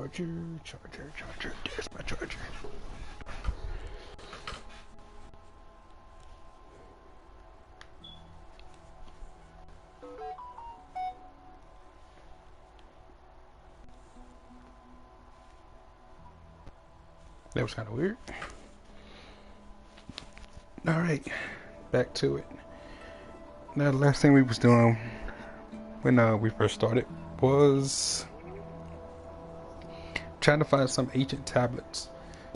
Charger. There's my charger. That was kind of weird. All right, back to it. Now, the last thing we was doing when we first started was trying to find some ancient tablets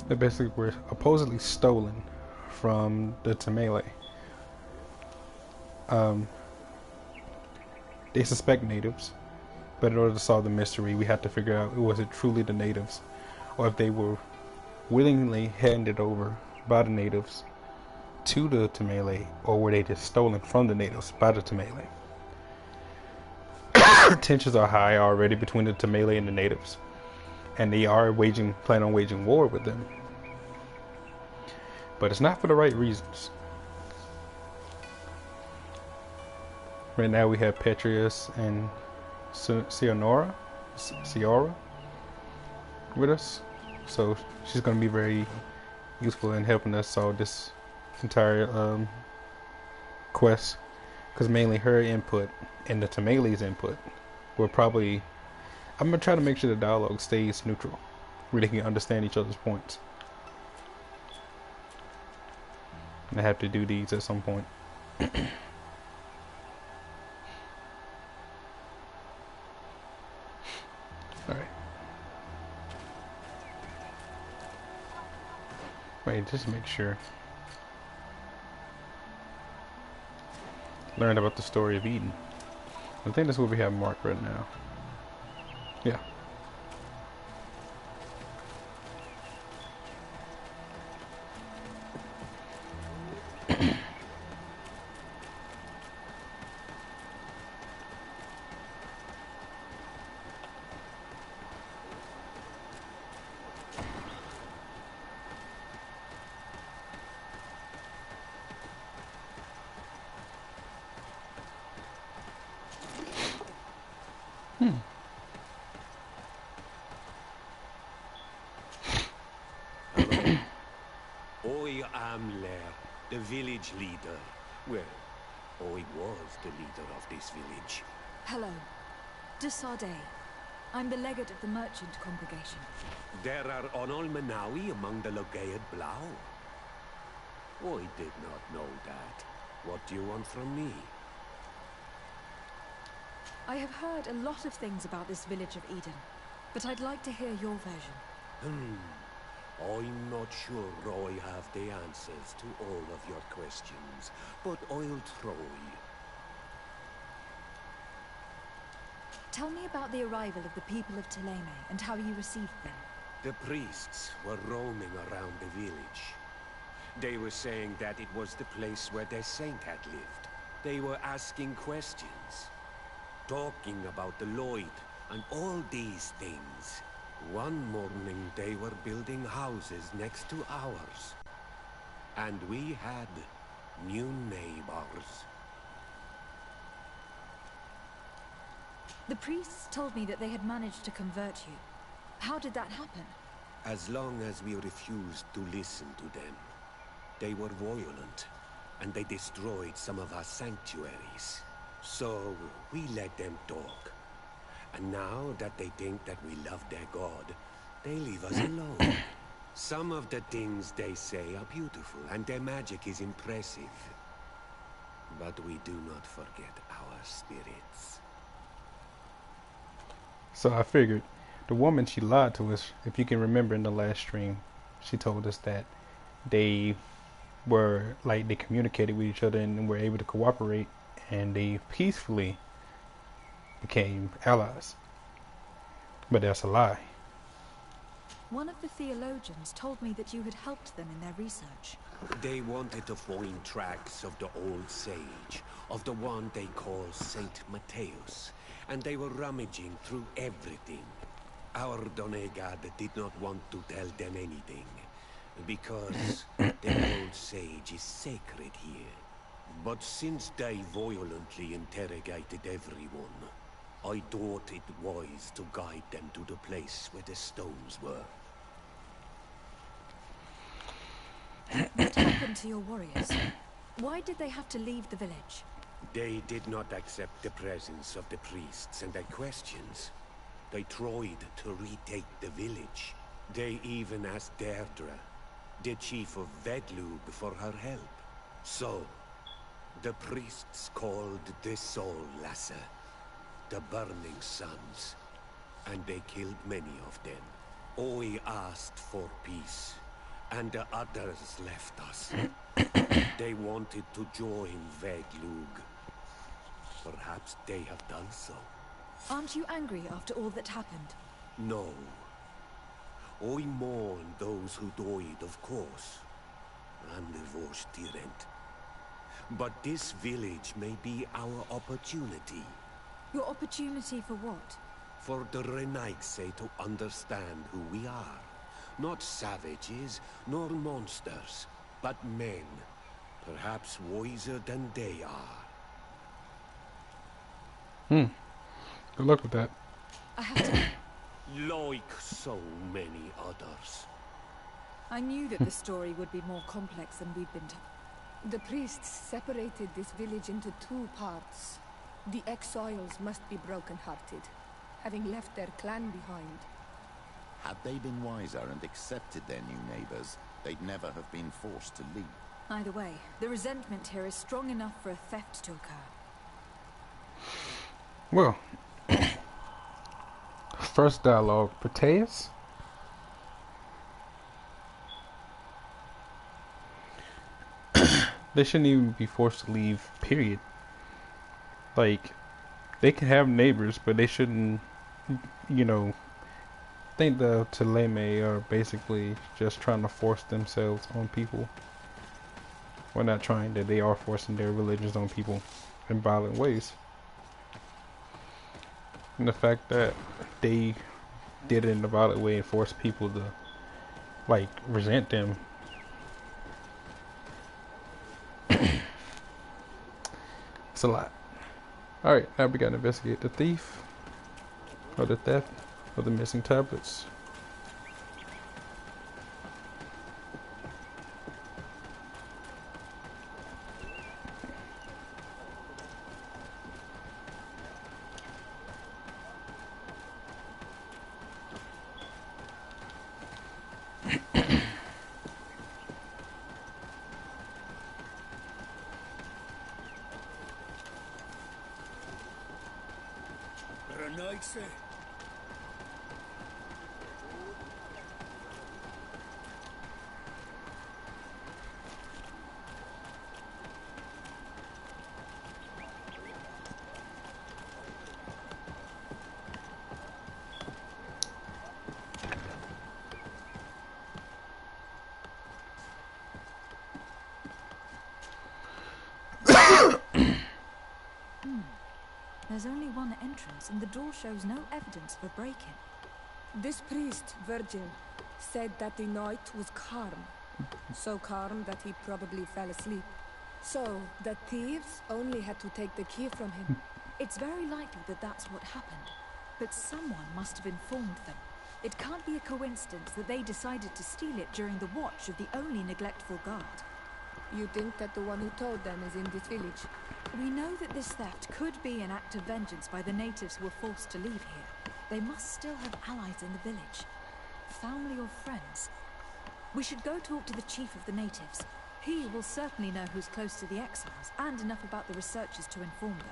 that basically were supposedly stolen from the Tamale. They suspect natives, but in order to solve the mystery, we had to figure out was it truly the natives, or if they were willingly handed over by the natives to the Tamale, or were they just stolen from the natives by the Tamale. Tensions are high already between the Tamale and the natives, and they are plan on waging war with them, but it's not for the right reasons. Right now we have Petrius and Ciora with us, so she's going to be very useful in helping us solve this entire quest, because mainly her input and the Tamale's input will probably, I'm going to try to make sure the dialogue stays neutral, where they can understand each other's points. I have to do these at some point. Alright. Wait, just make sure. Learn about the story of Eden. I think that's what we have marked right now. Yeah. The village leader. Well, I was the leader of this village. Hello. De Sade. I'm the legate of the merchant congregation. There are Onol Manawi among the Logead Blau. I did not know that. What do you want from me? I have heard a lot of things about this village of Eden, but I'd like to hear your version. I'm not sure I have the answers to all of your questions, but I'll try. Tell me about the arrival of the people of Thélème and how you received them. The priests were roaming around the village. They were saying that it was the place where their saint had lived. They were asking questions, talking about the Lloyd and all these things. One morning they were building houses next to ours. And we had new neighbors. The priests told me that they had managed to convert you. How did that happen? As long as we refused to listen to them. They were violent, and they destroyed some of our sanctuaries. So we let them talk. And now that they think that we love their god, they leave us alone. Some of the things they say are beautiful, and their magic is impressive. But we do not forget our spirits. So I figured, the woman, she lied to us. If you can remember in the last stream, she told us that they were, like, they communicated with each other and were able to cooperate, and they peacefully became allies. But that's a lie. One of the theologians told me that you had helped them in their research. They wanted to find tracks of the old sage, of the one they call Saint Matthäus, and they were rummaging through everything. Our Donegad did not want to tell them anything, because the old sage is sacred here. But since they violently interrogated everyone, I thought it wise to guide them to the place where the stones were. What happened to your warriors? Why did they have to leave the village? They did not accept the presence of the priests and their questions. They tried to retake the village. They even asked Deirdre, the chief of Vedlug, for her help. So, the priests called the Soul Lasser, the Burning Suns, and they killed many of them. Oi asked for peace, and the others left us. They wanted to join Vedlug. Perhaps they have done so. Aren't you angry after all that happened? No. I mourn those who died, of course. And the Vosh Tyrant. But this village may be our opportunity. Your opportunity for what? For the Renaigse to understand who we are. Not savages, nor monsters, but men. Perhaps wiser than they are. Good luck with that. I have to... Like so many others. I knew that the story would be more complex than we'd been told. The priests separated this village into two parts. The exiles must be broken-hearted, having left their clan behind. Had they been wiser and accepted their new neighbors, they'd never have been forced to leave. Either way, the resentment here is strong enough for a theft to occur. Well, first dialogue, Proteus. They shouldn't even be forced to leave, period. Like, they can have neighbors, but they shouldn't, you know, think the Teleme are basically just trying to force themselves on people. Well, not trying, that they are forcing their religions on people in violent ways. And the fact that they did it in a violent way and forced people to, like, resent them. It's a lot. Alright, now we gotta investigate the thief, or the theft, of the missing tablets. There's only one entrance, and the door shows no evidence of a break-in. This priest, Virgil, said that the night was calm. So calm that he probably fell asleep. So, the thieves only had to take the key from him. It's very likely that that's what happened, but someone must have informed them. It can't be a coincidence that they decided to steal it during the watch of the only neglectful guard. You think that the one who told them is in this village? We know that this theft could be an act of vengeance by the natives who were forced to leave here. They must still have allies in the village. Family or friends. We should go talk to the chief of the natives. He will certainly know who's close to the exiles, and enough about the researchers to inform them.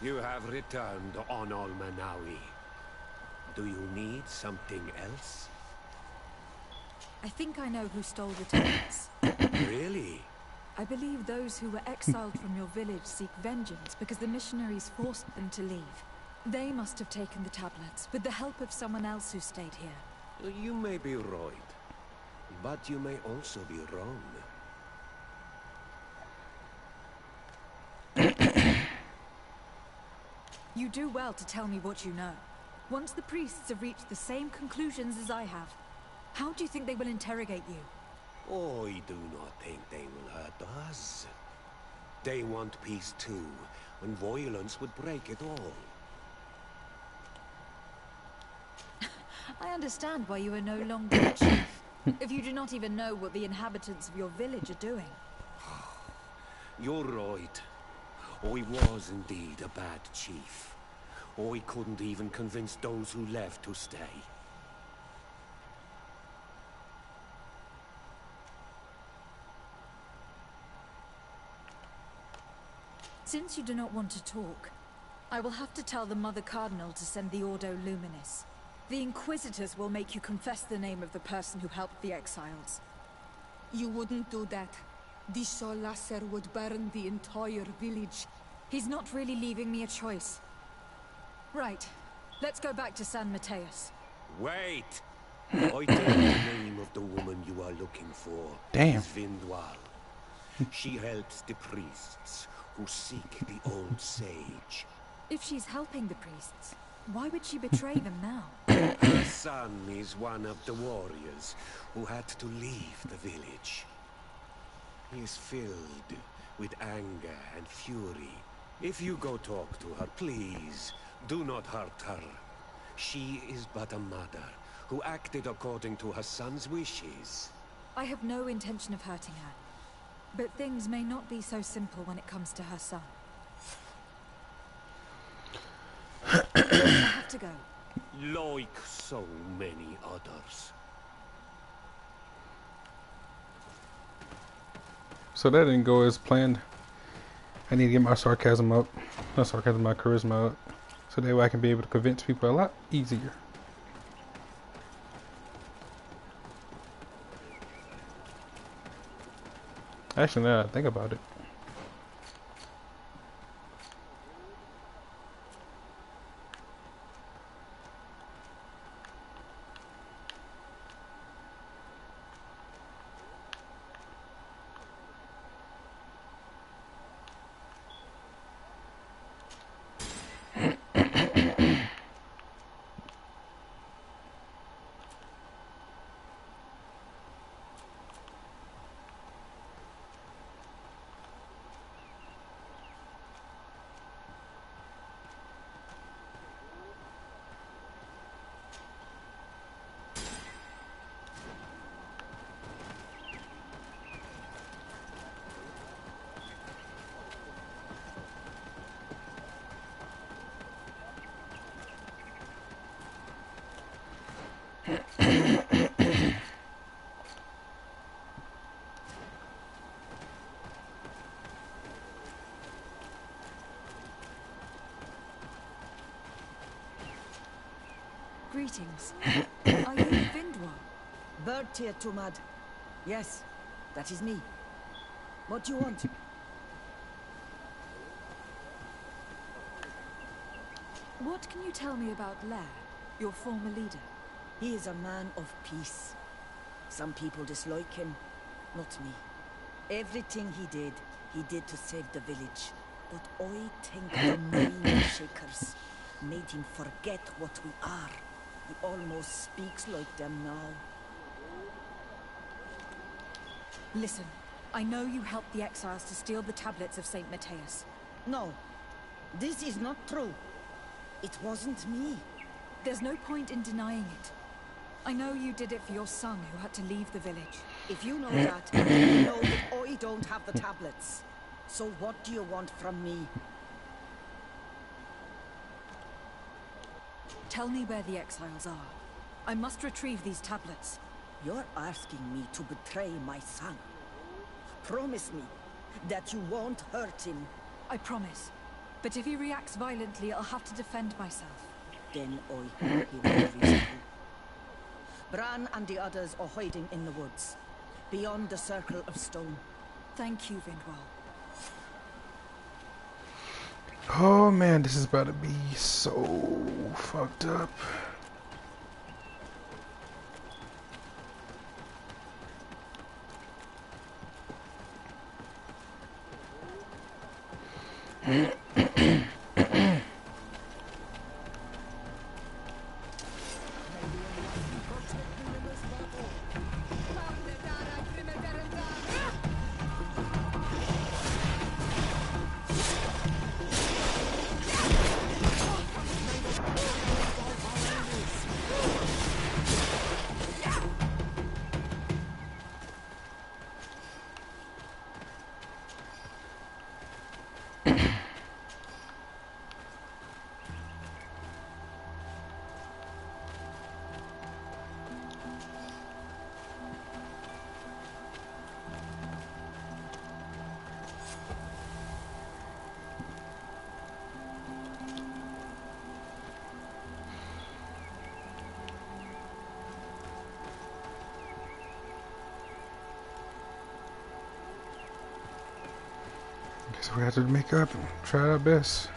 You have returned on Manawi. Do you need something else? I think I know who stole the tablets. Really? I believe those who were exiled from your village seek vengeance because the missionaries forced them to leave. They must have taken the tablets with the help of someone else who stayed here. You may be right, but you may also be wrong. You do well to tell me what you know. Once the priests have reached the same conclusions as I have, how do you think they will interrogate you? I do not think they will hurt us. They want peace too, and violence would break it all. I understand why you are no longer a chief, if you do not even know what the inhabitants of your village are doing. You're right. I was indeed a bad chief. I couldn't even convince those who left to stay. Since you do not want to talk, I will have to tell the Mother Cardinal to send the Ordo Luminis. The Inquisitors will make you confess the name of the person who helped the exiles. You wouldn't do that. The Solasser would burn the entire village. He's not really leaving me a choice. Right. Let's go back to San Mateus. Wait! I think the name of the woman you are looking for Damn. is Vindwal. She helps the priests who seek the old sage. If she's helping the priests, why would she betray them now? Her son is one of the warriors who had to leave the village. He is filled with anger and fury. If you go talk to her, please, do not hurt her. She is but a mother who acted according to her son's wishes. I have no intention of hurting her. But things may not be so simple when it comes to her son. I have to go. Like so many others. So that didn't go as planned. I need to get my sarcasm up. Not sarcasm, my charisma up. So that way I can be able to convince people a lot easier. Actually, now that I think about it. Greetings. Are you Vindwal? Bertia Tumad. Yes, that is me. What do you want? What can you tell me about Lair, your former leader? He is a man of peace. Some people dislike him, not me. Everything he did to save the village. But I think the mind shakers made him forget what we are. He almost speaks like them now. Listen, I know you helped the exiles to steal the tablets of St. Mateus. No, this is not true. It wasn't me. There's no point in denying it. I know you did it for your son who had to leave the village. If you know that, you know that I don't have the tablets. So what do you want from me? Tell me where the exiles are. I must retrieve these tablets. You're asking me to betray my son. Promise me that you won't hurt him. I promise. But if he reacts violently, I'll have to defend myself. Then I hear the priest too. Bran and the others are hiding in the woods, beyond the circle of stone. Thank you, Vindwal. Oh man, this is about to be so fucked up. Guess we have to make up and try our best.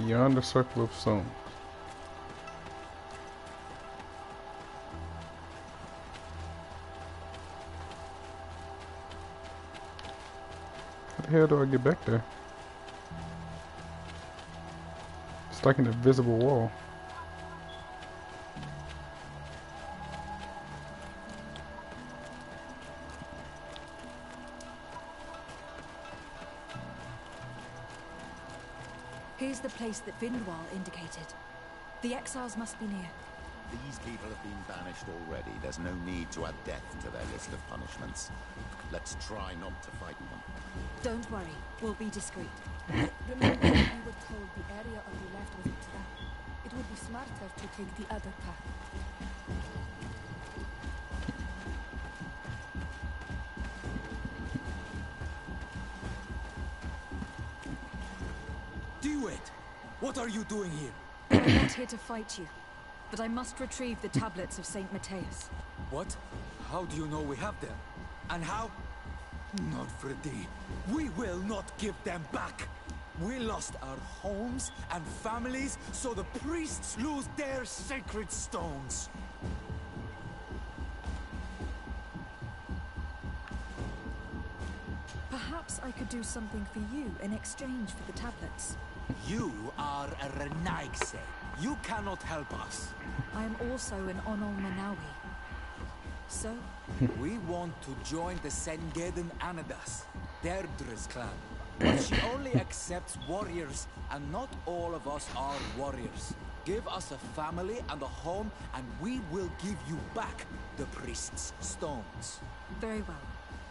Beyond the circle of stones. How the hell do I get back there? It's like an invisible wall. Here's the place that Vindwal indicated. The exiles must be near. These people have been banished already. There's no need to add death to their list of punishments. Let's try not to fight them. Don't worry, we'll be discreet. Remember, we were told the area on the left was a trap. It would be smarter to take the other path. Do it! What are you doing here? I'm not here to fight you, but I must retrieve the tablets of Saint Matthias. What? How do you know we have them? And how? Not for a day. We will not give them back! We lost our homes and families, so the priests lose their sacred stones. Perhaps I could do something for you in exchange for the tablets. You are a Renaigse. You cannot help us. I am also an Onol Manawi. So? We want to join the Sengeden Anadas, Deirdre's clan. But she only accepts warriors, and not all of us are warriors. Give us a family and a home, and we will give you back the priest's stones. Very well.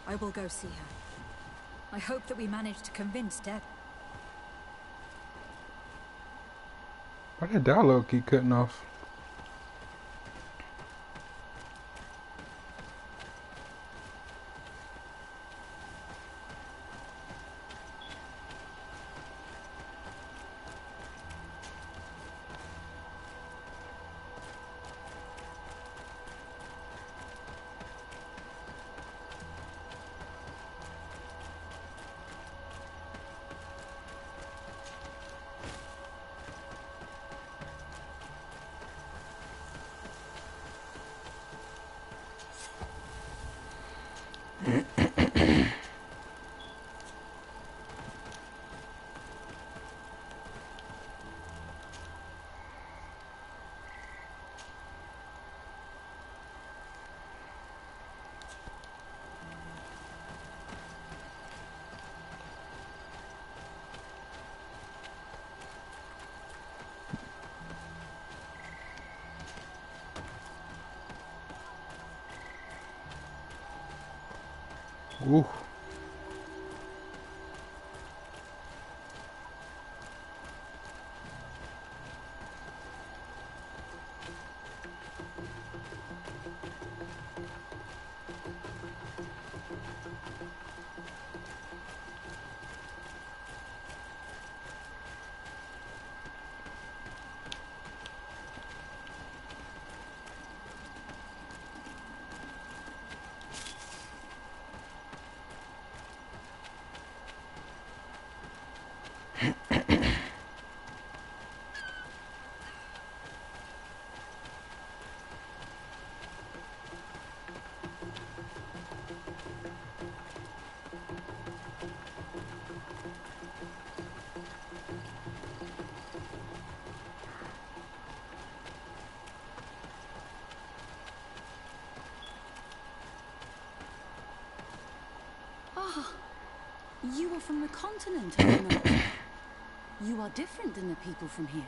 I will go see her. I hope that we manage to convince Deb. Why did that dialogue keep cutting off? Ooh. Ah, you are from the continent, are you not? You are different than the people from here.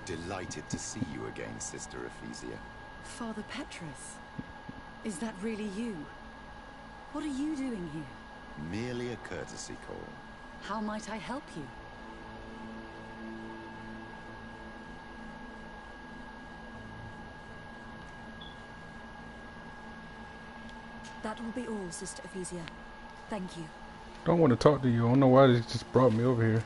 Delighted to see you again, Sister Ephesia. Father Petrus, is that really you? What are you doing here? Merely a courtesy call. How might I help you? That will be all, Sister Ephesia. Thank you. Don't want to talk to you. I don't know why they just brought me over here.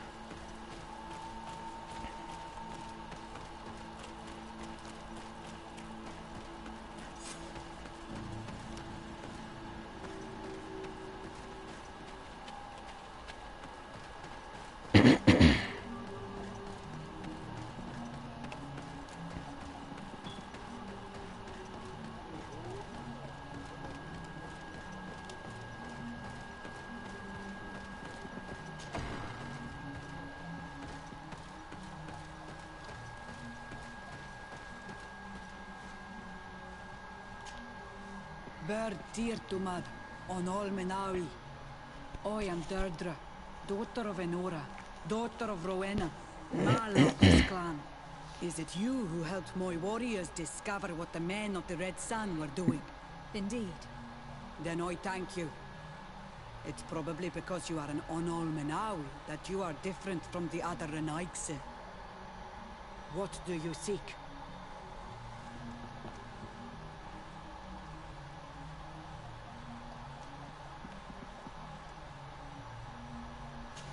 Bird dear to mad, on all Menawi. I am Deirdre, daughter of Enora, daughter of Rowena, Mala of this clan. Is it you who helped my warriors discover what the men of the Red Sun were doing? Indeed. Then I thank you. It's probably because you are an Onol Menawi that you are different from the other Renaigse. What do you seek?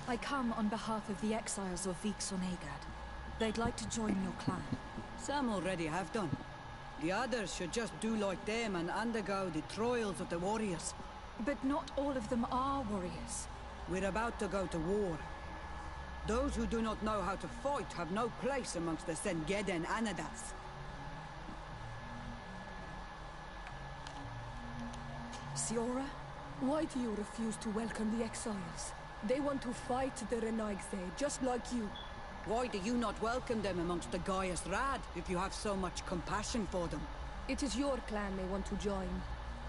I come on behalf of the exiles of Vix-on-Agad. They'd like to join your clan. Some already have done. The others should just do like them and undergo the trials of the warriors. But not all of them are warriors. We're about to go to war. Those who do not know how to fight have no place amongst the Sengeden Anadas. Siora, why do you refuse to welcome the exiles? They want to fight the Renaigse, just like you. Why do you not welcome them amongst the Gaius Rad, if you have so much compassion for them? It is your clan they want to join,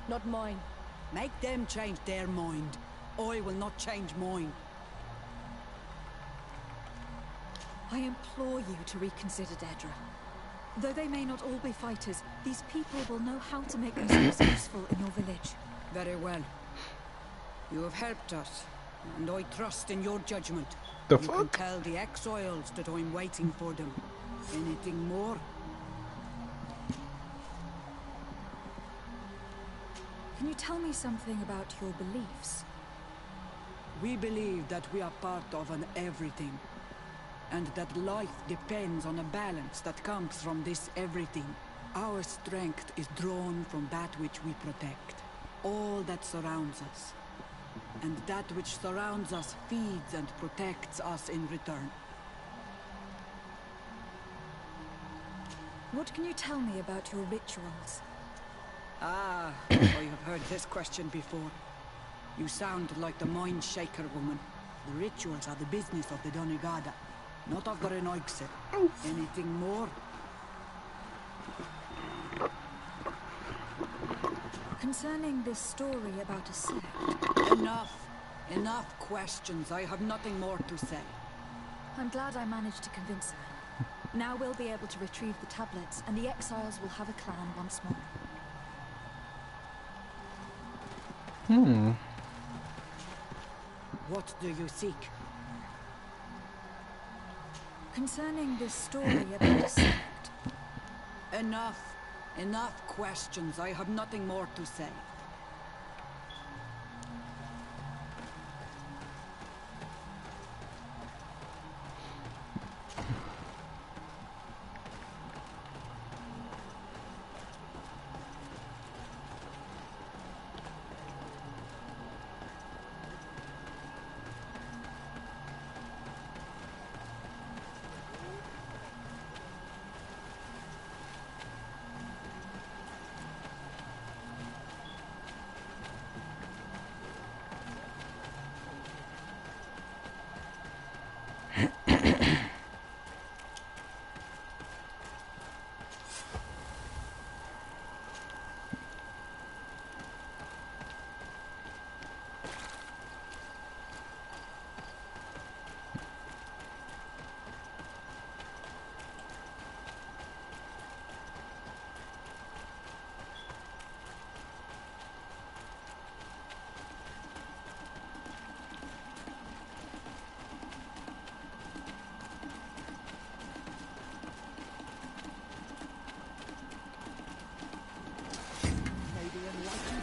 not mine. Make them change their mind. I will not change mine. I implore you to reconsider, Deirdre. Though they may not all be fighters, these people will know how to make themselves useful in your village. Very well. You have helped us, and I trust in your judgment. The You can fuck? tell the exiles that I'm waiting for them. Anything more? Can you tell me something about your beliefs? We believe that we are part of an everything, and that life depends on a balance that comes from this everything. Our strength is drawn from that which we protect, all that surrounds us. And that which surrounds us feeds and protects us in return. What can you tell me about your rituals? Ah, I have heard this question before. You sound like the Mind Shaker woman. The rituals are the business of the Donegada, not of the Renaigse. Anything more? Concerning this story about a sect, Enough. Enough questions. I have nothing more to say. I'm glad I managed to convince her. Now we'll be able to retrieve the tablets, and the exiles will have a clan once more. What do you seek? Concerning this story about a sect. Enough. Enough questions. I have nothing more to say.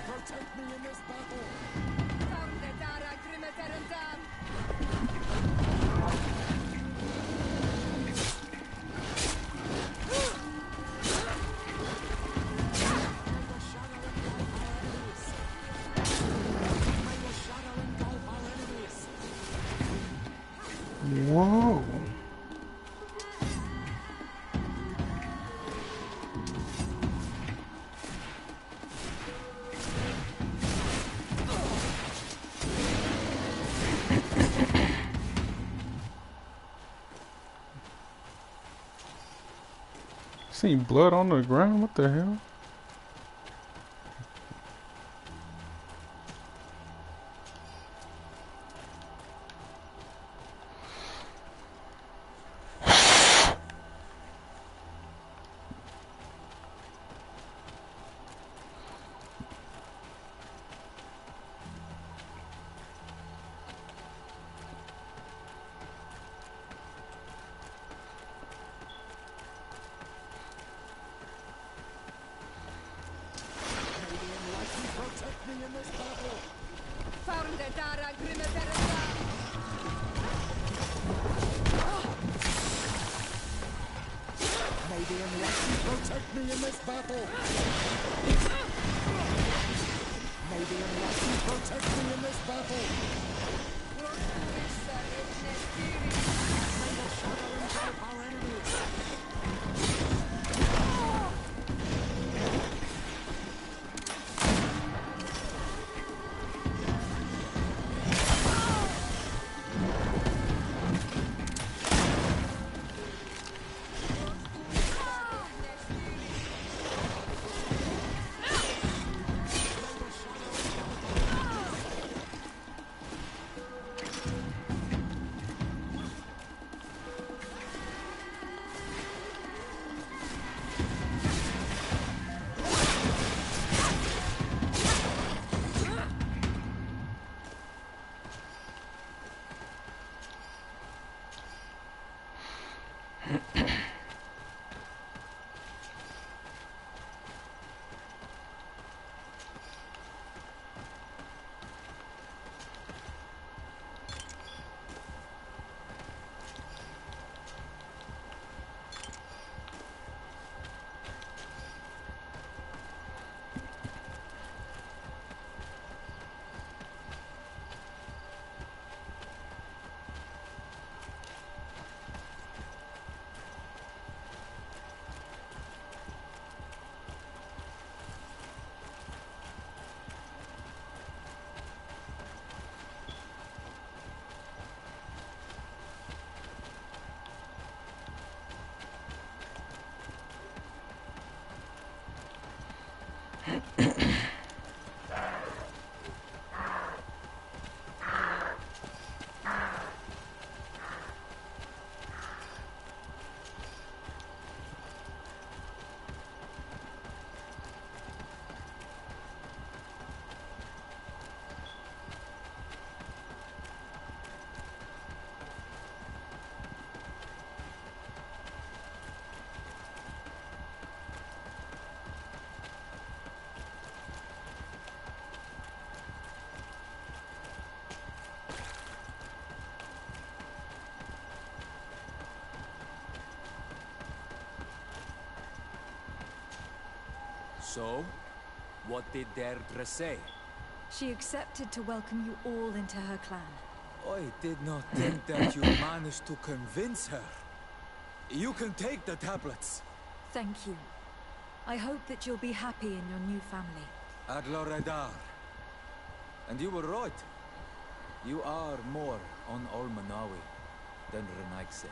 Protect me in this battle! Whoa. Seen blood on the ground? What the hell? Protect me in this battle! May the enlightened protect me in this battle! May the enlightened protect me in this battle! May the shadow engulf our enemies! So, what did Deirdre say? She accepted to welcome you all into her clan. I did not think that you managed to convince her. You can take the tablets. Thank you. I hope that you'll be happy in your new family. Ad Loredar. And you were right. You are more on Olmanawi than Renaig said.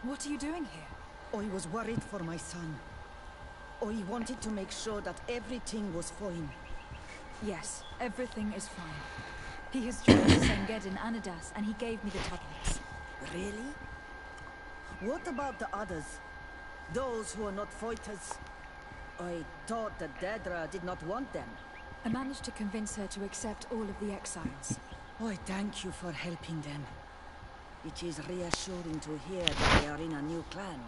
What are you doing here? I was worried for my son. I wanted to make sure that everything was fine. Yes, everything is fine. He has joined Senged in Anadas, and he gave me the tablets. Really? What about the others? Those who are not fighters? I thought that Deirdre did not want them. I managed to convince her to accept all of the exiles. I thank you for helping them. It is reassuring to hear that they are in a new clan.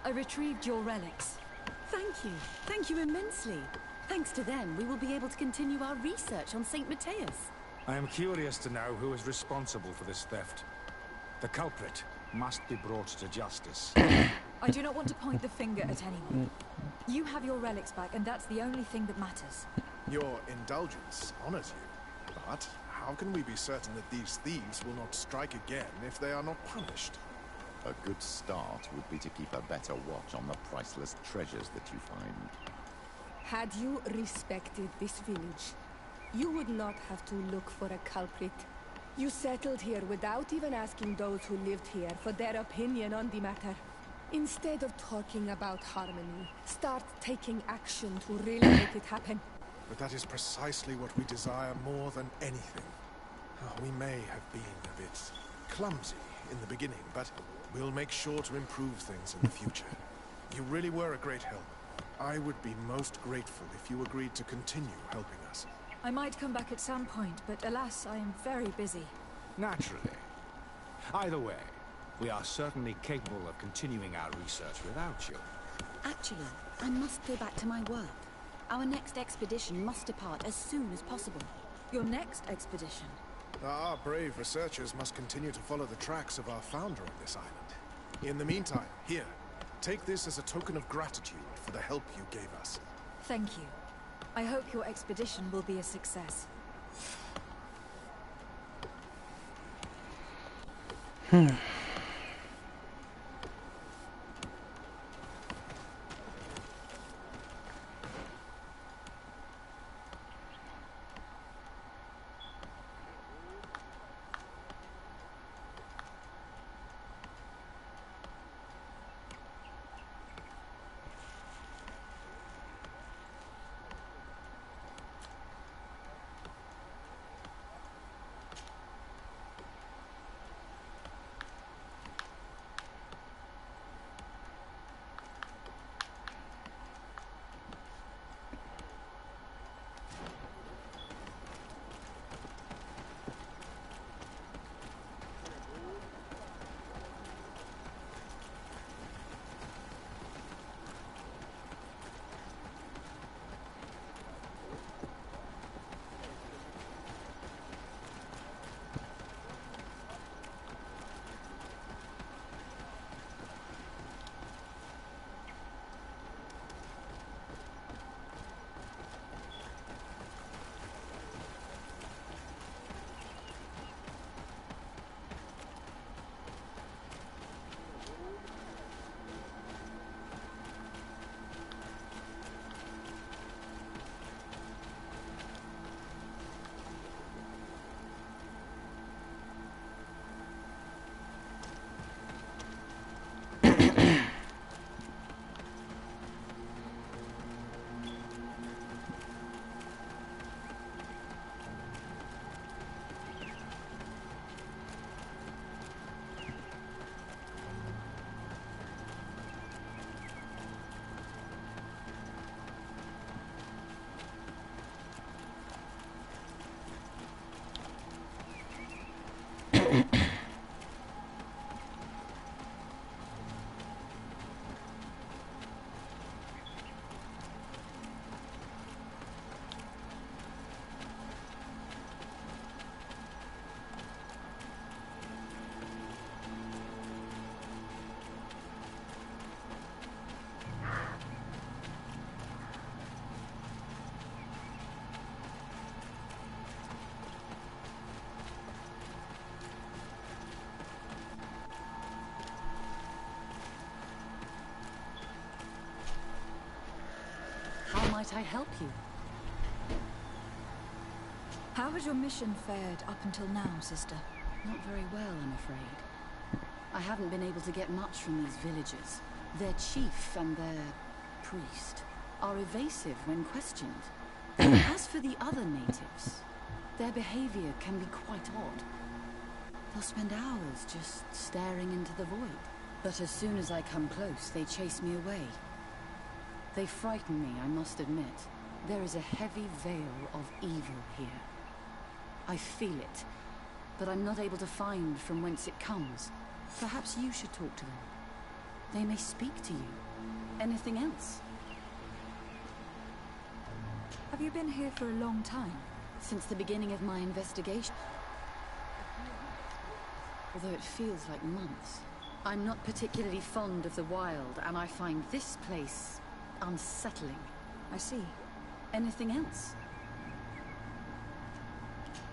I retrieved your relics. Thank you. Thank you immensely. Thanks to them, we will be able to continue our research on St. Matthias. I am curious to know who is responsible for this theft. The culprit must be brought to justice. I do not want to point the finger at anyone. You have your relics back, and that's the only thing that matters. Your indulgence honors you. But how can we be certain that these thieves will not strike again if they are not punished? A good start would be to keep a better watch on the priceless treasures that you find. Had you respected this village, you would not have to look for a culprit. You settled here without even asking those who lived here for their opinion on the matter. Instead of talking about harmony, start taking action to really make it happen. But that is precisely what we desire more than anything. We may have been a bit clumsy in the beginning, but we'll make sure to improve things in the future. You really were a great help. I would be most grateful if you agreed to continue helping us. I might come back at some point, but alas, I am very busy. Naturally. Either way, we are certainly capable of continuing our research without you. Actually, I must go back to my work. Our next expedition must depart as soon as possible. Your next expedition? Our brave researchers must continue to follow the tracks of our founder on this island. In the meantime, here, take this as a token of gratitude for the help you gave us. Thank you. I hope your expedition will be a success. might I help you? How has your mission fared up until now, sister? Not very well, I'm afraid. I haven't been able to get much from these villagers. Their chief and their priest are evasive when questioned. As for the other natives, their behavior can be quite odd. They'll spend hours just staring into the void. But as soon as I come close, they chase me away. They frighten me, I must admit. There is a heavy veil of evil here. I feel it, but I'm not able to find from whence it comes. Perhaps you should talk to them. They may speak to you. Anything else? Have you been here for a long time? Since the beginning of my investigation. Although it feels like months. I'm not particularly fond of the wild, and I find this place unsettling. I see. Anything else?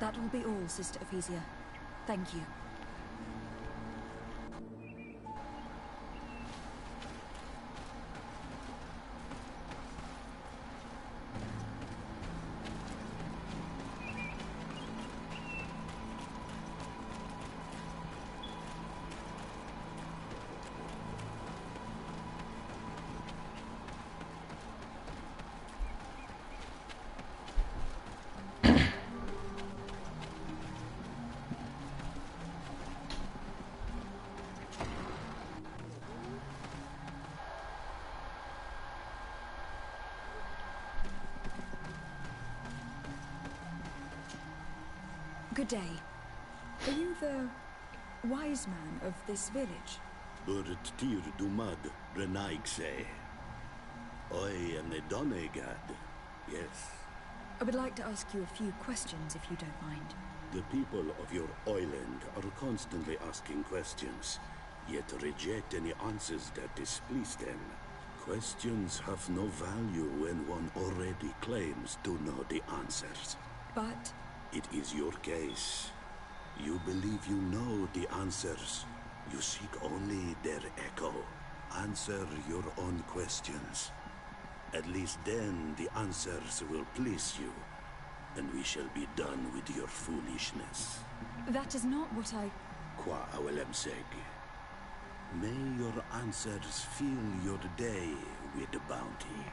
That will be all, Sister Ephesia. Thank you. Good day. Are you the wise man of this village? Tir dumad renaigse. I am the Donegad. Yes. I would like to ask you a few questions, if you don't mind. The people of your island are constantly asking questions, yet reject any answers that displease them. Questions have no value when one already claims to know the answers. But it is your case. You believe you know the answers. You seek only their echo. Answer your own questions. At least then the answers will please you, and we shall be done with your foolishness. that is not what I... Qua awelem seg. May your answers fill your day with bounty.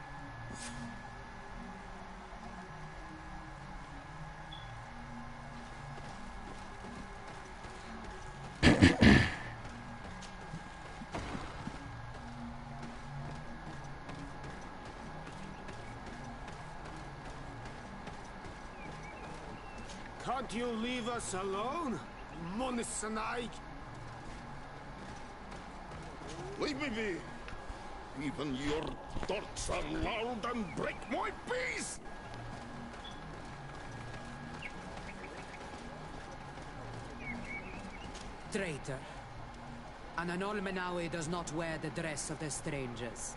Can't you leave us alone, Monisanaig? Leave me be! Even your thoughts are loud and break my peace! Traitor. An Anolmenawi does not wear the dress of the strangers.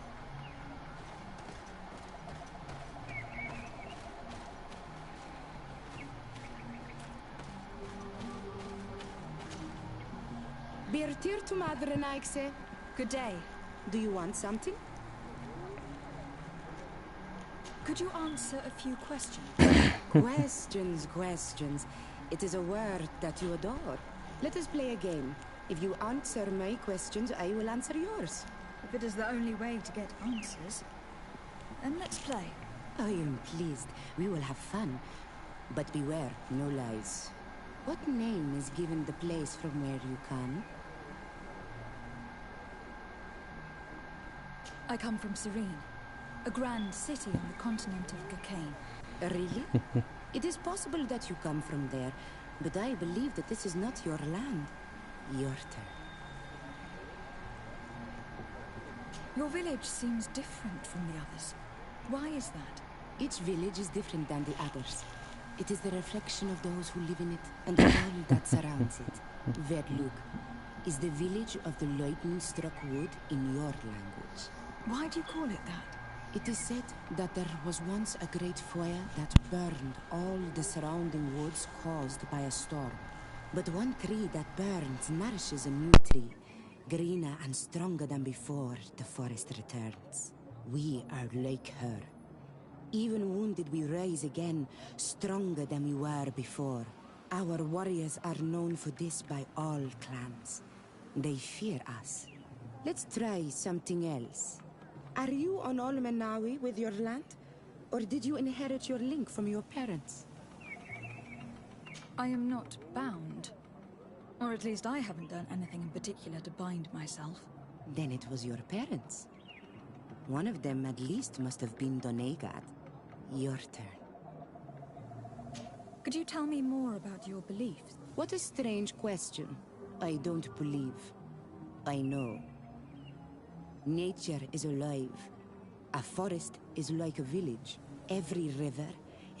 Birtir to Madre Naikse. Good day. Do you want something? Could you answer a few questions? Questions. It is a word that you adore. Let us play a game. If you answer my questions, I will answer yours. If it is the only way to get answers, then let's play. I am pleased. We will have fun. But beware, no lies. What name is given the place from where you come? I come from Serene, a grand city on the continent of Cocaine. Really? It is possible that you come from there, but I believe that this is not your land. Your turn. Your village seems different from the others. Why is that? Each village is different than the others. It is the reflection of those who live in it, and all that surrounds it. Verdlug is the village of the lightning-struck wood in your language. Why do you call it that? It is said that there was once a great fire that burned all the surrounding woods caused by a storm. But one tree that burns nourishes a new tree, greener and stronger than before the forest returns. We are like her. Even wounded, we rise again, stronger than we were before. Our warriors are known for this by all clans. They fear us. Let's try something else. Are you on Olmenawi with your land? Or did you inherit your link from your parents? I am not bound. Or at least I haven't done anything in particular to bind myself. Then it was your parents. One of them at least must have been Donegad. Your turn. Could you tell me more about your beliefs? What a strange question. I don't believe. I know. Nature is alive. A forest is like a village. Every river,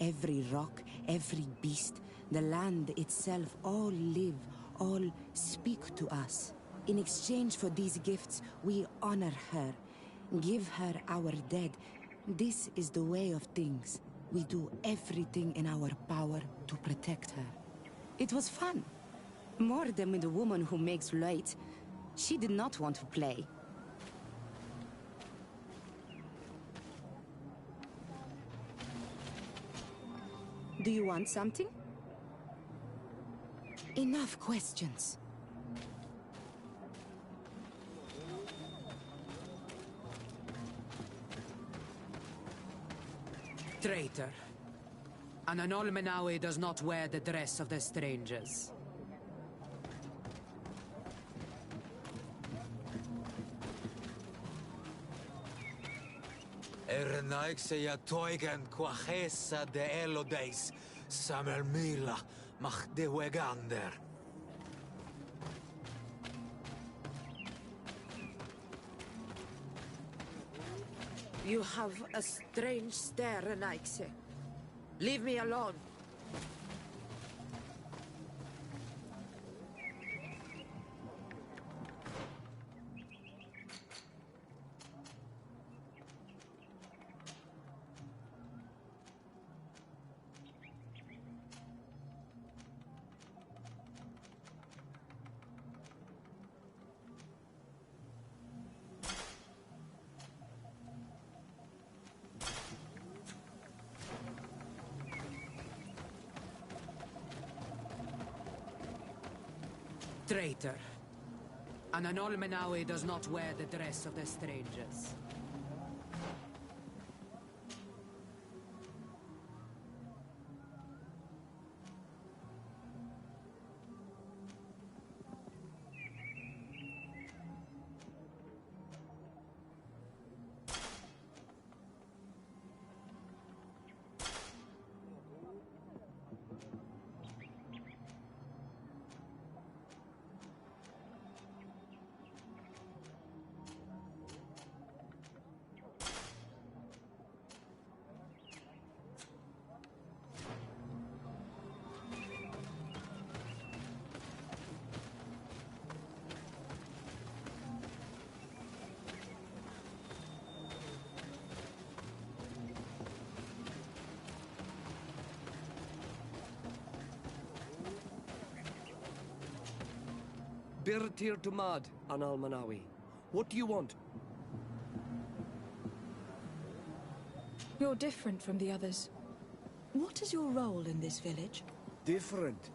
every rock, every beast, the land itself, all live, all speak to us. In exchange for these gifts, we honor her, give her our dead. This is the way of things. We do everything in our power to protect her. It was fun. More than with the woman who makes light. She did not want to play. Do you want something? Enough questions. Traitor. An Olmenawi does not wear the dress of the strangers. Ernaixia toigen quachesa de elodeis, samermila mach de wegander. You have a strange stare, Renaixe. Leave me alone. Traitor. An Olmenawi does not wear the dress of the strangers. Birtir Dumad, an Almanawi. What do you want? You're different from the others. What is your role in this village? Different?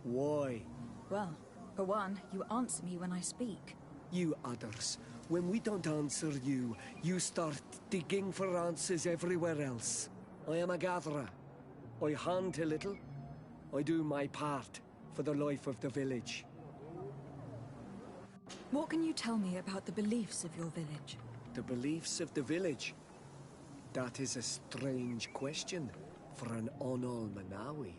Why? Well, for one, you answer me when I speak. You others, when we don't answer you, you start digging for answers everywhere else. I am a gatherer. I hunt a little. I do my part for the life of the village. What can you tell me about the beliefs of your village? The beliefs of the village? That is a strange question for an Onol-Manawi.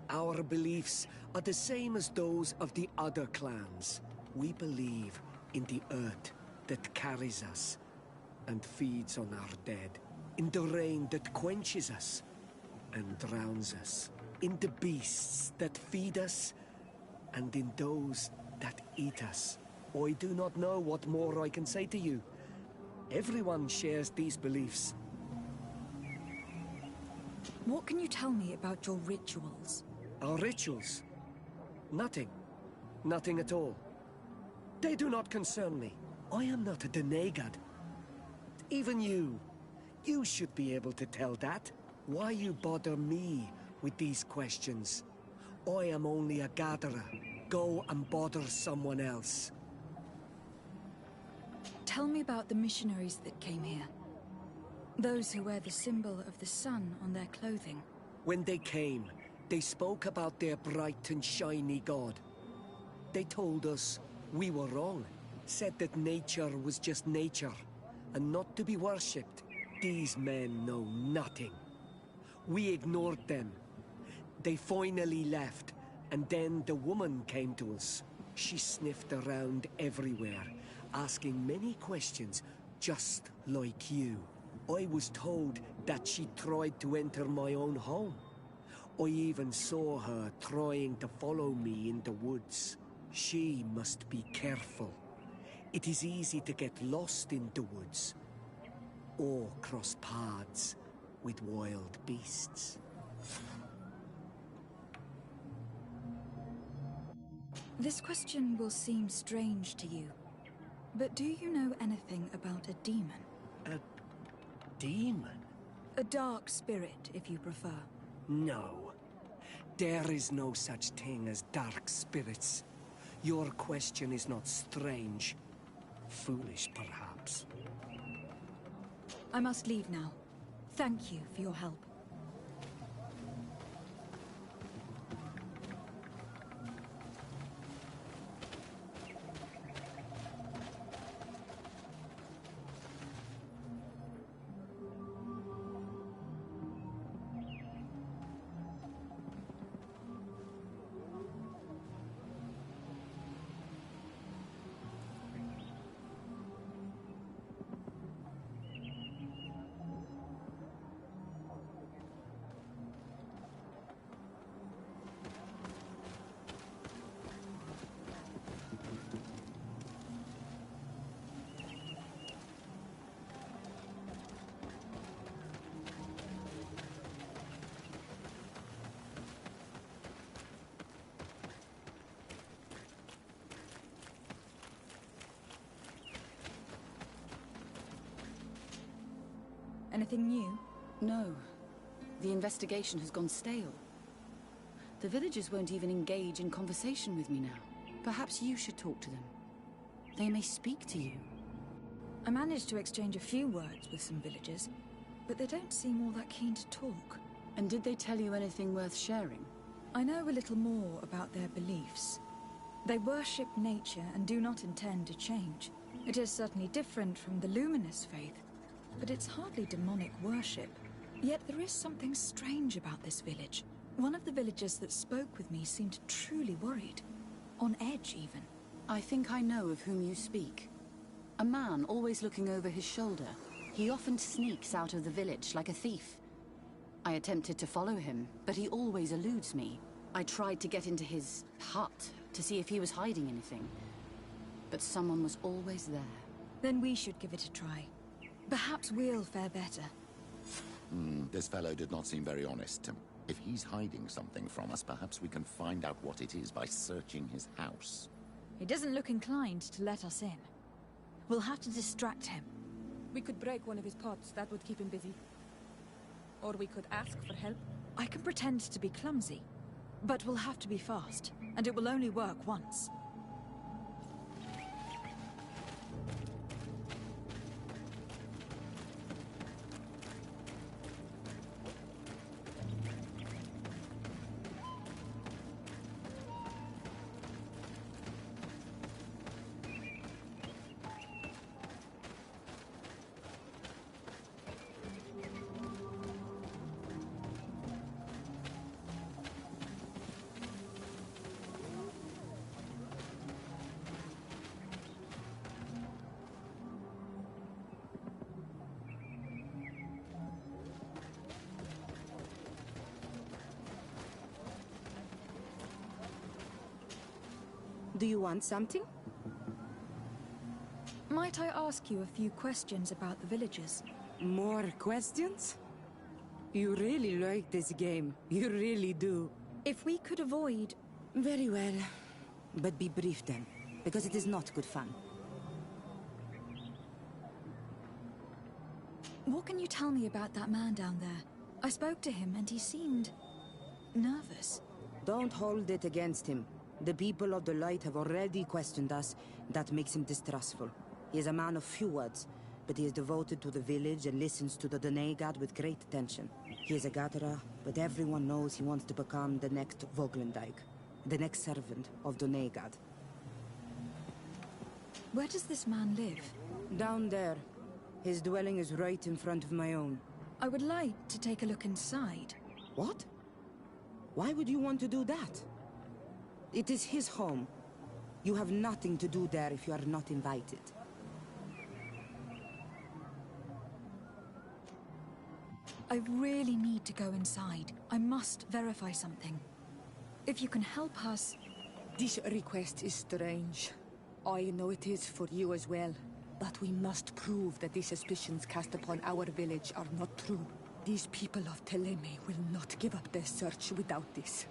Our beliefs are the same as those of the other clans. We believe in the earth that carries us and feeds on our dead, in the rain that quenches us and drowns us, in the beasts that feed us and in those that eat us. I do not know what more I can say to you. Everyone shares these beliefs. What can you tell me about your rituals? Our rituals? Nothing. Nothing at all. They do not concern me. I am not a Donegad. Even you. You should be able to tell that. Why you bother me with these questions? I am only a gatherer. Go and bother someone else. Tell me about the missionaries that came here. Those who wear the symbol of the sun on their clothing. When they came, they spoke about their bright and shiny god. They told us we were wrong, said that nature was just nature, and not to be worshipped. These men know nothing. We ignored them. They finally left, and then the woman came to us. She sniffed around everywhere, asking many questions, just like you. I was told that she tried to enter my own home. I even saw her trying to follow me in the woods. She must be careful. It is easy to get lost in the woods, or cross paths with wild beasts. This question will seem strange to you, but do you know anything about a demon? A demon? A dark spirit, if you prefer. No. There is no such thing as dark spirits. Your question is not strange. Foolish, perhaps. I must leave now. Thank you for your help. Anything new? No. The investigation has gone stale. The villagers won't even engage in conversation with me now. Perhaps you should talk to them. They may speak to you. I managed to exchange a few words with some villagers, but they don't seem all that keen to talk. And did they tell you anything worth sharing? I know a little more about their beliefs. They worship nature and do not intend to change. It is certainly different from the luminous faith, but it's hardly demonic worship. Yet there is something strange about this village. One of the villagers that spoke with me seemed truly worried. On edge, even. I think I know of whom you speak. A man always looking over his shoulder. He often sneaks out of the village like a thief. I attempted to follow him, but he always eludes me. I tried to get into his hut to see if he was hiding anything, but someone was always there. Then we should give it a try. Perhaps we'll fare better. This fellow did not seem very honest. If he's hiding something from us, perhaps we can find out what it is by searching his house. He doesn't look inclined to let us in. We'll have to distract him. We could break one of his pots. That would keep him busy. Or we could ask for help. I can pretend to be clumsy, but we'll have to be fast, and it will only work once. Do you want something? Might I ask you a few questions about the villagers? More questions? You really like this game. You really do. If we could avoid... Very well. But be brief then, because it is not good fun. What can you tell me about that man down there? I spoke to him and he seemed nervous. Don't hold it against him. The people of the light have already questioned us. That makes him distrustful. He is a man of few words, but he is devoted to the village and listens to the Danae god with great attention. He is a gatherer, but everyone knows he wants to become the next Voglendijk, the next servant of Danae god. Where does this man live? Down there. His dwelling is right in front of my own. I would like to take a look inside. What? Why would you want to do that? It is his home. You have nothing to do there if you are not invited. I really need to go inside. I must verify something. If you can help us... This request is strange. I know it is for you as well. But we must prove that the suspicions cast upon our village are not true. These people of Teleme will not give up their search without this.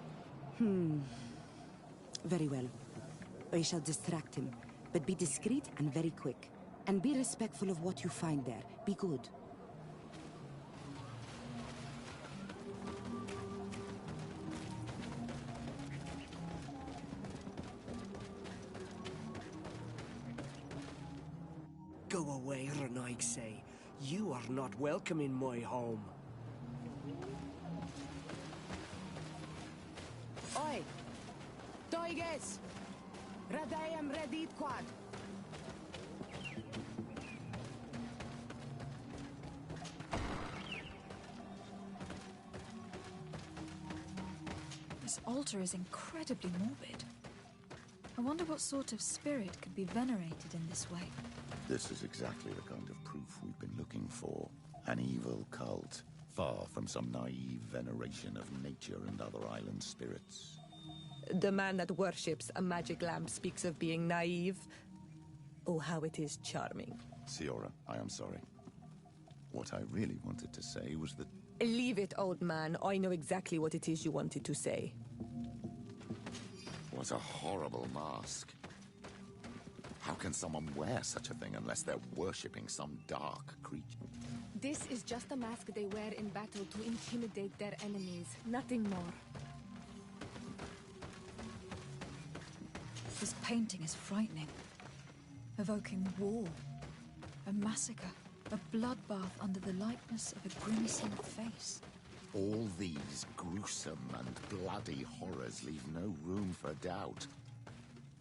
Very well. I shall distract him, but be discreet and very quick. And be respectful of what you find there. Be good. Go away, Renaig say. You are not welcome in my home. Oi! Toiges! Radayam Redit Quad! This altar is incredibly morbid. I wonder what sort of spirit could be venerated in this way. This is exactly the kind of proof we've been looking for. An evil cult, far from some naive veneration of nature and other island spirits. The man that worships a magic lamp speaks of being naive. Oh, how it is charming. Siora, I am sorry. What I really wanted to say was that... Leave it, old man. I know exactly what it is you wanted to say. What a horrible mask. How can someone wear such a thing unless they're worshipping some dark creature? This is just a mask they wear in battle to intimidate their enemies. Nothing more. This painting is frightening. Evoking war, a massacre, a bloodbath under the likeness of a grimacing face. All these gruesome and bloody horrors leave no room for doubt.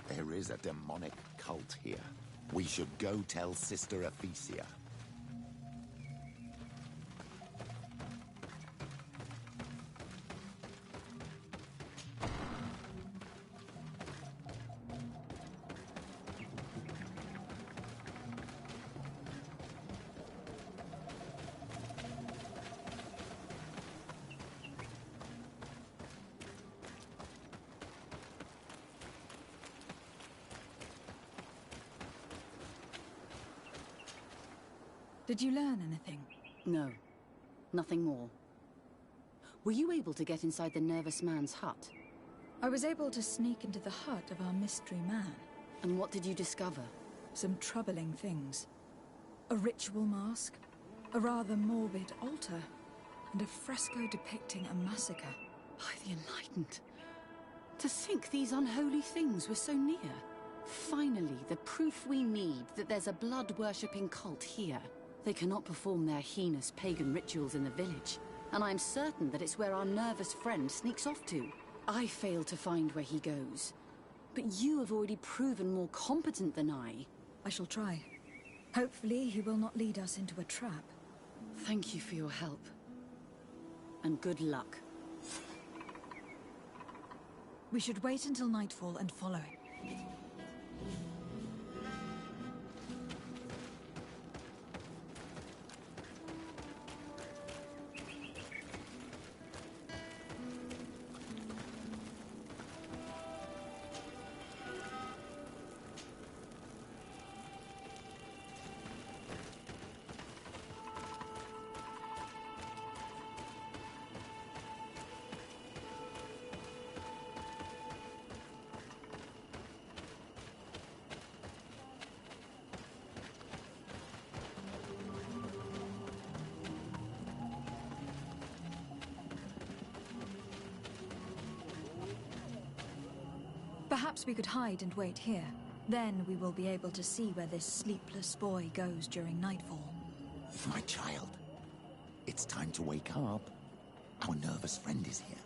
There is a demonic cult here. We should go tell Sister Ephesia. Did you learn anything? No. Nothing more. Were you able to get inside the nervous man's hut? I was able to sneak into the hut of our mystery man. And what did you discover? Some troubling things. A ritual mask, a rather morbid altar, and a fresco depicting a massacre. By the Enlightened. To think these unholy things were so near. Finally, the proof we need that there's a blood-worshipping cult here. They cannot perform their heinous pagan rituals in the village, and I'm certain that it's where our nervous friend sneaks off to. I failed to find where he goes, but you have already proven more competent than I. I shall try. Hopefully he will not lead us into a trap. Thank you for your help. And good luck. We should wait until nightfall and follow it. Perhaps we could hide and wait here. Then we will be able to see where this sleepless boy goes during nightfall. My child, it's time to wake up. Our nervous friend is here.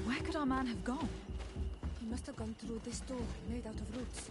Where could our man have gone? He must have gone through this door, made out of roots.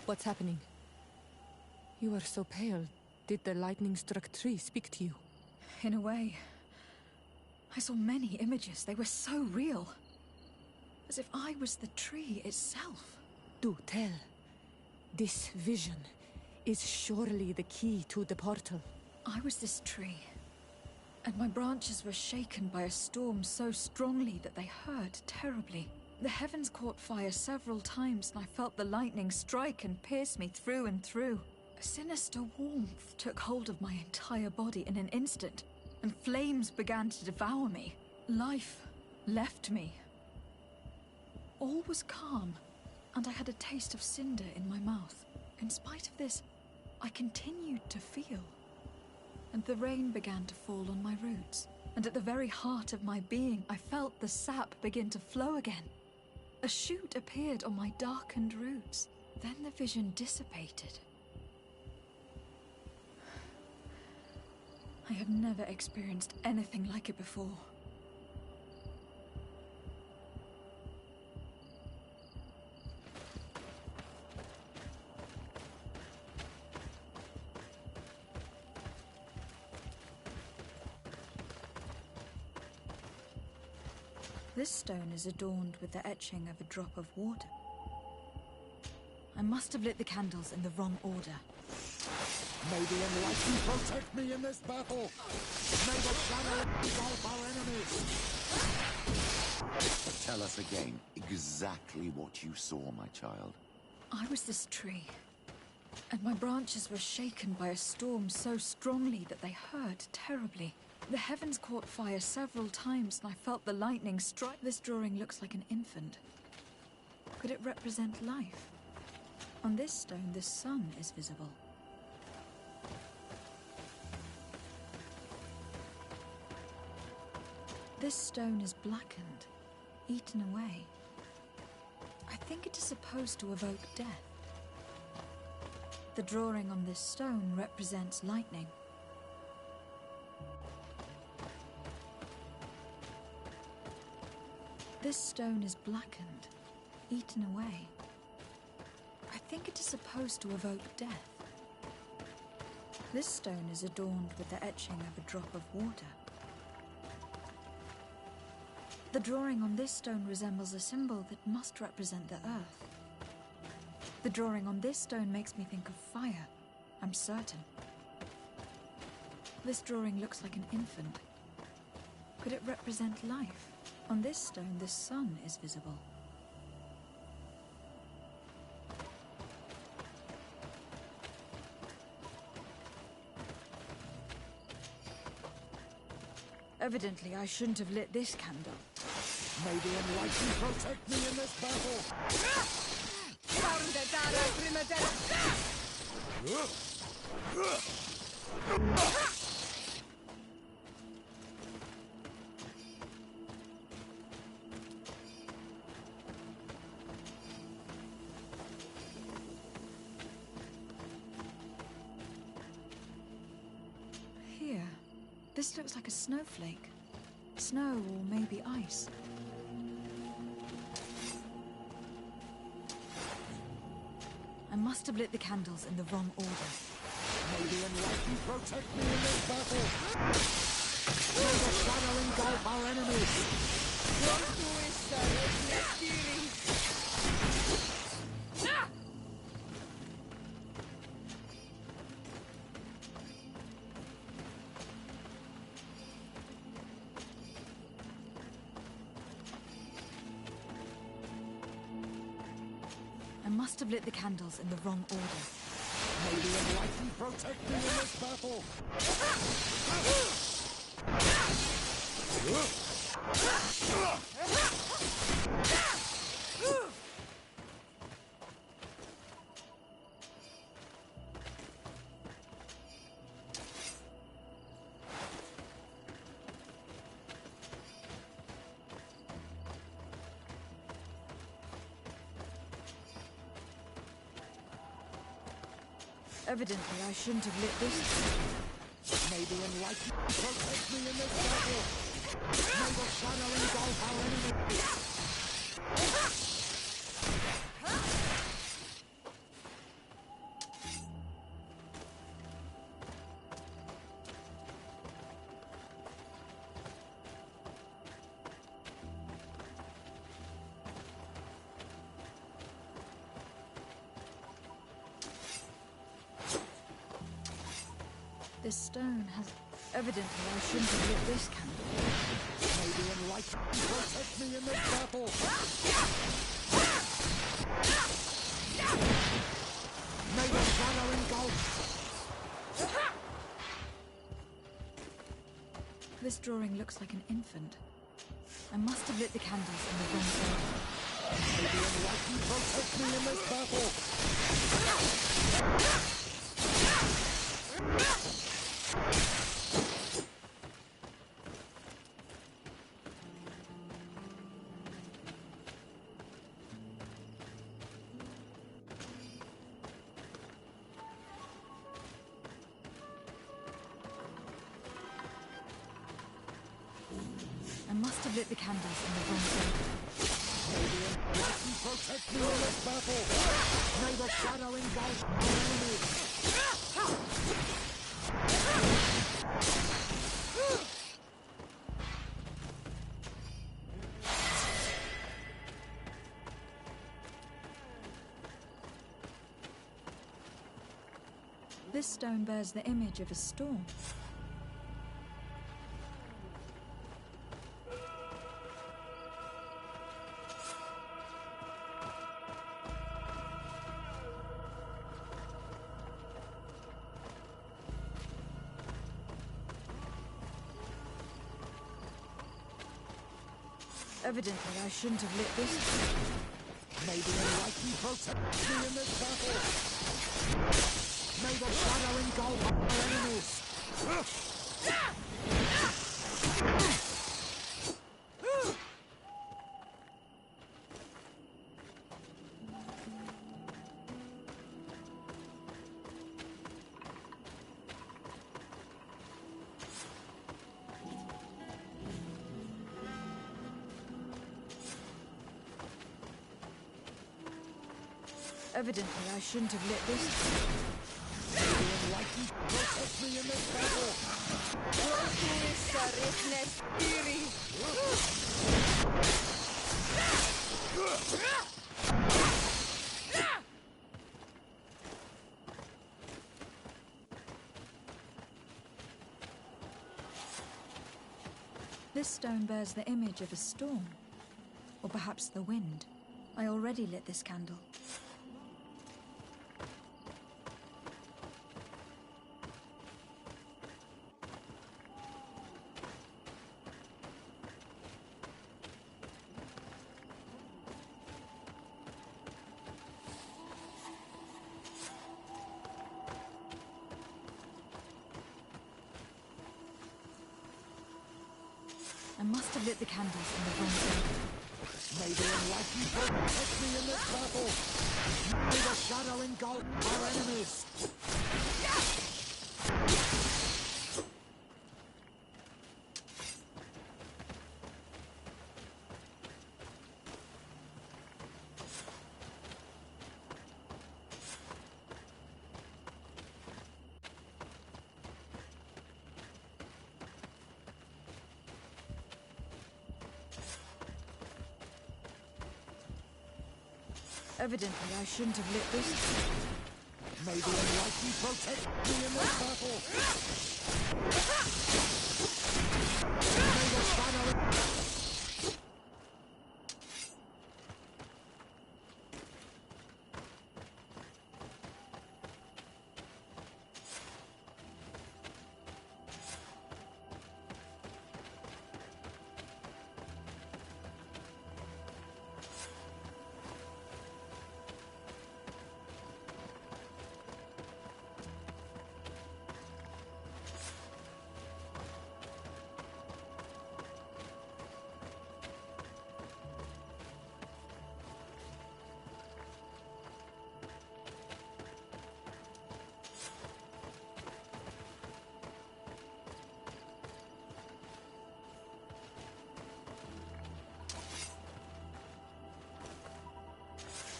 What's happening? You are so pale. Did the lightning-struck tree speak to you? In a way. I saw many images. They were so real. As if I was the tree itself. Do tell. This vision is surely the key to the portal. I was this tree. And my branches were shaken by a storm so strongly that they hurt terribly. The heavens caught fire several times, and I felt the lightning strike and pierce me through and through. A sinister warmth took hold of my entire body in an instant, and flames began to devour me. Life left me. All was calm, and I had a taste of cinder in my mouth. In spite of this, I continued to feel. And the rain began to fall on my roots, and at the very heart of my being, I felt the sap begin to flow again. A shoot appeared on my darkened roots. Then the vision dissipated. I have never experienced anything like it before. This stone is adorned with the etching of a drop of water. I must have lit the candles in the wrong order. May the enlightened protect me in this battle! May the shadow engulf our enemies! Tell us again exactly what you saw, my child. I was this tree, and my branches were shaken by a storm so strongly that they hurt terribly. The heavens caught fire several times, and I felt the lightning strike. This drawing looks like an infant. Could it represent life? On this stone, the sun is visible. This stone is blackened, eaten away. I think it is supposed to evoke death. The drawing on this stone represents lightning. This stone is blackened, eaten away. I think it is supposed to evoke death. This stone is adorned with the etching of a drop of water. The drawing on this stone resembles a symbol that must represent the earth. The drawing on this stone makes me think of fire, I'm certain. This drawing looks like an infant. Could it represent life? On this stone, the sun is visible. Evidently, I shouldn't have lit this candle. May the enlightened protect me in this battle! Here, this looks like a snowflake. Snow or maybe ice. I must have lit the candles in the wrong order. May the enlightened protect me in this battle! May the shadow engulf our enemies! I must have lit the candles in the wrong order. May the enlightened protect me in this battle! Evidently, I shouldn't have lit this. May the enlightened protect me in this battle! May the shadow engulf our enemies! This stone has... Evidently, I shouldn't have lit this candle. May the enlightened protect me in this battle! May the shadow engulf! This drawing looks like an infant. I must have lit the candles in the wrong order. May the enlightened protect me in this battle! I must have lit the candles in the wrong order. May the enlightened protect me in this battle! May the shadow engulf our enemies! This stone bears the image of a storm. Evidently, I shouldn't have lit this. May the enlightened protect me in this battle! May the shadow engulf our enemies! Evidently, I shouldn't have lit this. Protect me in this battle! This stone bears the image of a storm. Or perhaps the wind. I already lit this candle. I must have lit the candles in the wrong order. May the enlightened protect me in this battle! May the shadow engulf our enemies! Evidently, I shouldn't have lit this. May the enlightened protect me in this battle! May the shadow...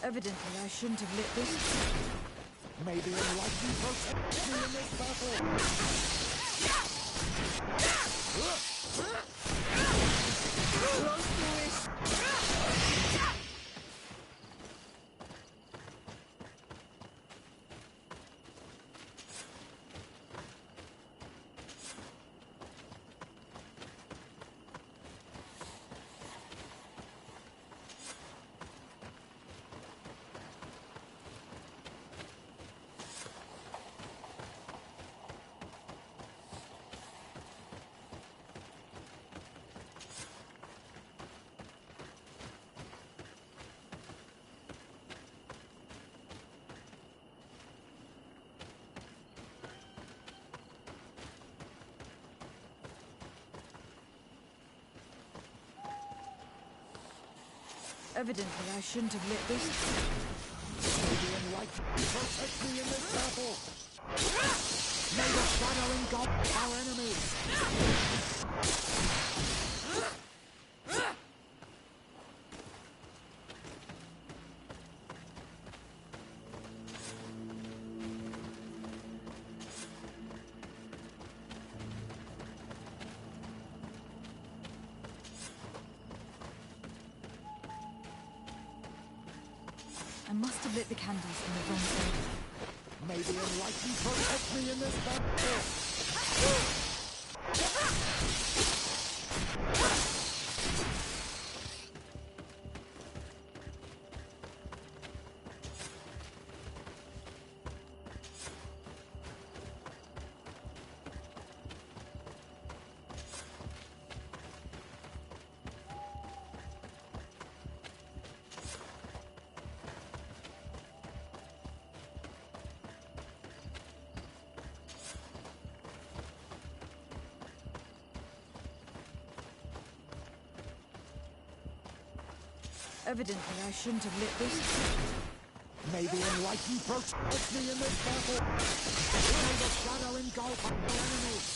Evidently, I shouldn't have lit this. May the enlightened protect me in this battle! Evidently, I shouldn't have lit this. May the enlightened protect me in this battle! May the shadow engulf our enemies! I must have lit the candles in the wrong order. May the enlightened protect me in this battle! Evidently, I shouldn't have lit this. May the enlightened protect me in this battle! May the shadow engulf our enemies!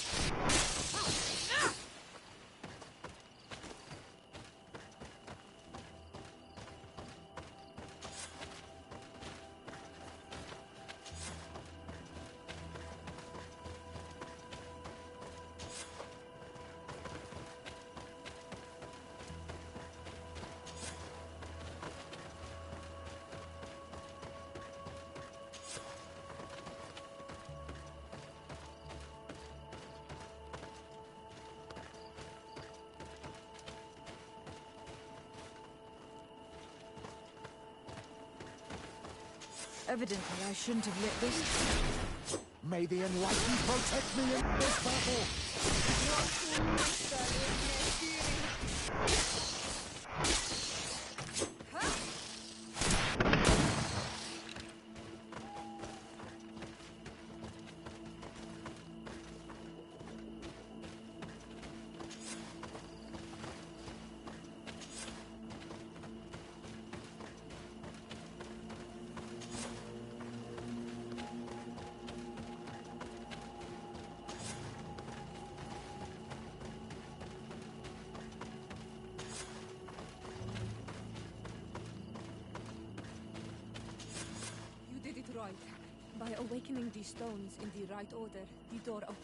Evidently, I shouldn't have lit this. May the Enlightened protect me in this battle! You did it right. By awakening these stones in the right order, the door opens.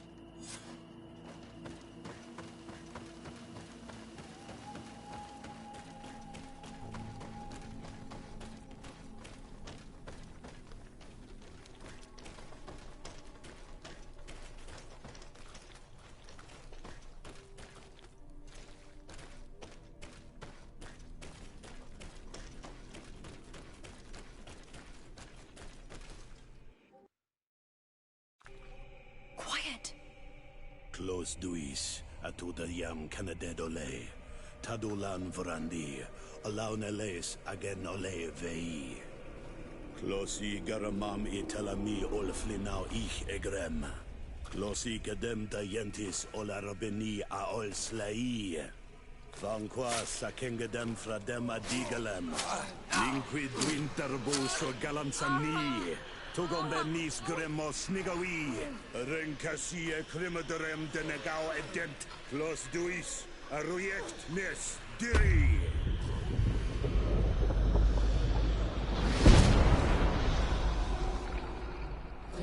Quiet! Close duis, atuda yam canadedole, tadulan vrandi, alauneles agen ole vei. Closi garamam italami olflinau ich egrem. Closi gedem dayentis olarabeni aol slai. Vanqua sakengedem fradem adigalem. Linquid winterbus o galansani. Tugom benis gremos nigawi. Renkasie krimaderem denegau edent. Clos duis, aruject nes diri.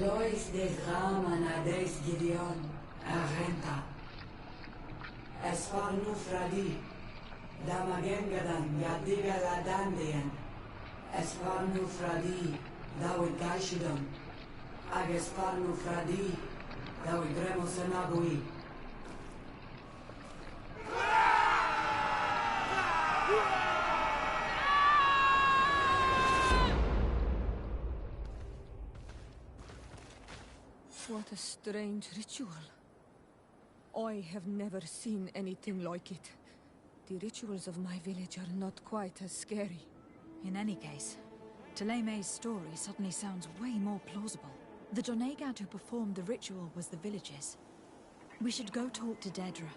Lois des Raman ades Gideon, Arenta. Esparnu Fradi, Damagengadan, Yadiga Ladandian. Esparnu Fradi, Dawi Gaishidon. Agesparnu Fradi, Dawi Gremosenagui. What a strange ritual. I have never seen anything like it. The rituals of my village are not quite as scary. In any case, Teleme's story suddenly sounds way more plausible. The Jonagad who performed the ritual was the villagers. We should go talk to Dedra.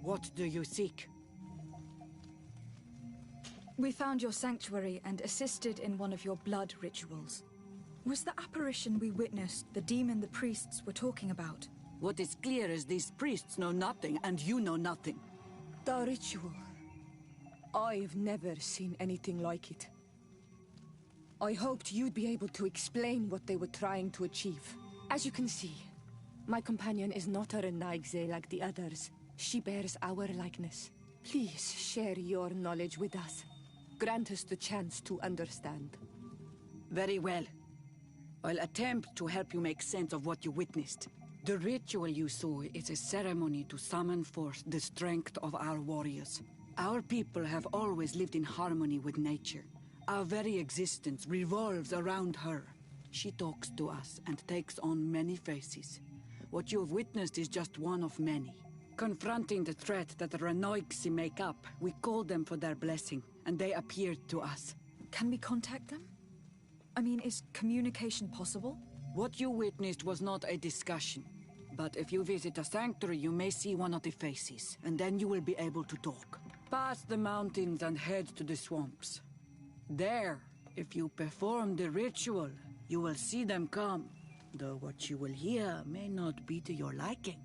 What do you seek? We found your sanctuary and assisted in one of your blood rituals. Was the apparition we witnessed the demon the priests were talking about? What is clear is these priests know nothing, and you know nothing. The ritual. I've never seen anything like it. I hoped you'd be able to explain what they were trying to achieve. As you can see, my companion is not a Renaigze like the others. She bears our likeness. Please share your knowledge with us. Grant us the chance to understand. Very well. I'll attempt to help you make sense of what you witnessed. The ritual you saw is a ceremony to summon forth the strength of our warriors. Our people have always lived in harmony with nature. Our very existence revolves around her. She talks to us and takes on many faces. What you have witnessed is just one of many. Confronting the threat that the Renoixi make up, we called them for their blessing, and they appeared to us. Can we contact them? I mean, is communication possible? What you witnessed was not a discussion. But if you visit the sanctuary, you may see one of the faces, and then you will be able to talk. Pass the mountains and head to the swamps. There, if you perform the ritual, you will see them come. Though what you will hear may not be to your liking.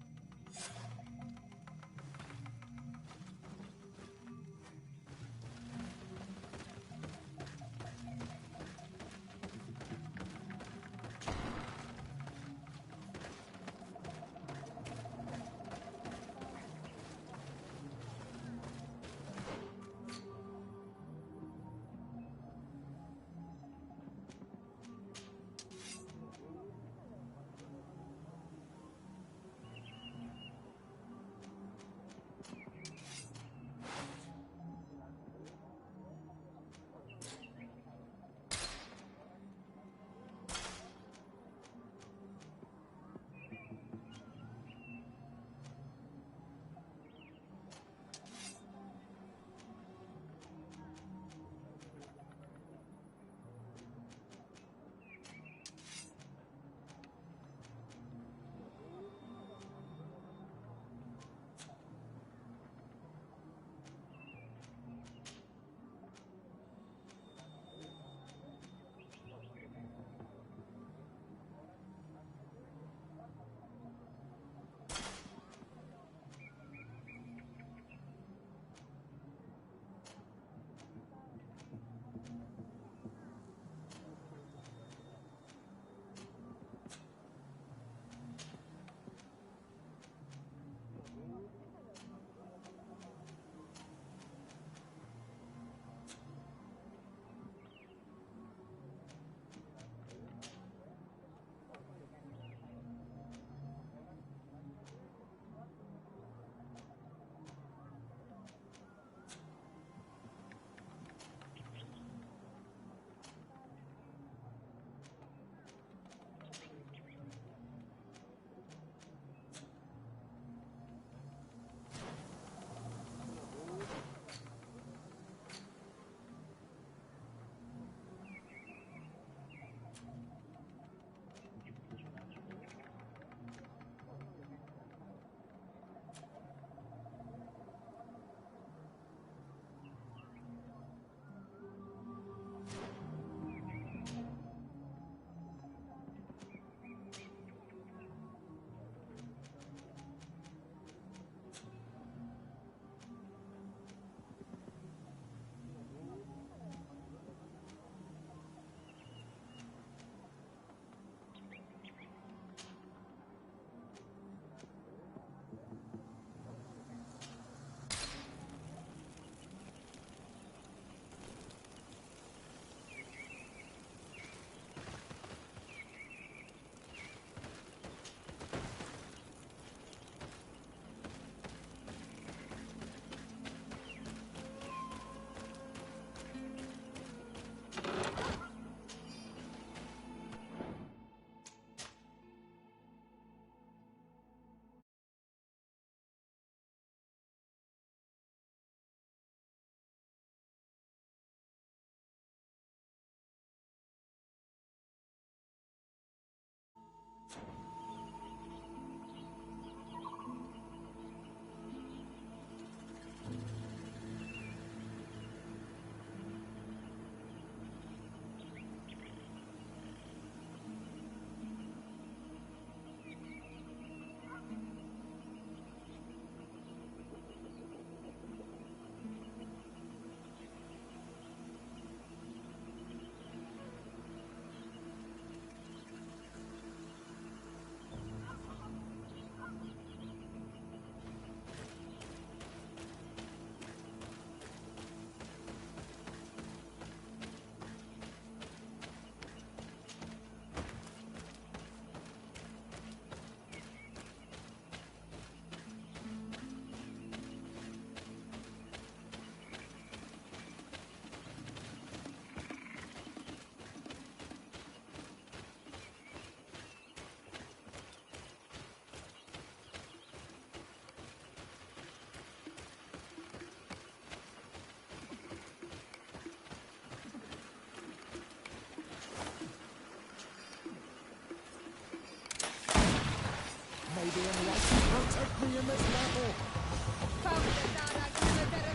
the enlightened protect me in this battle.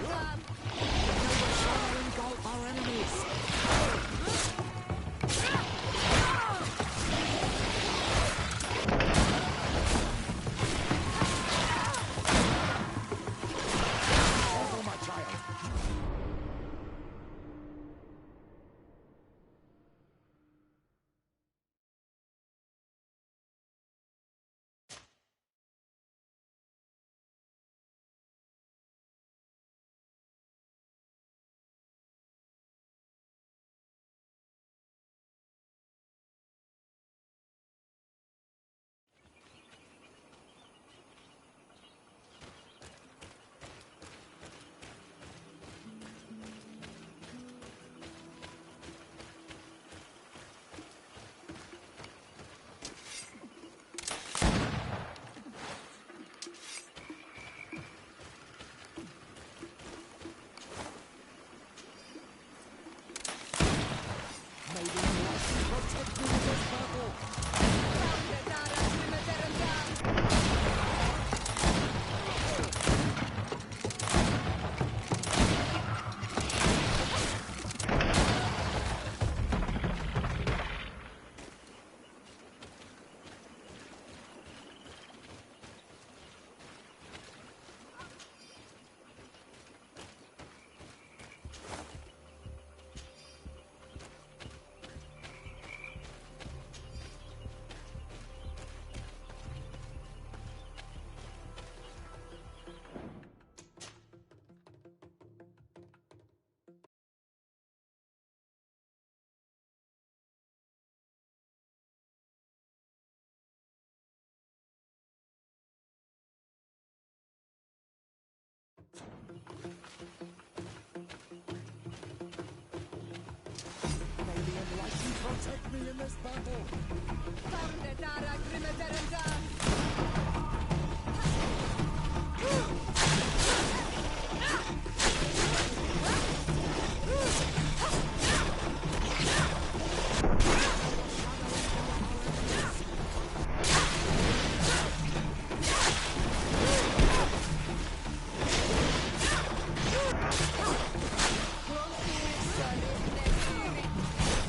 May the shadow engulf our enemies. Careful, my child. May the enlightened protect me in this battle. May the enlightened protect me in this battle.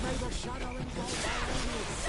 May the shadow engulf our enemies.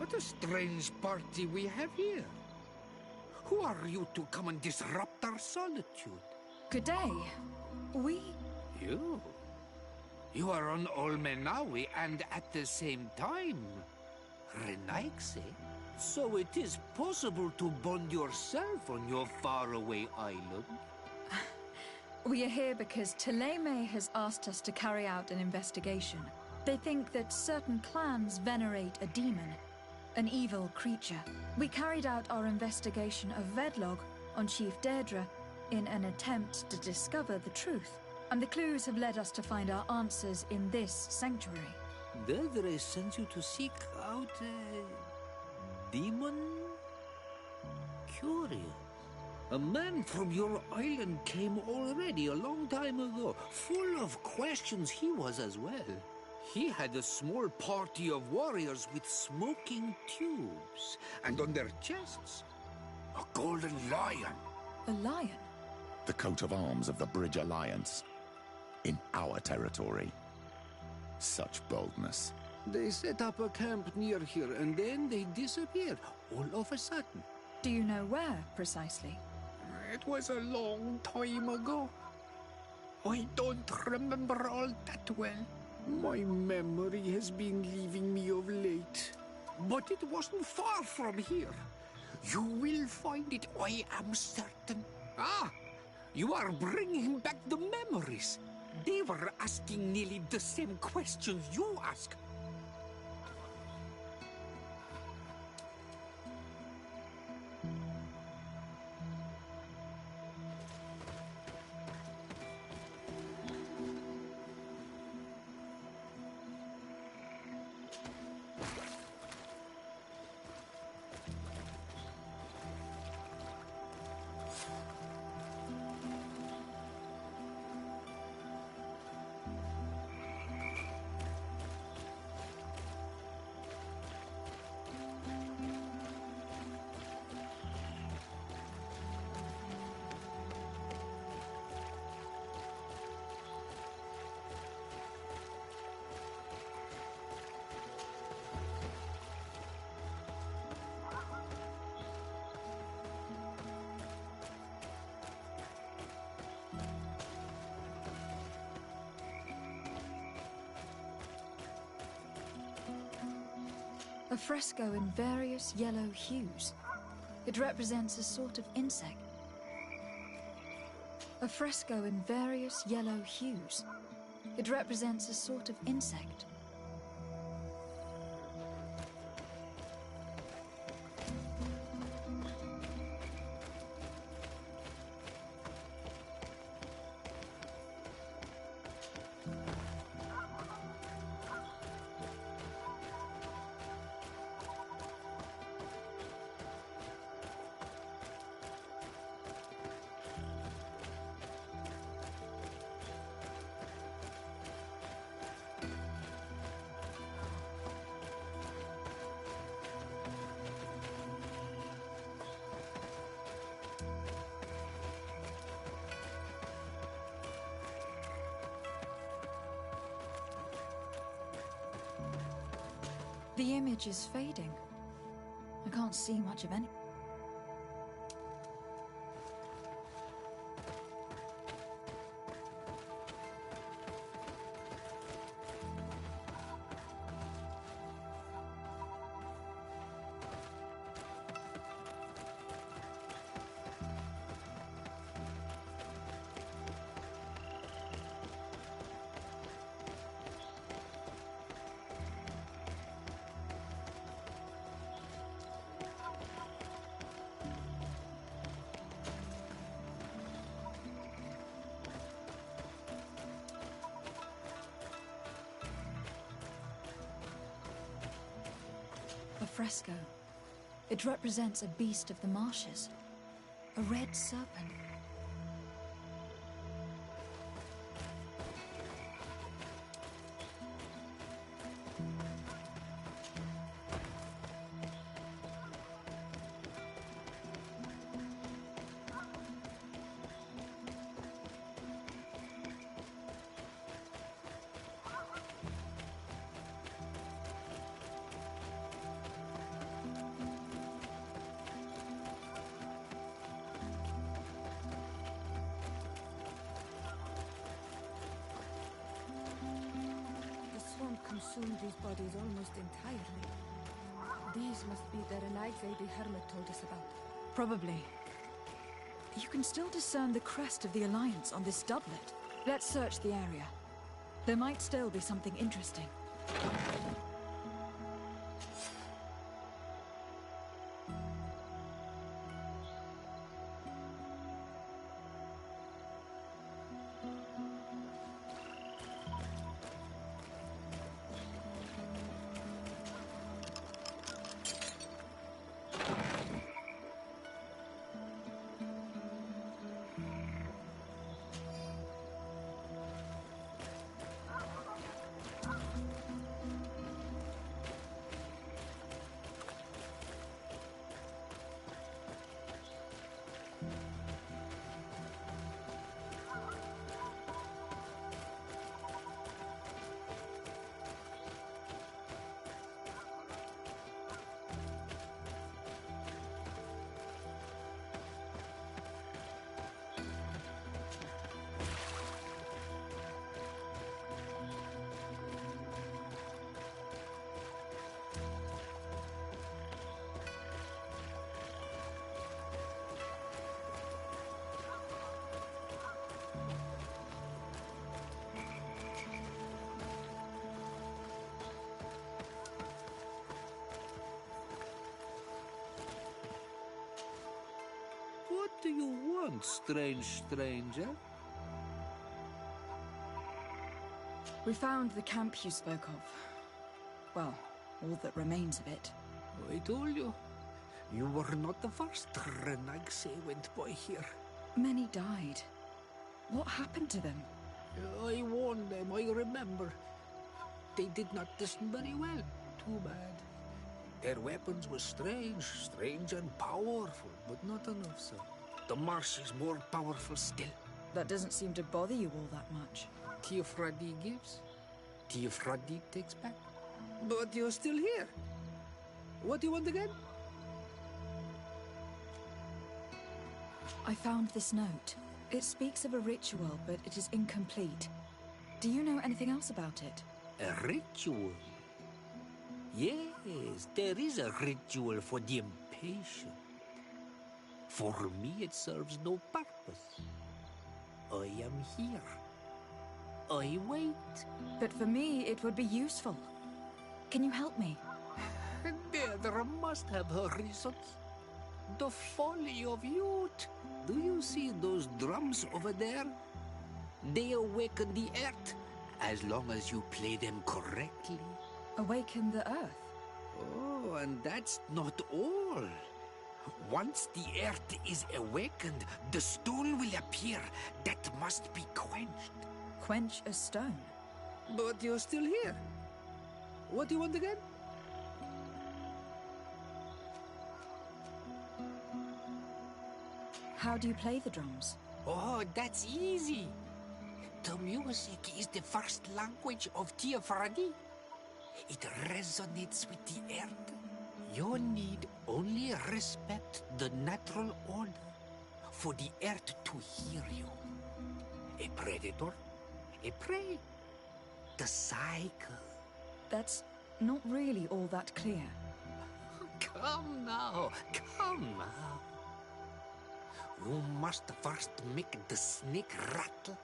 What a strange party we have here. Who are you to come and disrupt our solitude? Good day. You? You are on Olmenawi and at the same time, Renaigse. So it is possible to bond yourself on your faraway island? We are here because Teleme has asked us to carry out an investigation. They think that certain clans venerate a demon, an evil creature. We carried out our investigation of Vedlog on Chief Deirdre in an attempt to discover the truth. And the clues have led us to find our answers in this sanctuary. Deirdre sent you to seek out a demon? Curious. A man from your island came already a long time ago. Full of questions he was as well. He had a small party of warriors with smoking tubes. And on their chests, a golden lion. A lion? The coat of arms of the Bridge Alliance. In our territory. Such boldness. They set up a camp near here and then they disappeared all of a sudden. Do you know where, precisely? It was a long time ago. I don't remember all that well. My memory has been leaving me of late. But it wasn't far from here. You will find it, I am certain. Ah! You are bringing back the memories. They were asking nearly the same questions you ask. A fresco in various yellow hues. It represents a sort of insect. A fresco in various yellow hues. It represents a sort of insect. The image is fading. I can't see much of any. A fresco. It represents a beast of the marshes. A red serpent. consumed these bodies almost entirely. These must be the Renaigse the Hermit told us about. Probably. You can still discern the crest of the Alliance on this doublet. Let's search the area. There might still be something interesting. What do you want, strange stranger? We found the camp you spoke of. Well, all that remains of it. I told you. You were not the first Renaigse went by here. Many died. What happened to them? I warned them, I remember. They did not listen very well. Too bad. Their weapons were strange and powerful, but not enough so. The marsh is more powerful still. That doesn't seem to bother you all that much. Teofradi gives, Teofradi takes back. But you're still here. What do you want again? I found this note. It speaks of a ritual, but it is incomplete. Do you know anything else about it? A ritual? Yes, there is a ritual for the impatient. For me, it serves no purpose. I am here. I wait. But for me, it would be useful. Can you help me? There must have her reasons. The folly of youth. Do you see those drums over there? They awaken the earth, as long as you play them correctly. Awaken the earth? Oh, and that's not all. Once the earth is awakened, the stone will appear that must be quenched. Quench a stone? But you're still here. What do you want again? How do you play the drums? Oh, that's easy. The music is the first language of Teofradi. It resonates with the earth. You need only respect the natural order for the earth to hear you. A predator, a prey. The cycle. That's not really all that clear. Come now, come now. You must first make the snake rattle,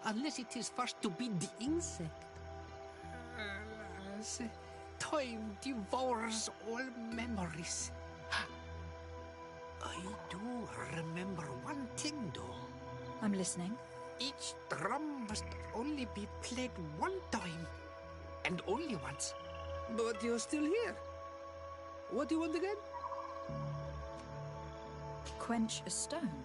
unless it is first to be the insect. Alas, time devours all memories. I do remember one thing, though. I'm listening. Each drum must only be played one time, and only once. But you're still here. What do you want again? Quench a stone?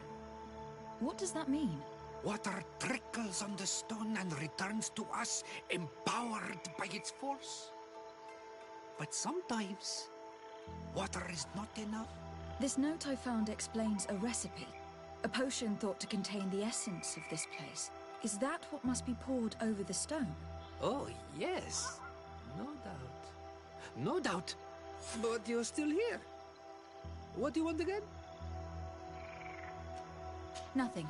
What does that mean? Water trickles on the stone and returns to us, empowered by its force. But sometimes, water is not enough. This note I found explains a recipe. A potion thought to contain the essence of this place. Is that what must be poured over the stone? Oh, yes. No doubt. No doubt. But you're still here. What do you want again? Nothing.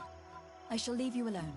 I shall leave you alone.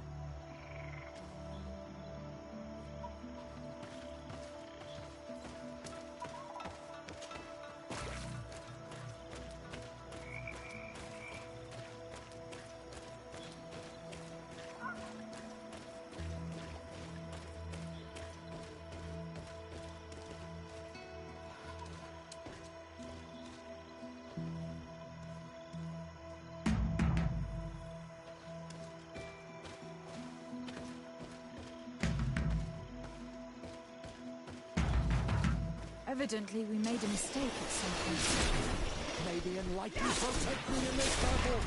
Evidently, we made a mistake at some point. May the enlightened protect me in this battle!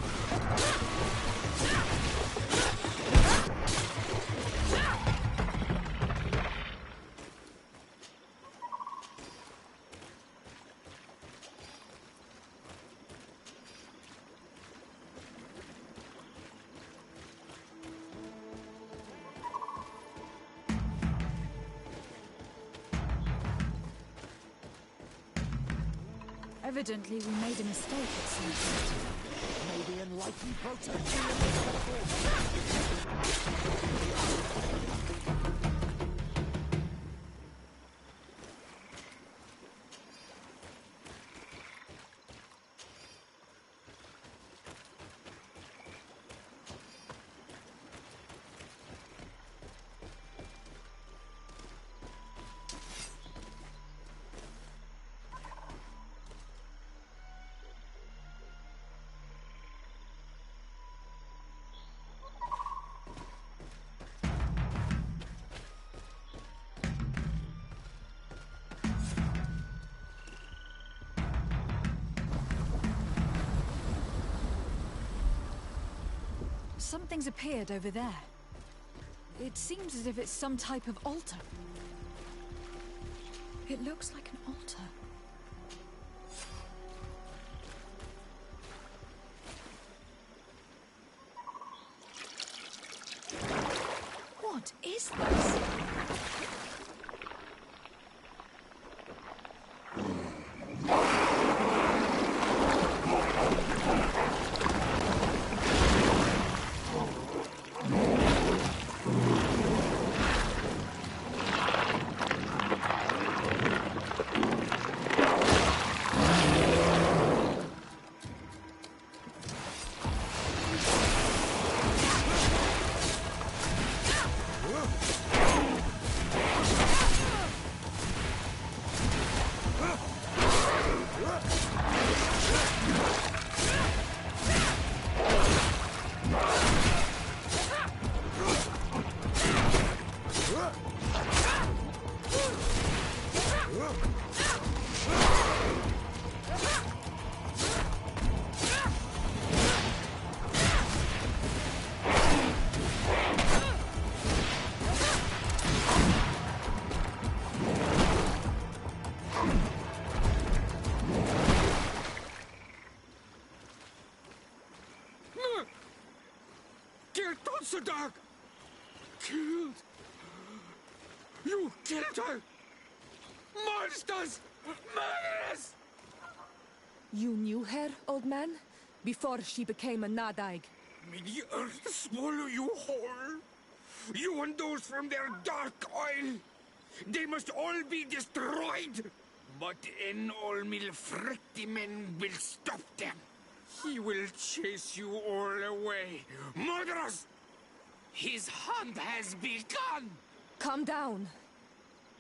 Evidently, we made a mistake at some point. May the enlightened protect me in this battle! Something's appeared over there. It seems as if it's some type of altar. It looks like an altar. What is this? Dog! Killed! You killed her! Monsters! Murderers! You knew her, old man? Before she became a Nadaig? May the earth swallow you whole! You and those from their dark oil! They must all be destroyed! But Enolmil Frictimen will stop them! He will chase you all away! Murderers! His hunt has begun! Calm down.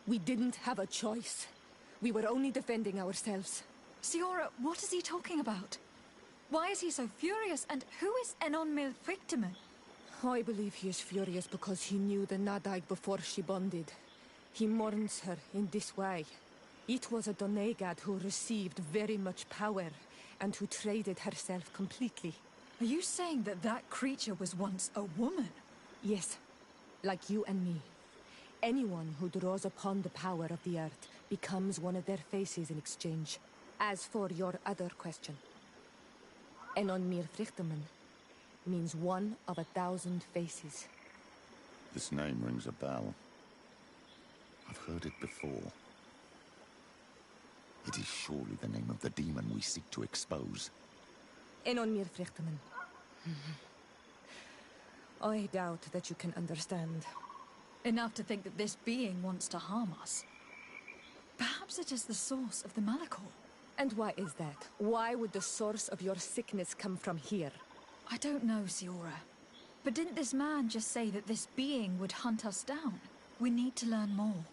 We didn't have a choice. We were only defending ourselves. Siora, what is he talking about? Why is he so furious, and who is Enon Milfrictimen? I believe he is furious because he knew the Nadaig before she bonded. He mourns her in this way. It was a Donegad who received very much power, and who traded herself completely. Are you saying that that creature was once a woman? Yes, like you and me. Anyone who draws upon the power of the earth becomes one of their faces in exchange. As for your other question, Enon Mir Frichtemann means one of 1,000 faces. This name rings a bell. I've heard it before. It is surely the name of the demon we seek to expose. Enon Mir Frichtemann. I doubt that you can understand. Enough to think that this being wants to harm us. Perhaps it is the source of the Malachor. And why is that? Why would the source of your sickness come from here? I don't know, Siora. But didn't this man just say that this being would hunt us down? We need to learn more.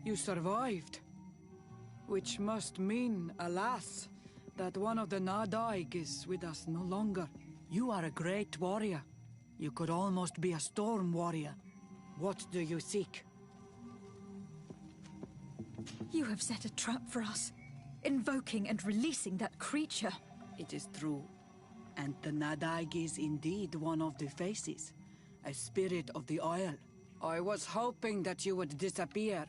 You survived. Which must mean, alas, that one of the Nadaig is with us no longer. You are a great warrior. You could almost be a storm warrior. What do you seek? You have set a trap for us, invoking and releasing that creature. It is true. And the Nadaig is indeed one of the faces, a spirit of the Isle. I was hoping that you would disappear.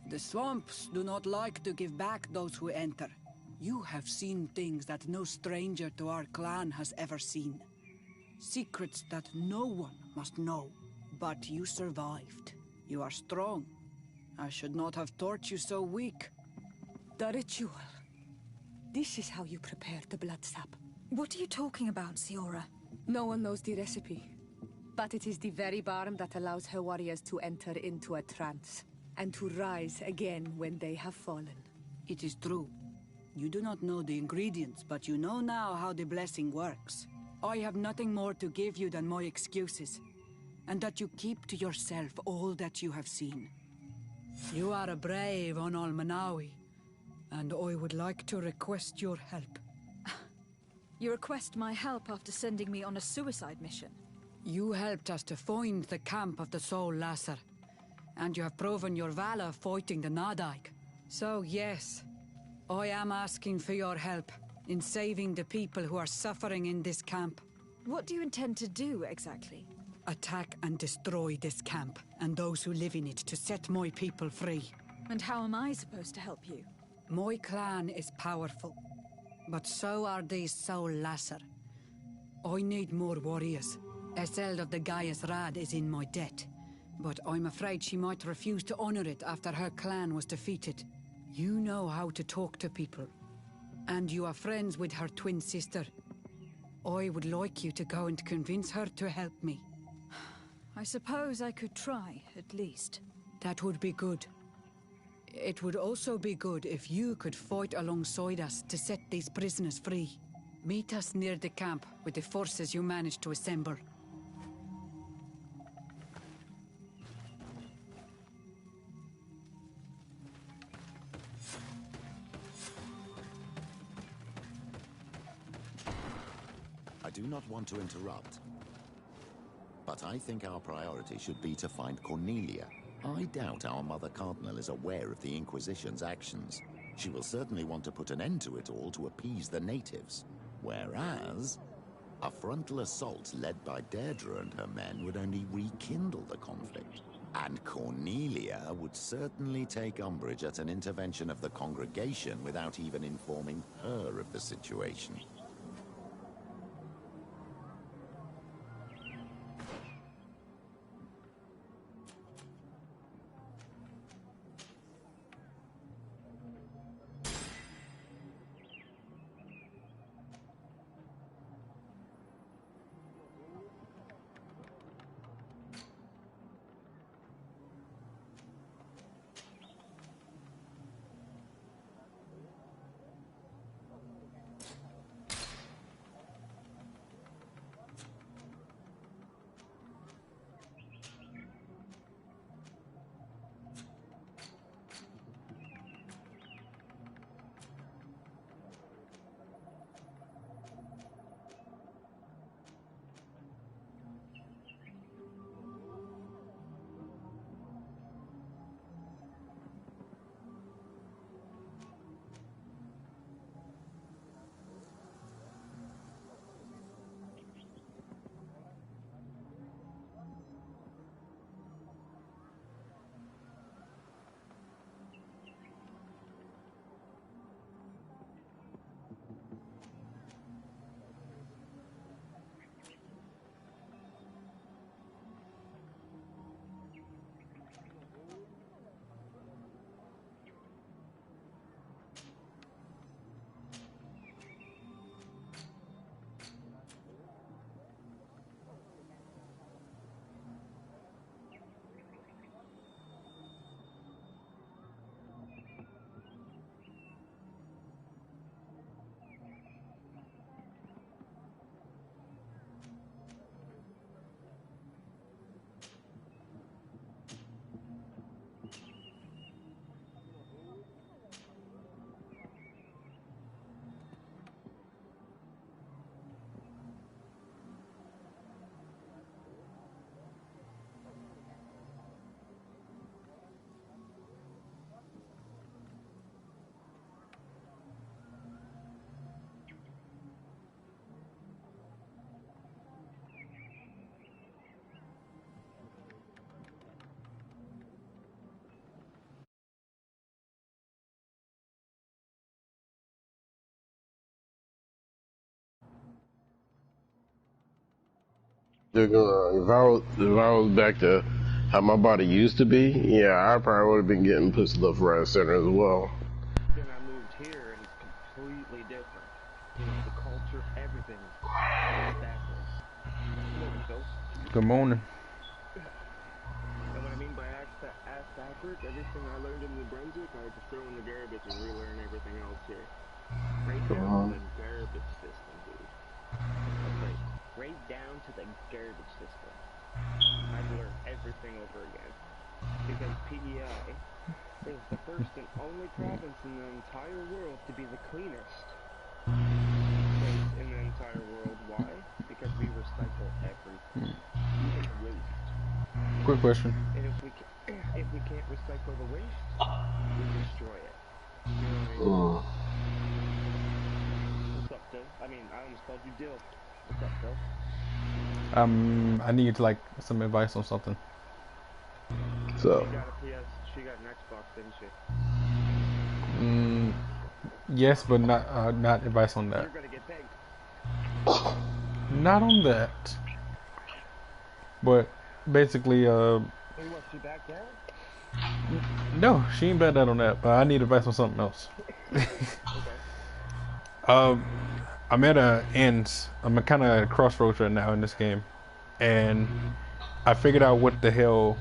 The swamps do not like to give back those who enter. You have seen things that no stranger to our clan has ever seen. Secrets that no one must know. But you survived. You are strong. I should not have thought you so weak. The ritual. This is how you prepare the blood sap. What are you talking about, Siora? No one knows the recipe. But it is the very barm that allows her warriors to enter into a trance, and to rise again when they have fallen. It is true. You do not know the ingredients, but you know now how the blessing works. I have nothing more to give you than my excuses, and that you keep to yourself all that you have seen. You are a brave Onol Manawi, and I would like to request your help. You request my help after sending me on a suicide mission? You helped us to find the camp of the Soul Lasser, and you have proven your valor fighting the Nadaig. So yes, I am asking for your help in saving the people who are suffering in this camp. What do you intend to do, exactly? Attack and destroy this camp, and those who live in it, to set my people free. And how am I supposed to help you? My clan is powerful, but so are these Soul Lasser. I need more warriors. Eseld of the Gaius Rad is in my debt, but I'm afraid she might refuse to honor it after her clan was defeated. You know how to talk to people, and you are friends with her twin sister. I would like you to go and convince her to help me. I suppose I could try, at least. That would be good. It would also be good if you could fight alongside us to set these prisoners free. Meet us near the camp with the forces you managed to assemble. I do not want to interrupt, but I think our priority should be to find Cornelia. I doubt our Mother Cardinal is aware of the Inquisition's actions. She will certainly want to put an end to it all to appease the natives. Whereas, a frontal assault led by Deirdre and her men would only rekindle the conflict. And Cornelia would certainly take umbrage at an intervention of the congregation without even informing her of the situation. If I was back to how my body used to be, yeah, I probably would have been getting pussy left, right, and center as well. Then I moved here, and it's completely different. You know, the culture, everything is backwards. Morning, Phil. Good morning. And what I mean by ass backwards, everything I learned in New Brunswick, I had to throw in the garbage and relearn everything else here. Right down to the garbage system, dude. That's right. Right down to the garbage system. I had to learn everything over again. Because PEI is the first and only province in the entire world to be the cleanest place in the entire world. Why? Because we recycle everything. Even waste. Quick question. And if we can't recycle the waste, we destroy it. You know what I mean? What's up, Phil? I mean, I almost called you Dill. What's up, Phil? I need like some advice on something. So. She got an Xbox, didn't she? Yes, but not advice on that. You're gonna get pegged. Not on that. But basically, What, she backed out? no, she ain't bad on that. But I need advice on something else. I'm at a ends. I'm kind of at a crossroads right now in this game, and I figured out what the hell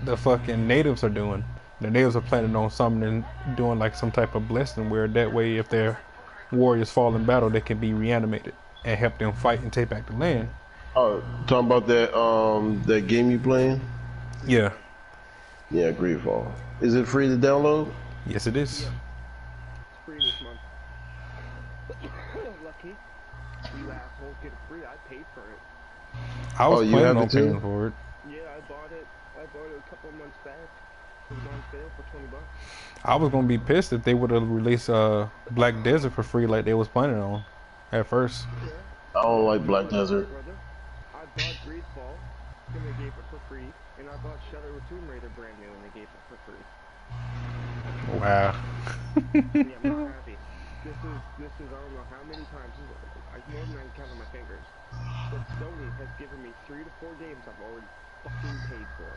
the fucking natives are doing. The natives are planning on summoning, doing like some type of blessing where that way, if their warriors fall in battle, they can be reanimated and help them fight and take back the land. Oh, talking about that game you playing? Yeah. Yeah, Greedfall. Is it free to download? Yes, it is. Yeah. It's free this month. Lucky. You assholes get it free. I paid for it. I was planning on paying for it. Yeah, I bought it a couple of months back. It was on sale for $20. I was gonna be pissed if they would have released Black Desert for free like they was planning on at first. Yeah. I don't like Black Desert. I bought Greedfall and they gave it for free, and I bought Shadow of Tomb Raider brand new and they gave it for free. Wow. Yeah, I'm not happy. This is I don't know how many times. More than I can count on my fingers. But Sony has given me 3 to 4 games I've already fucking paid for.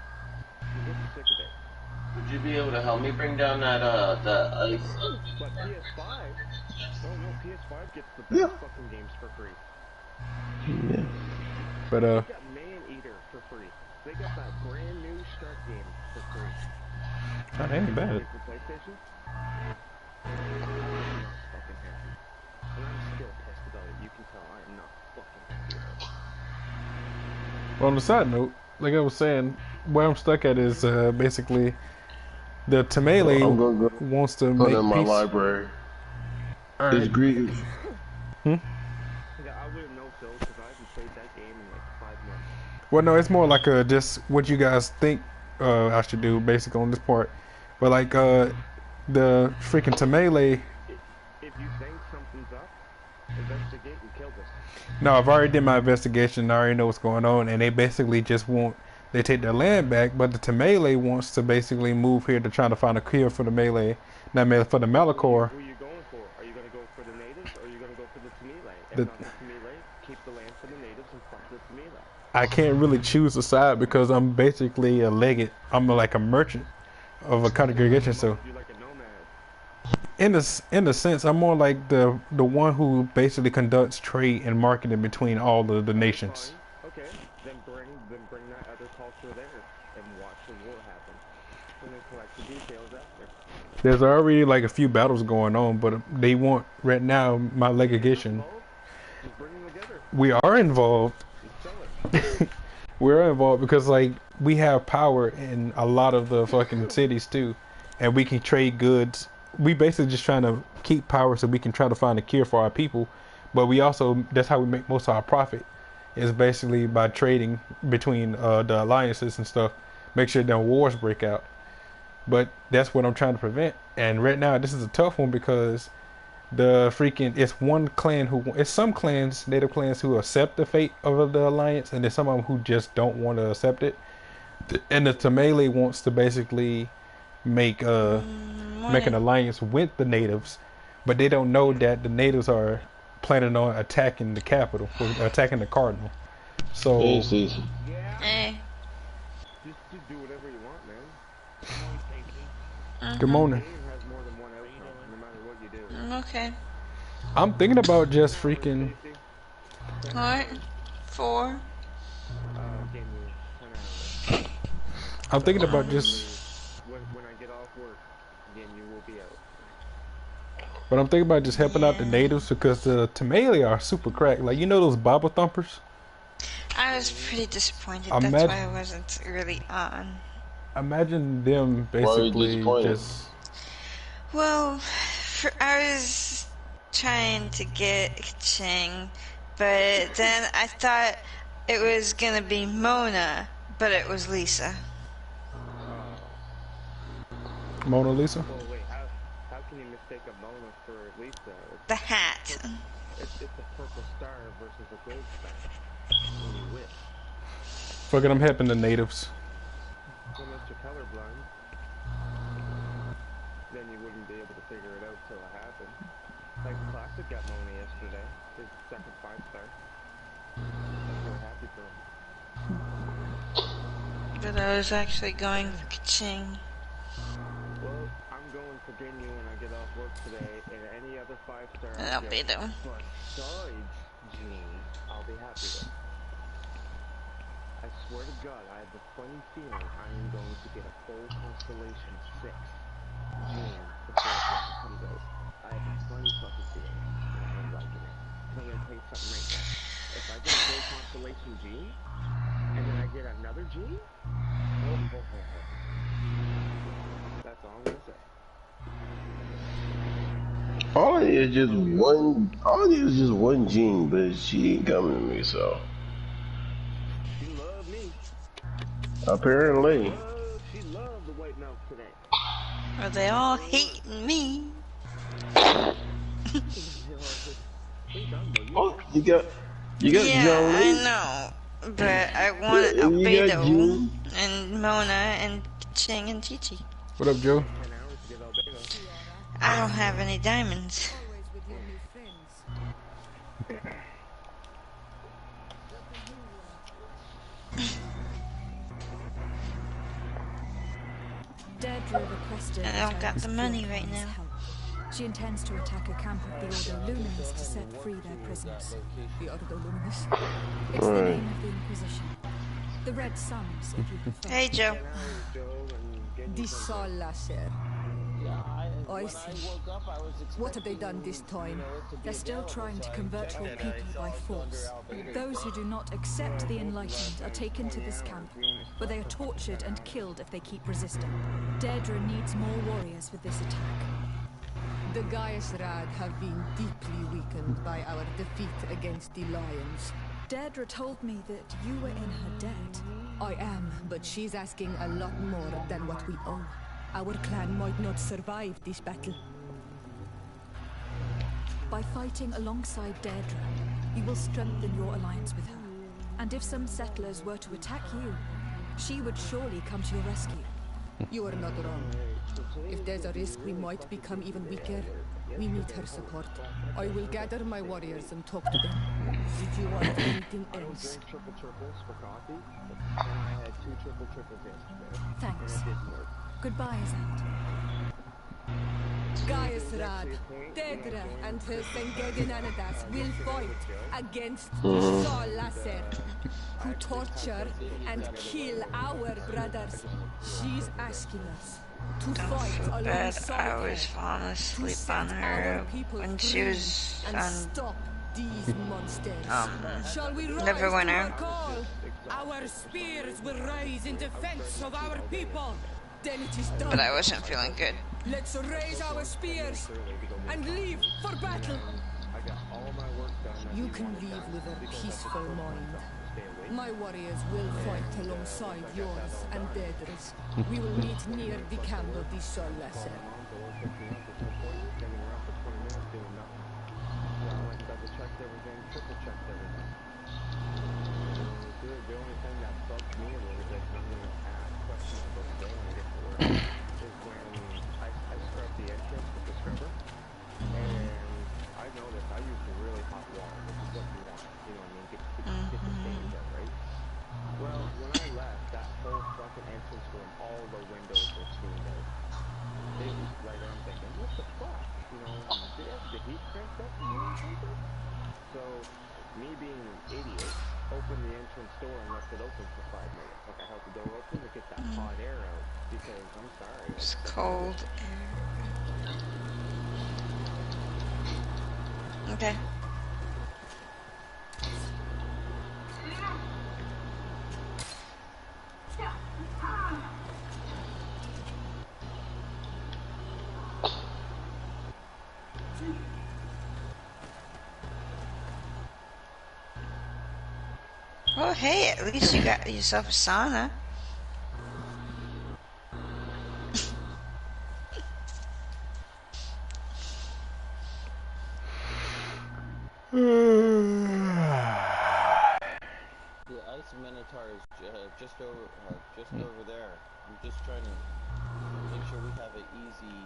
I'm getting sick of it. Would you be able to help me bring down that ice? But PS5, oh no, PS5 gets the best fucking games for free. Yeah. But They got Man Eater for free. They got that brand new Shark game for free. That ain't bad. For PlayStation? I'm not fucking happy. And I'm still pissed about it. You can tell I am not fucking happy about it. Well, on the side note, like I was saying, where I'm stuck at is basically the Tamale wants to put make in my peace. library. Right. It's Greed. Yeah, I wouldn't know, Phil, because I haven't played that game in like 5 months. Well, no, it's more like just what you guys think I should do, basically on this part. But like the freaking Tamale. If you think something's up, investigate and kill this. No, I've already did my investigation. I already know what's going on, and they basically just they take their land back, but the Tamale wants to basically move here to try to find a cure for the Malay, not Malay, for the Malachor. Who are you going for? Are you going to go for the natives, or are you going to go for the Tamale? If not the Tamale, keep the land for the natives and fuck the Tamale. I can't really choose a side because I'm basically a legate. I'm like a merchant of a congregation, so. You're like a nomad. In a sense, I'm more like the one who basically conducts trade and marketing between all of the nations. Okay, then bring that other culture there and watch the war happen, and then collect the details after. There's already like a few battles going on, but they want right now my legation. Just bring them together. We are involved. We're involved because like we have power in a lot of the fucking cities too, and we can trade goods. We basically just trying to keep power so we can try to find a cure for our people, but we also, that's how we make most of our profit, is basically by trading between the alliances and stuff, make sure no wars break out. But that's what I'm trying to prevent, and right now this is a tough one because it's one clan it's some clans, native clans, who accept the fate of the alliance, and there's some of them who just don't want to accept it, and the Tamale wants to basically make an alliance with the natives, but they don't know that the natives are planning on attacking the capital, or attacking the cardinal. So Hey, Cece. Yeah. Just do whatever you want, man. good morning. The game has more than one outcome, no matter what you do. Okay. I'm thinking about just freaking. Alright. 4. Give me 10 hours. I'm thinking about Approximately just. when I get off work, again, you will be out. But I'm thinking about just helping out the natives because the Tamale are super cracked. Like, you know those Bible thumpers? I was pretty disappointed. That's Imagine, why I wasn't really on. imagine them Why are you basically disappointed? just. Well, I was trying to get Ching, but then I thought it was gonna be Mona, but it was Lisa. Mona Lisa? Well, wait, how can you mistake a Mona for Lisa? The hat. It's a purple star versus a gold star. When you whip. Fuck it, I'm helping the natives. Unless you're colorblind, then you wouldn't be able to figure it out till it happened. Like Classic got Mona yesterday, his second 5-star. I'm so happy for him. But I was actually going for Kaching. Well, I'm going for Ginyu when I get off work today, and any other 5-star And I'll be there. besides Gene, I'll be happy with. I swear to God, I have a funny feeling I am going to get a full constellation 6 Gene before it comes out. I have a funny fucking feeling, and I am liking it. Because I'm going to tell you something right now. If I get a full constellation Gene, and then I get another Gene, that's all I'm going to say. All I need is just one. All I need is just one gene, but she ain't coming to me. So She loved me. apparently, She loved the white milk today. Are they all hating me? oh, you got Yeah, I Jolene. know. But I want You got Albedo June. and Mona and Ching and Chi-Chi. What up, Joe? I don't have any diamonds. Deirdre requested I don't got the money right now. Help. She intends to attack a camp of the Ordo Luminis to set free their prisoners. The Ordo Luminis. It's the name of the Inquisition. The Red Suns, if you prefer. Hey, Joe. The Sol Lasher. I see. What have they done this time? They're still trying to convert your people by force. Those who do not accept the Enlightened are taken to this camp, where they are tortured and killed if they keep resisting. Deirdre needs more warriors for this attack. The Gaius Rad have been deeply weakened by our defeat against the Lions. Deirdre told me that you were in her debt. I am, but she's asking a lot more than what we owe. Our clan might not survive this battle. By fighting alongside Deirdre, you will strengthen your alliance with her. And if some settlers were to attack you, she would surely come to your rescue. You are not wrong. If there's a risk we might become even weaker, we need her support. I will gather my warriors and talk to them. Did you want anything else? Triple triples for coffee, and I had 2 triple triples yesterday. Thanks. And it didn't work. Goodbye, Zant. Gaius Rad, Deirdre and her Sengedinanadas will fight against the Sol Lasser, who torture and kill our brothers. She's asking us to fight alongside I was her, falling asleep to on set her our people when she free was and on stop these monsters. Shall we rise Neverwinter. to our call? Our spears will rise in defense of our people. Then it is done. But I wasn't feeling good. Let's raise our spears and leave for battle. You can leave with a peaceful mind. My warriors will fight alongside yours and Deirdre's. We will meet near the camp of the Sol Lasser. The only thing that bugs me a little bit, and I'm going to ask questions about today when I get to work, is when I scrub the entrance with the scrubber, and I notice I use the really hot water, which is what you want, you know what I mean, get the stains out, right? did have the heat cranked up or something? So, me being an idiot, opened the entrance door and left it open for 5 minutes. Like, I held the door open to get that hot air out, because, I'm sorry, like, It's that's cold. Okay. Well, hey, at least you got yourself a sauna. The ice minotaur is just over there. I'm just trying to make sure we have an easy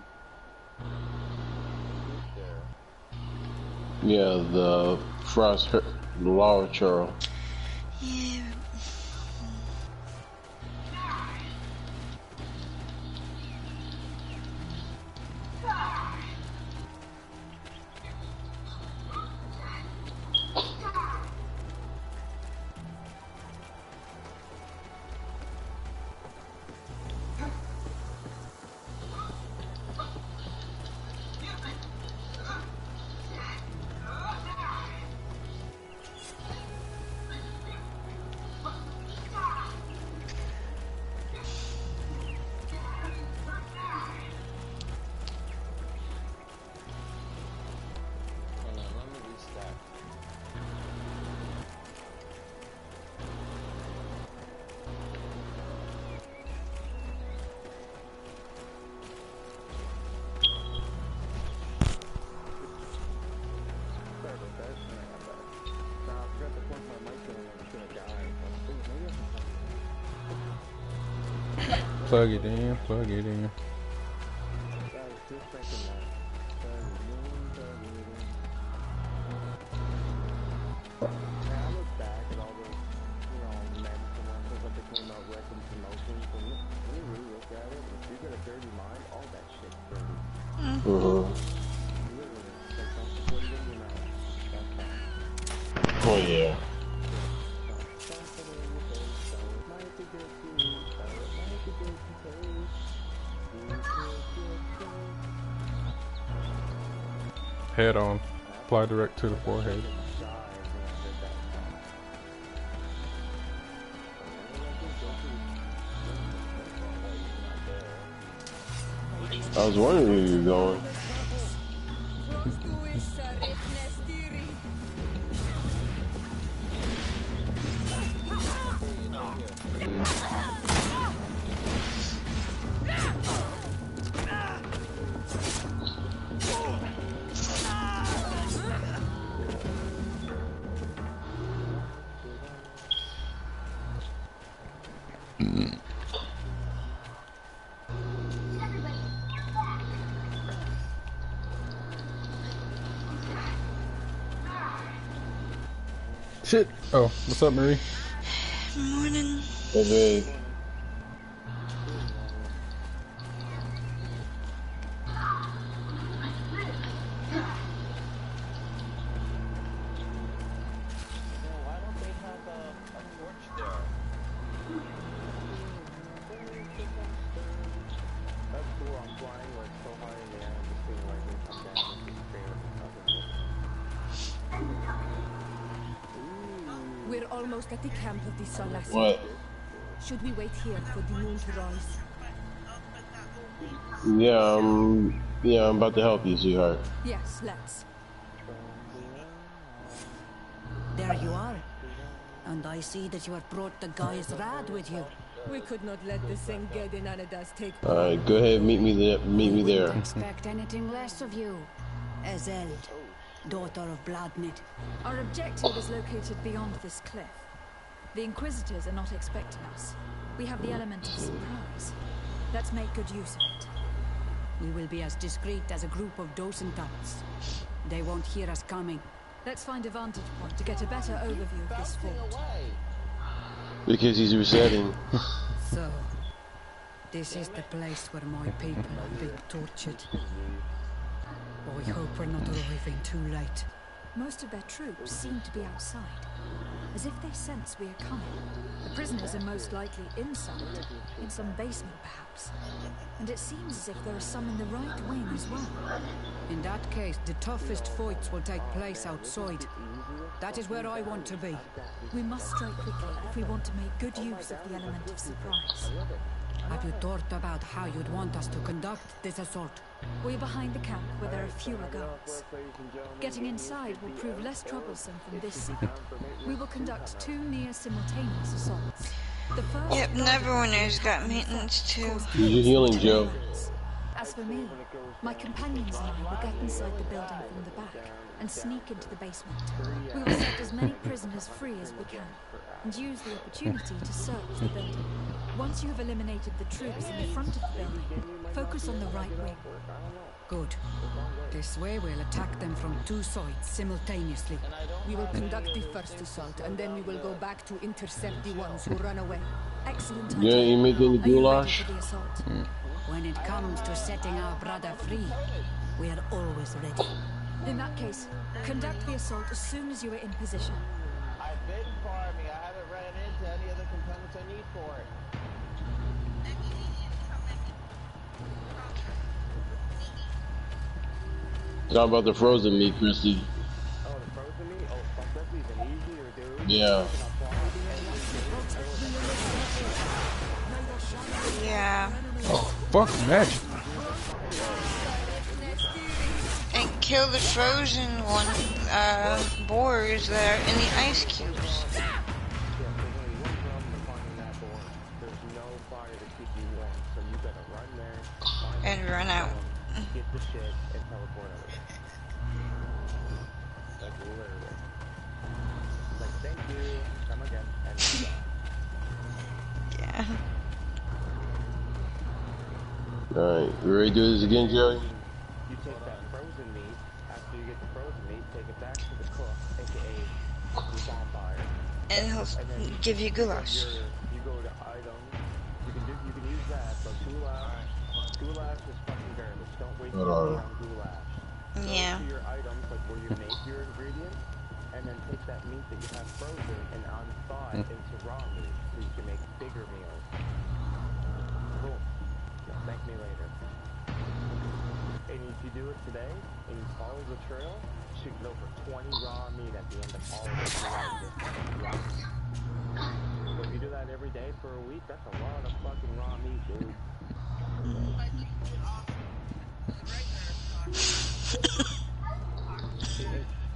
route there. Yeah, the frost, the lava churl. Yeah. Hold on, let me restart. Sorry about that. Nah, I forgot to plug my mic in and I was gonna die. But, ooh, maybe I can Plug it in, plug it in. I was just thinking that. And I look back at all those, meds and that that came out wrecking promotions, and when you really look at it, if you got a dirty mind, all that shit's dirty. Literally, like, don't put it in your mouth. That's fine. Oh yeah. Don't put it in your face, so it might be good to eat, so it might be good to taste. Head on. Apply direct to the forehead. I was wondering where you were going. Shit. Oh, what's up, Marie? Morning. Hey, babe. Why don't they have a torch there? That's cool, I'm flying like so high in the air and just seeing lightning come down and just straight up on top of it. We're almost at the camp of the Solassi. What? Should we wait here for the moon to rise? Yeah, I'm about to help you, sweetheart. Yes, let's. There you are. And I see that you have brought the guy's rad with you. We could not let the Senged in Anadas take. Alright, go ahead, meet me there. Meet me there. Expect anything less of you. Ezeld, daughter of Bladnid. Our objective is located beyond this cliff. The Inquisitors are not expecting us. We have the element of surprise. Let's make good use of it. We will be as discreet as a group of Dosentats. They won't hear us coming. Let's find a vantage point to get a better overview of this fort. Because he's resetting. So, this is the place where my people have been tortured. I hope we're not arriving too late. Most of their troops seem to be outside, as if they sense we are coming. The prisoners are most likely inside, in some basement perhaps. And it seems as if there are some in the right wing as well. In that case, the toughest fights will take place outside. That is where I want to be. We must strike quickly if we want to make good use of the element of surprise. Have you thought about how you'd want us to conduct this assault? We're behind the camp where there are fewer guards. Getting inside will prove less troublesome from this side. We will conduct 2 near simultaneous assaults. The first. Yep, Neverwinter's got maintenance too. You're healing, Joe. As for me, my companions and I will get inside the building from the back and sneak into the basement. We will set as many prisoners free as we can and use the opportunity to search the building. Once you have eliminated the troops in the front of the building, focus on the right wing. Good. This way we'll attack them from 2 sides simultaneously. We will conduct the first assault, and then we will go back to intercept the ones who run away. Excellent Yeah, you making the goulash? When it comes to setting our brother free, we are always ready. In that case, conduct the assault as soon as you are in position. I've been farming. I haven't ran into any of the components I need for it. Talk about the frozen meat, Christy. Oh, the frozen meat? Oh, fuck, that's even easier, dude. Yeah. Yeah. Oh, fuck magic. And kill the frozen one, boars that are in the ice cubes. And run out. Get the shit and teleport out. Like, literally. Like, thank you, come again, and yeah. Alright, you ready to do this again, Joey? You take that frozen meat, after you get the frozen meat, take it back to the cook, aka the bonfire. And he'll give you goulash. You go to items, you can use that, but goulash is fucking garbage. Don't waste your money on goulash. Yeah. Go to your items, like where you make your ingredients, and then take that meat that you have frozen and unthaw it into raw meat, so you can make bigger meals. Boom. Thank me later. And if you do it today, and you follow the trail, you should get over 20 raw meat at the end of all of it. So if you do that every day for a week, that's a lot of fucking raw meat, dude.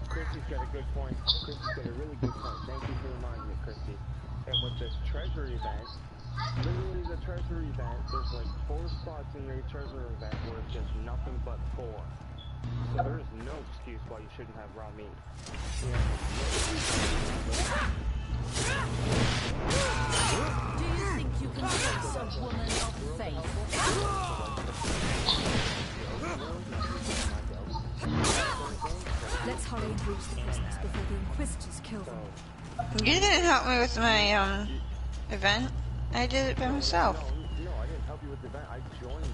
Christy's got a good point. Christy's got a really good point. Thank you for reminding me, Christy. And with this treasure event, literally the treasure event, there's like 4 spots in the treasure event where it's just nothing but 4. So there is no excuse why you shouldn't have raw meat. Do you think you can face a woman of faith? Let's hurry and reach the prisoners before the Inquisitors kill them. You didn't help me with my, event. I did it by myself. No, I didn't help you with the event. I joined you.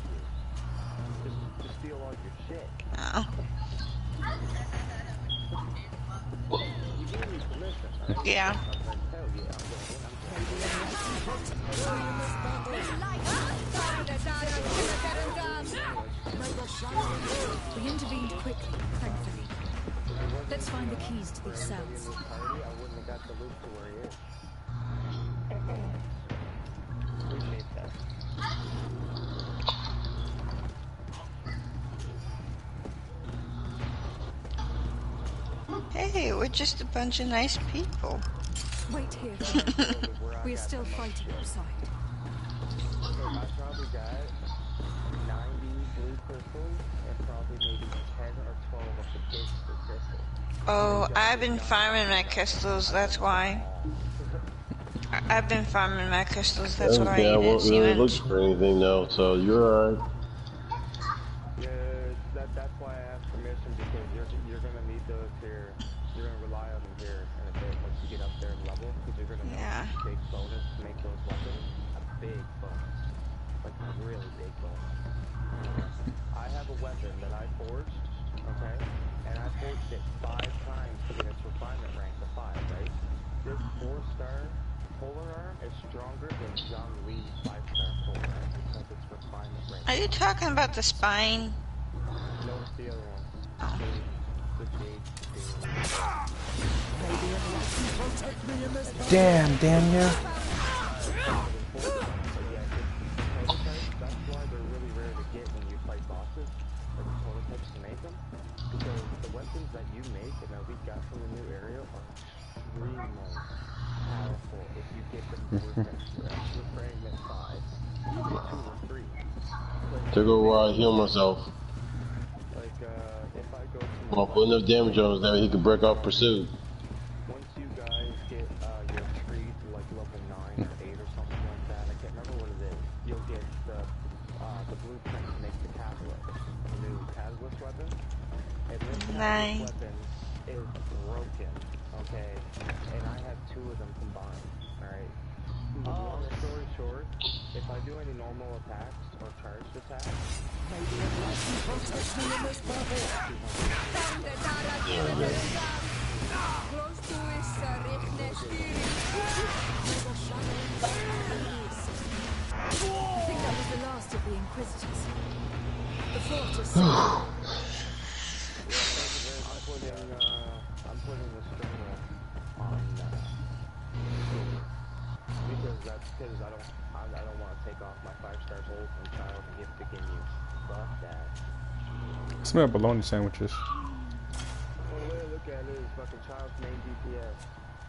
Just to steal all your shit. Oh. You gave me permission, right? Yeah. Hell yeah, We intervened quickly, thankfully. Let's find the keys to these cells. I wouldn't have got the loot to where he is. Appreciate that. Hey, we're just a bunch of nice people. Wait here for me. We are still fighting outside. I probably got 90 blue crystals and probably maybe 10 or 12 of the big crystals. Oh, I've been farming my crystals, that's why. I've been farming my crystals, that's why Yeah, I you didn't won't see really much. look for anything though, so you're alright. Yeah, that's why I asked permission, because you're gonna need those here. You're gonna rely on them here in a bit once you get up there in level, because you're gonna make a big bonus to make those weapons. A big bonus. Like a really big bonus. I have a weapon that I forged okay? And I forged it 5 times to get its refinement rank to 5, right? This 4-star polar arm is stronger than John Lee's 5-star polar arm because its refinement rank Are you is talking about the spine? no, it's the other one. Oh. The shade. Damn, Daniel. That's why they're really rare to get when you fight bosses, like prototypes to make them, because the weapons that you make and that we got from the new area are extremely powerful if you get them blueprints with fragment 5. You get 2 or 3. Took a while to heal myself. Like, if I go to my Well, put enough damage on him that he could break off pursuit. once you guys get your tree to like level 9 or 8 or something like that, I can't remember what it is, you'll get the blueprint to make the catalyst, the new catalyst weapon. And this catalyst weapon is broken, okay? And I have 2 of them combined, alright? Long story short, if I do any normal attacks or charged attacks, Close to his I think that was the last of the Inquisitors. The fort is I'm putting the stringer on because I don't want to take off my 5-star gold from child and give it to Ginyu. Fuck that. Smell bologna sandwiches. Well, the way I look at it is fucking child's main DPS.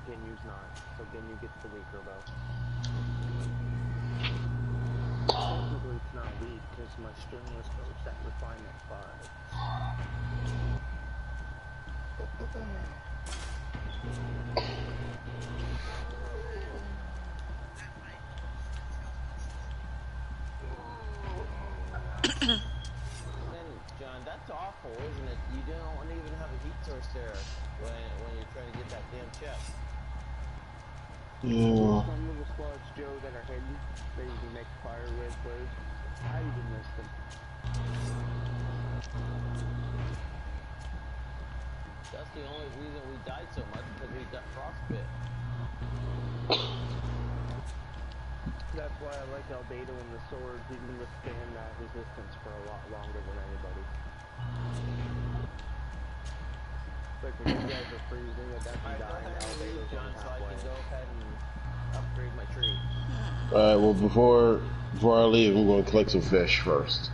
Ginyu's not, so Ginyu gets the weaker bow. Technically it's not weak because my stringless bow's at refinement 5. John, that's awful, isn't it? You don't even have a heat source there when you're trying to get that damn chest. Yeah. Some little spots, Joe, that are hidden, that you can make fire with, please. I even missed them. That's the only reason we died so much, because we got frostbit. That's why I like Albedo and the sword. He can withstand that resistance for a lot longer than anybody. Like when you guys are freezing, it doesn't die, and Albedo's on So I halfway. can go ahead and upgrade my tree. Alright, well before I leave, I'm going to collect some fish first.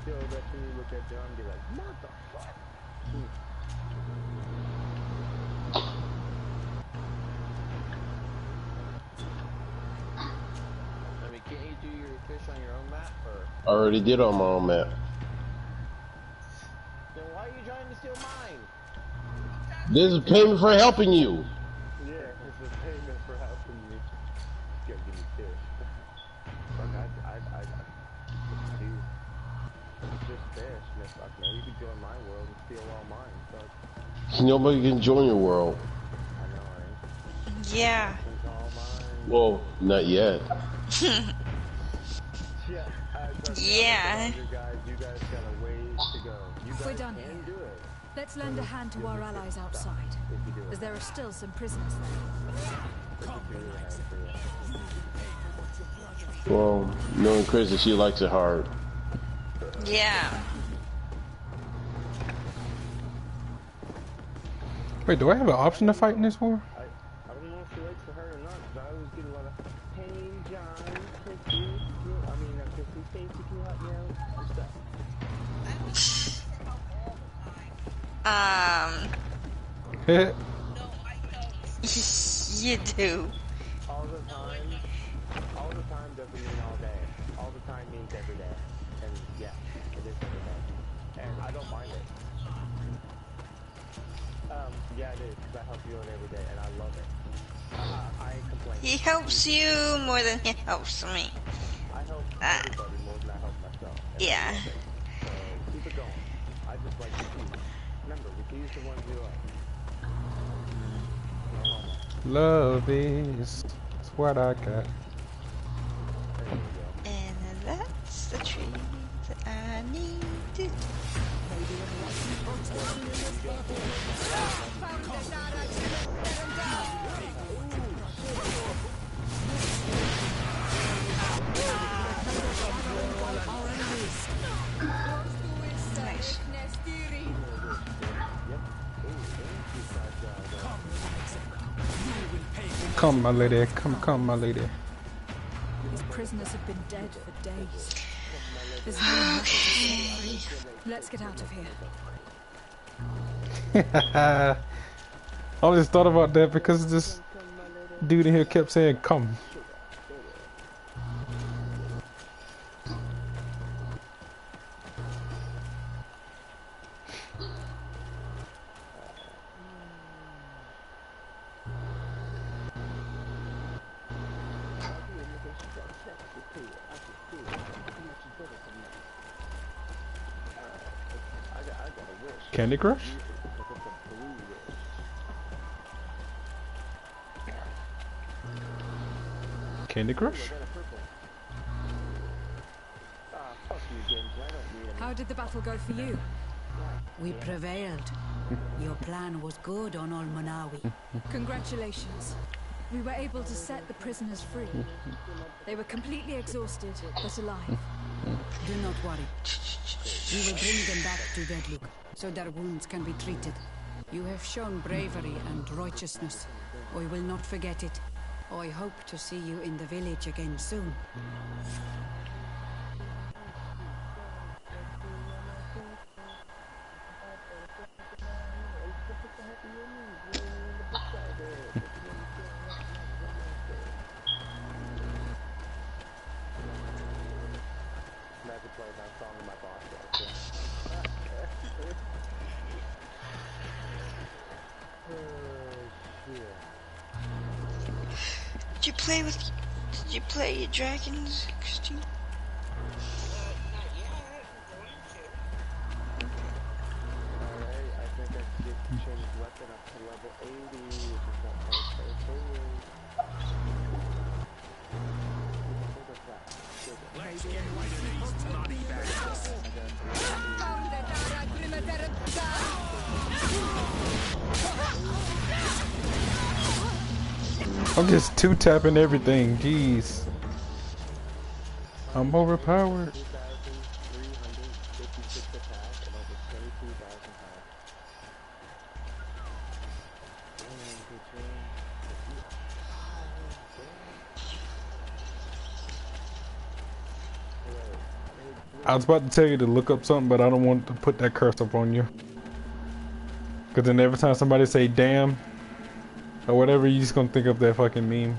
Yo, that's when you look at John and be like, motherfucker! I mean, can't you do your fish on your own map, or? I already did on my own map. Then why are you trying to steal mine? This is payment for helping you. Yeah, it's a payment for helping you. You gotta give me fish. Fuck, dude. It's just fish, man. Fuck, man. You can join my world and steal all mine. Fuck. Nobody can join your world. I know, right? Yeah. It's all mine. Well, not yet. Yeah. You guys got a ways to go. You We're guys done can here. do it. Let's lend a hand to our allies outside, as there are still some prisoners there. Well, knowing Chris, she likes it hard. Yeah. Wait, do I have an option to fight in this war? I don't know if she likes it hard or not, because I always get a lot of, hey, John, Chrissy, Stacy, can you help me out? And stuff. You do. All the time doesn't mean all day. All the time means every day. And yeah, it is every day. And I don't mind it. Yeah, it is, because I help you out every day, and I love it. I ain't complaining. He helps you more than he helps me. I help everybody more than I help myself. Yeah. So keep it going. I just like to tease. Remember, we tease the ones we love. No homo. Love is what I got. There you go. Come, my lady. Come, my lady. These prisoners have been dead for days. There's no one left to set free. Let's get out of here. I just thought about that because this dude in here kept saying, come. Candy Crush? Candy Crush? How did the battle go for you? We prevailed. Your plan was good on Manawi. Congratulations. We were able to set the prisoners free. They were completely exhausted, but alive. Do not worry. We will bring them back to Vedluk, so their wounds can be treated. You have shown bravery and righteousness. I will not forget it. I hope to see you in the village again soon. Did you play your dragons, Christine? I'm just two-tapping everything, jeez. I'm overpowered. I was about to tell you to look up something, but I don't want to put that curse up on you. Because then every time somebody say damn, or whatever, you just gonna think of that fucking meme.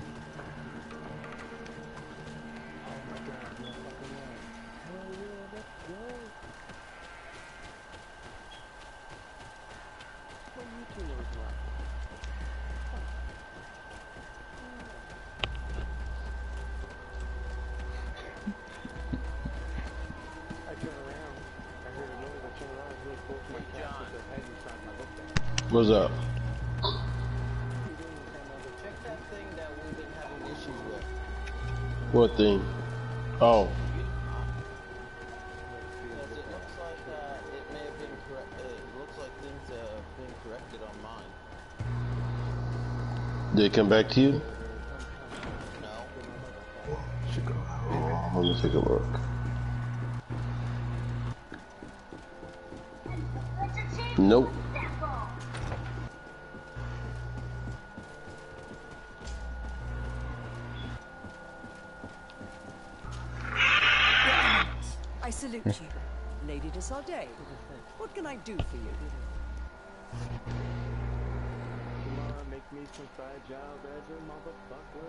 What's up? What thing? Oh. Because it looks like it may have been correct. It looks like things have been corrected on mine. Did it come back to you? No. Should go. Oh, let me take a look. Nope. I salute you. Lady de Sardet, what can I do for you? Come on, make me some side job as a motherfucker.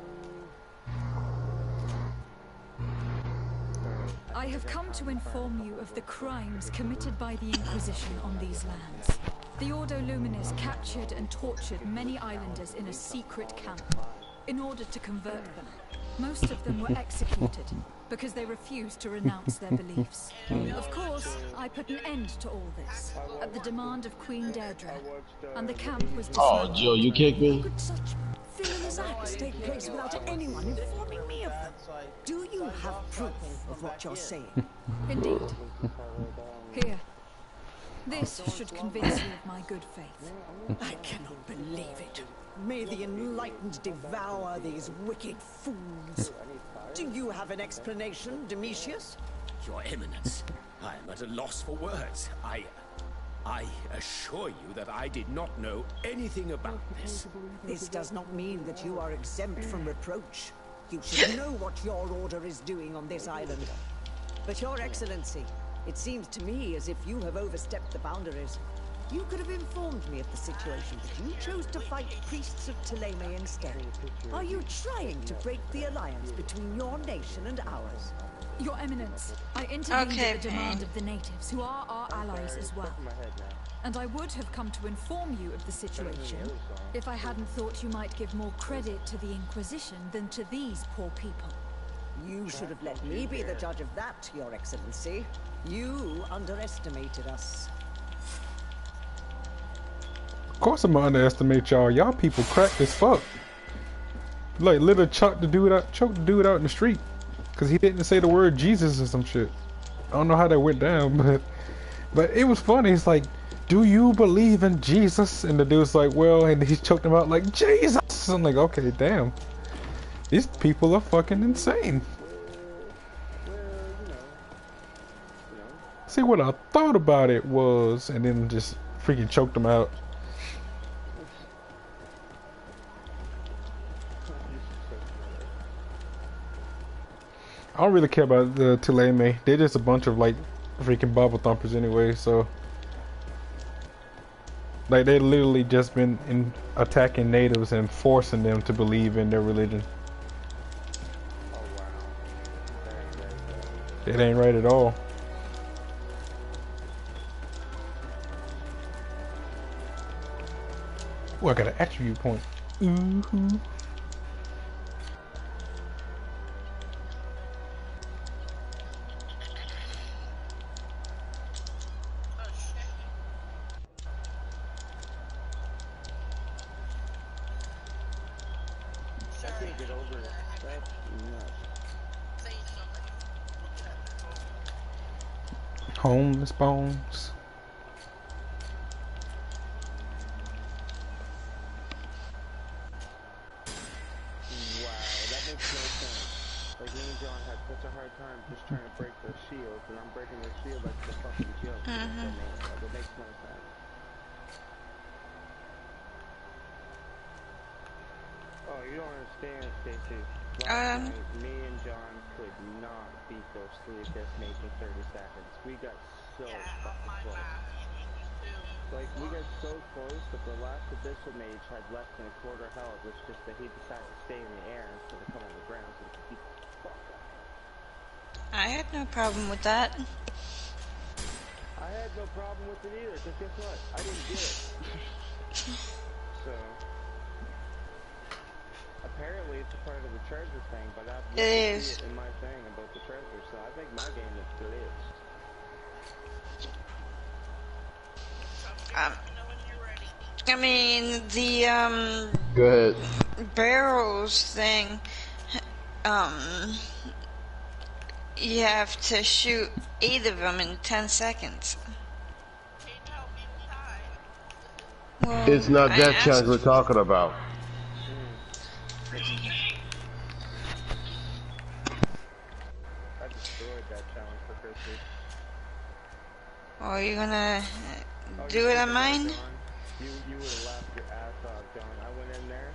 I have come to inform you of the crimes committed by the Inquisition on these lands. The Ordo Luminis captured and tortured many islanders in a secret camp in order to convert them. Most of them were executed because they refused to renounce their beliefs. Of course, I put an end to all this at the demand of Queen Deirdre, and the camp was dismantled. Oh, Joe, you kicked me? Could such villainous acts take place without anyone informing me of them? Do you have proof of what you're saying? Indeed. Here. This should convince you of my good faith. I cannot believe it. May the enlightened devour these wicked fools. Do you have an explanation, Domitius? Your Eminence, I am at a loss for words. I assure you that I did not know anything about this. This does not mean that you are exempt from reproach. You should know what your order is doing on this island. But Your Excellency, it seems to me as if you have overstepped the boundaries. You could have informed me of the situation, but you chose to fight priests of Thélème instead. Are you trying to break the alliance between your nation and ours? Your Eminence, I intervened Okay, at the Pain. demand of the natives, who are our allies as well. And I would have come to inform you of the situation if I hadn't thought you might give more credit to the Inquisition than to these poor people. You should have let me be the judge of that, Your Excellency. You underestimated us. Of course I'm gonna underestimate y'all. Y'all people cracked as fuck. Like literally choked the dude out in the street. Cause he didn't say the word Jesus or some shit. I don't know how that went down, but it was funny. It's like, do you believe in Jesus? And the dude's like, well, and he choked him out like, Jesus! I'm like, okay, damn. These people are fucking insane. See, what I thought about it was, and then just freaking choked him out. I don't really care about the Thélème. They're just a bunch of like freaking Bible thumpers anyway, so like they literally just been attacking natives and forcing them to believe in their religion. It ain't right at all. Oh, I got an attribute point. Ooh-hoo. I can't get over it. That's nuts. Homeless bones. Wow, that makes no sense. Like, me and John had such a hard time just trying to break their shields, and I'm breaking their shield like it's a fucking joke. Like, it makes no sense. Oh, you don't understand, Stacy. Last night, me and John could not beat those three of this mage in 30 seconds. We got so fucking close. Like, we got so close that the last abyssal mage had less than a quarter health. It's just that he decided to stay in the air instead of come on the ground so he could keep the fuck up. I had no problem with that. I had no problem with it either, because guess what? I didn't get it. So, apparently it's a part of the treasure thing, but I've yet to see it in my thing about the treasure, so I think my game is glitched. I mean, the, Go ahead. barrels thing, you have to shoot 8 of them in 10 seconds. Well, It's not that challenge we're talking about. I destroyed that challenge for Chrissy. Oh, are you gonna do it on mine? You would have laughed your ass off, John. I went in there,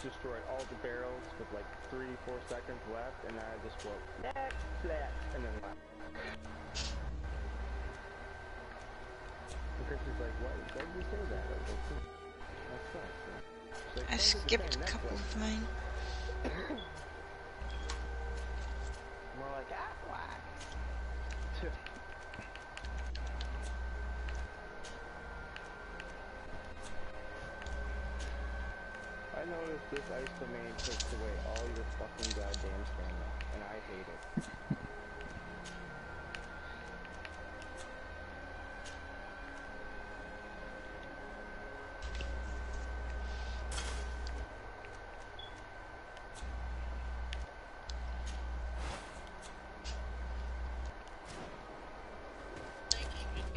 destroyed all the barrels with like 3-4 seconds left, and I just wrote flat, and then left. And Chrissy's like, why did you say that? I was like, that sucks. Like, I skipped a couple of mine. More like, why? I noticed this ice domain takes away all your fucking goddamn stamina, and I hate it.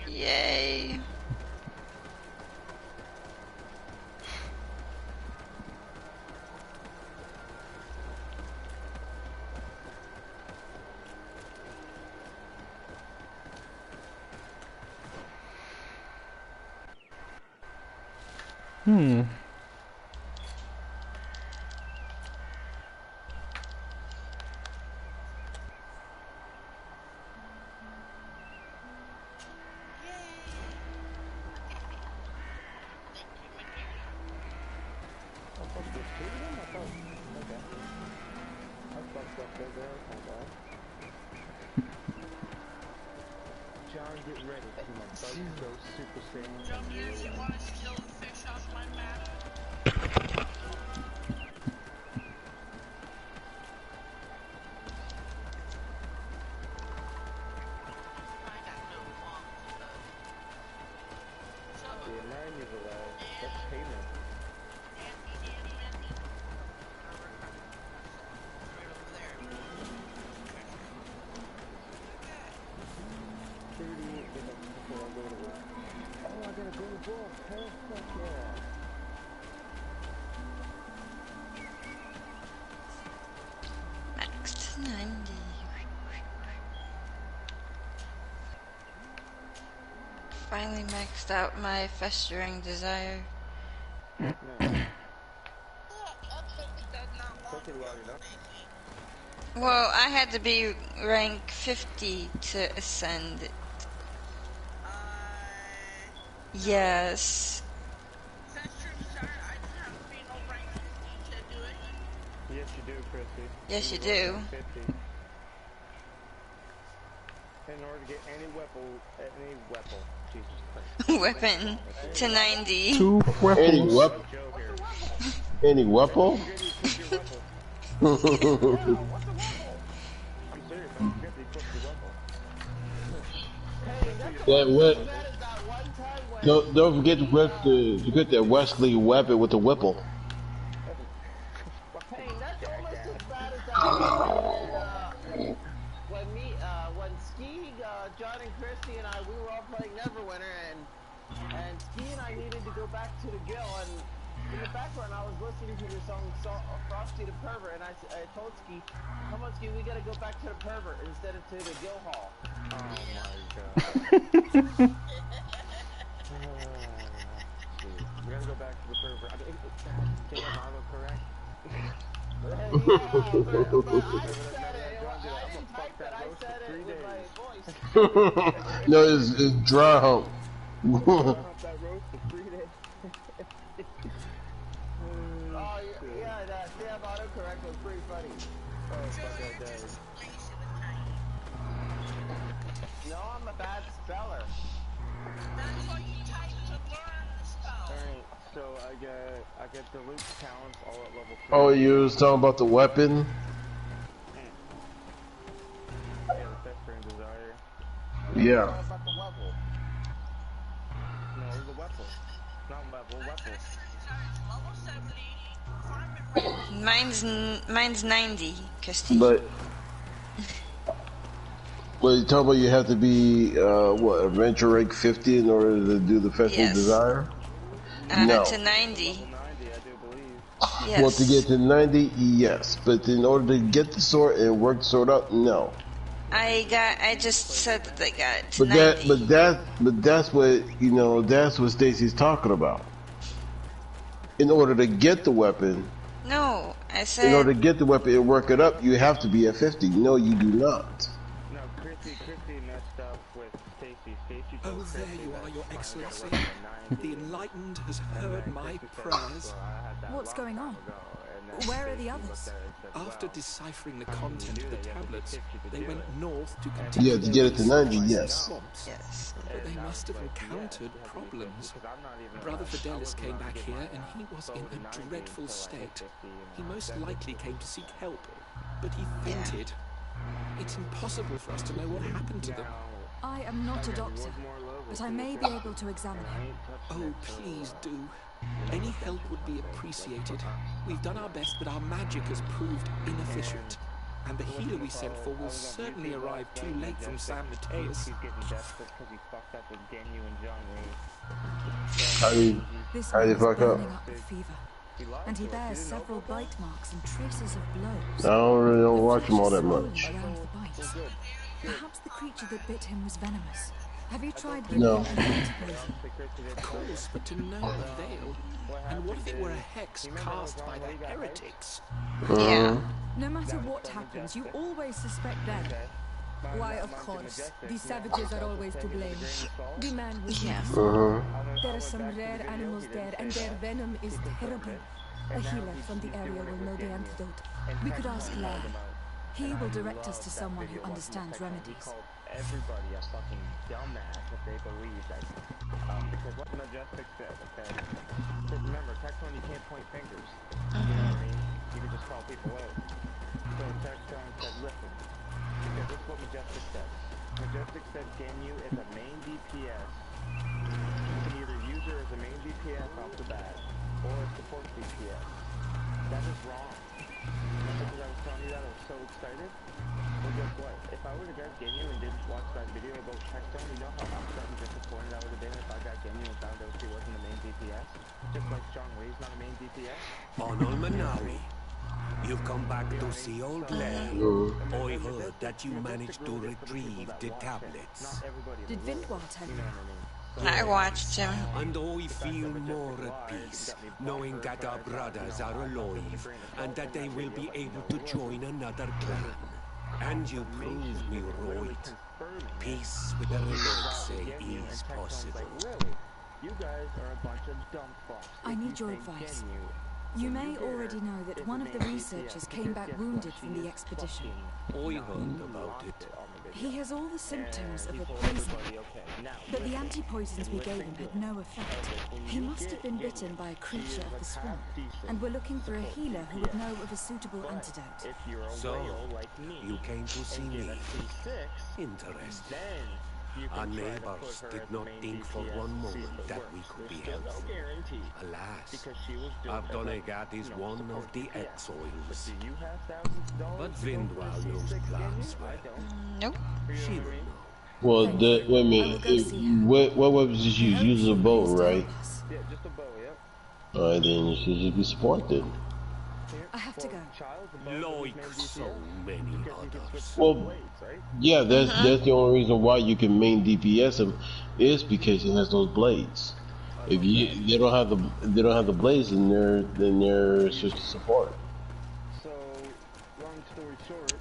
Yay. Hmm. Oh, fuck, there's two of them? I thought, okay. I fucked up there, girl. My bad. John, get ready, because I'm about to go Super Saiyan in real life. Want to steal the fish off my map? Yeah, mine is alive. That's payment. Before I go to work. Oh, I gotta go to work. Hell, fuck yeah. Max to 90. Finally maxed out my festering desire. No. Took you long enough. Well, I had to be rank 50 to ascend it. Yes. Yes, you do, Chrissy. Yes, you do. 50. In order to get any weapon, Jesus Christ. Weapon to 90. Two weapons. Any weapon? Any weapon? I'm serious, I forget to equip the weapon. That what? Don't forget to get that Wesley weapon with the Whipple. When Ski, John and Christy and I, we were all playing Neverwinter, and Ski and I needed to go back to the Guild, and in the background I was listening to the song Frosty the Pervert, and I told Ski, come on Ski, we gotta go back to the Pervert instead of to the Guild Hall. Oh my god. We gotta go back to the Pervert. I mean, did Marlo correct? No, it's dry hump. Oh yeah, that damn autocorrect was pretty funny. Oh fuck, I died. No, I'm a bad speller. That's what you type to learn the spell. Alright, so I get Deluxe talents all at level 3. Oh, you was talking about the weapon? Yeah, the Festering Desire. Yeah. What about the level? No, the weapon. Not level, weapon. Mine's 90, Christy. But you talking about you have to be what, adventure rank 50 in order to do the Festering Desire? No. To 90. Yes. Well, to get to 90, yes. But in order to get the sword and work the sword up, no. I just said that I got it to 90. But that's what, that's what Stacy's talking about. In order to get the weapon. No, I said. In order to get the weapon and work it up, you have to be at 50. No, you do not. No, Chrissy messed up with Stacy. Stacy Oh, there you are, Your Excellency. The Enlightened has heard my prayers. What's going on? Where are the others? After deciphering the content of the tablets, they went north to continue. Yeah, to get it to 90, yes. Yes. But they must have encountered problems. Brother Fidelis came back here, and he was in a dreadful state. He most likely came to seek help, but he fainted. It's impossible for us to know what happened to them. I am not a doctor, but I may be able to examine him. Oh, please do. Any help would be appreciated. We've done our best, but our magic has proved inefficient. And the healer we sent for will certainly arrive too late from San Mateus. He's getting desperate because he fucked up with Genu and John How do you fuck up? With fever, and he bears several bite marks and traces of blows. I don't watch him all that much. Around the bites. Perhaps the creature that bit him was venomous. Have you tried giving No. him an antipoison? Of course, but to no avail. And what if it were a hex cast by the heretics? Yeah. No matter what happens, you always suspect them. Why, of course. These savages are always to blame. The man will Yeah. be soon. There are some rare animals there, and their venom is terrible. A healer from the area will know the antidote. We could ask Lair. He will direct us to someone who understands remedies. Everybody a fucking dumbass if they believe that. Because what Majestic said, okay? Because remember, Tectone, you can't point fingers. You know what I mean? You can just call people out. So Tectone said, listen, because this is what Majestic said. Majestic said Ginyu is a main DPS. You can either use her as a main DPS off the bat, or a support DPS. That is wrong. Remember because I was telling you that I was so excited? Well, guess what? If I would have got Ginyu and didn't watch that video about Tectone, you know how upset and disappointed I would have been if I got Ginyu and found out she wasn't the main DPS? Just like John Way's not a main DPS? Onol Manawi, you've come back to see old Lair. I heard that you managed to retrieve the tablets. Did Vindwar tell you? I watched him. And I feel more at peace, knowing that our brothers are alive, and that they will be able to join another clan. And you proved me right. Peace with the Renexe is possible. You guys are a bunch of dumb fucks. I need your advice. You may already know that one of the researchers came back wounded from the expedition. I heard about it. He has all the symptoms of a poison, but the anti-poisons we gave him had no effect. He must have been bitten by a creature of the swamp, and we're looking for a healer who would know of a suitable antidote. So, you came to see me. Interesting. Our neighbors did not think for one moment that we could be helpful. Alas, Abdonegat is one of the exiles. But Vindwal knows plans well. Nope. She will know. Well, wait a minute. What weapons did you use? You used a bow, right? Yeah, just a bow, yep. Alright, then you should just be smart then. I have to go. Like so many others. Well, yeah, that's the only reason why you can main DPS him is because he has those blades. If they don't have the blades, then they're just support. So, long story short,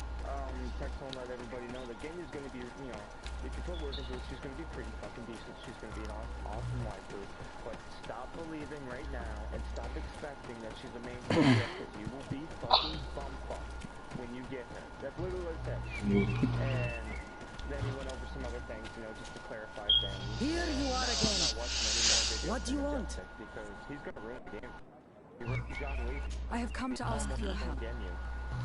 Tectone let everybody know that Ginyu is going to be, you know, if you put work into it, she's going to be pretty fucking decent. She's going to be an awesome waifu. But stop believing right now and stop expecting that she's a main DPS because you will be fucking bumfucked when you get her. That's literally what it said. And then he went over some other things, you know, just to clarify things. Here you are again. What do you want? Because he's going to ruin the game. He ruined John Lee. I have come to ask for your help.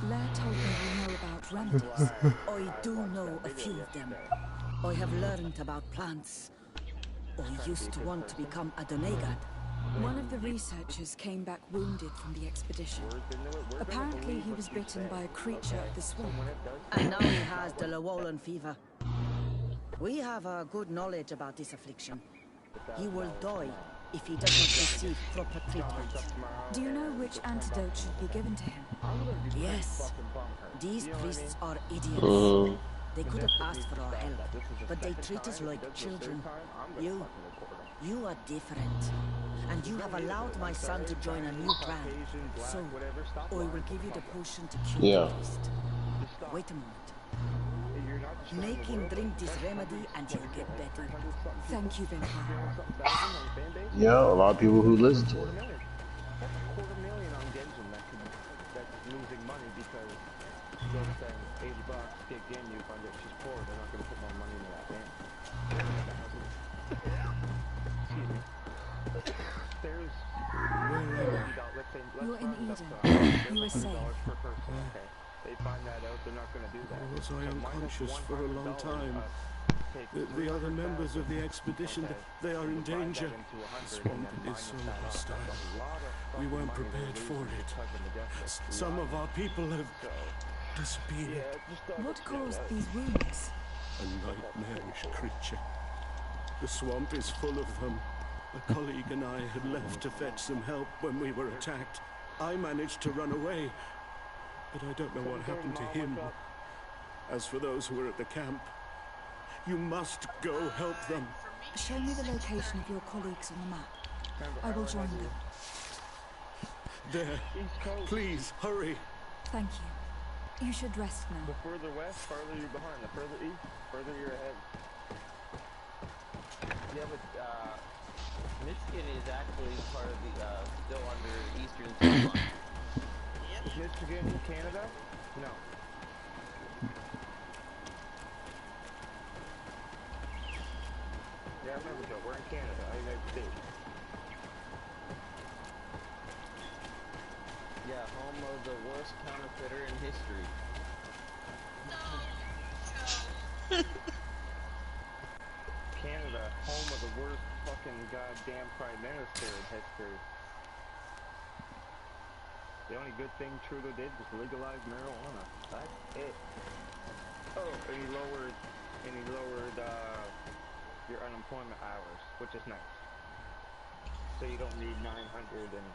Lair told me you know about remedies. I do know a few of them. I have learned about plants. I used to want to become a Donegat. One of the researchers came back wounded from the expedition. Apparently he was bitten by a creature of the swamp. And now he has the Llewellyn fever. We have a good knowledge about this affliction. He will die if he does not receive proper treatment. Do you know which antidote should be given to him? Yes. These priests are idiots. They could have asked for our help, but they treat us like children. You are different. And you have allowed my son to join a new clan. So, I will give you the potion to cure the beast. Wait a moment. Make him drink this remedy and he'll get better. Thank you, Vindwar. Yeah, a lot of people who listen to it. $250,000 on Genjin that's losing money because they're saying $80, get Ginyu, find out she's poor, they're not going to put more money into that game. Excuse me. There's You're in Eden. You are safe. per person, okay? They find that out, they're not going to do that. Was I unconscious for a long time? The other members of the expedition, they are in danger. The swamp is so hostile. We weren't prepared for it. Some of our people have disappeared. What caused these wounds? A nightmarish creature. The swamp is full of them. A colleague and I had left to fetch some help when we were attacked. I managed to run away, but I don't know what happened to him. As for those who were at the camp, You must go help them. Show me the location of your colleagues on the map. I will join them. There. Please, hurry. Thank you. You should rest now. The further west, farther you're behind. The further east, further you're ahead. Yeah, but Michigan is actually part of the still under Eastern Time Line. Is Michigan in Canada? No. Yeah, I remember Joe. We're in Canada, United States. Yeah, home of the worst counterfeiter in history. Canada, home of the worst fucking goddamn prime minister in history. The only good thing Trudeau did was legalize marijuana. That's it. Oh, and he lowered your unemployment hours, which is nice. So you don't need 900 and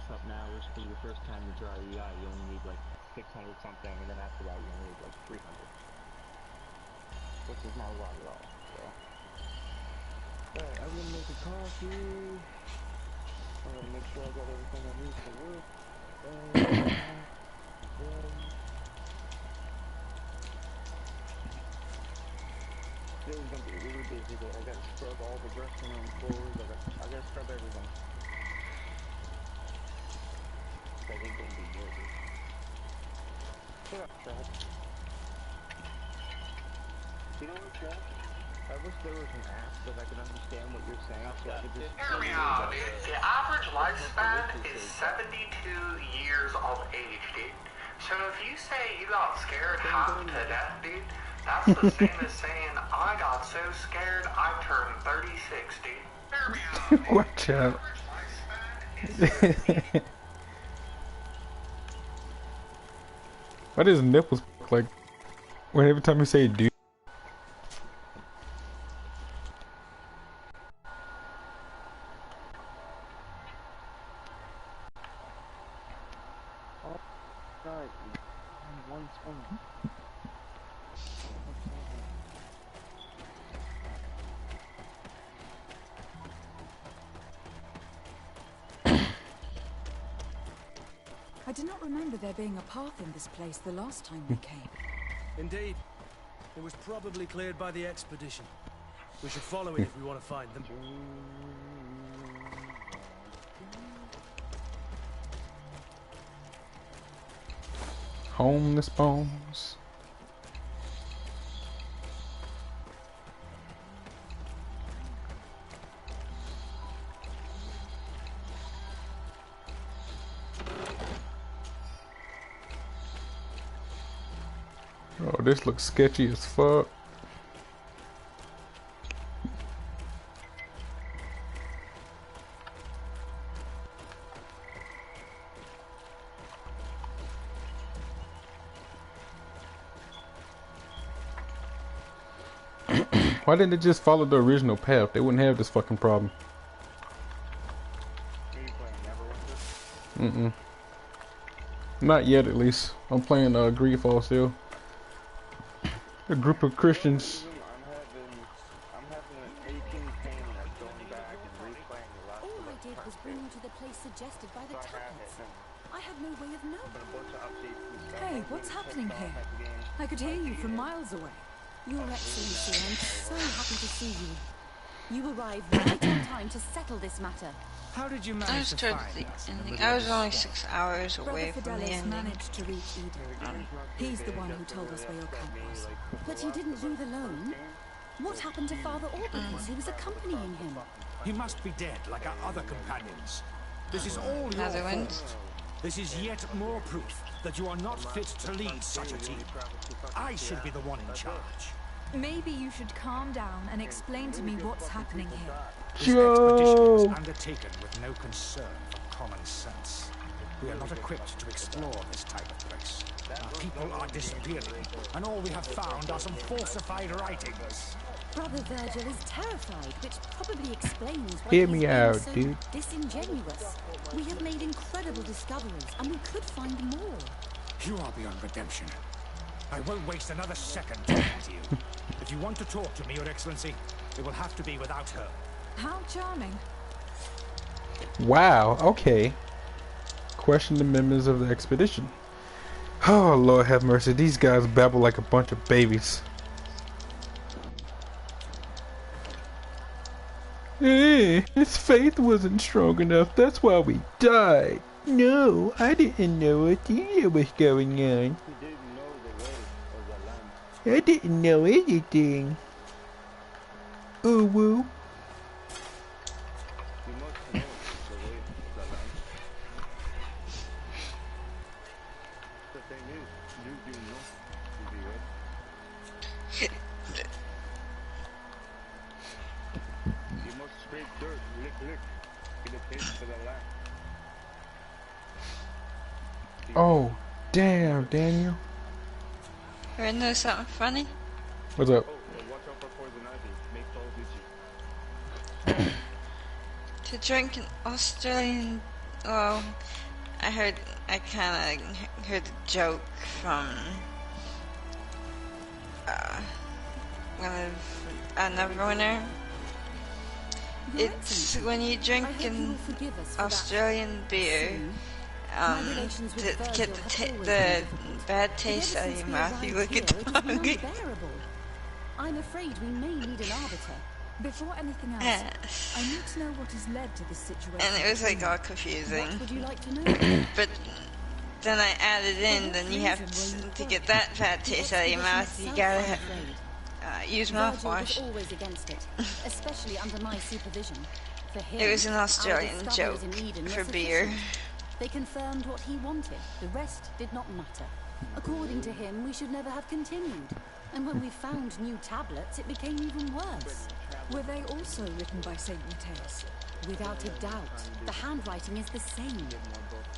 something hours for your first time to draw your EI. You only need like 600 something, and then after that you only need like 300. Which is not a lot at all. So. Alright, I'm gonna make a coffee. I'm gonna make sure I got everything I need for work. Today's gonna be a really busy day. I gotta scrub all the dressing room floors. I gotta scrub everything. I think it'll be busy. Shut up, Chad. You know what, Chad? I wish there was an app that I could understand what you're saying. So I could just hear me out, dude. The average lifespan is 72 years of age, dude. So if you say you got scared half to death, dude, that's the same as saying I got so scared I turned 36, dude. Hear me out. Watch out. Why does nipples look like when every time you say dude? One swing. I do not remember there being a path in this place the last time we came. Indeed. It was probably cleared by the expedition. We should follow it if we want to find them. Homeless bones. Oh, this looks sketchy as fuck. Why didn't they just follow the original path? They wouldn't have this fucking problem. Not yet, at least. I'm playing Greedfall still. A group of Christians. I'm having an 18 pain of going back and replaying the last All I did was bring you to the place suggested by the tablets. I had no way of knowing. Hey, what's happening here? I could hear you from miles away. Your Excellency, I'm so happy to see you. You arrived right on time to settle this matter. How did you I manage was to towards find the us? ending. I was only 6 hours away Brother from the Fidelis ending. managed to reach Eden. He's the one who told us where your camp was. But you didn't leave alone. What happened to Father Orbicus, who was accompanying him? He must be dead, like our other companions. This is all your Netherlands. fault. This is yet more proof that you are not fit to lead such a team. I should be the one in charge. Maybe you should calm down and explain to me what's happening here. This expedition is undertaken with no concern for common sense. We are not equipped to explore this type of place. Our people are disappearing, and all we have found are some falsified writings. Brother Virgil is terrified, which probably explains why Hear he's me being out, so dude. disingenuous. We have made incredible discoveries, and we could find more. You are beyond redemption. I won't waste another second talking to you. If you want to talk to me, Your Excellency, it will have to be without her. How charming. Wow, okay. Question the members of the expedition. Oh, Lord have mercy. These guys babble like a bunch of babies. His faith wasn't strong enough. That's why we died. No, I didn't know what either was going on. I didn't know anything. Oh, well. Oh, damn, Daniel. You know something funny? What's up? To drink an Australian... Well, I kind of heard a joke from one of another winner. It's when you drink an Australian beer, to get the bad taste out of your mouth, you look at the hungry. I'm afraid we may need an arbiter. Before anything else, I need to know what has led to this situation. And it was like all confusing. What would you like to know? But then I added in, then you have to get that bad taste out of your mouth, you gotta use mouthwash. Was always against it, especially under my supervision. For him, it was an Australian joke for beer. They confirmed what he wanted. The rest did not matter. According to him, we should never have continued. And when we found new tablets, it became even worse. Were they also written by Saint Mateus? Without a doubt. The handwriting is the same.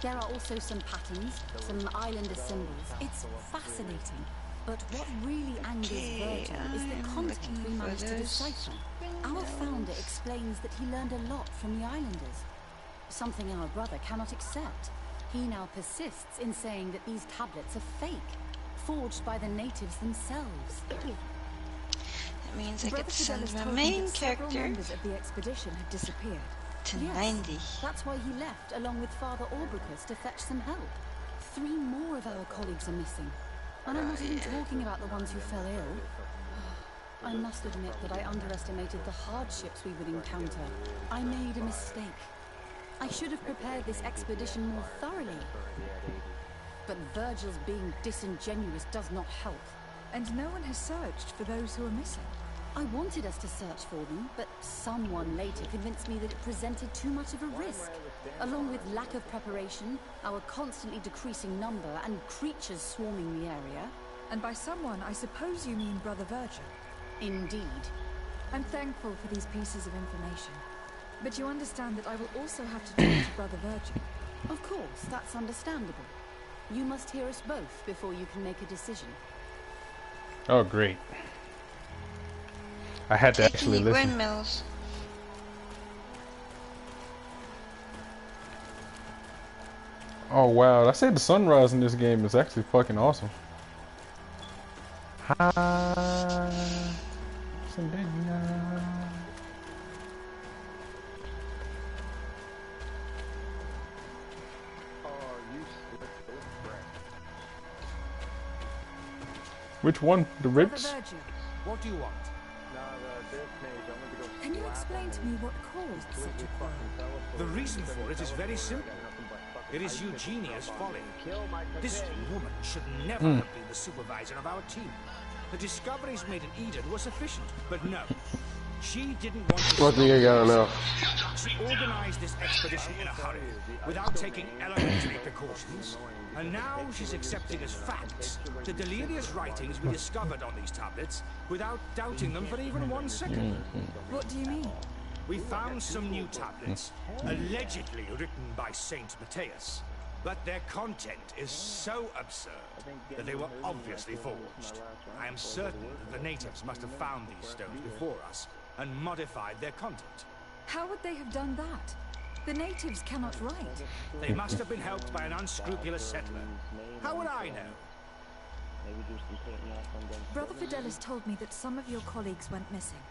There are also some patterns, some islander symbols. It's fascinating. But what really angers Virgil is the content we managed to decipher. Our founder explains that he learned a lot from the islanders. Something our brother cannot accept. He now persists in saying that these tablets are fake, forged by the natives themselves. That means I get to send my main character members of the expedition had disappeared. To 90. That's why he left along with Father Orbricus to fetch some help. 3 more of our colleagues are missing. And I'm not even talking about the ones who fell ill. I must admit that I underestimated the hardships we would encounter. I made a mistake. I should have prepared this expedition more thoroughly. But Virgil's being disingenuous does not help. And no one has searched for those who are missing. I wanted us to search for them, but someone later convinced me that it presented too much of a risk. Along with lack of preparation, our constantly decreasing number, and creatures swarming the area. And by someone, I suppose you mean Brother Virgil. Indeed. I'm thankful for these pieces of information. But you understand that I will also have to talk to Brother Virgil. Of course, that's understandable. You must hear us both before you can make a decision. Oh, great. I had to actually listen. Windmills. Oh, wow. I say the sunrise in this game is actually fucking awesome. Which one? The ribs? What do you want? Can you explain to me what caused such a quarrel? The reason for it is very simple. It is Eugenia's folly. This woman should never have been the supervisor of our team. The discoveries made in Eden were sufficient, but no. She didn't want to... What do you gotta know? She organized this expedition in a hurry, without taking elementary precautions, and now she's accepting as facts the delirious writings we discovered on these tablets, without doubting them for even 1 second. What do you mean? We found some new tablets, allegedly written by Saint Mateus, but their content is so absurd that they were obviously forged. I am certain that the natives must have found these stones before us and modified their content. How would they have done that? The natives cannot write. They must have been helped by an unscrupulous settler. How would I know? Maybe do some painting off on them. Brother Fidelis told me that some of your colleagues went missing.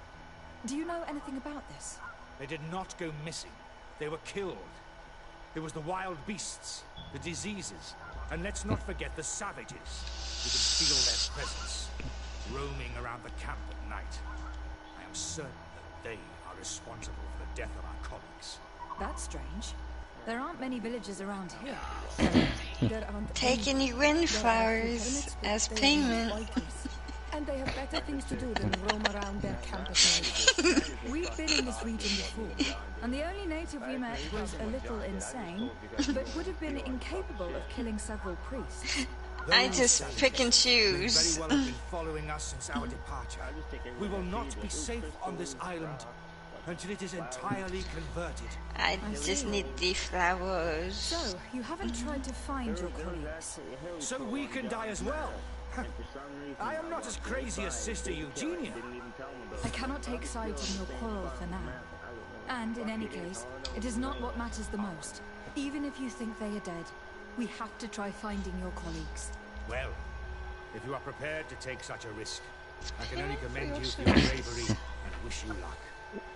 Do you know anything about this? They did not go missing. They were killed. There was the wild beasts, the diseases, and let's not forget the savages. We could feel their presence, roaming around the camp at night. I am certain that they are responsible for the death of our colleagues. That's strange. There aren't many villages around here. Taking you windflowers as payment. And they have better things to do than roam around their camp at night. We've been in this region before, and the only native we met was a little insane, but would have been incapable of killing several priests. I just pick and choose. Very well have been following us since our departure. We will not be safe on this island until it is entirely converted. I just need the flowers. So, you haven't tried to find your colleagues? So we can die as well. I am not as crazy as Sister Eugenia. I cannot take sides in your quarrel for now. And in any case, it is not what matters the most. Even if you think they are dead, we have to try finding your colleagues. Well, if you are prepared to take such a risk, I can only commend you for your bravery and wish you luck.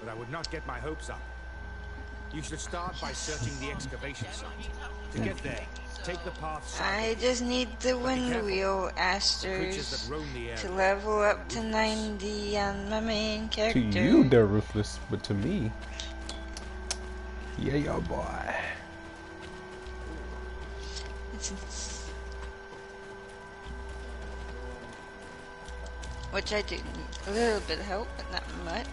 But I would not get my hopes up. You should start by searching the excavation site. To get there, take the path south. I just need the wind wheel asters to level up to 90 on my main character. To you, they're ruthless, but to me, yeah, boy. Which I do need a little bit of help, but not much.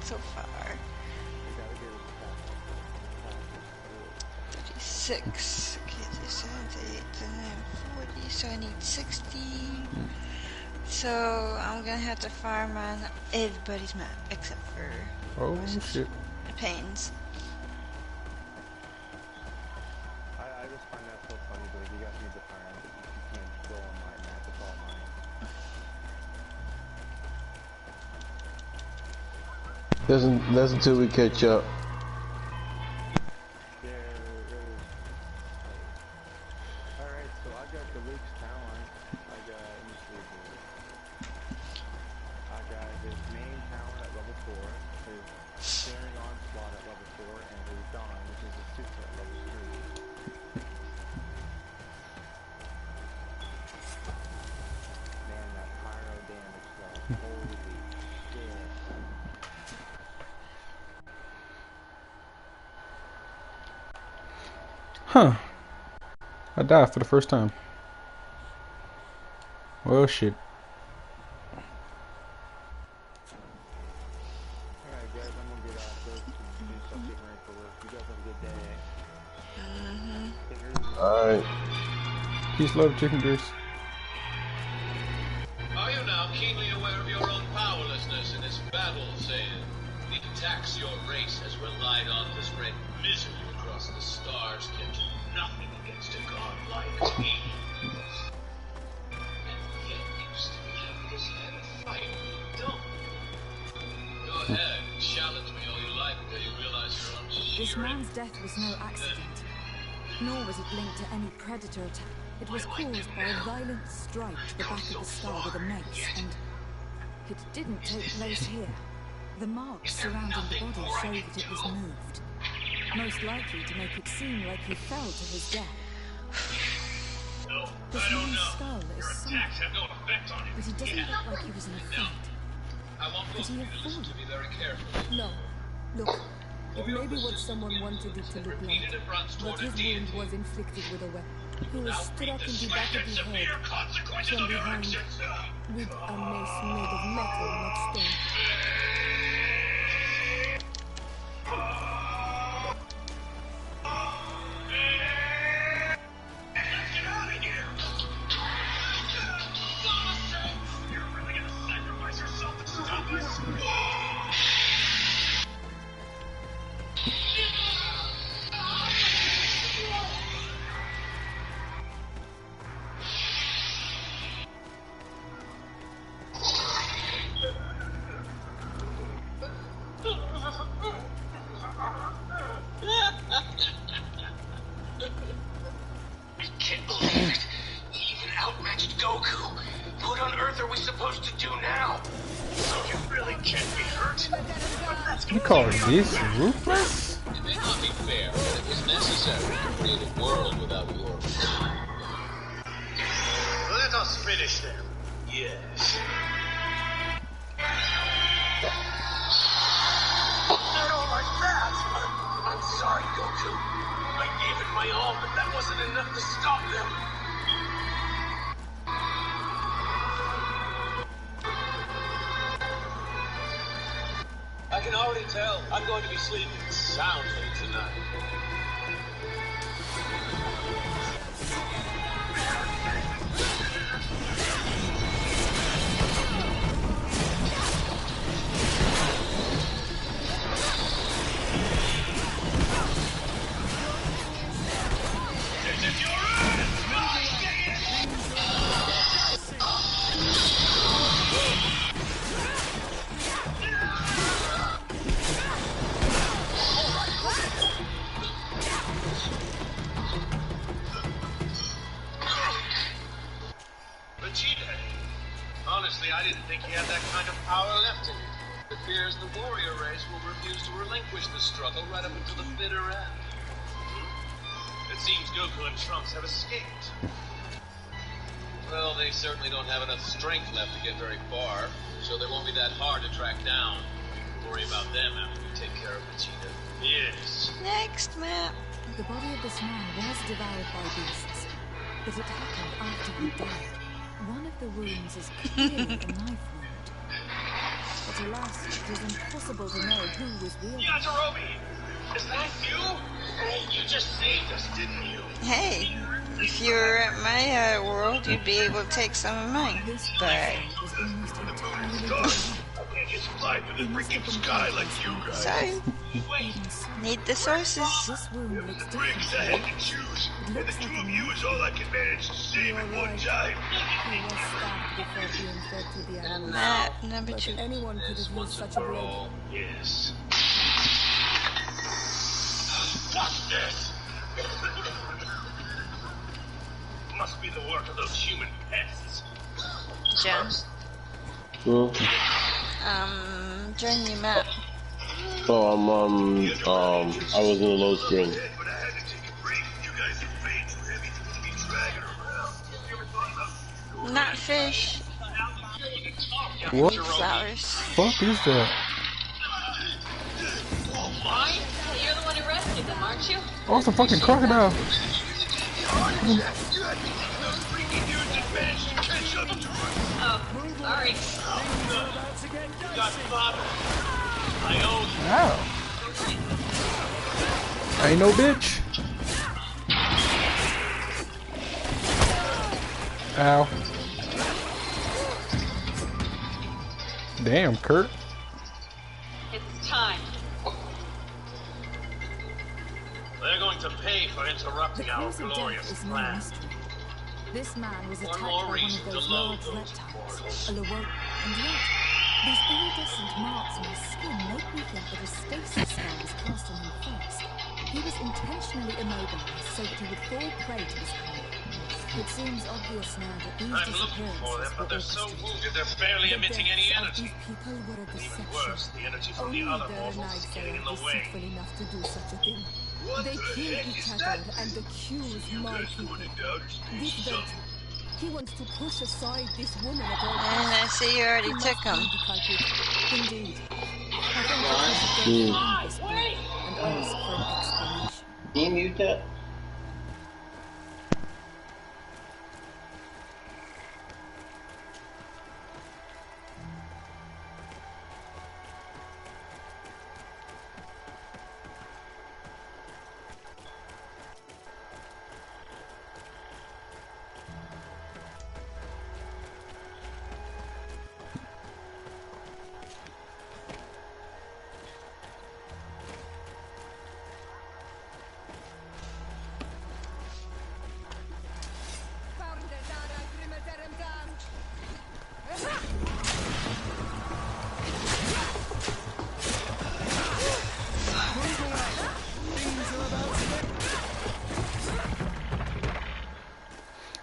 So far 36. Okay, this 78, 40, so I need 60. So I'm gonna have to farm on everybody's map except for shit. Pains. I just find that so funny, but you guys need to farm. You can't go on my map, it's all mine. That's until we catch up. Yeah, alright, so I got the Luke's talent. I got, let me see here. I got his main talent at level 4, his Staring Onslaught at level 4, and his Dawn, which is his sister at level 3. Man, that pyro damage though, holy shit. Huh. I died for the first time. Well, shit. Alright guys, I'm gonna get off this and start getting ready for work. You guys have a good day. Alright. Peace, love, chicken grease. Are you now keenly aware of your own powerlessness in this battle, saying the attacks your race has relied on to spread misery across the stars can do nothing against a god like me? And yet you still have this head of fire, don't you? Go ahead, challenge me all you like until you realize you're on sheer. This man's death was no accident, nor was it linked to any predator attack. It was caused by a violent strike to the back of the skull with a mace, and it didn't take place here. The marks surrounding the body show that it was moved, most likely to make it seem like he fell to his death. This man's skull is sunken, but he doesn't look like he was in a fight. Could he have fallen? No. Look, it may be what someone wanted it to look like, but his wound was inflicted with a weapon. He was struck in the back of the head from behind with a mace made of metal, not stone. Even outmatched Goku. What on earth are we supposed to do now? You really can't be hurt. You call this ruthless? It may not be fair, but it was necessary to create a world without your kind. Let us finish them. Yes. Not all like that. I'm sorry, Goku. I gave it my all, but that wasn't enough to stop them. I can already tell. I'm going to be sleeping soundly tonight. Vegeta. Honestly, I didn't think he had that kind of power left in him. It appears the warrior race will refuse to relinquish the struggle right up until the bitter end. It seems Goku and Trunks have escaped. Well, they certainly don't have enough strength left to get very far, so they won't be that hard to track down. We'll worry about them after we take care of Vegeta. Yes. Next map. The body of this man was devoured by beasts, but it happened after he died. One of the wounds is clearly a knife wound. But alas, it is impossible to know who was wielding. Yajirobe! Is that you? Hey, you just saved us, didn't you? Hey, if you were at my world, you'd be able to take some of mine. But I can't just fly through the freaking sky like you guys. sorry, need the sources. Briggs, I had to choose, and the two of you is all I can manage to save at one time. Map number 2. Anyone could have used such a blow. Yes. What's this? Must be the work of those human pests. John. Join your map. Oh, I was in the low screen. Not fish. What Flowers. fuck is that? Why? You're the one who rescued them, aren't you? Oh, it's a fucking crocodile. Oh, sorry. I owe you. Ow. Ain't no bitch. Ow. Damn, Kurt. It's time. They're going to pay for interrupting our glorious plan. This man was attacked more by one reason of to those loathe large those reptiles, a Lawok, and yet these iridescent marks on his skin make me think that a stasis spell was cast on him first. He was intentionally immobilized so that he would fall prey to this power. It seems obvious now that these I'm looking for them, but they're so wounded they're barely emitting any energy. These people were a Even deception. worse, the energy from the Only other their mortals is knights getting in are the way. deceitful enough to do such a thing. What They the kill heck each is other that? and accuse my people. This Virgin, he wants to push aside this woman at all And I see you already took him. Indeed. I think that we should go find this boy and ask for an explanation. Can you mute that?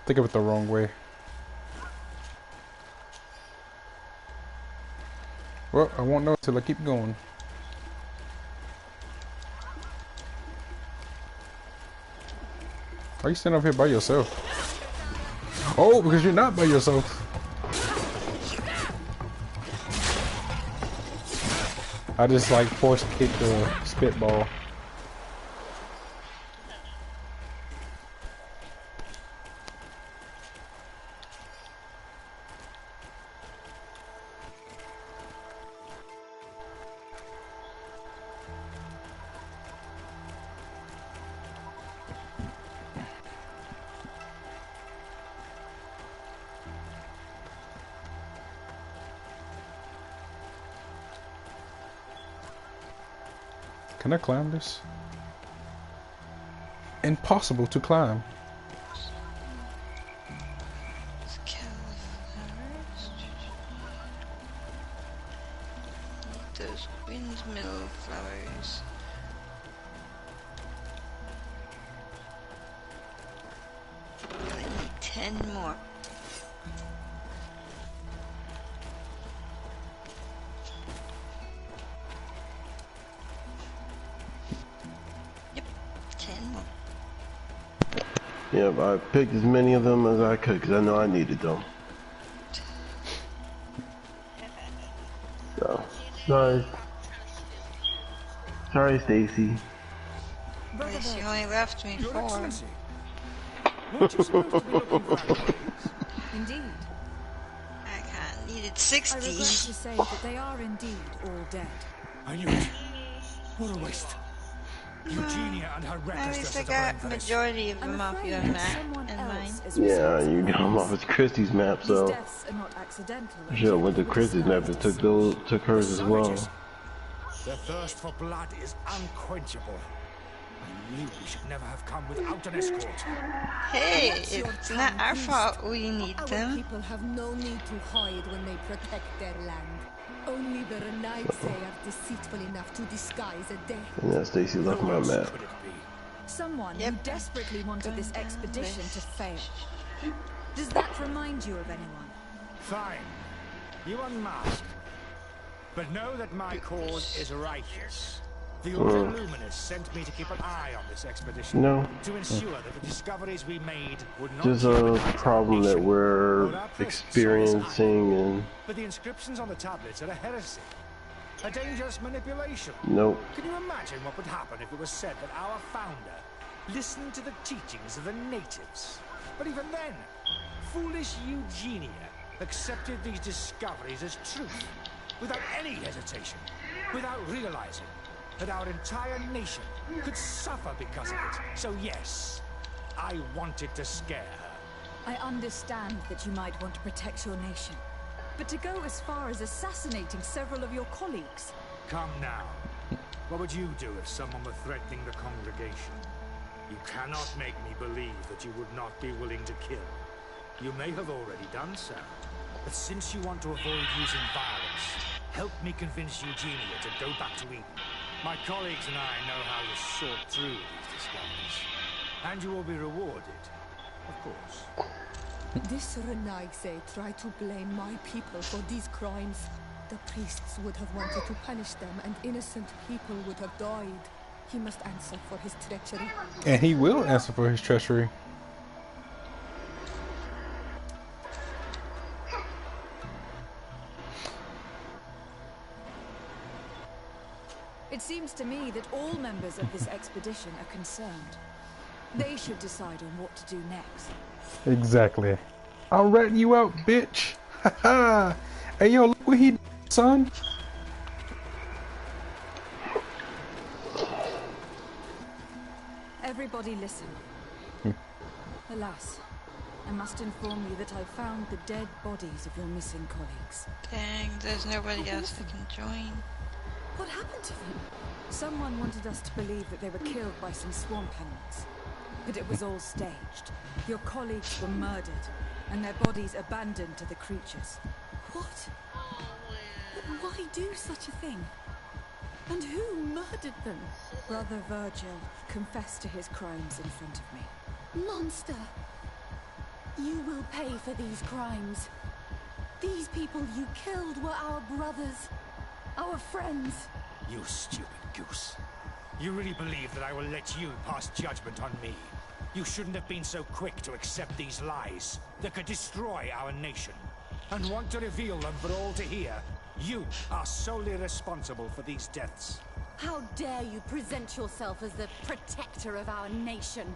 Think of it the wrong way. Well, I won't know until I keep going. Why are you sitting up here by yourself? Oh, because you're not by yourself. I just like force kick the spitball. Can I climb this? Impossible to climb. Those windmill flowers. I need 10 more. Yep, I picked as many of them as I could because I know I needed them. So, sorry. Sorry, Stacy. At least you only left me 4. Indeed. I needed I 60. regret to say that they are indeed all dead. I knew it. What a waste. Eugenia and her At reckless least I discipline got for this. majority of them off your map and mine. Yeah, you got them off of Christie's map, These so deaths are not accidental. I should have went to Christie's map and took hers as well. Their thirst for blood is unquenchable. I knew we should never have come without an escort. Hey, it's not our fault we need Our them. people have no need to hide when they protect their land. Only the Renaigse are deceitful enough to disguise a death. And now Stacy left my map. Someone who desperately wanted this expedition to fail. Does that remind you of anyone? Fine. You unmasked. But know that my cause is righteous. The Order Luminous sent me to keep an eye on this expedition. No. To ensure that the discoveries we made would not There's a problem that we're experiencing and... But the inscriptions on the tablets are a heresy. A dangerous manipulation. Nope. Can you imagine what would happen if it was said that our founder listened to the teachings of the natives? But even then, foolish Eugenia accepted these discoveries as truth, without any hesitation, without realizing that our entire nation could suffer because of it. So yes, I wanted to scare her. I understand that you might want to protect your nation, but to go as far as assassinating several of your colleagues... Come now. What would you do if someone were threatening the congregation? You cannot make me believe that you would not be willing to kill. You may have already done so. But since you want to avoid using violence, help me convince Eugenia to go back to Eden. My colleagues and I know how to sort through these discoveries. And you will be rewarded, of course. This Renaigse tried to blame my people for these crimes. The priests would have wanted to punish them, and innocent people would have died. He must answer for his treachery. And he will answer for his treachery. It seems to me that all members of this expedition are concerned. They should decide on what to do next. Exactly. I'll rat you out, bitch. Haha. Hey, yo, look what he did, son. Everybody listen. Alas, I must inform you that I found the dead bodies of your missing colleagues. Dang, there's nobody else that can join. What happened to them? Someone wanted us to believe that they were killed by some swamp animals. But it was all staged. Your colleagues were murdered, and their bodies abandoned to the creatures. What? Why do such a thing? And who murdered them? Brother Virgil confessed to his crimes in front of me. Monster! You will pay for these crimes. These people you killed were our brothers, our friends. You stupid goose. You really believe that I will let you pass judgment on me? You shouldn't have been so quick to accept these lies that could destroy our nation. And want to reveal them for all to hear. You are solely responsible for these deaths. How dare you present yourself as the protector of our nation?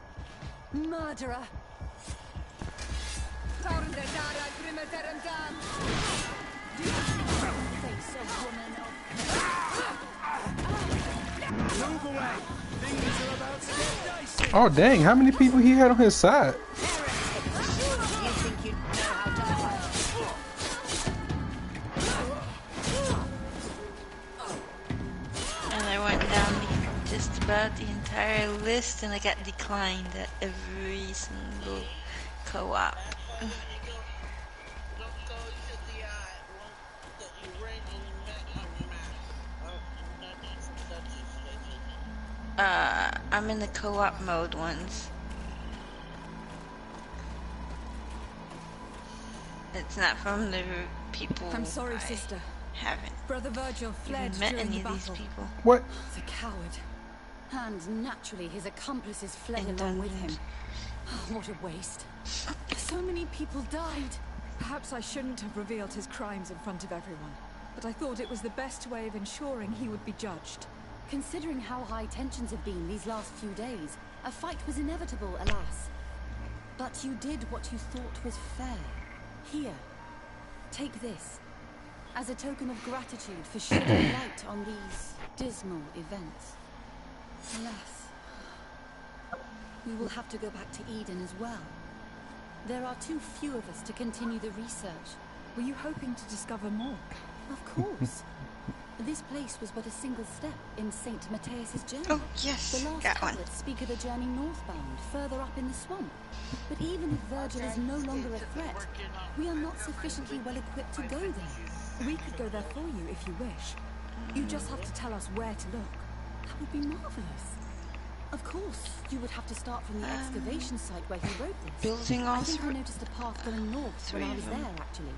Murderer! Face a woman Move away! Things are about to get dicey! Oh dang, how many people he had on his side? And I went down just about the entire list and I got declined at every single co-op. I'm in the co-op mode ones. It's not from the people. I'm sorry, sister. Haven't Brother Virgil fled met during any the of these battle. people. What? The coward. And naturally, his accomplices fled along with him. Oh, what a waste. So many people died. Perhaps I shouldn't have revealed his crimes in front of everyone, but I thought it was the best way of ensuring he would be judged. Considering how high tensions have been these last few days, a fight was inevitable, alas. But you did what you thought was fair. Here, take this. As a token of gratitude for shedding light on these dismal events. Alas, we will have to go back to Eden as well. There are too few of us to continue the research. Were you hoping to discover more? Of course. This place was but a single step in St. Matthias's journey. Oh, yes, the last got one. tablets speak of a journey northbound, further up in the swamp. But even if Virgil is no longer a threat, we are not sufficiently well equipped to go there. We could go there for you if you wish. You just have to tell us where to look. That would be marvelous. Of course, you would have to start from the excavation site where he wrote this. Building I also. think I noticed a path going north when I was there, actually.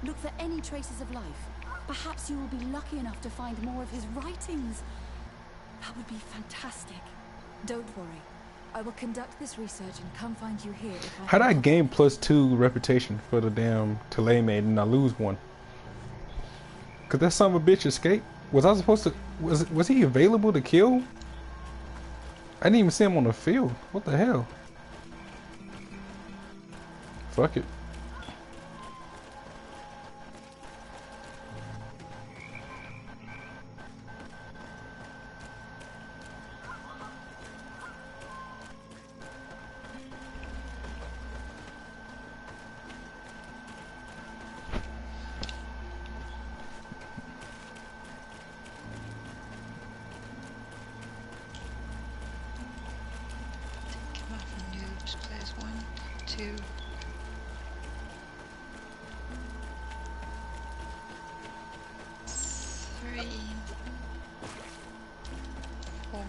Look for any traces of life. Perhaps you will be lucky enough to find more of his writings. That would be fantastic. Don't worry. I will conduct this research and come find you here if I... How'd I gain +2 reputation for the damn Telemaid and I lose 1? Cause that son of a bitch escaped? Was I supposed to... Was he available to kill? I didn't even see him on the field. What the hell? Fuck it. Noobs plays 1, 2. 3, 4.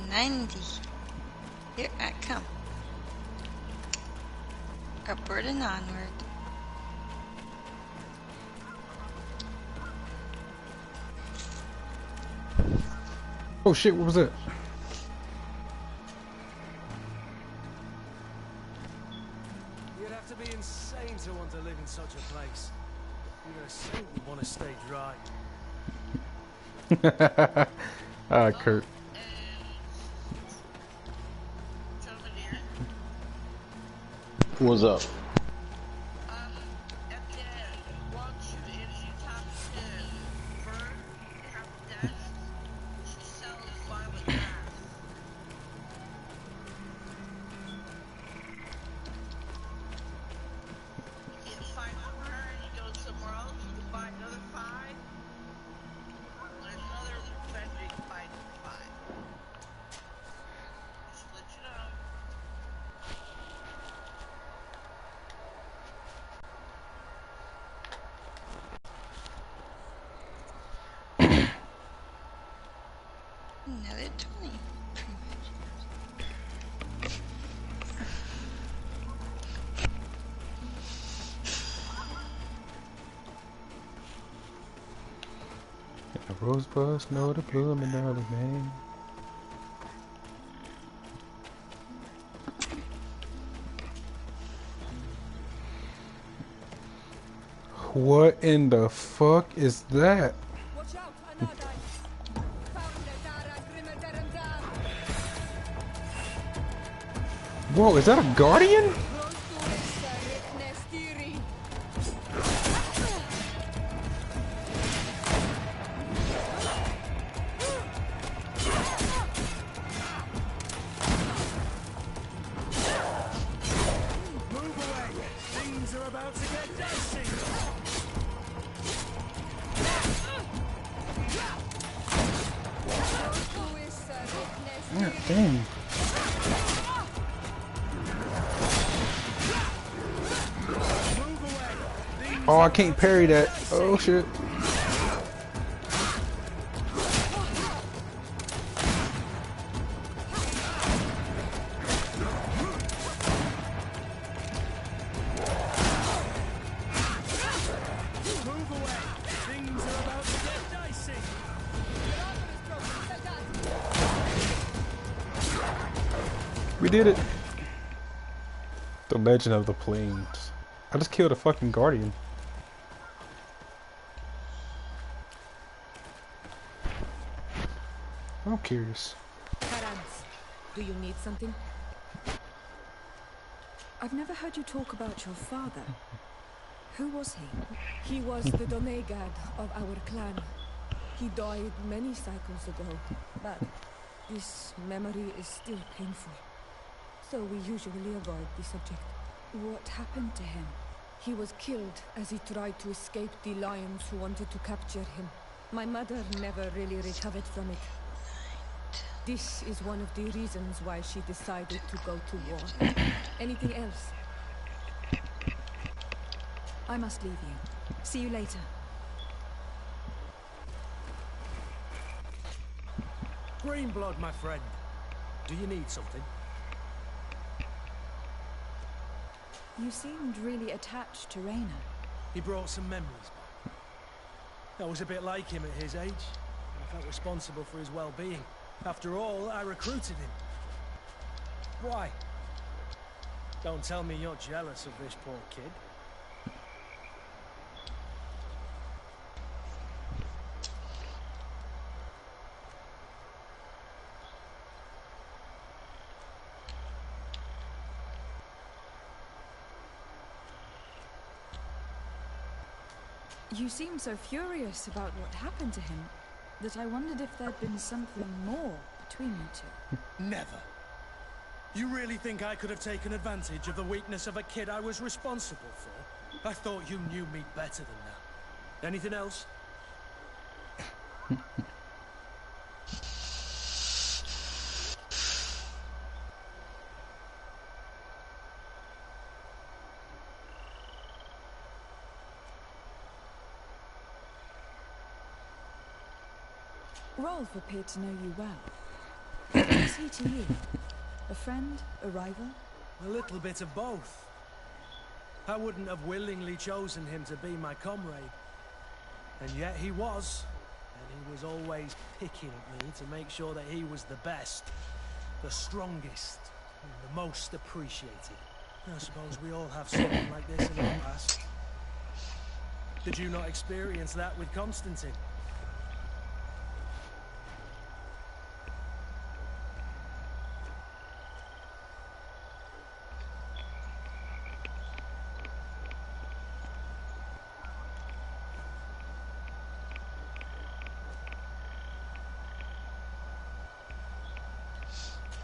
90. Here I come. Upward and onward. Oh shit, what was that? You'd have to be insane to want to live in such a place. You're a saint would want to stay dry. Ah, Kurt. What's up? Another 20. The rosebuds know the bloom in early May. What in the fuck is that? Watch out, Anadai. Whoa, is that a guardian? Yeah, damn. Oh, I can't parry that. Oh shit. We did it. The Legend of the Plains. I just killed a fucking guardian. I'm curious. Karans, do you need something? I've never heard you talk about your father. Who was he? He was the Donegad of our clan. He died many cycles ago, but this memory is still painful. So we usually avoid the subject. What happened to him? He was killed as he tried to escape the lions who wanted to capture him. My mother never really recovered from it. This is one of the reasons why she decided to go to war. Anything else? I must leave you. See you later. Greenblood, my friend. Do you need something? You seemed really attached to Raina. He brought some memories back. I was a bit like him at his age. I felt responsible for his well-being. After all, I recruited him. Why? Don't tell me you're jealous of this poor kid. You seemed so furious about what happened to him that I wondered if there'd been something more between you two. Never. You really think I could have taken advantage of the weakness of a kid I was responsible for? I thought you knew me better than that. Anything else? Rolf appeared to know you well. he to you? A friend? A rival? A little bit of both. I wouldn't have willingly chosen him to be my comrade. And yet he was. And he was always picking at me to make sure that he was the best, the strongest, and the most appreciated. I suppose we all have someone like this in our past. Did you not experience that with Constantine?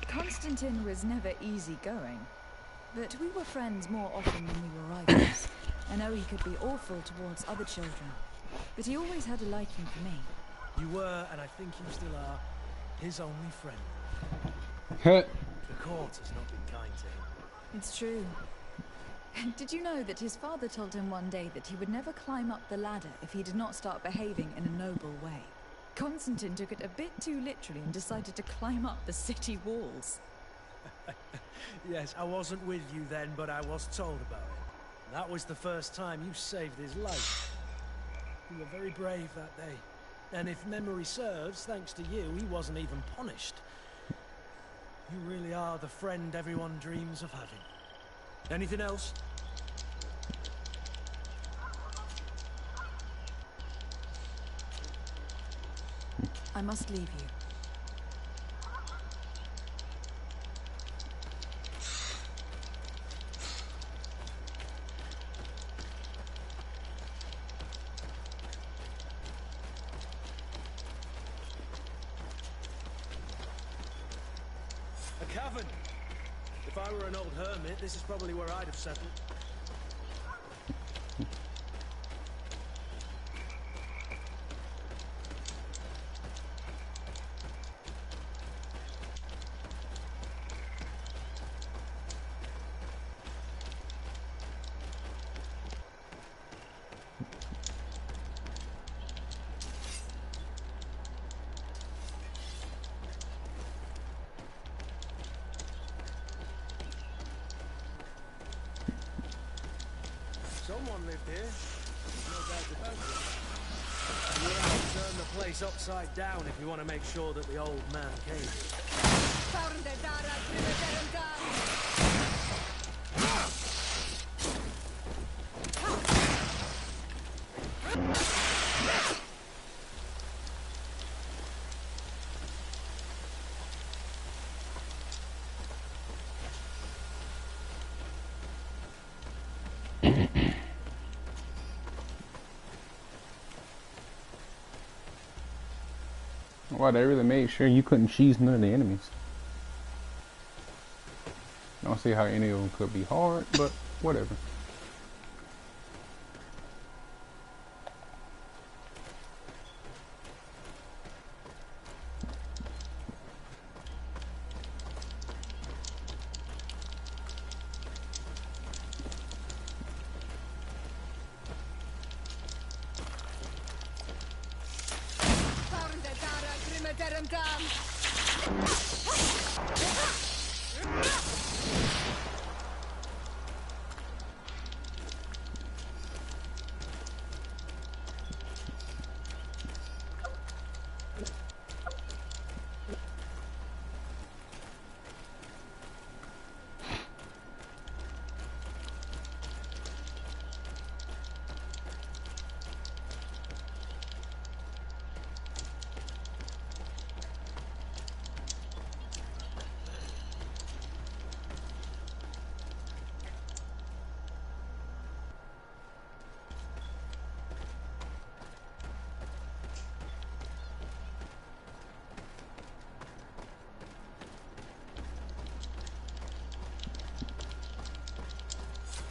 Constantine was never easygoing, but we were friends more often than we were rivals. I know he could be awful towards other children, but he always had a liking for me. You were, and I think you still are, his only friend. The court has not been kind to him. It's true. Did you know that his father told him one day that he would never climb up the ladder if he did not start behaving in a noble way? Constantine took it a bit too literally and decided to climb up the city walls. Yes, I wasn't with you then, but I was told about it. That was the first time you saved his life. You were very brave that day. And if memory serves, thanks to you, he wasn't even punished. You really are the friend everyone dreams of having. Anything else? I must leave you. A cavern! If I were an old hermit, this is probably where I'd have settled. Someone lived here. No doubt about it. You would have to turn the place upside down if you want to make sure that the old man came here. Wow, they really made sure you couldn't cheese none of the enemies. I don't see how any of them could be hard, but whatever.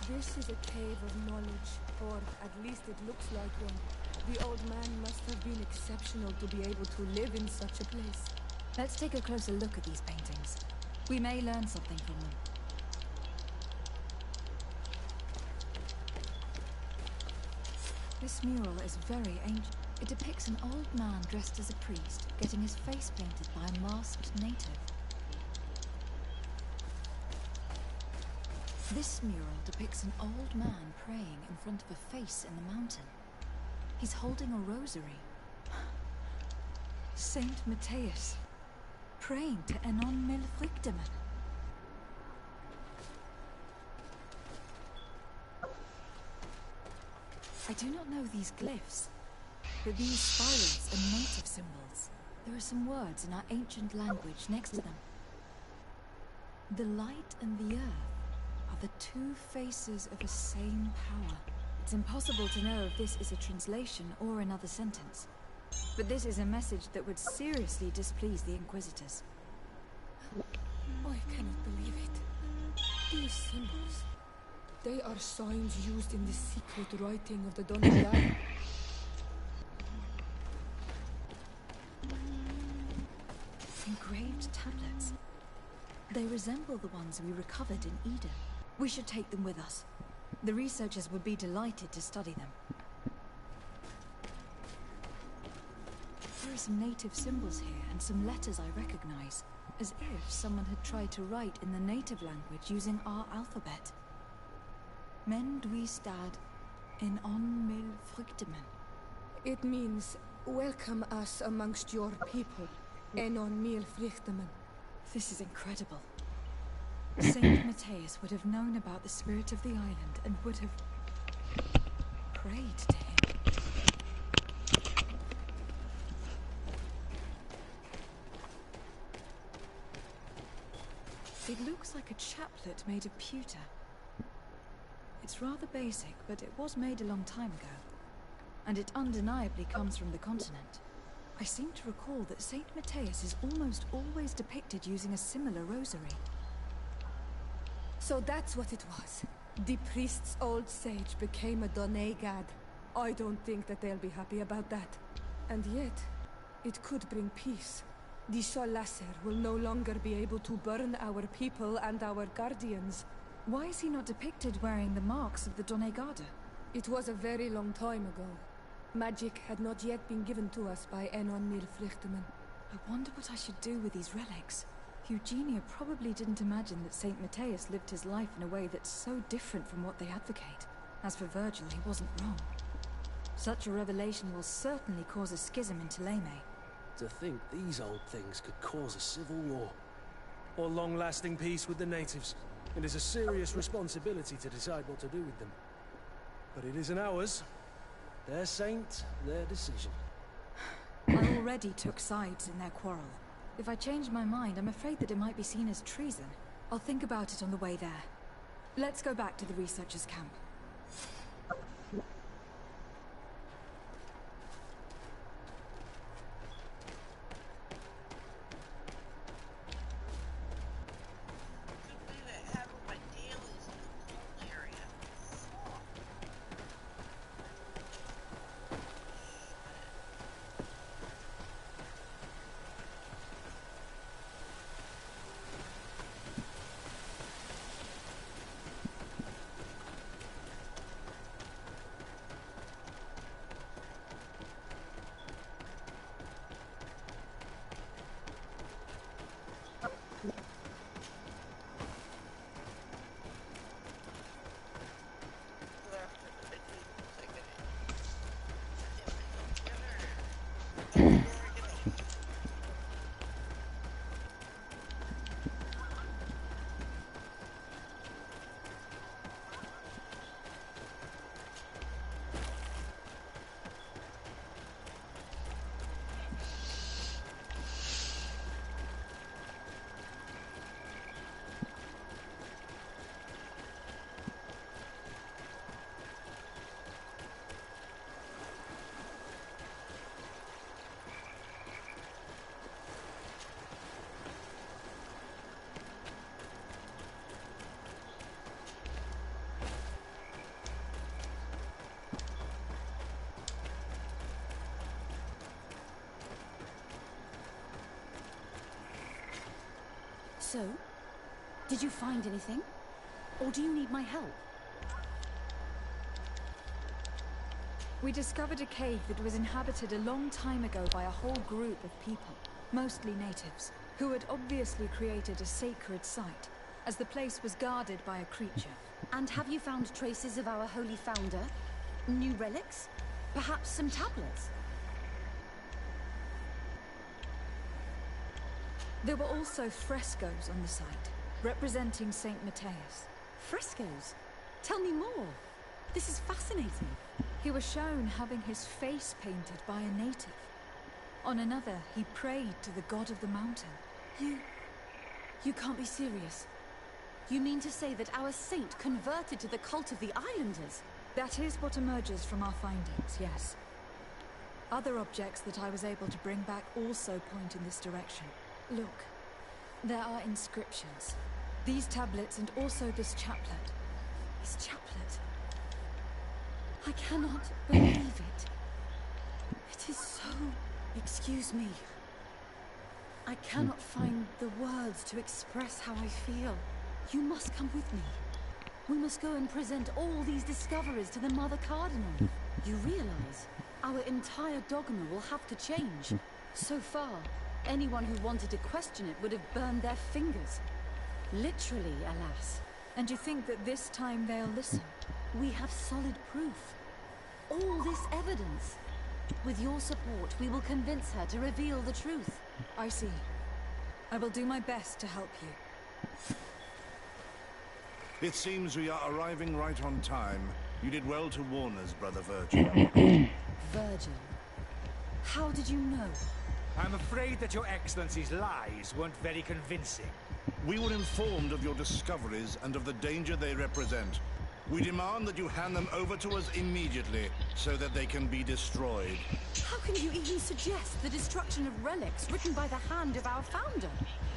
This is a cave of knowledge, or at least it looks like one. The old man must have been exceptional to be able to live in such a place. Let's take a closer look at these paintings. We may learn something from them. This mural is very ancient. It depicts an old man dressed as a priest, getting his face painted by a masked native. This mural depicts an old man praying in front of a face in the mountain. He's holding a rosary. Saint Matthias, praying to Enon Milfrichteman. I do not know these glyphs, but these spirals are native symbols. There are some words in our ancient language next to them. The light and the earth are the two faces of a same power. It's impossible to know if this is a translation or another sentence. But this is a message that would seriously displease the Inquisitors. I cannot believe it. These symbols, they are signs used in the secret writing of the Donegal. Engraved tablets. They resemble the ones we recovered in Eden. We should take them with us. The researchers would be delighted to study them. There are some native symbols here and some letters I recognize, as if someone had tried to write in the native language using our alphabet. Men dwi stad in on mil fruktemen. It means, welcome us amongst your people, Enon mil fruktemen. This is incredible. Saint Matthias would have known about the spirit of the island and would have prayed to him. It looks like a chaplet made of pewter. It's rather basic, but it was made a long time ago. And it undeniably comes from the continent. I seem to recall that Saint Matthias is almost always depicted using a similar rosary. So that's what it was. The priest's old sage became a Donegal. I don't think that they'll be happy about that. And yet, it could bring peace. The Solasser will no longer be able to burn our people and our guardians. Why is he not depicted wearing the marks of the Donegarde? It was a very long time ago. Magic had not yet been given to us by Enon Milfrichteman. I wonder what I should do with these relics. Eugenia probably didn't imagine that Saint Matthias lived his life in a way that's so different from what they advocate. As for Virgil, he wasn't wrong. Such a revelation will certainly cause a schism in Thélème. To think these old things could cause a civil war. Or long-lasting peace with the natives. It is a serious responsibility to decide what to do with them. But it isn't ours. Their saint, their decision. I already took sides in their quarrel. If I change my mind, I'm afraid that it might be seen as treason. I'll think about it on the way there. Let's go back to the researchers' camp. So, did you find anything? Or do you need my help? We discovered a cave that was inhabited a long time ago by a whole group of people, mostly natives, who had obviously created a sacred site. as the place was guarded by a creature. And have you found traces of our holy founder? New relics? Perhaps some tablets? There were also frescoes on the site, representing Saint Matthias. Frescoes? Tell me more. This is fascinating. He was shown having his face painted by a native. On another, he prayed to the god of the mountain. You can't be serious. You mean to say that our saint converted to the cult of the islanders? That is what emerges from our findings, yes. Other objects that I was able to bring back also point in this direction. Look, there are inscriptions. These tablets and also this chaplet. This chaplet? I cannot believe it. It is so... Excuse me. I cannot find the words to express how I feel. You must come with me. We must go and present all these discoveries to the Mother Cardinal. You realize our entire dogma will have to change. So far, anyone who wanted to question it would have burned their fingers. Literally, alas. And you think that this time they'll listen? We have solid proof. All this evidence. With your support, we will convince her to reveal the truth. I see. I will do my best to help you. It seems we are arriving right on time. You did well to warn us, Brother Virgil. Virgil? How did you know? I'm afraid that your Excellency's lies weren't very convincing. We were informed of your discoveries and of the danger they represent. We demand that you hand them over to us immediately, so that they can be destroyed. How can you even suggest the destruction of relics written by the hand of our founder?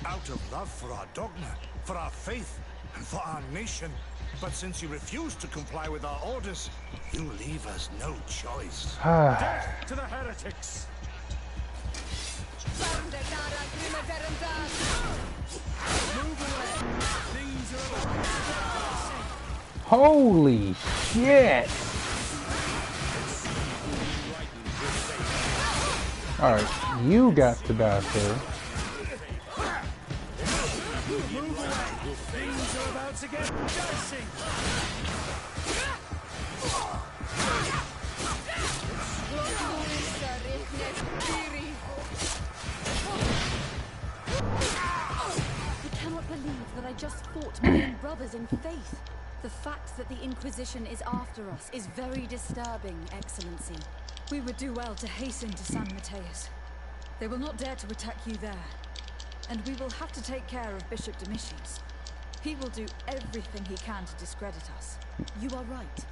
Out of love for our dogma, for our faith, and for our nation. But since you refuse to comply with our orders, you leave us no choice. Death to the heretics! Holy shit! Alright, you got to die, sir. Things are about to get dicey. I cannot believe that I just fought my own brothers in faith. The fact that the Inquisition is after us is very disturbing, Excellency. We would do well to hasten to San Matthias. They will not dare to attack you there. And we will have to take care of Bishop Domitius. He will do everything he can to discredit us. You are right.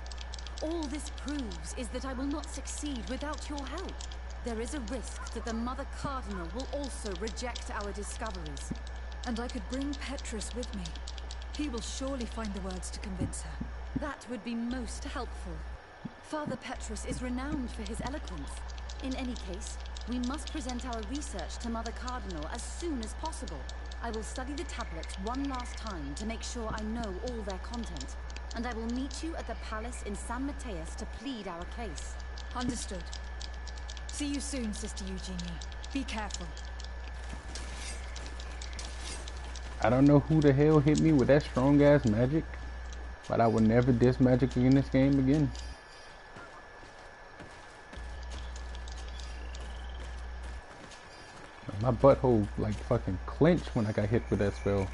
All this proves is that I will not succeed without your help. There is a risk that the Mother Cardinal will also reject our discoveries. And I could bring Petrus with me. He will surely find the words to convince her. That would be most helpful. Father Petrus is renowned for his eloquence. In any case, we must present our research to Mother Cardinal as soon as possible. I will study the tablets one last time to make sure I know all their content. And I will meet you at the palace in San Matthias to plead our case. Understood. See you soon, Sister Eugenia. Be careful. I don't know who the hell hit me with that strong ass magic, but I will never diss magic in this game again. My butthole like fucking clenched when I got hit with that spell.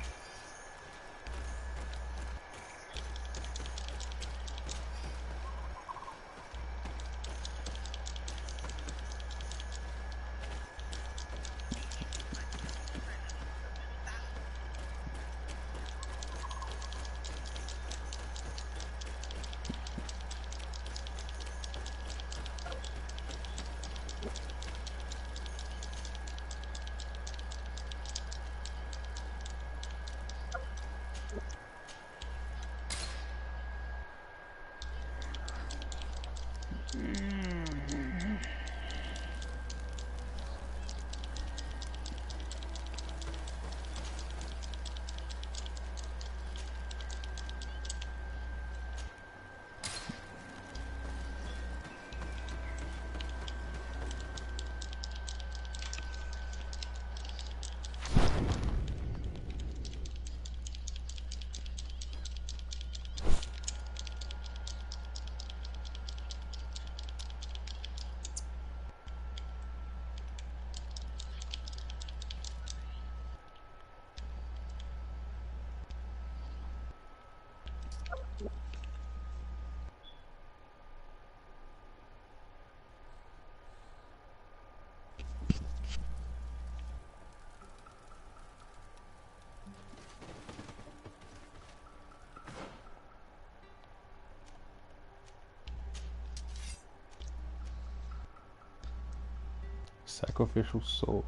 Sacrificial sword.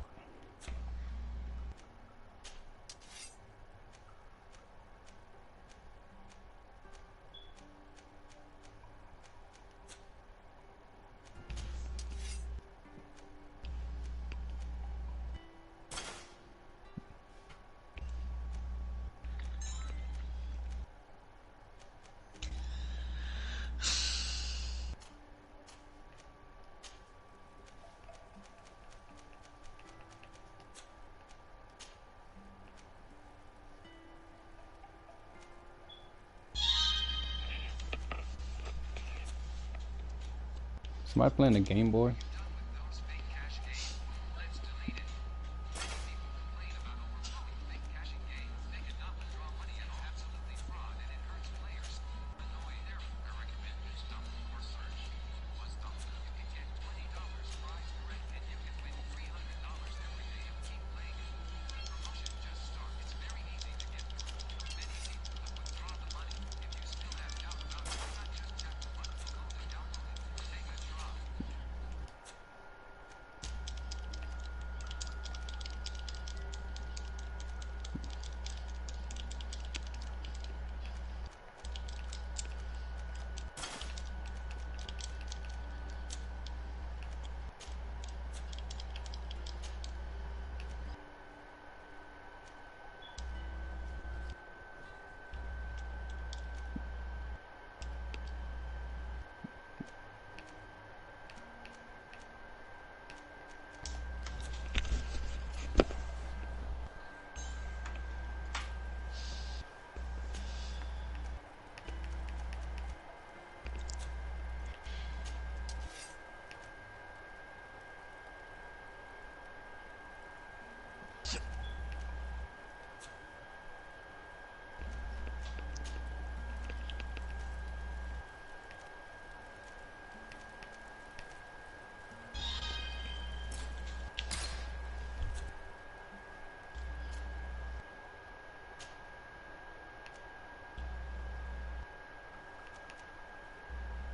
Somebody playing the Game Boy?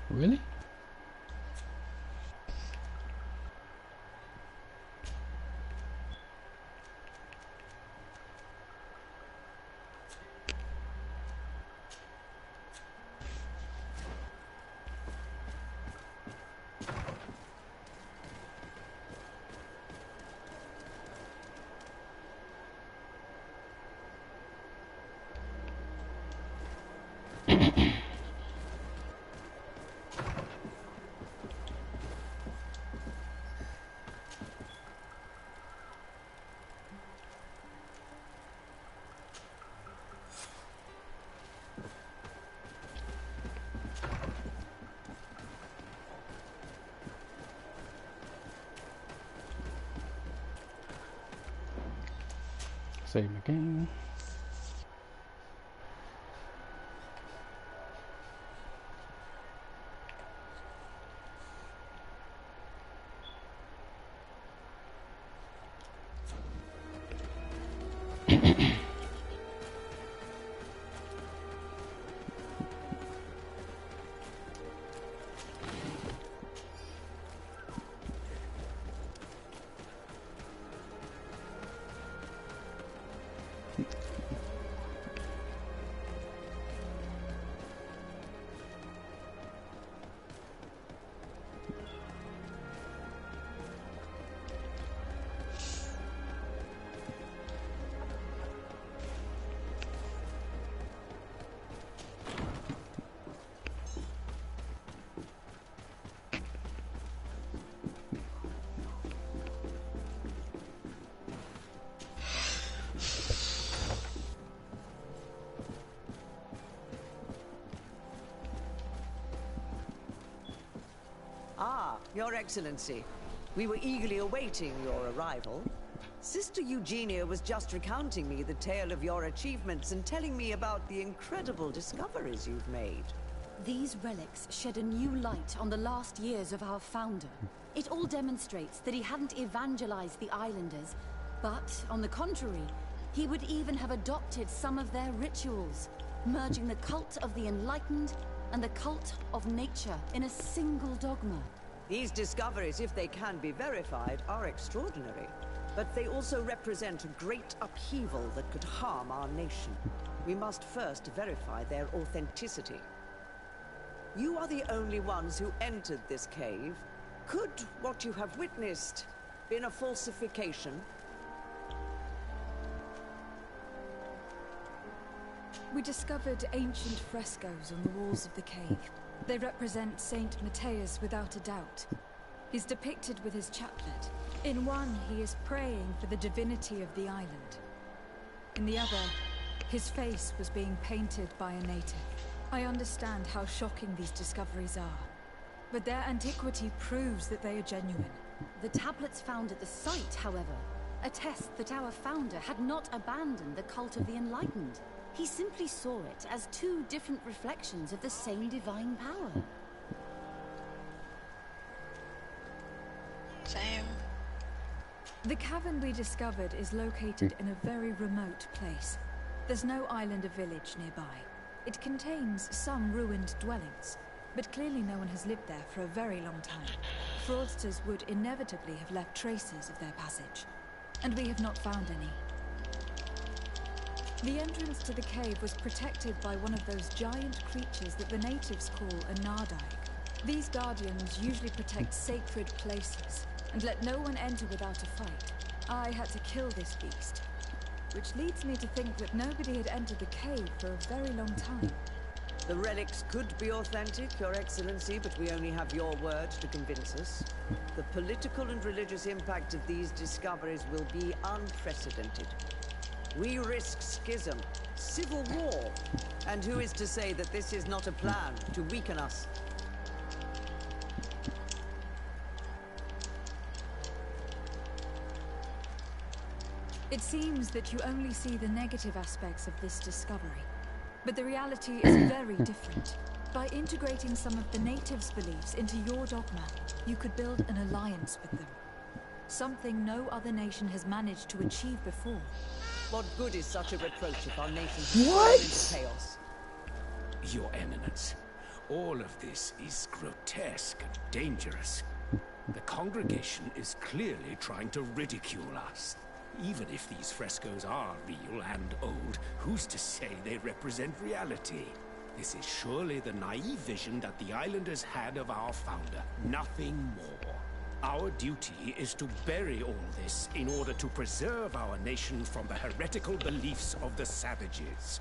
Really? Save my game. Ah, Your Excellency. We were eagerly awaiting your arrival. Sister Eugenia was just recounting me the tale of your achievements and telling me about the incredible discoveries you've made. These relics shed a new light on the last years of our founder. It all demonstrates that he hadn't evangelized the islanders, but, on the contrary, he would even have adopted some of their rituals, merging the cult of the enlightened and the cult of nature in a single dogma. These discoveries, if they can be verified, are extraordinary. But they also represent a great upheaval that could harm our nation. We must first verify their authenticity. You are the only ones who entered this cave. Could what you have witnessed been a falsification? We discovered ancient frescoes on the walls of the cave. They represent Saint Matthias without a doubt. He's depicted with his chaplet. In one, he is praying for the divinity of the island. In the other, his face was being painted by a native. I understand how shocking these discoveries are, but their antiquity proves that they are genuine. The tablets found at the site, however, attest that our founder had not abandoned the cult of the Enlightened. He simply saw it as two different reflections of the same divine power. Same. The cavern we discovered is located in a very remote place. There's no island or village nearby. It contains some ruined dwellings, but clearly no one has lived there for a very long time. Fraudsters would inevitably have left traces of their passage, and we have not found any. The entrance to the cave was protected by one of those giant creatures that the natives call a nardaig. These guardians usually protect sacred places, and let no one enter without a fight. I had to kill this beast, which leads me to think that nobody had entered the cave for a very long time. The relics could be authentic, Your Excellency, but we only have your word to convince us. The political and religious impact of these discoveries will be unprecedented. We risk schism, civil war, and who is to say that this is not a plan to weaken us? It seems that you only see the negative aspects of this discovery, but the reality is very different. By integrating some of the natives' beliefs into your dogma, you could build an alliance with them. Something no other nation has managed to achieve before. What good is such a reproach if our nation has fallen into chaos? Your Eminence, all of this is grotesque and dangerous. The congregation is clearly trying to ridicule us. Even if these frescoes are real and old, who's to say they represent reality? This is surely the naive vision that the islanders had of our founder, nothing more. Our duty is to bury all this in order to preserve our nation from the heretical beliefs of the savages.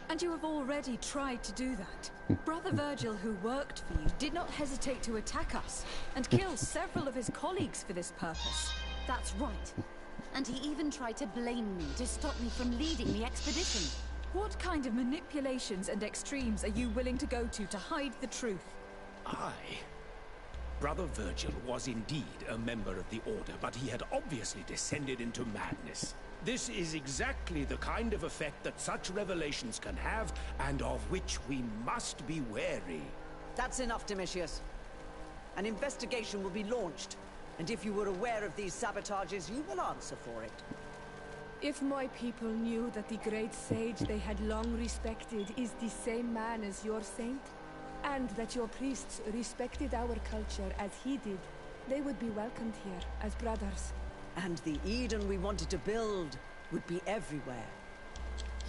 And you have already tried to do that. Brother Virgil, who worked for you, did not hesitate to attack us and kill several of his colleagues for this purpose. That's right. And he even tried to blame me to stop me from leading the expedition. What kind of manipulations and extremes are you willing to go to hide the truth? Brother Virgil was indeed a member of the Order, but he had obviously descended into madness. This is exactly the kind of effect that such revelations can have, and of which we must be wary. That's enough, Domitius. An investigation will be launched, and if you were aware of these sabotages, you will answer for it. If my people knew that the great sage they had long respected is the same man as your saint, and that your priests respected our culture as he did, they would be welcomed here as brothers. And the Eden we wanted to build would be everywhere.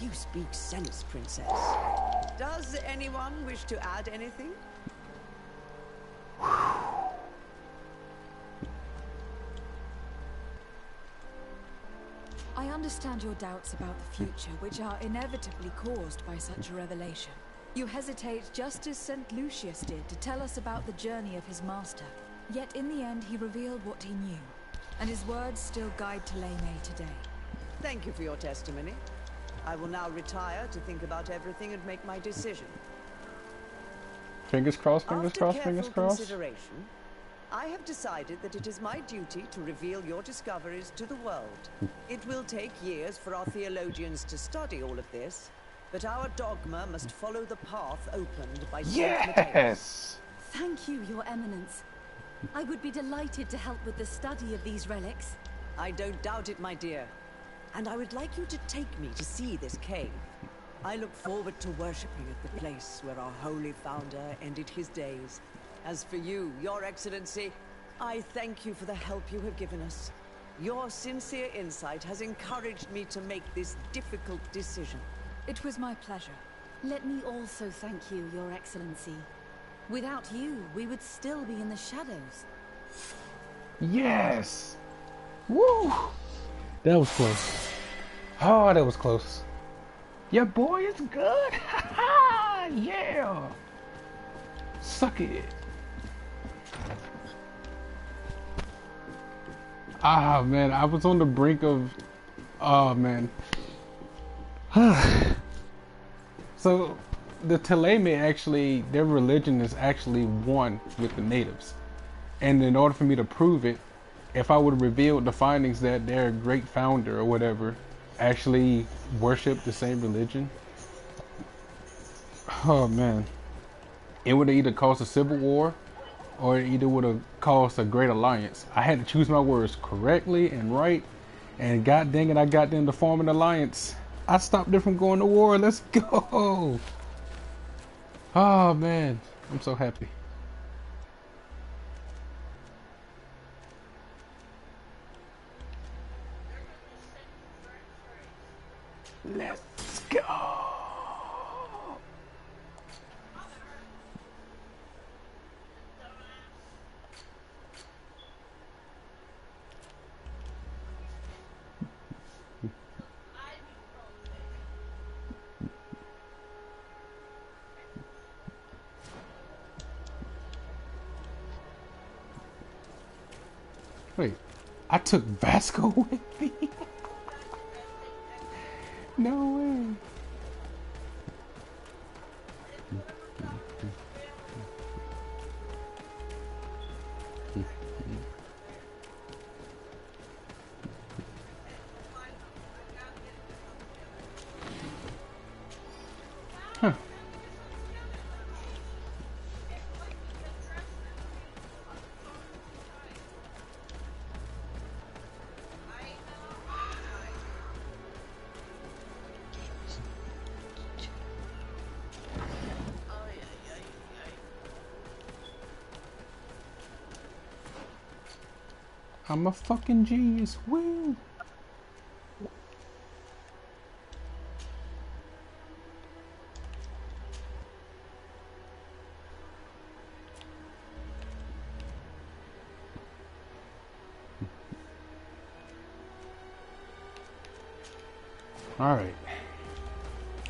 You speak sense, Princess. Does anyone wish to add anything? I understand your doubts about the future, which are inevitably caused by such a revelation. You hesitate just as St. Lucius did to tell us about the journey of his master. Yet in the end he revealed what he knew, and his words still guide Tulane today. Thank you for your testimony. I will now retire to think about everything and make my decision. Fingers crossed, fingers crossed, fingers After careful crossed. consideration, I have decided that it is my duty to reveal your discoveries to the world. It will take years for our theologians to study all of this, but our dogma must follow the path opened by Saint Matthias. Yes! Thank you, Your Eminence. I would be delighted to help with the study of these relics. I don't doubt it, my dear. And I would like you to take me to see this cave. I look forward to worshipping at the place where our holy founder ended his days. As for you, Your Excellency, I thank you for the help you have given us. Your sincere insight has encouraged me to make this difficult decision. It was my pleasure. Let me also thank you, Your Excellency. Without you, we would still be in the shadows. Yes! Woo! That was close. Oh, that was close. Your boy is good! Yeah! Suck it. Ah, man, I was on the brink of... Oh, man. So, the Teleme actually, their religion is actually one with the natives. And in order for me to prove it, if I would have revealed the findings that their great founder or whatever actually worshiped the same religion, oh man, it would have either caused a civil war or it either would have caused a great alliance. I had to choose my words correctly and right, and god dang it, I got them to form an alliance. I stopped them from going to war. Let's go. Oh man, I'm so happy. Let's go. Wait, I took Vasco with me? No way. Huh. I'm a fucking genius. Woo! Alright.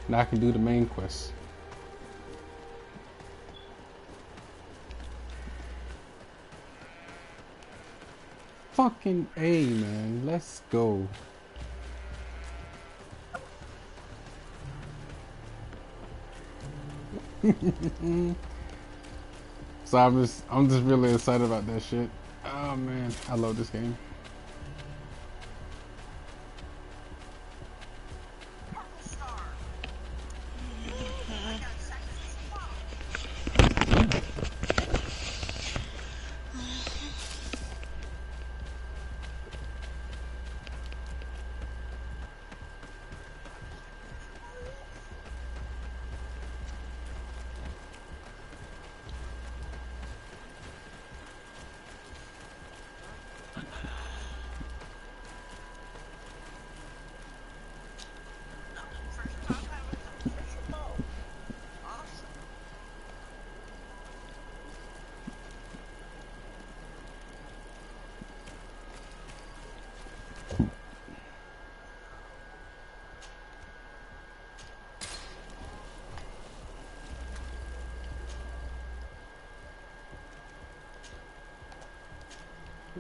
Now I can do the main quest. Fucking A, man. Let's go. So I'm just really excited about that shit. Oh man, I love this game.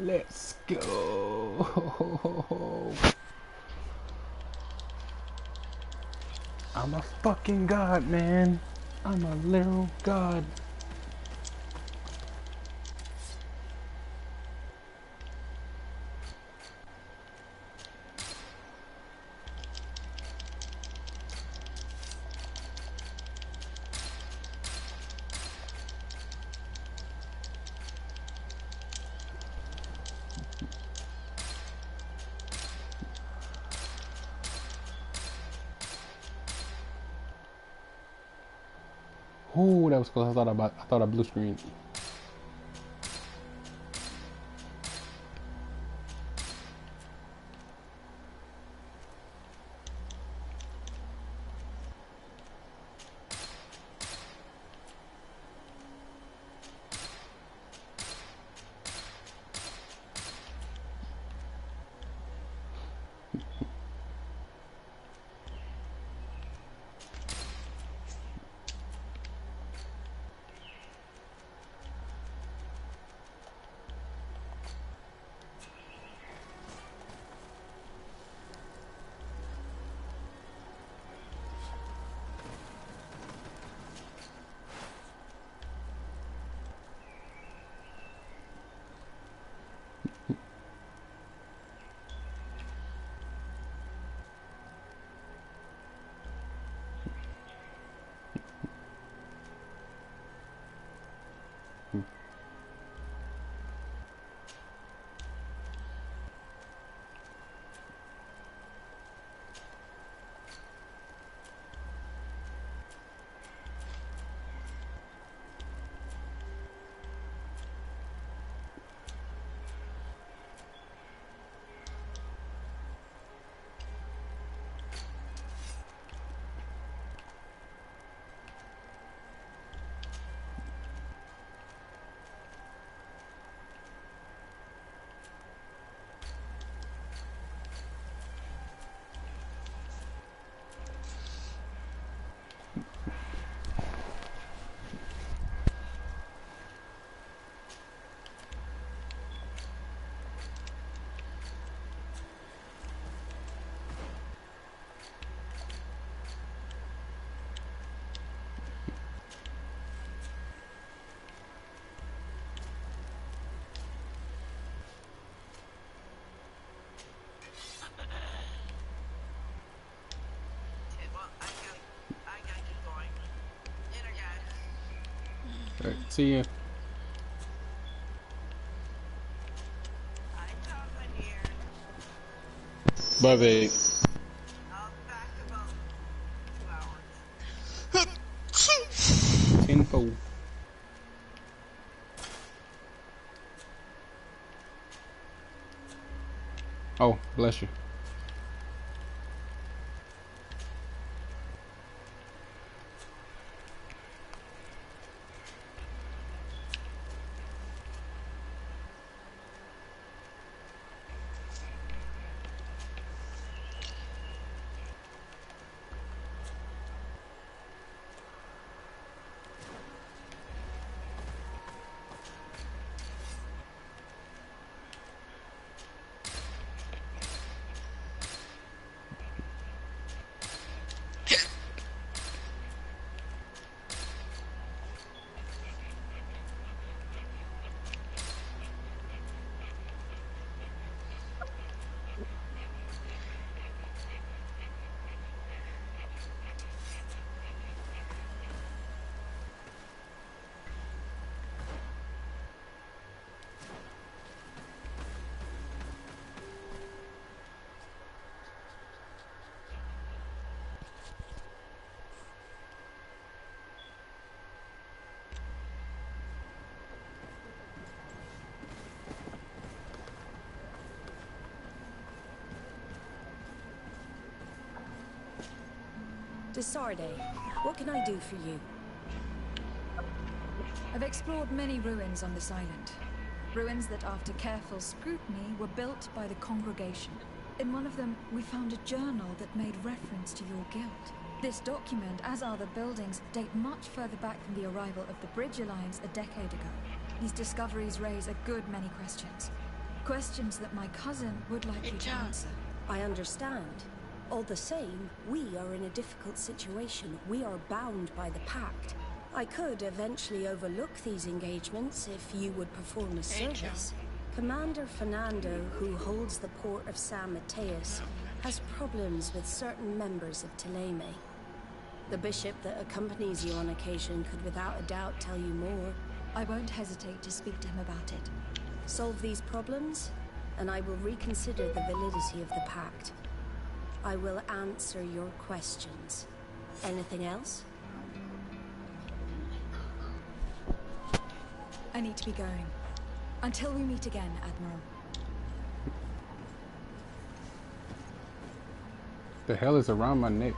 Let's go. I'm a fucking god, man. I'm a literal god. Oh, that was close. I thought I blue screen. All right, see ya. Bye, babe. Tenfold. Oh, bless you. Desarde, what can I do for you? I've explored many ruins on this island. Ruins that, after careful scrutiny, were built by the congregation. In one of them, we found a journal that made reference to your guild. This document, as are the buildings, date much further back from the arrival of the Bridge Alliance a decade ago. These discoveries raise a good many questions. Questions that my cousin would like you to answer. I understand. All the same, we are in a difficult situation. We are bound by the Pact. I could eventually overlook these engagements if you would perform a service. Commander Fernando, who holds the port of San Mateus, has problems with certain members of Teleme. The bishop that accompanies you on occasion could without a doubt tell you more. I won't hesitate to speak to him about it. Solve these problems, and I will reconsider the validity of the Pact. I will answer your questions. Anything else? I need to be going. Until we meet again, Admiral. The hell is around my neck?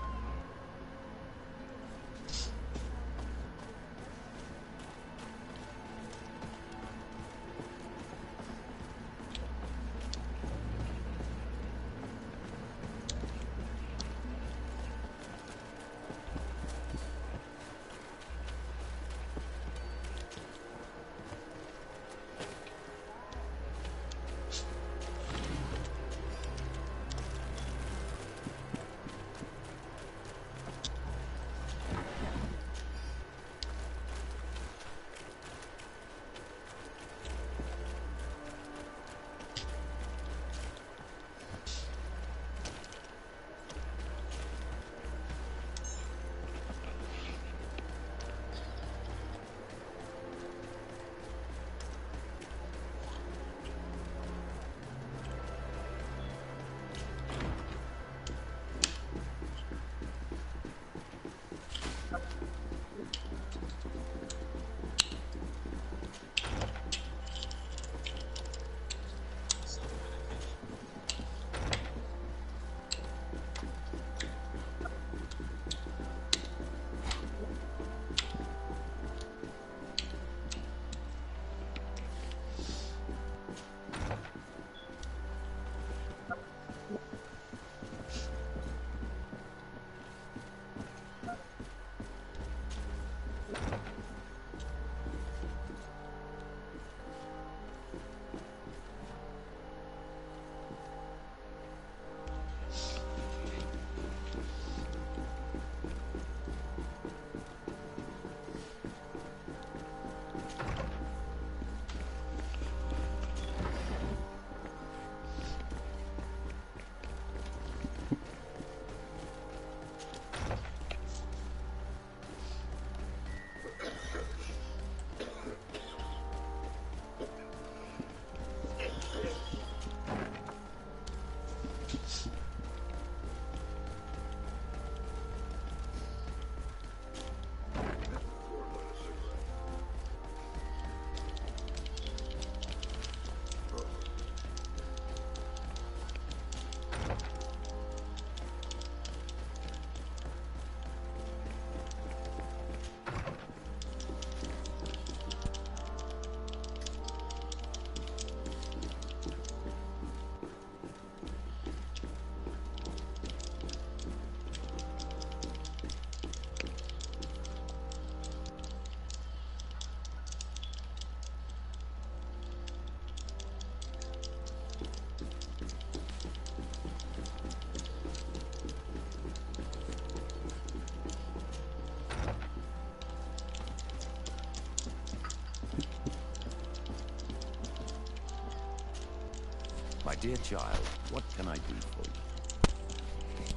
My dear child, what can I do for you?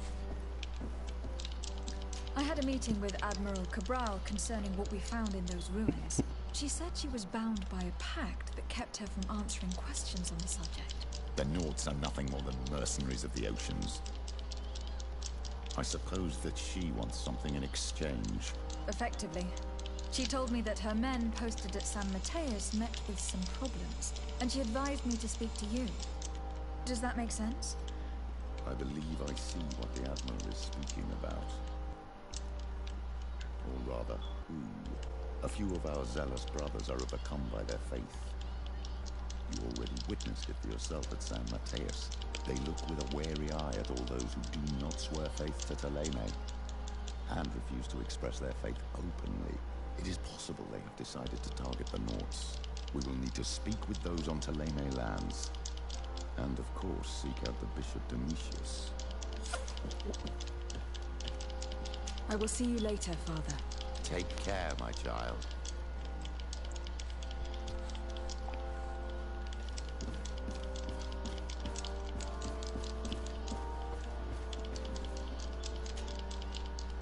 I had a meeting with Admiral Cabral concerning what we found in those ruins. She said she was bound by a pact that kept her from answering questions on the subject. The Nords are nothing more than mercenaries of the oceans. I suppose that she wants something in exchange. Effectively. She told me that her men posted at San Mateus met with some problems, and she advised me to speak to you. Does that make sense? I believe I see what the Admiral is speaking about. Or rather, who. A few of our zealous brothers are overcome by their faith. You already witnessed it for yourself at San Mateus. They look with a wary eye at all those who do not swear faith to Teleme, and refuse to express their faith openly. It is possible they have decided to target the Nords. We will need to speak with those on Teleme lands. And of course, seek out the Bishop Domitius. I will see you later, Father. Take care, my child.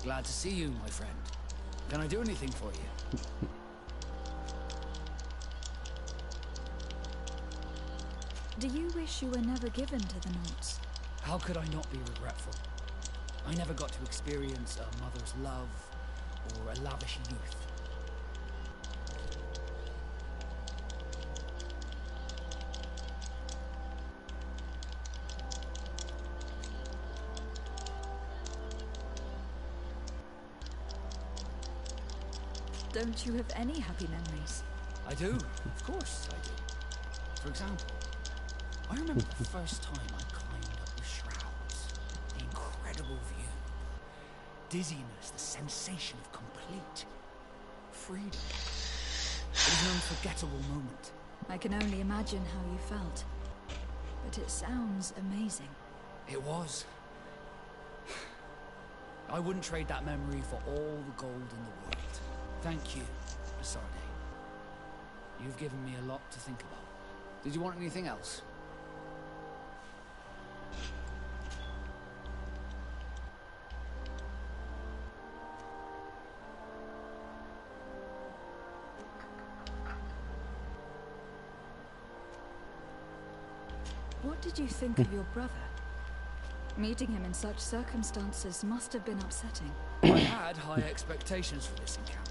Glad to see you, my friend. Can I do anything for you? Do you wish you were never given to the Nords? How could I not be regretful? I never got to experience a mother's love or a lavish youth. Don't you have any happy memories? I do, of course I do. For example, I remember the first time I climbed up the shrouds. The incredible view. Dizziness, the sensation of complete freedom. It was an unforgettable moment. I can only imagine how you felt. But it sounds amazing. It was. I wouldn't trade that memory for all the gold in the world. Thank you, Sarde. You've given me a lot to think about. Did you want anything else? What did you think of your brother? Meeting him in such circumstances must have been upsetting. I had high expectations for this encounter.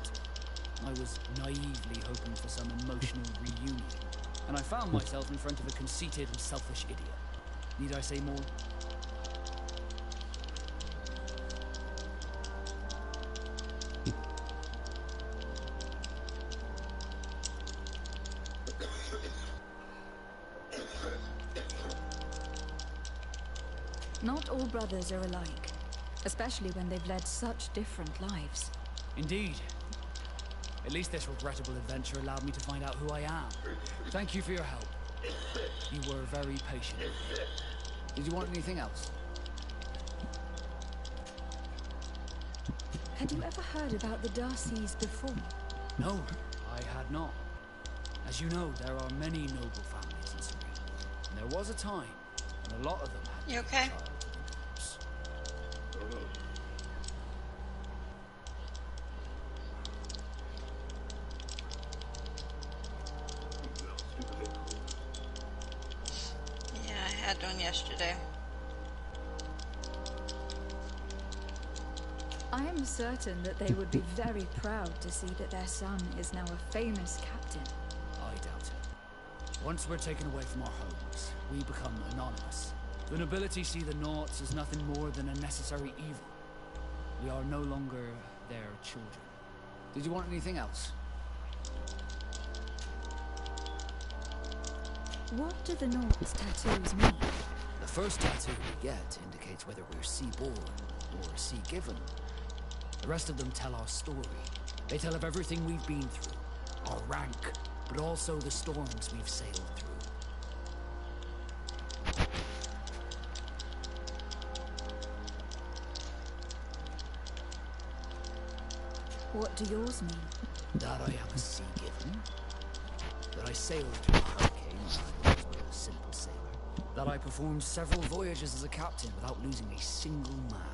I was naively hoping for some emotional reunion, and I found myself in front of a conceited and selfish idiot. Need I say more? Not all brothers are alike, especially when they've led such different lives. Indeed. At least this regrettable adventure allowed me to find out who I am. Thank you for your help. You were very patient. Did you want anything else? Had you ever heard about the Darcys before? No, I had not. As you know, there are many noble families in Serene. And there was a time when a lot of them had You okay? Yeah, I had one yesterday. I am certain that they would be very proud to see that their son is now a famous captain. I doubt it. Once we're taken away from our homes, we become anonymous. The nobility see the Naughts as nothing more than a necessary evil. We are no longer their children. Did you want anything else? What do the Naughts tattoos mean? The first tattoo we get indicates whether we're sea-born or sea-given. The rest of them tell our story. They tell of everything we've been through, our rank, but also the storms we've sailed through. What do yours mean? That I am a sea-given. That I sailed through hurricanes when I was but a simple sailor. That I performed several voyages as a captain without losing a single man.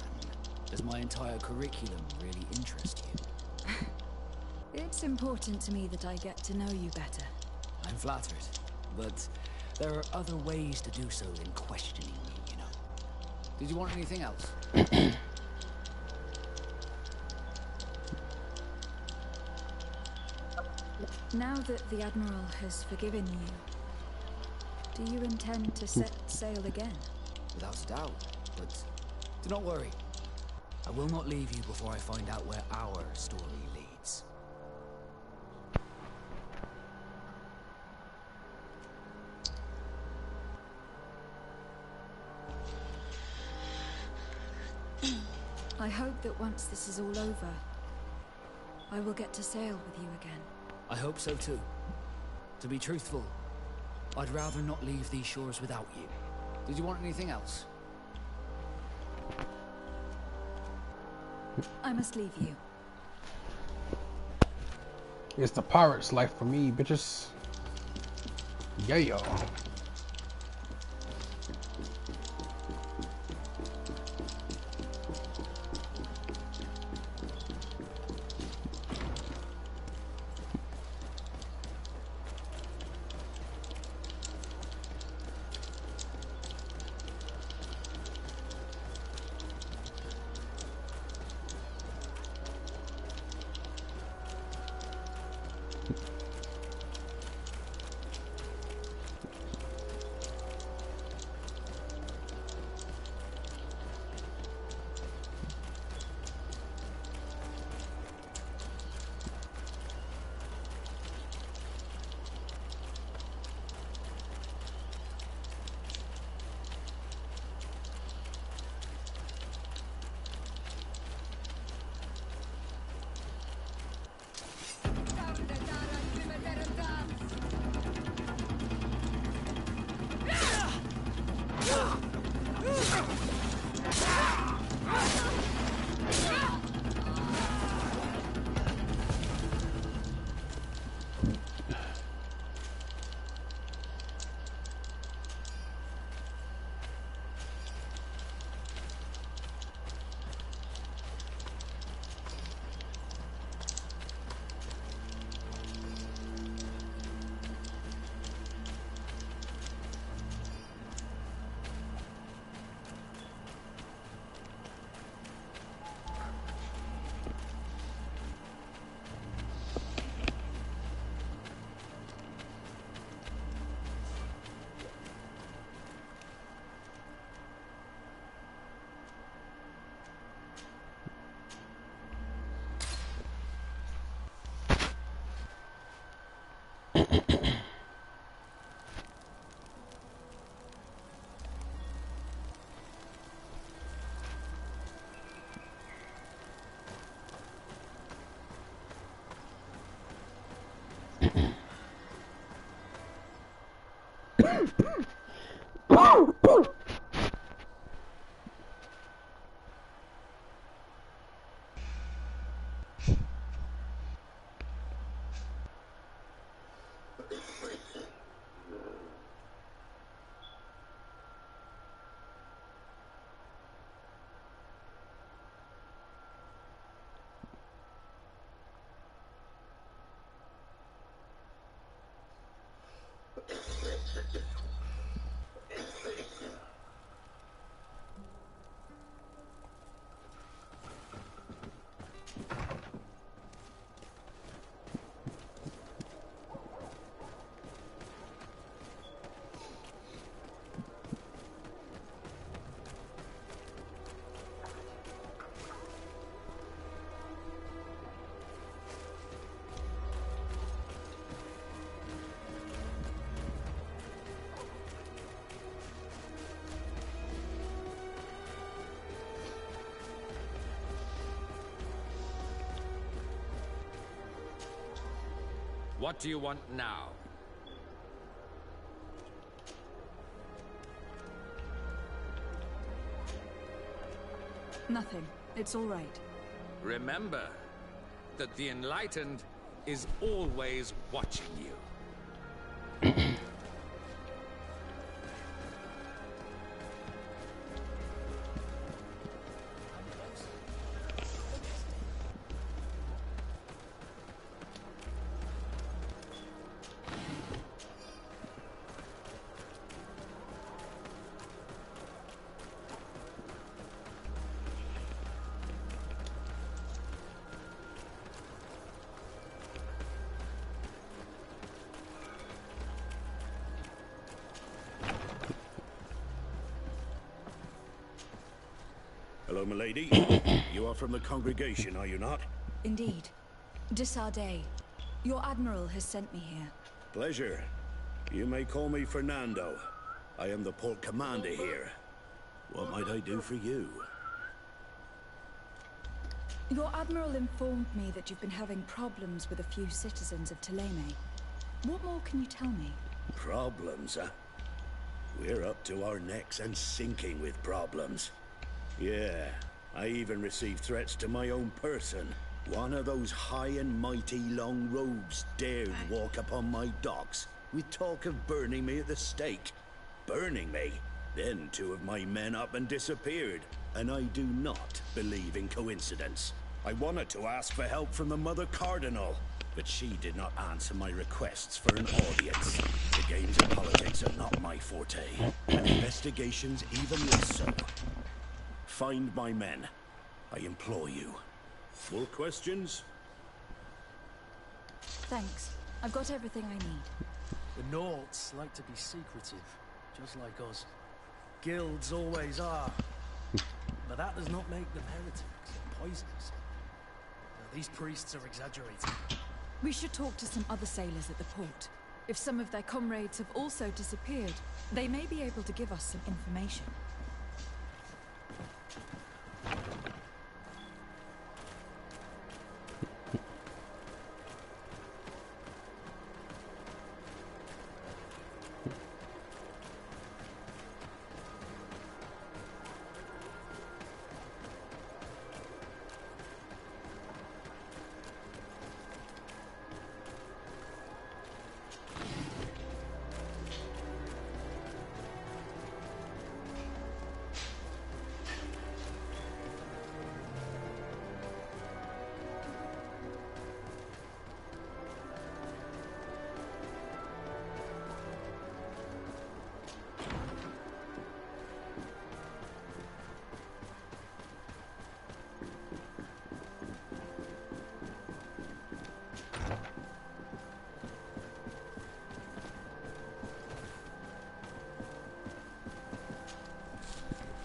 Does my entire curriculum really interest you? It's important to me that I get to know you better. I'm flattered, but there are other ways to do so than questioning me, you know. Did you want anything else? Now that the Admiral has forgiven you, do you intend to set sail again? Without a doubt, but do not worry. I will not leave you before I find out where our story leads. I hope that once this is all over, I will get to sail with you again. I hope so too. To be truthful, I'd rather not leave these shores without you. Did you want anything else? I must leave you. It's the pirate's life for me, bitches. Yeah. What do you want now? Nothing. It's all right. Remember that the Enlightened is always watching you. Hello, milady. You are from the congregation, are you not? Indeed. De Sardet, your admiral has sent me here. Pleasure. You may call me Fernando. I am the port commander here. What might I do for you? Your admiral informed me that you've been having problems with a few citizens of Thélème. What more can you tell me? Problems, huh? We're up to our necks and sinking with problems. Yeah, I even received threats to my own person. One of those high and mighty long robes dared walk upon my docks with talk of burning me at the stake. Burning me? Then two of my men up and disappeared, and I do not believe in coincidence. I wanted to ask for help from the Mother Cardinal, but she did not answer my requests for an audience. The games of politics are not my forte, and investigations even less so. Find my men. I implore you. More questions? Thanks. I've got everything I need. The Nauts like to be secretive, just like us. Guilds always are. But that does not make them heretics or poisoners. Now, these priests are exaggerating. We should talk to some other sailors at the port. If some of their comrades have also disappeared, they may be able to give us some information.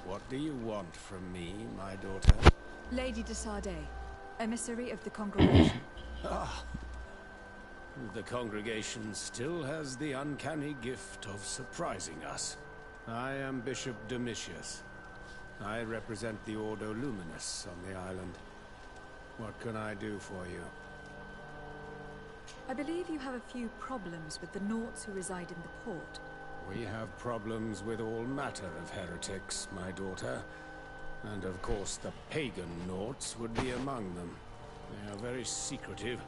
What do you want from me, my daughter? Lady de Sardet, emissary of the congregation. Ah, The congregation still has the uncanny gift of surprising us. I am Bishop Domitius. I represent the Ordo Luminous on the island. What can I do for you? I believe you have a few problems with the Nauts who reside in the port. We have problems with all matter of heretics, my daughter. And of course the pagan Nauts would be among them. They are very secretive,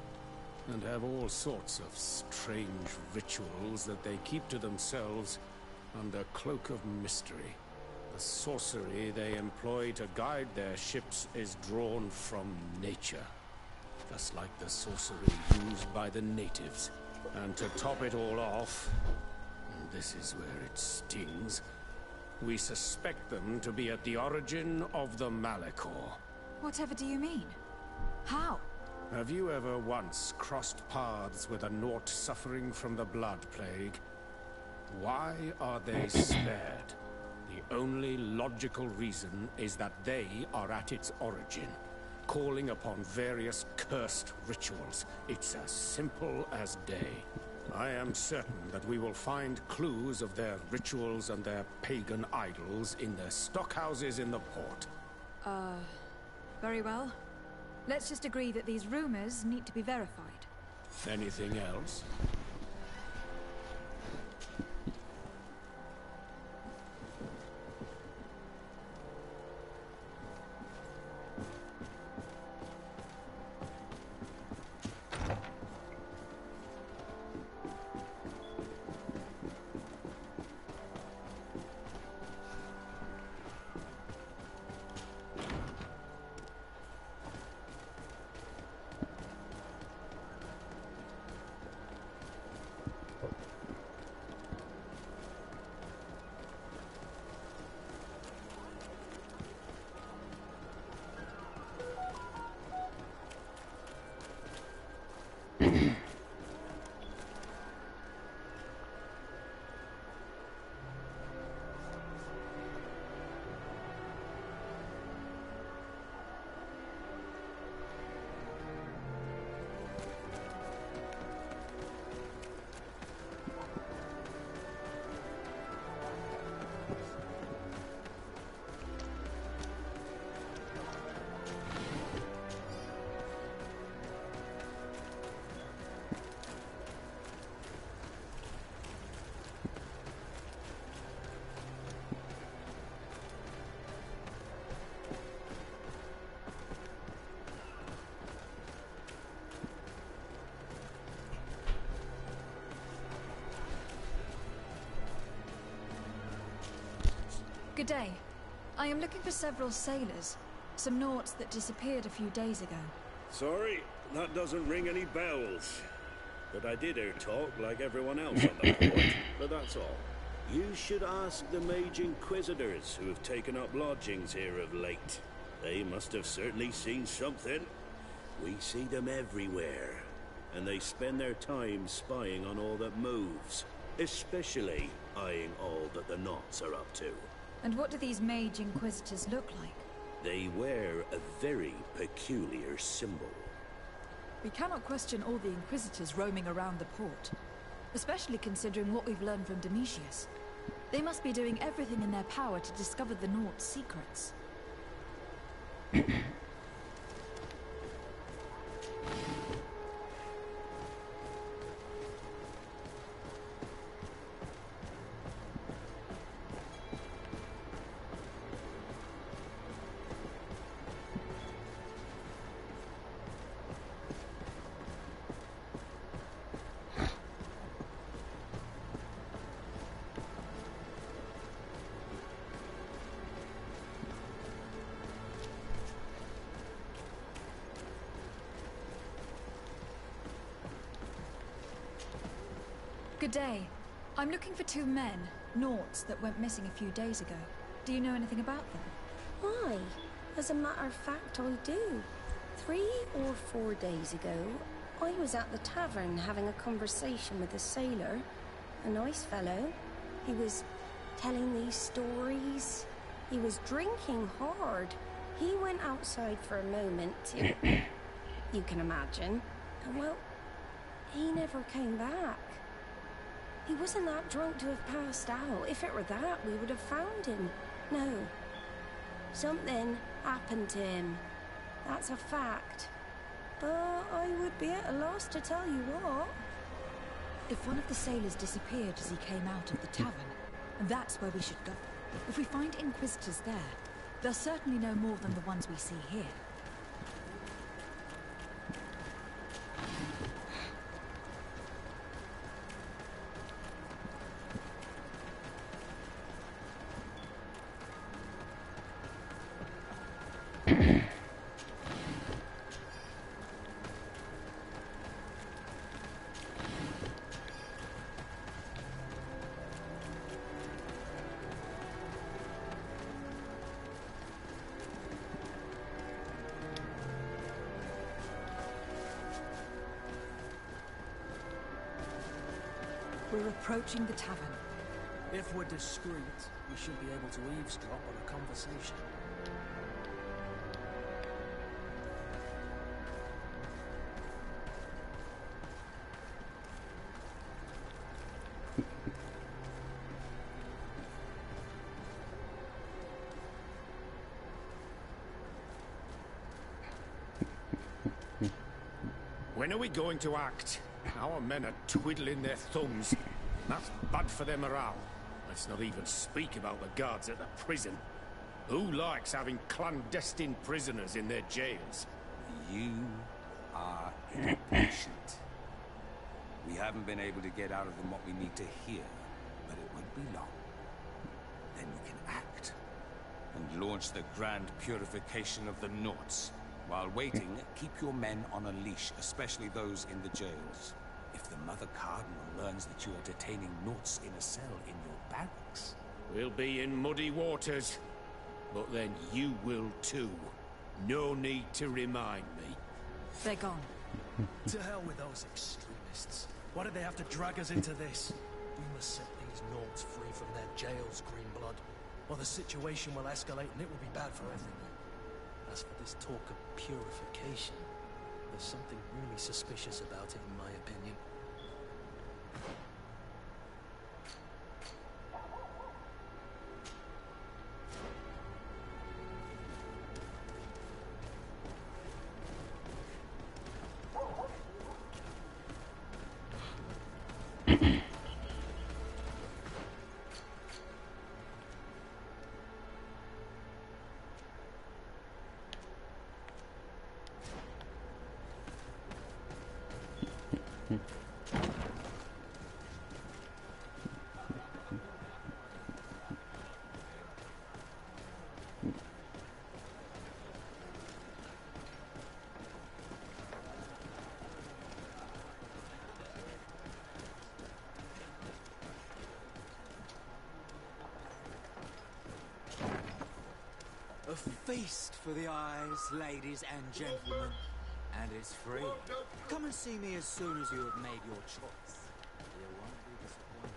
and have all sorts of strange rituals that they keep to themselves under cloak of mystery. The sorcery they employ to guide their ships is drawn from nature, just like the sorcery used by the natives. And to top it all off, and this is where it stings, we suspect them to be at the origin of the Malachor. Whatever do you mean? How? Have you ever once crossed paths with a Naut suffering from the blood plague? Why are they spared? The only logical reason is that they are at its origin, calling upon various cursed rituals. It's as simple as day. I am certain that we will find clues of their rituals and their pagan idols in their stockhouses in the port. Very well. Let's just agree that these rumors need to be verified. Anything else? Good day. I am looking for several sailors. Some Nauts that disappeared a few days ago. Sorry, that doesn't ring any bells. But I did hear talk like everyone else on the port, but that's all. You should ask the Mage Inquisitors who have taken up lodgings here of late. They must have certainly seen something. We see them everywhere, and they spend their time spying on all that moves, especially eyeing all that the Nauts are up to. And what do these Mage Inquisitors look like? They wear a very peculiar symbol. We cannot question all the Inquisitors roaming around the port, especially considering what we've learned from Domitius. They must be doing everything in their power to discover the Naut's secrets. Good day. I'm looking for two men, Nauts, that went missing a few days ago. Do you know anything about them? Why? As a matter of fact, I do. 3 or 4 days ago, I was at the tavern having a conversation with a sailor. A nice fellow. He was telling these stories. He was drinking hard. He went outside for a moment to... you can imagine. And well, he never never came back. He wasn't that drunk to have passed out. If it were that, we would have found him. No. Something happened to him. That's a fact. But I would be at a loss to tell you what. If one of the sailors disappeared as he came out of the tavern, that's where we should go. If we find Inquisitors there, they'll certainly know more than the ones we see here. We're approaching the tavern. If we're discreet, we should be able to eavesdrop on a conversation. When are we going to act? Our men are twiddling their thumbs. That's bad for their morale. Let's not even speak about the guards at the prison. Who likes having clandestine prisoners in their jails? You are impatient. We haven't been able to get out of them what we need to hear, but it won't be long. Then we can act and launch the grand purification of the Naughts. While waiting, keep your men on a leash, especially those in the jails. If the Mother Cardinal learns that you are detaining Naughts in a cell in your barracks... We'll be in muddy waters. But then you will too. No need to remind me. They're gone. To hell with those extremists. Why did they have to drag us into this? We must set these Naughts free from their jails, Greenblood. Or the situation will escalate and it will be bad for everyone. As for this talk of purification, there's something really suspicious about it, in my opinion. A feast for the eyes, ladies and gentlemen. And it's free. Come and see me as soon as you have made your choice. You won't be disappointed.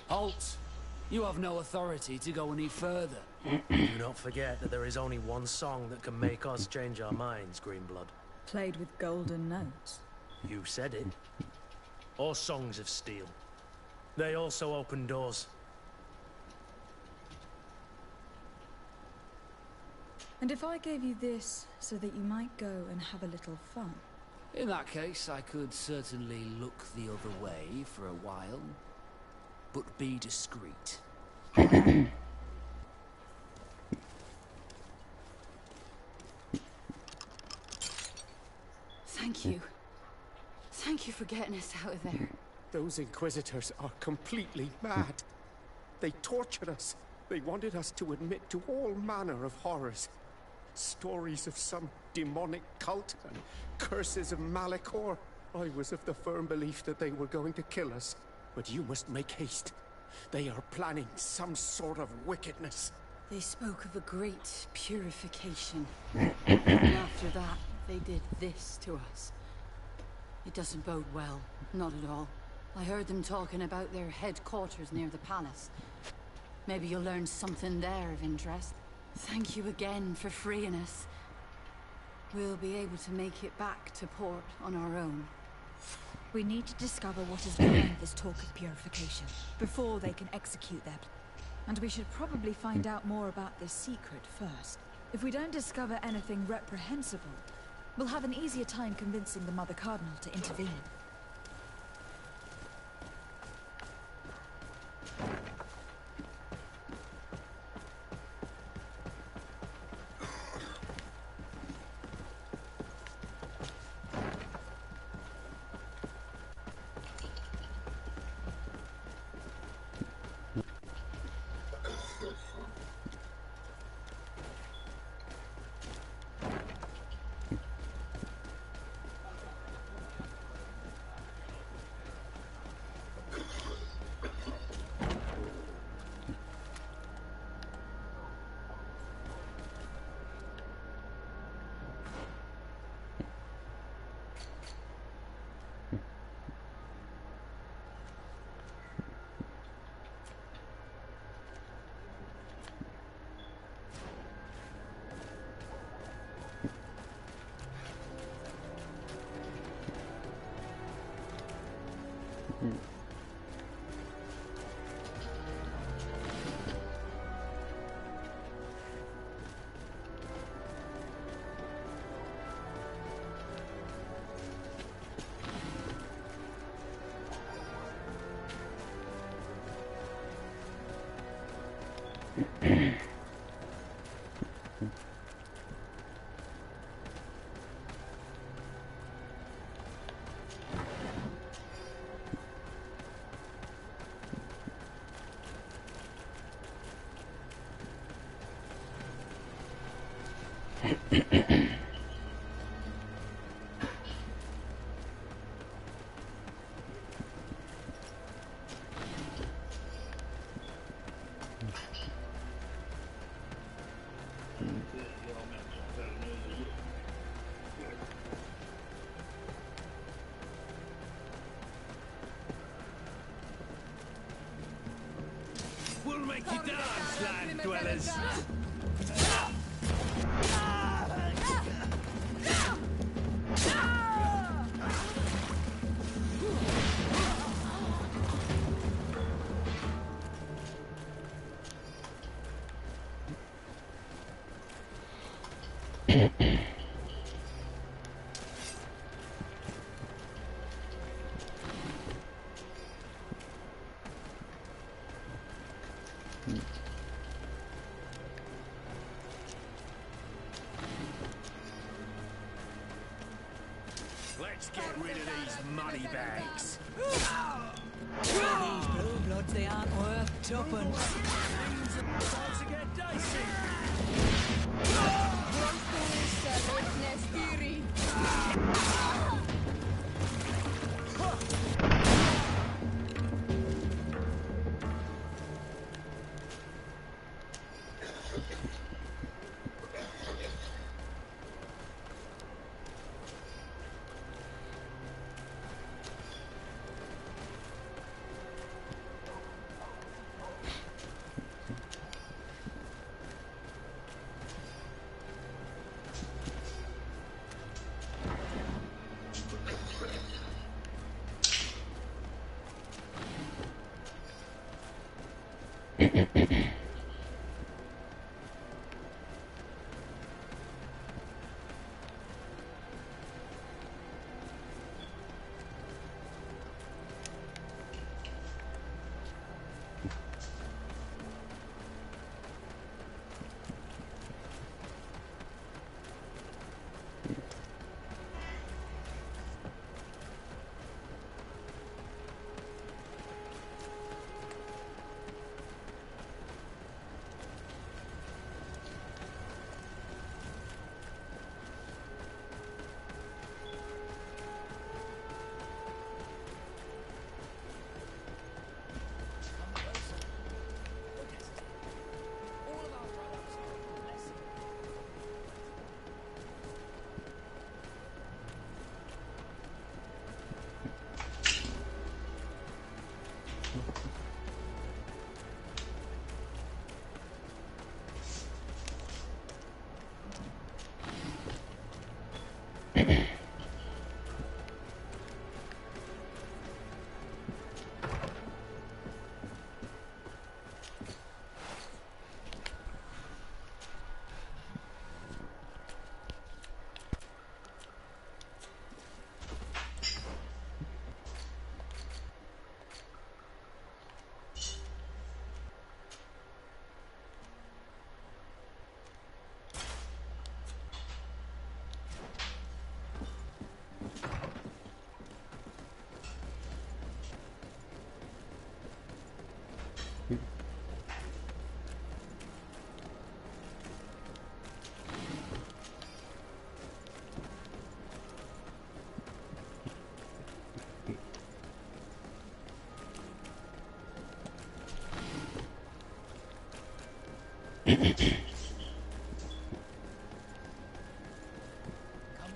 Halt! You have no authority to go any further. Do not forget that there is only one song that can make us change our minds, Greenblood. Played with golden notes. You said it. Or songs of steel. They also open doors. And if I gave you this so that you might go and have a little fun? In that case, I could certainly look the other way for a while. But be discreet. Thank you. Thank you for getting us out of there. Those Inquisitors are completely mad. They tortured us. They wanted us to admit to all manner of horrors. Stories of some demonic cult and curses of Malachor. I was of the firm belief that they were going to kill us. But you must make haste. They are planning some sort of wickedness. They spoke of a great purification. And after that, they did this to us. It doesn't bode well. Not at all. I heard them talking about their headquarters near the palace. Maybe you'll learn something there of interest. Thank you again for freeing us. We'll be able to make it back to port on our own. We need to discover what is behind this talk of purification, before they can execute their plan. And we should probably find out more about this secret first. If we don't discover anything reprehensible, we'll have an easier time convincing the Mother Cardinal to intervene. We'll make you dance, land dwellers! Let's get rid of these money bags. These blue bloods, they aren't worth tuppence. Things are about to get dicey.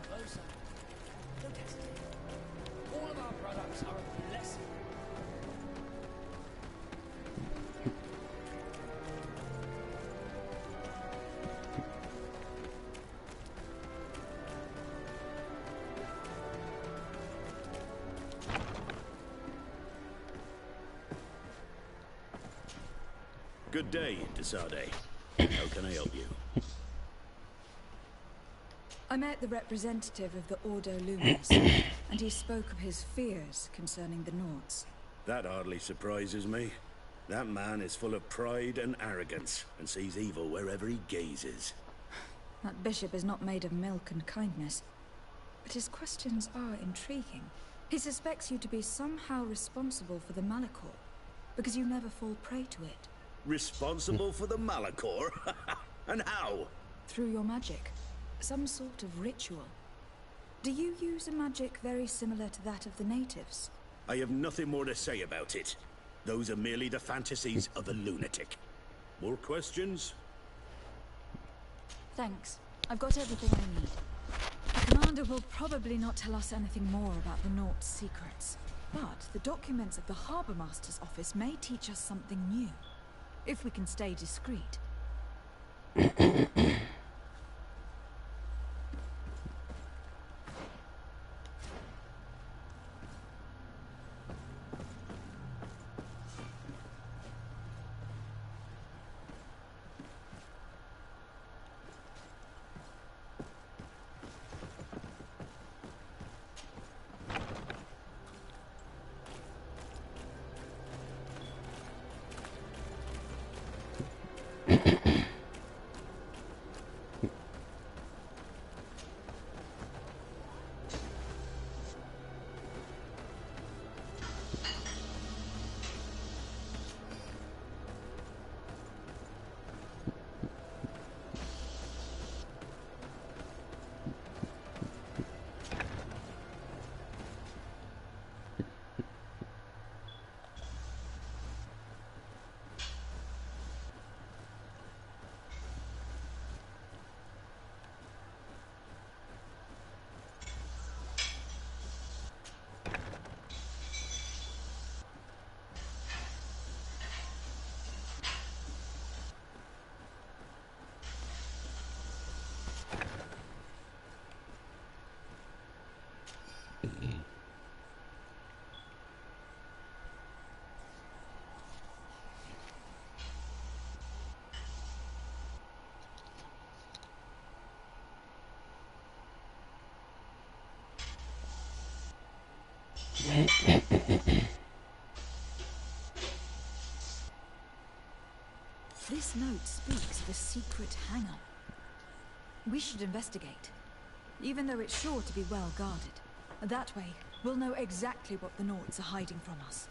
closer. Don't hesitate. All of our products are a blessing. Good day, Desade. How can I help you? I met the representative of the Ordo Luminous, and he spoke of his fears concerning the Nords. That hardly surprises me. That man is full of pride and arrogance, and sees evil wherever he gazes. That bishop is not made of milk and kindness, but his questions are intriguing. He suspects you to be somehow responsible for the Malachor, because you never fall prey to it. Responsible for the Malachor? And how? Through your magic. Some sort of ritual. Do you use a magic very similar to that of the natives? I have nothing more to say about it. Those are merely the fantasies of a lunatic. More questions? Thanks. I've got everything I need. The commander will probably not tell us anything more about the Nort's secrets. But the documents of the Harbour Master's office may teach us something new. If we can stay discreet. This note speaks of a secret hangar. We should investigate, even though it's sure to be well guarded. That way, we'll know exactly what the Nords are hiding from us.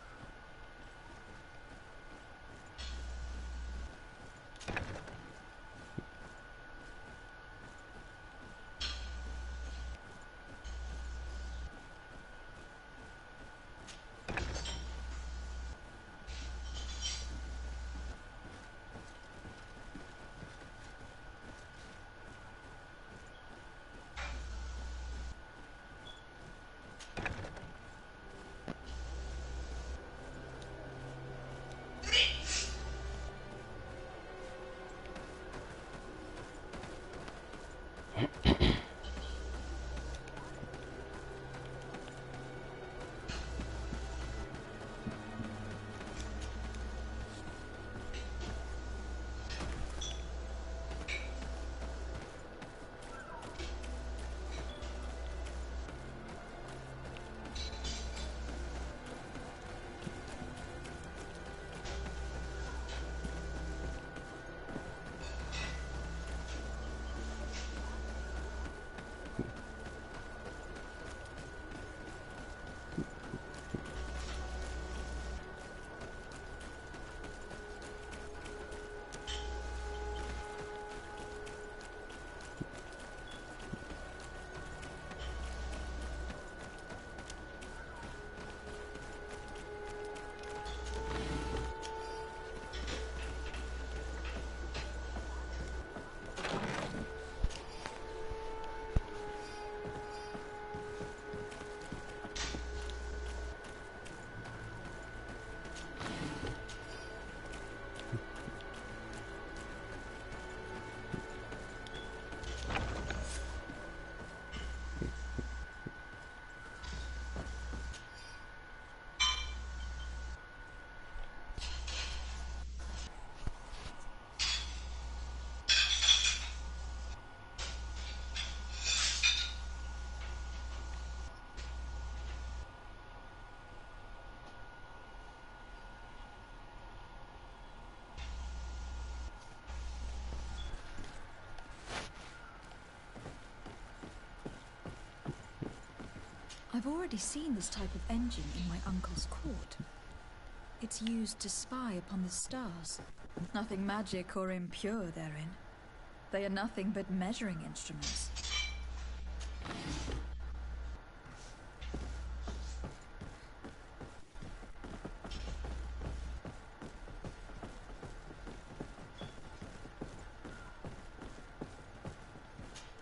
I've already seen this type of engine in my uncle's court. It's used to spy upon the stars. Nothing magic or impure therein. They are nothing but measuring instruments.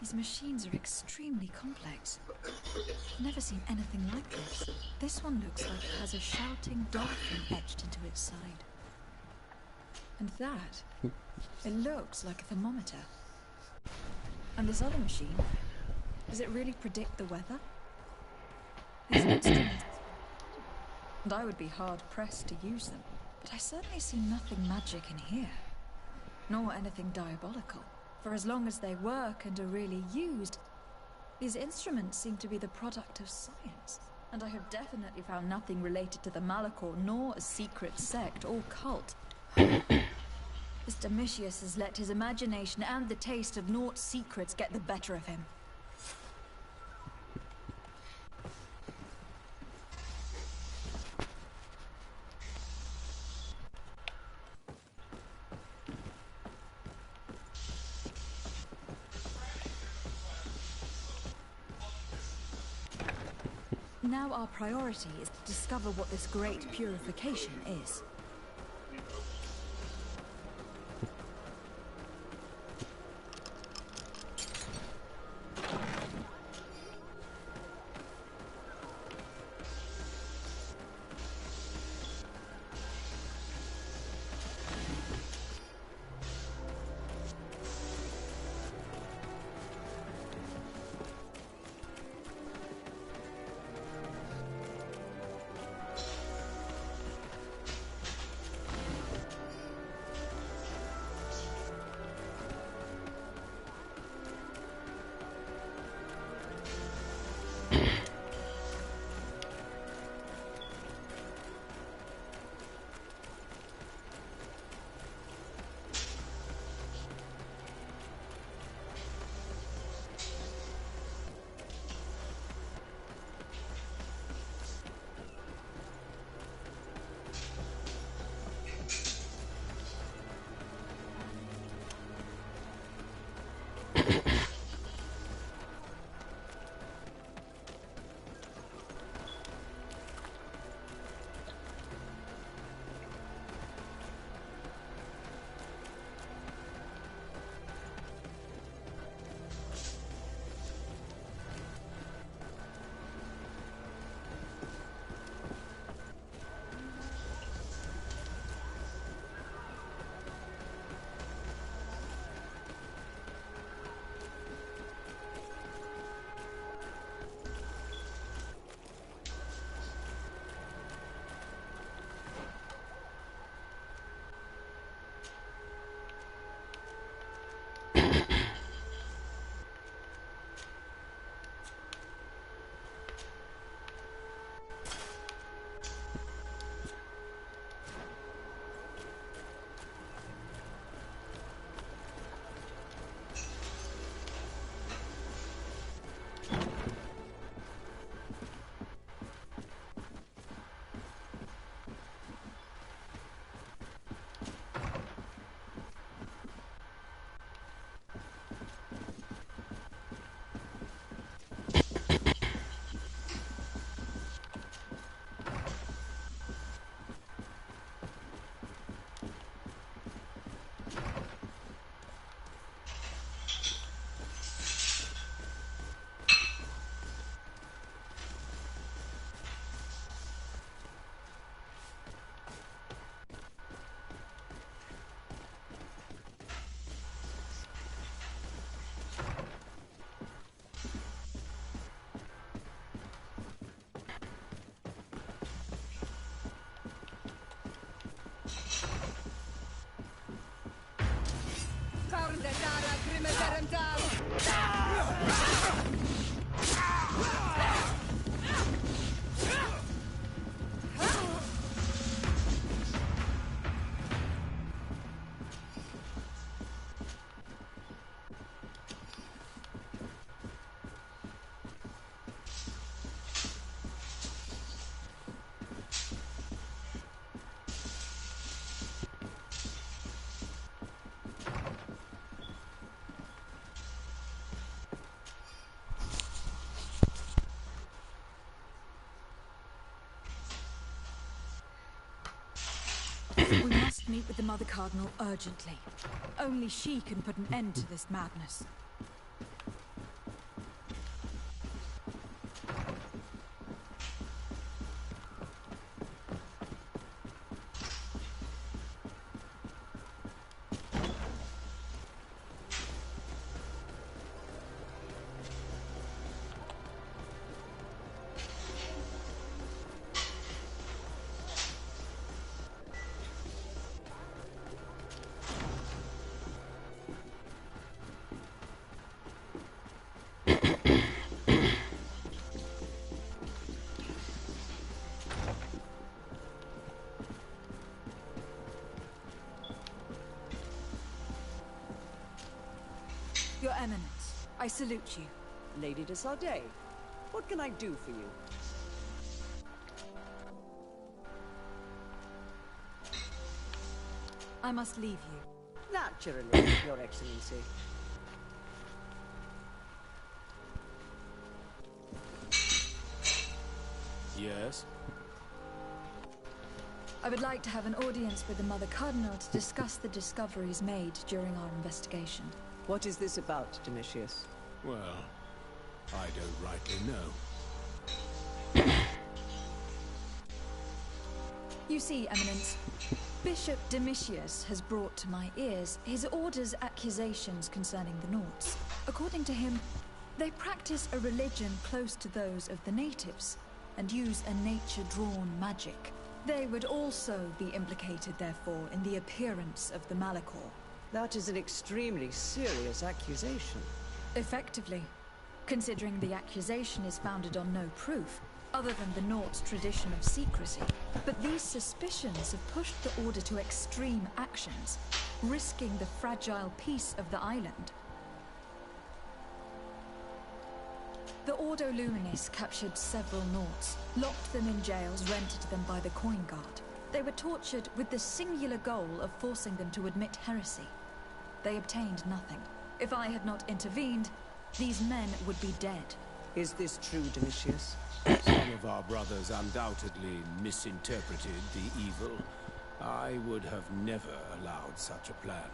These machines are extremely complex. I've never seen anything like this. This one looks like it has a shouting dolphin etched into its side. And that, it looks like a thermometer. And this other machine, does it really predict the weather? These instruments, and I would be hard-pressed to use them, but I certainly see nothing magic in here, nor anything diabolical. For as long as they work and are really used, these instruments seem to be the product of science. And I have definitely found nothing related to the Malachor, nor a secret sect or cult. This Domitius has let his imagination and the taste of Naught's secrets get the better of him. Now our priority is to discover what this great purification is. Mother Cardinal urgently. Only she can put an end to this madness. Your Eminence, I salute you. Lady de Sardet, what can I do for you? I must leave you. Naturally, Your Excellency. Yes? I would like to have an audience with the Mother Cardinal to discuss the discoveries made during our investigation. What is this about, Domitius? Well, I don't rightly know. You see, Eminence, Bishop Domitius has brought to my ears his order's accusations concerning the Nauts. According to him, they practice a religion close to those of the natives, and use a nature-drawn magic. They would also be implicated, therefore, in the appearance of the Malachor. That is an extremely serious accusation. Effectively, considering the accusation is founded on no proof, other than the Naut's tradition of secrecy. But these suspicions have pushed the Order to extreme actions, risking the fragile peace of the island. The Ordo Luminis captured several Nauts, locked them in jails rented to them by the Coin Guard. They were tortured with the singular goal of forcing them to admit heresy. They obtained nothing. If I had not intervened, these men would be dead. Is this true, Domitius? Some of our brothers undoubtedly misinterpreted the evil. I would have never allowed such a plan.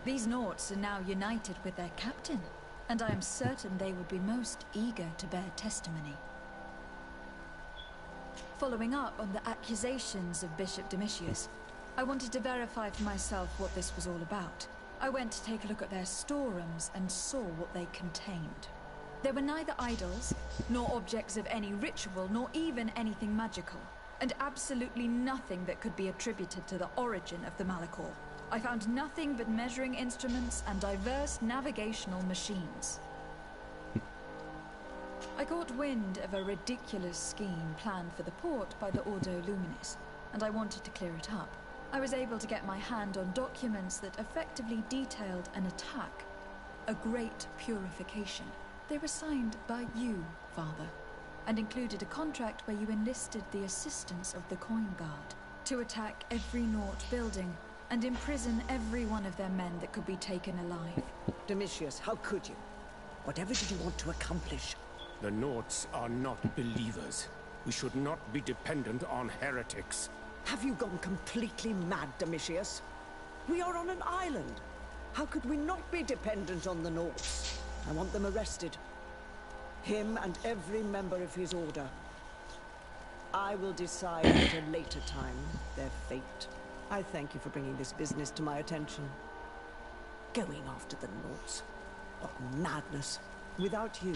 These Nauts are now united with their captain, and I am certain they would be most eager to bear testimony. Following up on the accusations of Bishop Domitius, I wanted to verify for myself what this was all about. I went to take a look at their storerooms and saw what they contained. There were neither idols, nor objects of any ritual, nor even anything magical, and absolutely nothing that could be attributed to the origin of the Malachor. I found nothing but measuring instruments and diverse navigational machines. I caught wind of a ridiculous scheme planned for the port by the Ordo Luminis, and I wanted to clear it up. I was able to get my hand on documents that effectively detailed an attack, a great purification. They were signed by you, Father, and included a contract where you enlisted the assistance of the Coin Guard to attack every Naut building and imprison every one of their men that could be taken alive. Domitius, how could you? Whatever did you want to accomplish? The Nauts are not believers. We should not be dependent on heretics. Have you gone completely mad, Domitius? We are on an island. How could we not be dependent on the Nauts? I want them arrested. Him and every member of his order. I will decide at a later time their fate. I thank you for bringing this business to my attention. Going after the Nauts. What madness. Without you,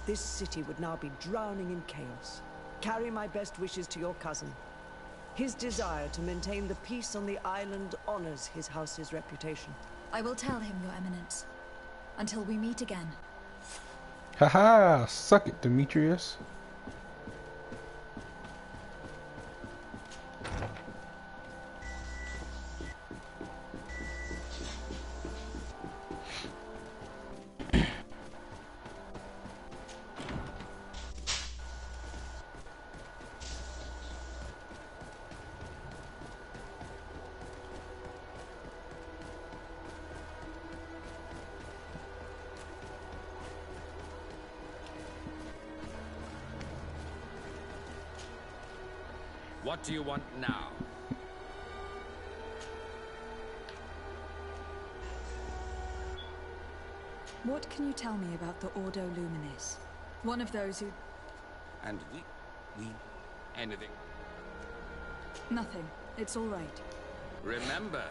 this city would now be drowning in chaos. Carry my best wishes to your cousin. His desire to maintain the peace on the island honors his house's reputation. I will tell him, Your Eminence. Until we meet again. Haha! Suck it, Demetrius. What do you want now? What can you tell me about the Ordo Luminis? One of those who... And we... anything. Nothing. It's all right. Remember...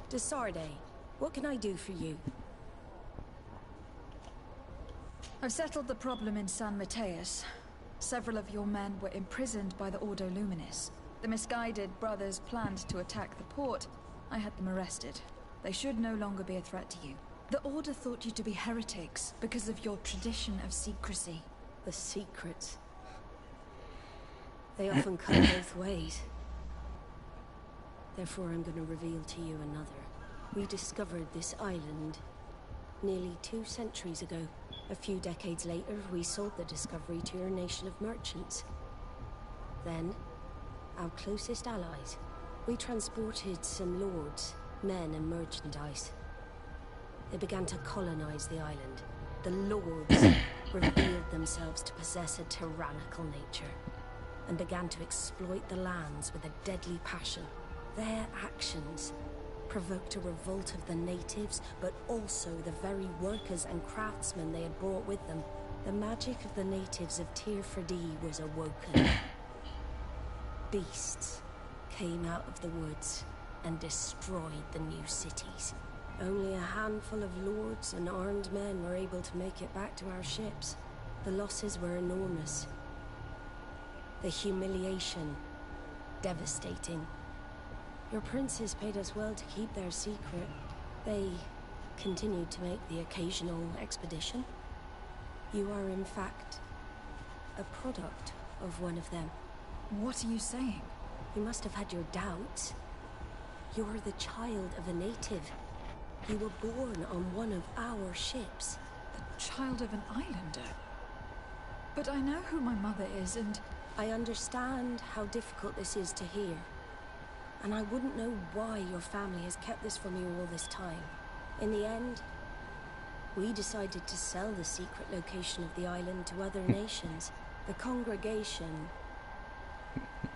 Desarde, what can I do for you? I've settled the problem in San Mateus. Several of your men were imprisoned by the Ordo Luminis. The misguided brothers planned to attack the port. I had them arrested. They should no longer be a threat to you. The Order thought you to be heretics because of your tradition of secrecy. The secrets. They often cut both ways. Therefore, I'm going to reveal to you another. We discovered this island nearly 2 centuries ago. A few decades later, we sold the discovery to your nation of merchants. Then, our closest allies. We transported some lords, men and merchandise. They began to colonize the island. The lords revealed themselves to possess a tyrannical nature and began to exploit the lands with a deadly passion. Their actions provoked a revolt of the natives, but also the very workers and craftsmen they had brought with them. The magic of the natives of Tir-Fadi was awoken. Beasts came out of the woods and destroyed the new cities. Only a handful of lords and armed men were able to make it back to our ships. The losses were enormous. The humiliation, devastating. Your princes paid us well to keep their secret. They continued to make the occasional expedition. You are, in fact, a product of one of them. What are you saying? You must have had your doubts. You're the child of a native. You were born on one of our ships. The child of an islander? But I know who my mother is, and... I understand how difficult this is to hear. And I wouldn't know why your family has kept this from you all this time. In the end, we decided to sell the secret location of the island to other nations. The congregation,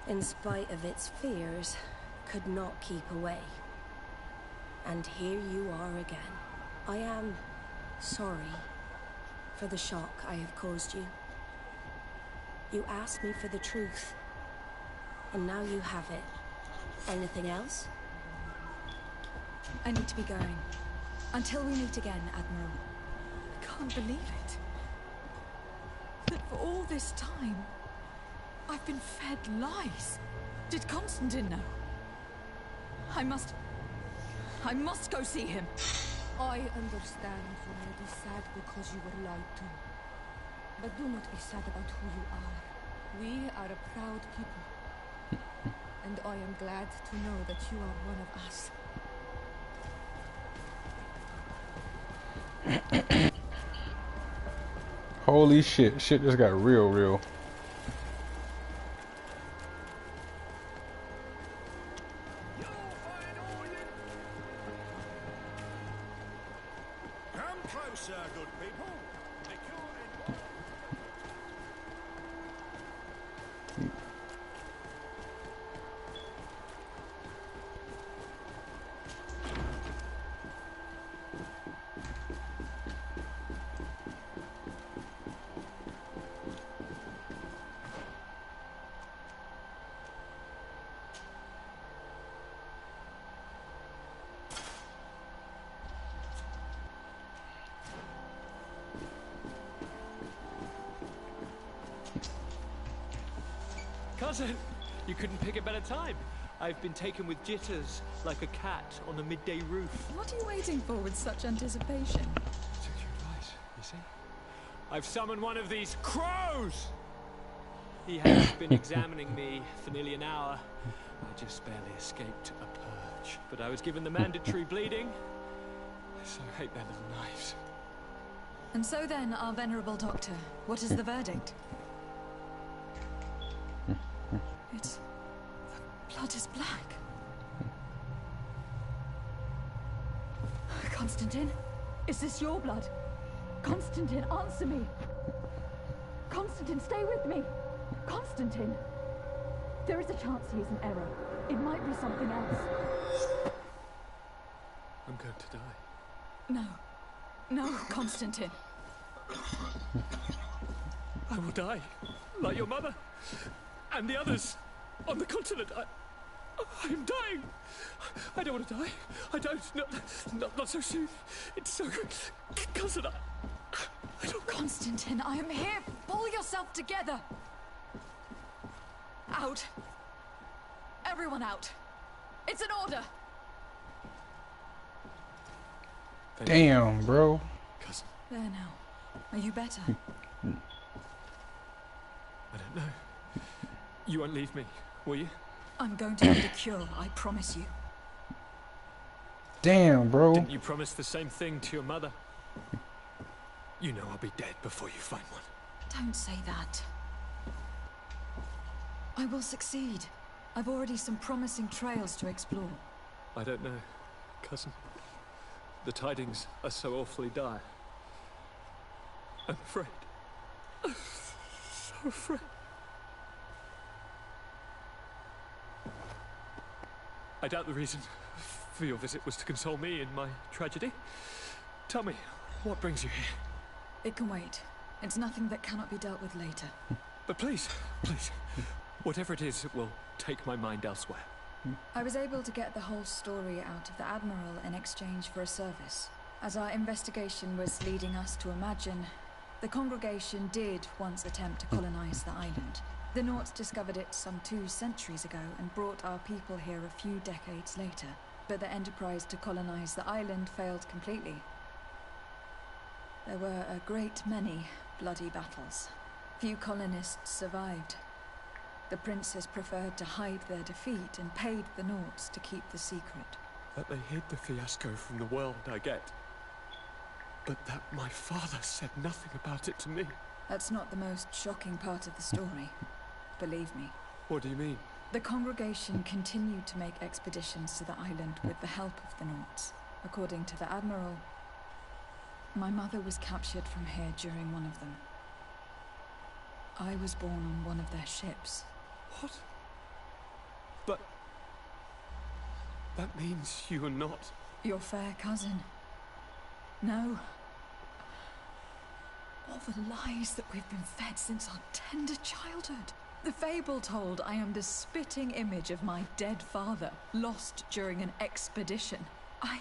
in spite of its fears, could not keep away. And here you are again. I am sorry for the shock I have caused you. You asked me for the truth, and now you have it. Anything else? I need to be going. Until we meet again, Admiral. I can't believe it. That for all this time, I've been fed lies. Did Constantine know? I must go see him. I understand you may be sad because you were lied to. But do not be sad about who you are. We are a proud people. And I am glad to know that you are one of us. Holy shit, shit just got real. sir, good people. The cure Cousin, you couldn't pick a better time. I've been taken with jitters, like a cat on a midday roof. What are you waiting for with such anticipation? Took your advice, you see? I've summoned one of these crows! He has been examining me for nearly an hour. I just barely escaped a purge. But I was given the mandatory bleeding. I so hate their little knives. And so then, our venerable doctor, what is the verdict? The blood is black. Constantine, is this your blood? Constantine, answer me. Constantine, stay with me. Constantine. There is a chance he is an error. It might be something else. I'm going to die. No. No, Constantine. I will die, like your mother, and the others on the continent. I am dying. I don't want to die. I don't. Not so soon. It's so good. Cousin, I don't... Constantine, I am here. Pull yourself together. Out. Everyone out. It's an order. Damn, bro. Cousin. There now. Are you better? I don't know. You won't leave me, will you? I'm going to need a cure, I promise you. Damn, bro. Didn't you promise the same thing to your mother? You know I'll be dead before you find one. Don't say that. I will succeed. I've already some promising trails to explore. I don't know, cousin. The tidings are so awfully dire. I'm afraid. I'm so afraid. I doubt the reason for your visit was to console me in my tragedy. Tell me, what brings you here? It can wait. It's nothing that cannot be dealt with later. But please, please, whatever it is, it will take my mind elsewhere. I was able to get the whole story out of the Admiral in exchange for a service. As our investigation was leading us to imagine, the congregation did once attempt to colonize the island. The Nauts discovered it some 2 centuries ago and brought our people here a few decades later. But the enterprise to colonize the island failed completely. There were a great many bloody battles. Few colonists survived. The princes preferred to hide their defeat and paid the Nauts to keep the secret. That they hid the fiasco from the world, I get. But that my father said nothing about it to me. That's not the most shocking part of the story. Believe me. What do you mean? The congregation continued to make expeditions to the island with the help of the Nauts. According to the Admiral, my mother was captured from here during one of them. I was born on one of their ships. What? But... that means you are not... your fair cousin. No. All the lies that we've been fed since our tender childhood. The fable told I am the spitting image of my dead father, lost during an expedition. I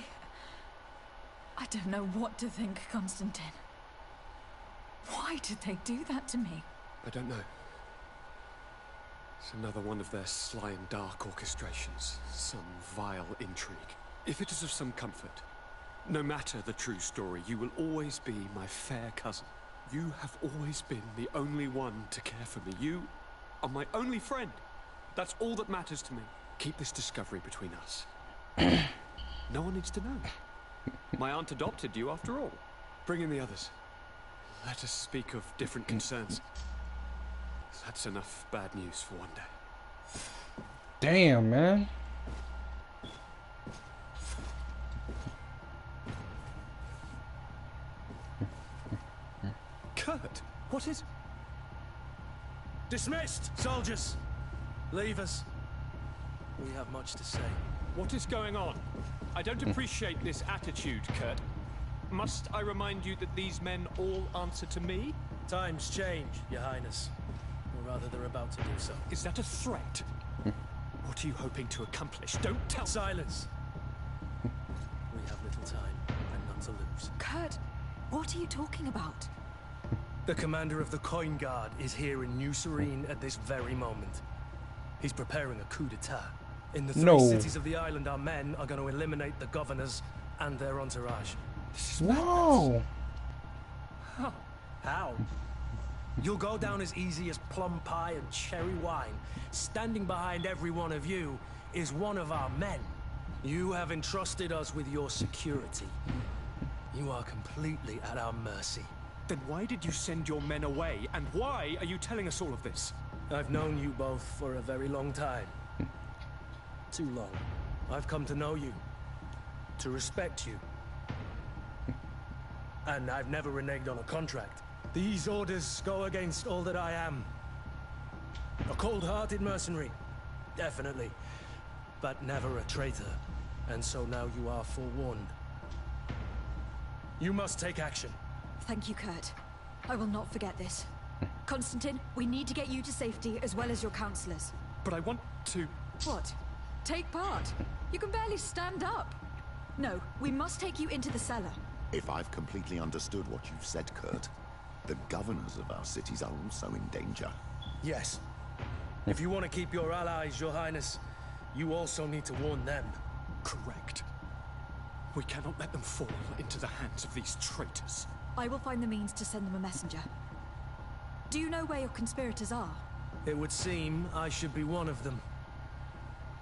don't know what to think, Constantine. Why did they do that to me? I don't know. It's another one of their sly and dark orchestrations. Some vile intrigue. If it is of some comfort, no matter the true story, you will always be my fair cousin. You have always been the only one to care for me. You are my only friend. That's all that matters to me. Keep this discovery between us. No one needs to know. My aunt adopted you after all. Bring in the others. Let us speak of different concerns. That's enough bad news for one day. Damn, man. What is... Dismissed, soldiers! Leave us. We have much to say. What is going on? I don't appreciate this attitude, Kurt. Must I remind you that these men all answer to me? Times change, Your Highness. Or rather, they're about to do so. Is that a threat? What are you hoping to accomplish? Don't tell... Silence! We have little time, and none to lose. Kurt, what are you talking about? The commander of the Coin Guard is here in New Serene at this very moment. He's preparing a coup d'etat. In the three cities of the island, our men are going to eliminate the governors and their entourage. This is Whoa! How? You'll go down as easy as plum pie and cherry wine. Standing behind every one of you is one of our men. You have entrusted us with your security. You are completely at our mercy. Then why did you send your men away? And why are you telling us all of this? I've known you both for a very long time. Too long. I've come to know you. To respect you. And I've never reneged on a contract. These orders go against all that I am. A cold-hearted mercenary. Definitely. But never a traitor. And so now you are forewarned. You must take action. Thank you, Kurt. I will not forget this. Constantine, we need to get you to safety as well as your counselors. But I want to... What? Take part? You can barely stand up. No, we must take you into the cellar. If I've completely understood what you've said, Kurt, the governors of our cities are also in danger. Yes. If you want to keep your allies, Your Highness, you also need to warn them. Correct. We cannot let them fall into the hands of these traitors. I will find the means to send them a messenger. Do you know where your conspirators are? It would seem I should be one of them.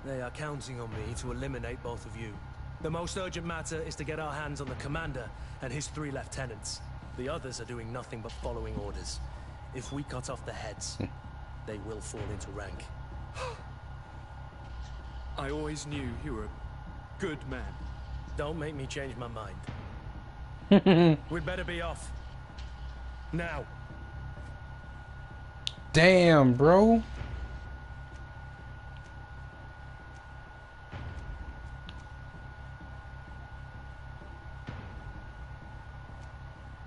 They are counting on me to eliminate both of you. The most urgent matter is to get our hands on the commander and his 3 lieutenants. The others are doing nothing but following orders. If we cut off the heads, they will fall into rank. I always knew you were a good man. Don't make me change my mind. We'd better be off. Now. Damn, bro.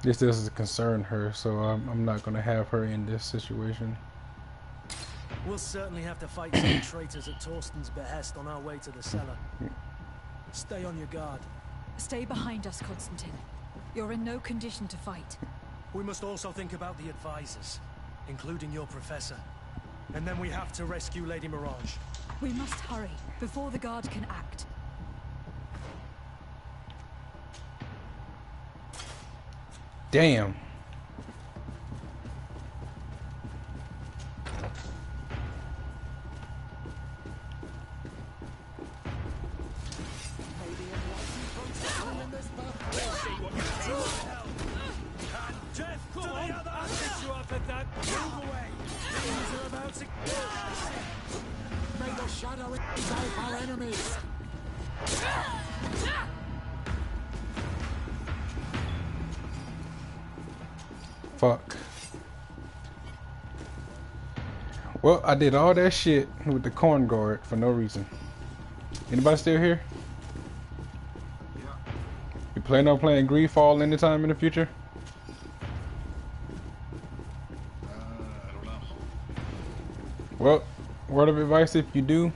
This doesn't concern her, so I'm not gonna have her in this situation. We'll certainly have to fight some traitors at Torsten's behest on our way to the cellar. Stay on your guard. Stay behind us, Constantine. You're in no condition to fight. We must also think about the advisors, including your professor. And then we have to rescue Lady Mirage. We must hurry, before the guard can act. Damn. May the shadow engulf our enemies. Fuck. Well, I did all that shit with the corn guard for no reason. Anybody still here? Yeah. You plan on playing Greedfall anytime in the future? I don't know. Well, word of advice, if you do,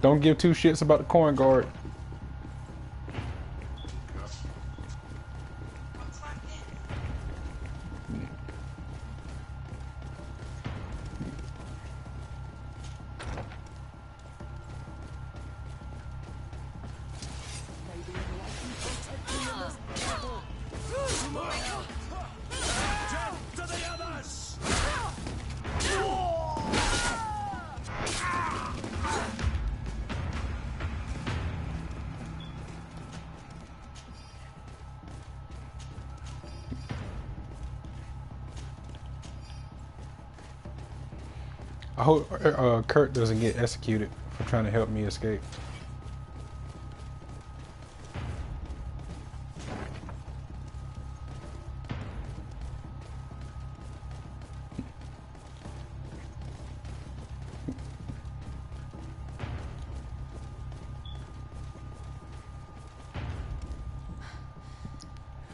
don't give 2 shits about the corn guard. I hope Kurt doesn't get executed for trying to help me escape.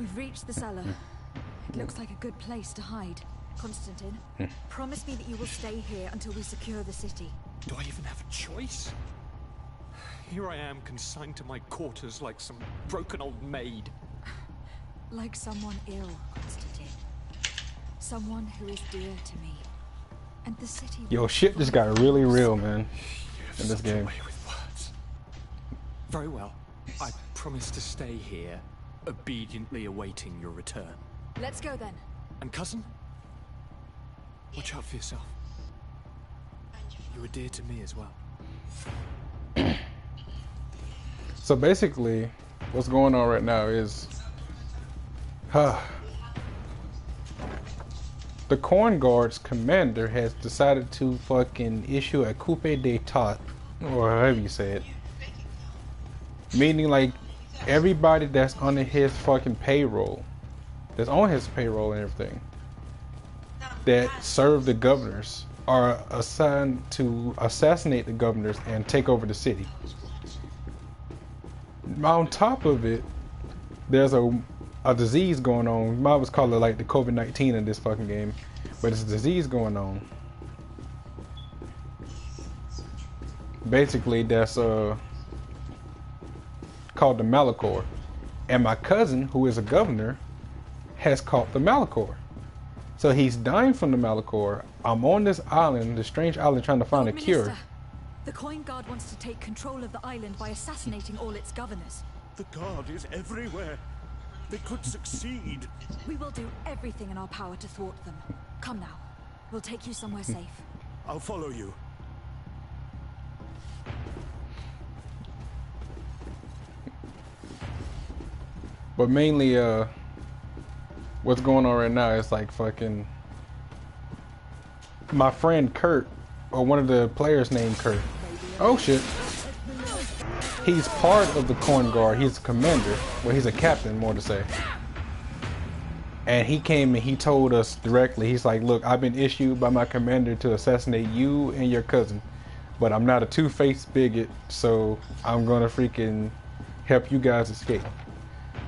We've reached the cellar. It looks like a good place to hide. Constantine, promise me that you will stay here until we secure the city. Do I even have a choice? Here I am, consigned to my quarters like some broken old maid. Like someone ill, Constantine. Someone who is dear to me. And the city... Yo, shit just got really real, man, in this game. Very well. I promise to stay here, obediently awaiting your return. Let's go then. And cousin? Watch out for yourself. You were dear to me as well. So basically, what's going on right now is, the Corn Guard's commander has decided to fucking issue a coup d'etat, or however you say it. Meaning, like, everybody that's under his fucking payroll, that's on his payroll and everything, that serve the governors, are assigned to assassinate the governors and take over the city. On top of it, there's a disease going on. You might call it like the COVID-19 in this fucking game, but it's a disease going on. Basically, that's called the Malachor, and my cousin, who is a governor, has caught the Malachor. So he's dying from the Malachor. I'm on this island, this strange island, trying to find a cure. The Coin Guard wants to take control of the island by assassinating all its governors. The Guard is everywhere. They could succeed. We will do everything in our power to thwart them. Come now. We'll take you somewhere safe. I'll follow you. But mainly, what's going on right now is like fucking my friend Kurt, or one of the players named Kurt. Oh shit. He's part of the Corn Guard. He's a commander. Well, he's a captain, more to say. And he came and he told us directly, he's like, look, I've been issued by my commander to assassinate you and your cousin. But I'm not a two-faced bigot, so I'm gonna freaking help you guys escape.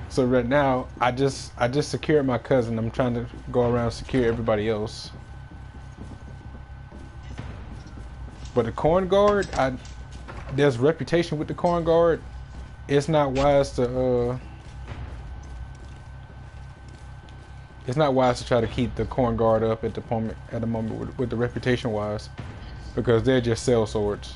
So right now, I just secured my cousin. I'm trying to go around and secure everybody else. But the Corn Guard, there's reputation with the Corn Guard. It's not wise to try to keep the Corn Guard up at the moment with the reputation wise, because they're just sell swords.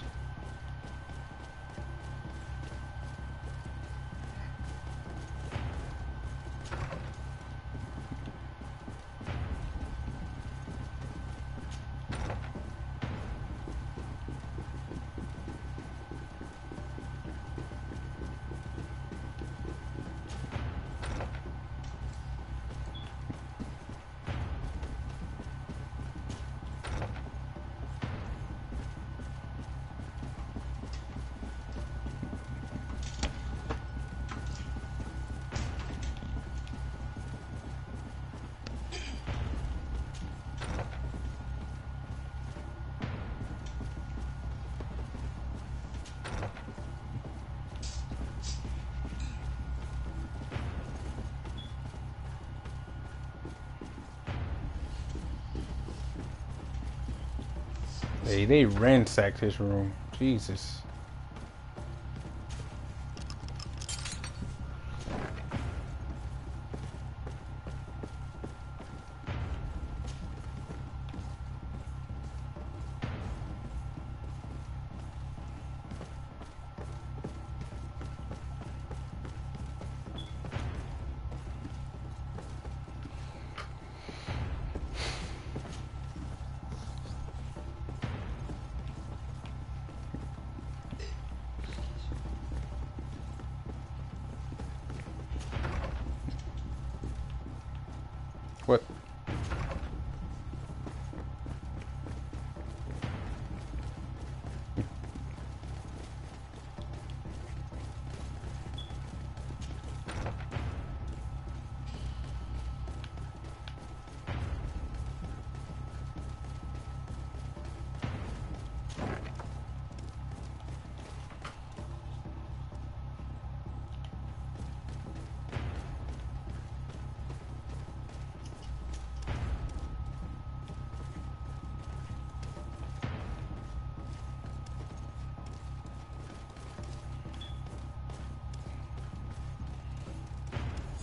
Hey, they ransacked his room. Jesus. What?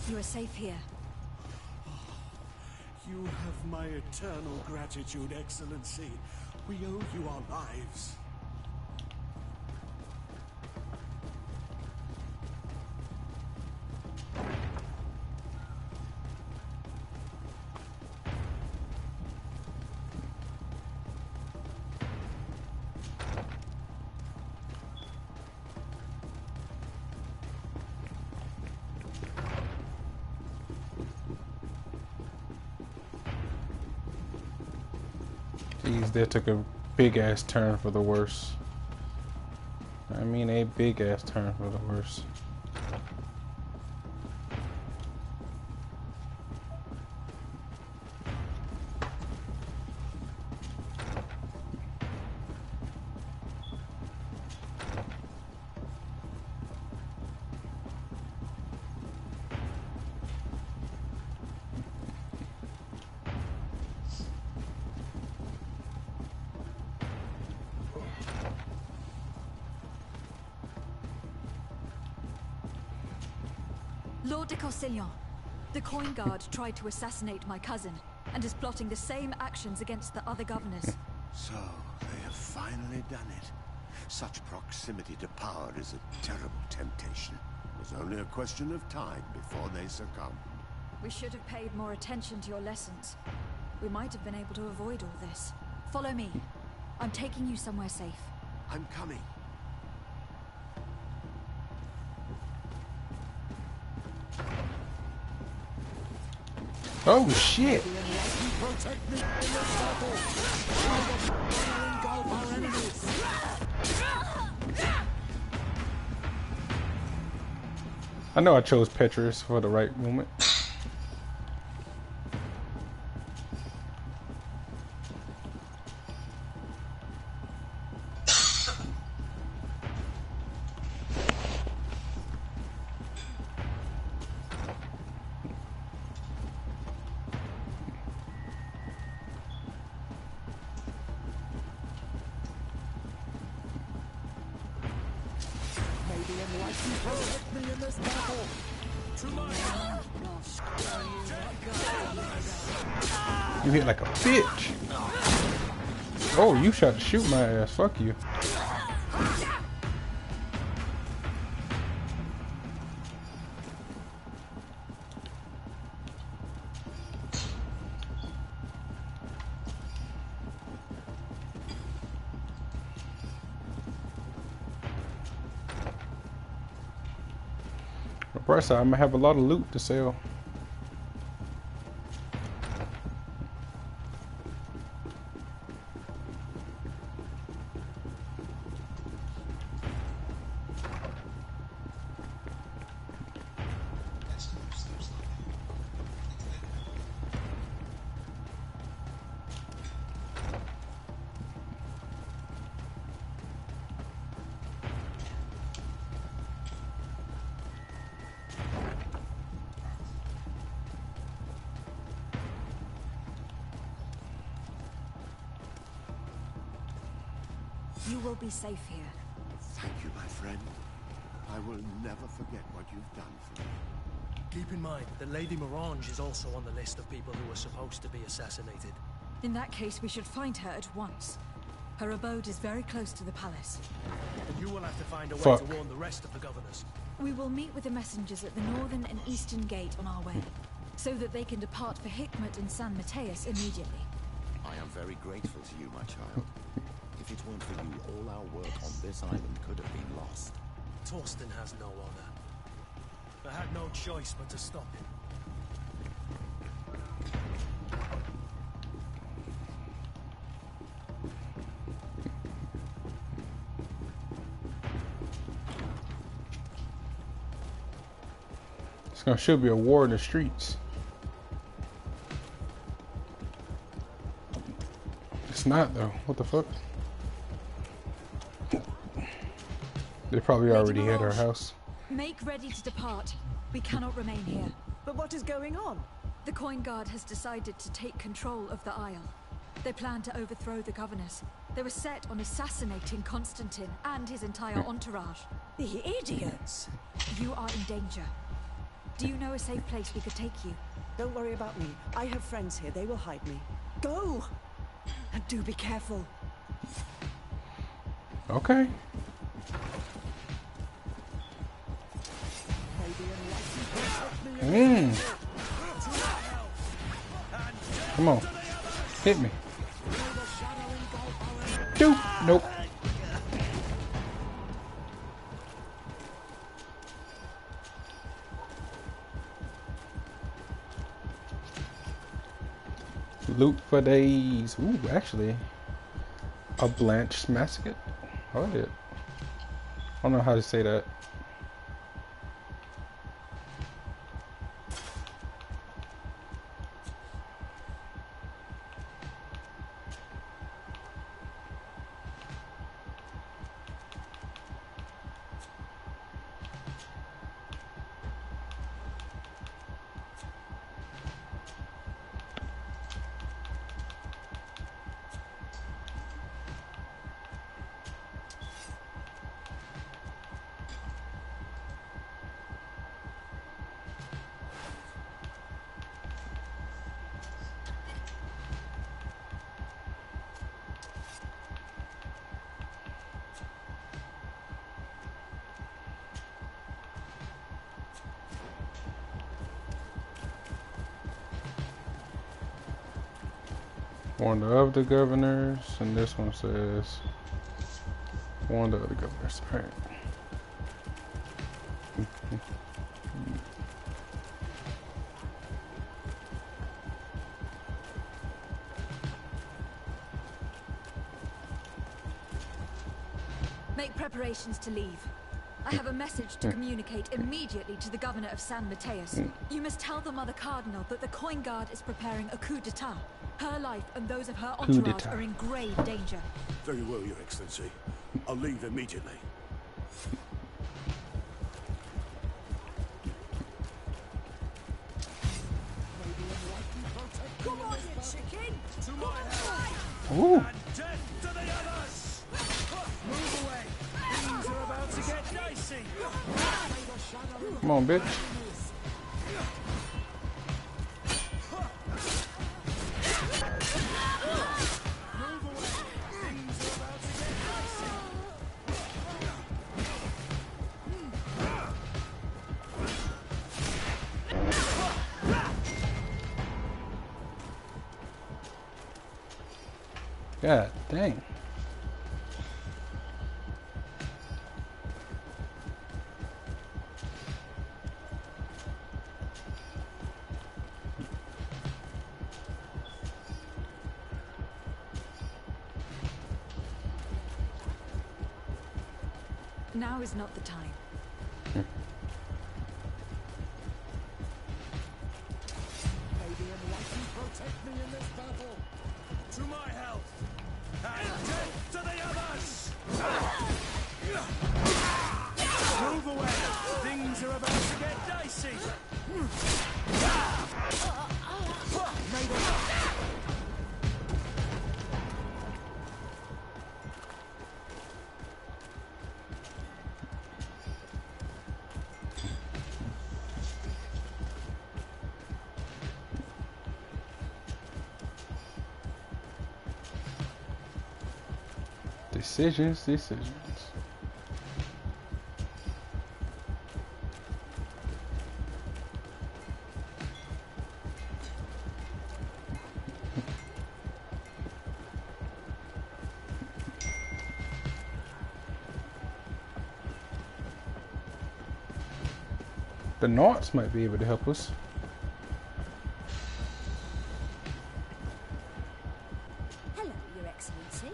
You are safe here. You have my eternal gratitude, Excellency. We owe you our lives. Jeez, that took a big ass turn for the worse. I mean, a big ass turn for the worse. Lord de Corsillon, the Coin Guard tried to assassinate my cousin and is plotting the same actions against the other governors. So, they have finally done it. Such proximity to power is a terrible temptation. It was only a question of time before they succumbed. We should have paid more attention to your lessons. We might have been able to avoid all this. Follow me. I'm taking you somewhere safe. I'm coming. Oh shit! I know I chose Petrus for the right moment. You hit like a bitch. Oh, you tried to shoot my ass. Fuck you. Bright side, I'm gonna have a lot of loot to sell. You will be safe here. Thank you, my friend. I will never forget what you've done for me. Keep in mind that Lady Morange is also on the list of people who are supposed to be assassinated. In that case, we should find her at once. Her abode is very close to the palace. And you will have to find a way Fuck. to warn the rest of the governors. We will meet with the messengers at the northern and eastern gate on our way, so that they can depart for Hikmet and San Mateus immediately. I am very grateful to you, my child. If it weren't for you, all our work on this island could have been lost. Torsten has no honor. I had no choice but to stop him. Should be a war in the streets. It's not though. What the fuck? They probably already hit our house. Make ready to depart. We cannot remain here. But what is going on? The Coin Guard has decided to take control of the Isle. They plan to overthrow the governors. They were set on assassinating Constantine and his entire entourage. The idiots! You are in danger. Do you know a safe place we could take you? Don't worry about me. I have friends here. They will hide me. Go! And do be careful. Okay. Come on. Hit me. Doop. Nope. Loot for days. Ooh, actually. A blanched mascot? Oh, I did. I don't know how to say that. One of the governors, and this one says one of the other governors. All right. Make preparations to leave. I have a message to communicate immediately to the governor of San Mateus. You must tell the Mother Cardinal that the Coin Guard is preparing a coup d'etat. Her life and those of her entourage are in grave danger. Very well, Your Excellency. I'll leave immediately. Come on, you chicken! To my house! Ooh. And death to the others! Move away! Things are about to get dicey! Come on, bitch. God dang. Now is not the time. Protect me in this battle! To my health! And death to the others! Move away! Things are about to get dicey! Decisions. The Knights might be able to help us. Hello, Your Excellency.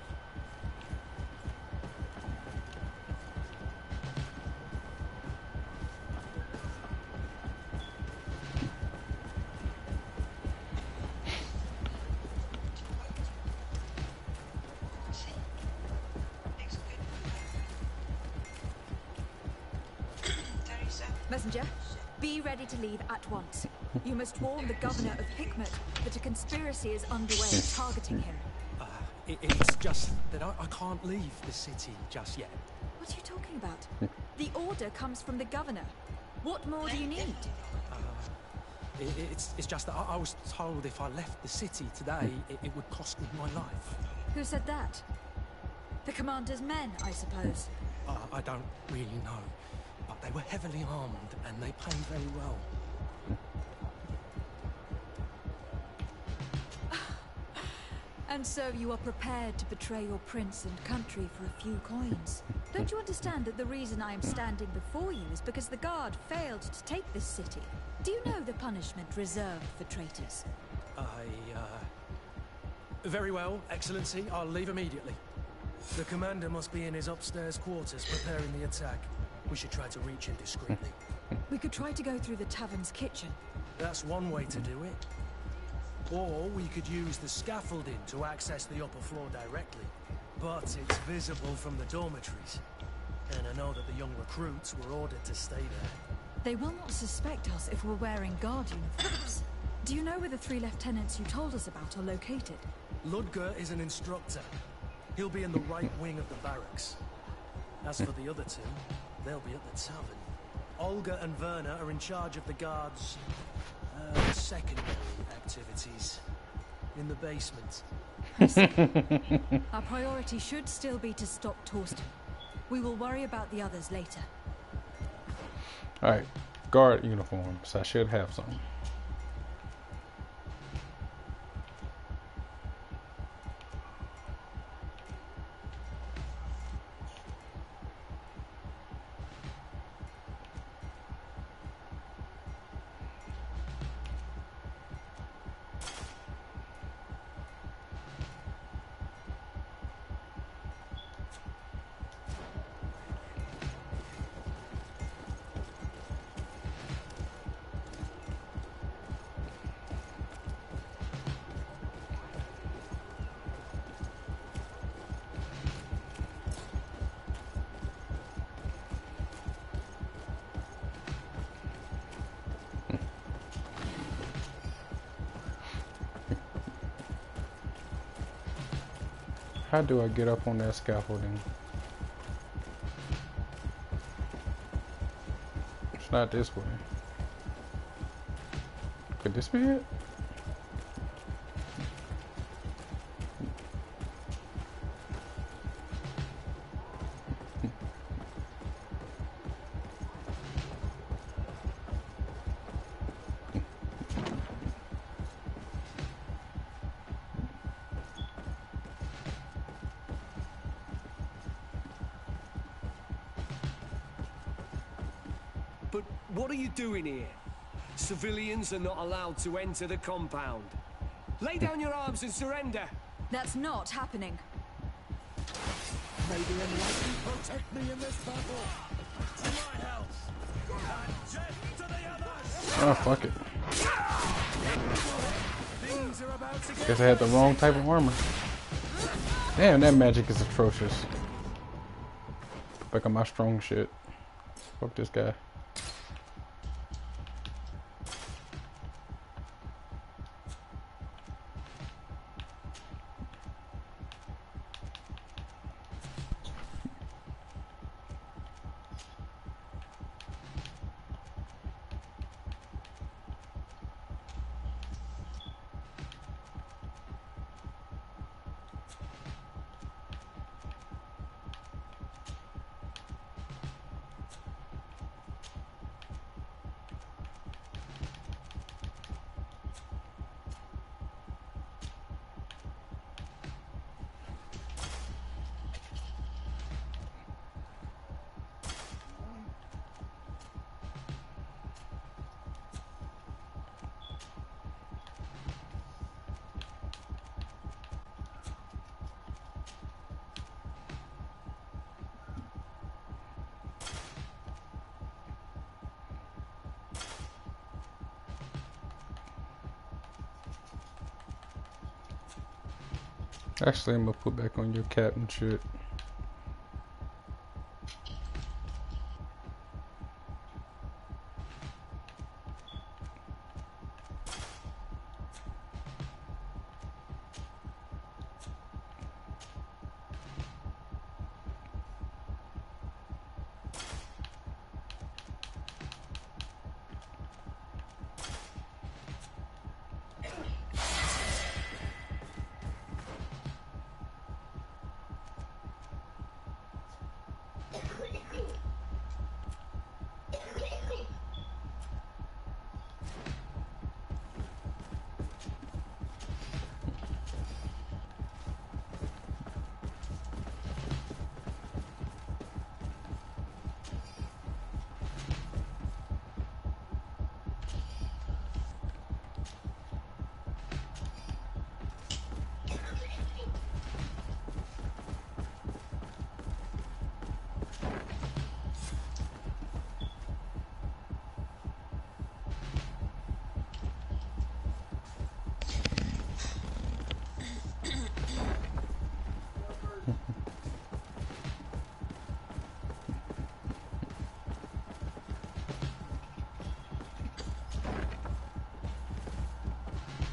Messenger, be ready to leave at once. You must warn the governor of Hikmet that a conspiracy is underway targeting him. It's just that I can't leave the city just yet. What are you talking about? The order comes from the governor. What more do you need? It's just that I was told if I left the city today, it would cost me my life. Who said that? The commander's men, I suppose. I don't really know, but they were heavily armed and they pay very well. And so you are prepared to betray your prince and country for a few coins. Don't you understand that the reason I am standing before you is because the guard failed to take this city? Do you know the punishment reserved for traitors? Very well, Excellency. I'll leave immediately. The commander must be in his upstairs quarters preparing the attack. We should try to reach him discreetly. We could try to go through the tavern's kitchen. That's one way to do it. Or we could use the scaffolding to access the upper floor directly. But it's visible from the dormitories. And I know that the young recruits were ordered to stay there. They will not suspect us if we're wearing guard uniforms. Do you know where the 3 lieutenants you told us about are located? Ludger is an instructor. He'll be in the right wing of the barracks. As for the other 2, they'll be at the tavern. Olga and Werner are in charge of the guards' secondary activities in the basement. Our priority should still be to stop Torsten. We will worry about the others later. Alright, guard uniforms. I should have some. How do I get up on that scaffolding? It's not this way. Could this be it? But what are you doing here? Civilians are not allowed to enter the compound. Lay down your arms and surrender. That's not happening. May the enlightened protect me in this battle. To my house. And death to the others. Oh, fuck it. Things are about to get Guess I had the wrong type of armor. Damn, that magic is atrocious. Back on my strong shit. Fuck this guy. Actually, I'm gonna put back on your cap and shit.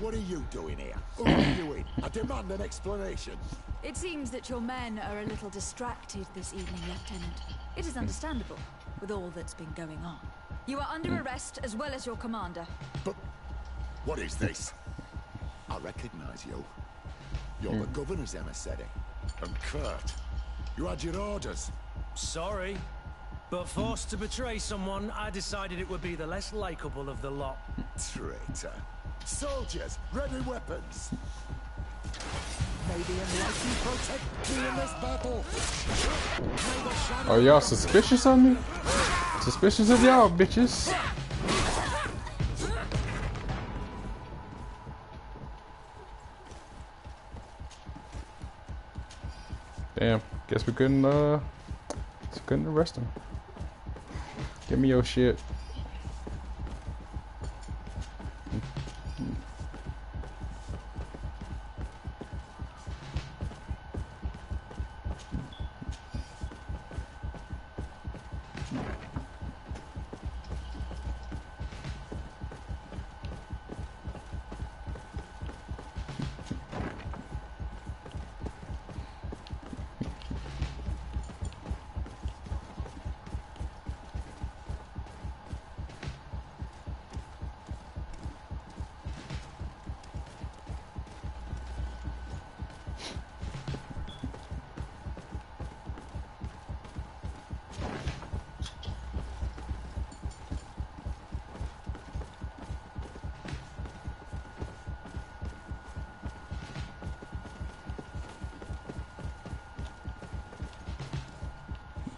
What are you doing here? Who are you in? I demand an explanation. It seems that your men are a little distracted this evening, Lieutenant. It is understandable, with all that's been going on. You are under arrest, as well as your commander. But what is this? I recognize you. You're the governor's emissary. And Kurt, you had your orders. Sorry, but forced to betray someone, I decided it would be the less likable of the lot. Traitor. Soldiers, ready weapons. Maybe enlighten protect me in this battle. Are y'all suspicious of me? Suspicious of y'all, bitches. Damn, guess we couldn't arrest him. Give me your shit.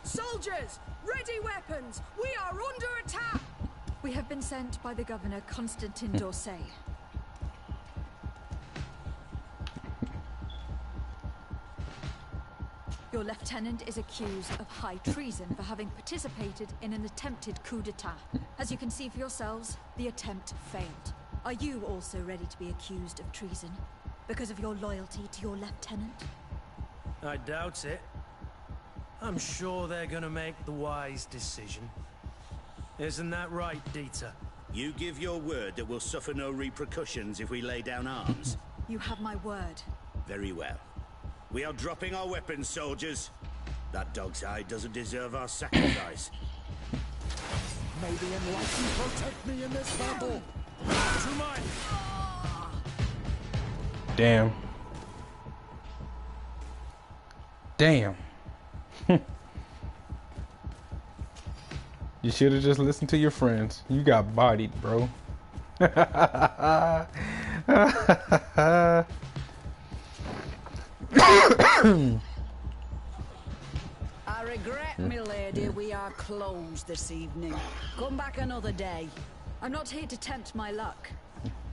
Soldiers, ready weapons! We are under attack! We have been sent by the governor, Constantin d'Orsay. Your lieutenant is accused of high treason for having participated in an attempted coup d'etat. As you can see for yourselves, the attempt failed. Are you also ready to be accused of treason because of your loyalty to your lieutenant? I doubt it. I'm sure they're gonna make the wise decision. Isn't that right, Dieter? You give your word that we'll suffer no repercussions if we lay down arms? You have my word. Very well. We are dropping our weapons, soldiers. That dog's hide doesn't deserve our sacrifice. Maybe enlighten protect me in this battle. To mine! Damn. Damn. You should have just listened to your friends. You got bodied, bro. I regret, milady, we are closed this evening. Come back another day. I'm not here to tempt my luck.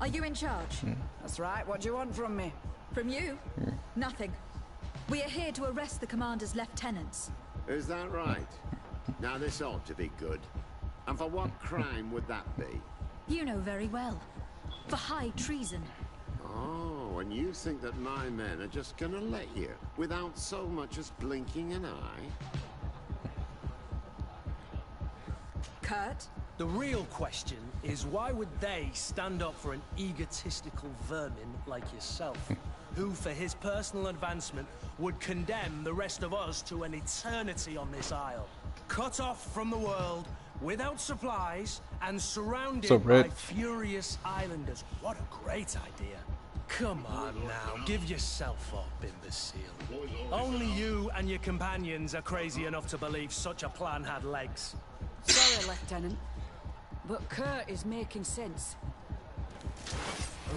Are you in charge? That's right. What do you want from me? From you? Nothing. We are here to arrest the commander's lieutenants. Is that right? Now this ought to be good. And for what crime would that be? You know very well. For high treason. Oh, and you think that my men are just gonna let you, without so much as blinking an eye? Kurt? The real question is why would they stand up for an egotistical vermin like yourself, who for his personal advancement would condemn the rest of us to an eternity on this isle? Cut off from the world, without supplies, and surrounded by furious islanders. What a great idea. Come on now, give yourself up, imbecile. Only you and your companions are crazy enough to believe such a plan had legs. Sorry, Lieutenant, but Kurt is making sense.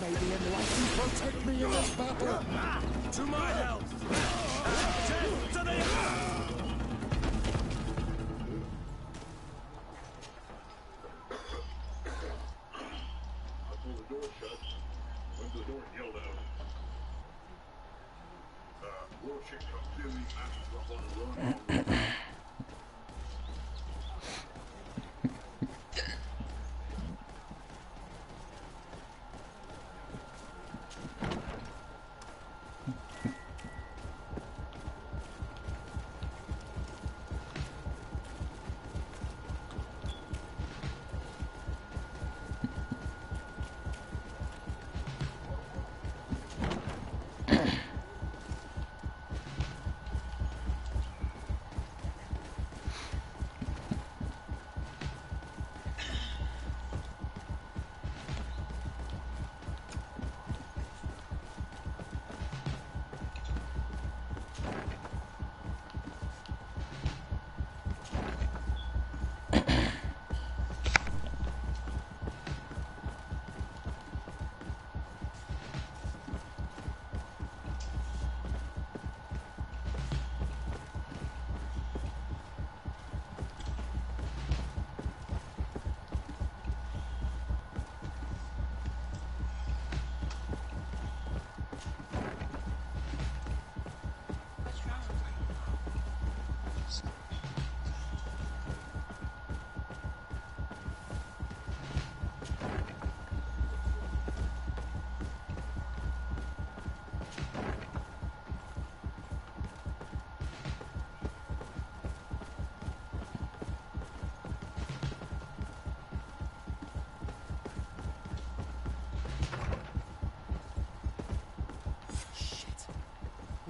Maybe enlighten protect me in this battle. To my help! Death to the...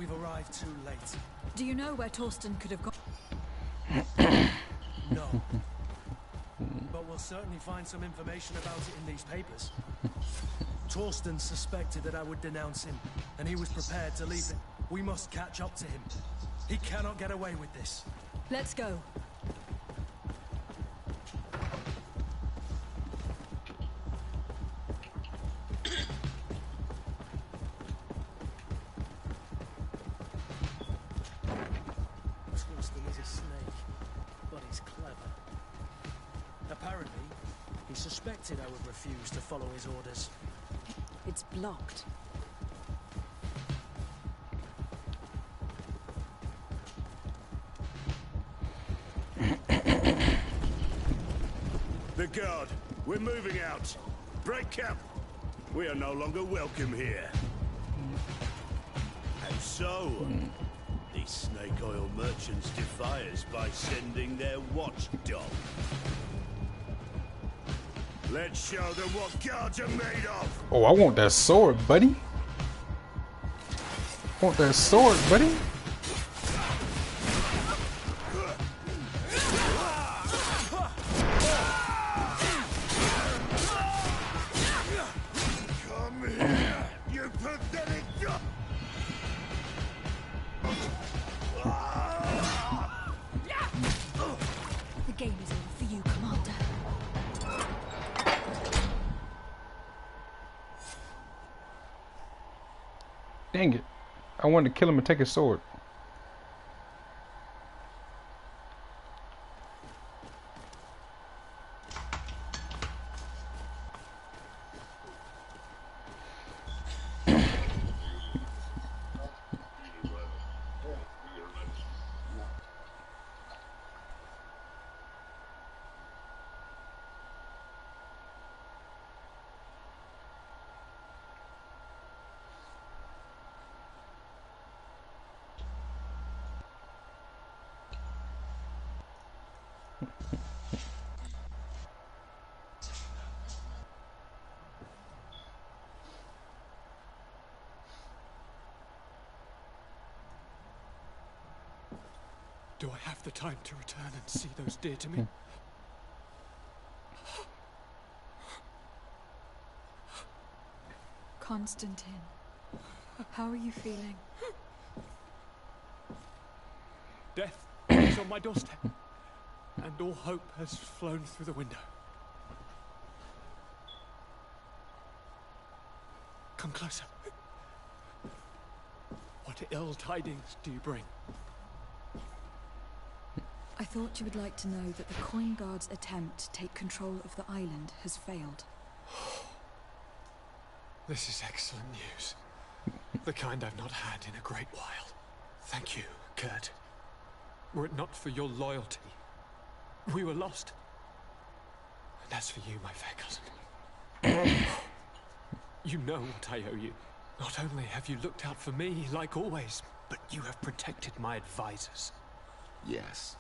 we've arrived too late. Do you know where Torsten could have gone? No. But we'll certainly find some information about it in these papers. Torsten suspected that I would denounce him, and he was prepared to leave it. We must catch up to him. He cannot get away with this. Let's go. Torsten is a snake, but he's clever. Apparently, he suspected I would refuse to follow his orders. It's blocked. The guard, we're moving out. Break camp. We are no longer welcome here. And so, these snake oil merchants defy us by sending their watchdog. Let's show them what guards are made of. Oh, I want that sword, buddy. I want that sword, buddy. Come here, you pathetic dog. The game is over for you, Commander. Dang it. I wanted to kill him and take his sword. Do I have the time to return and see those dear to me? Constantine, how are you feeling? Death is on my doorstep, and all hope has flown through the window. Come closer. What ill tidings do you bring? I thought you would like to know that the Coin Guard's attempt to take control of the island has failed. This is excellent news. The kind I've not had in a great while. Thank you, Kurt. Were it not for your loyalty, we were lost. And as for you, my fair cousin, you know what I owe you. Not only have you looked out for me, like always, but you have protected my advisors. Yes.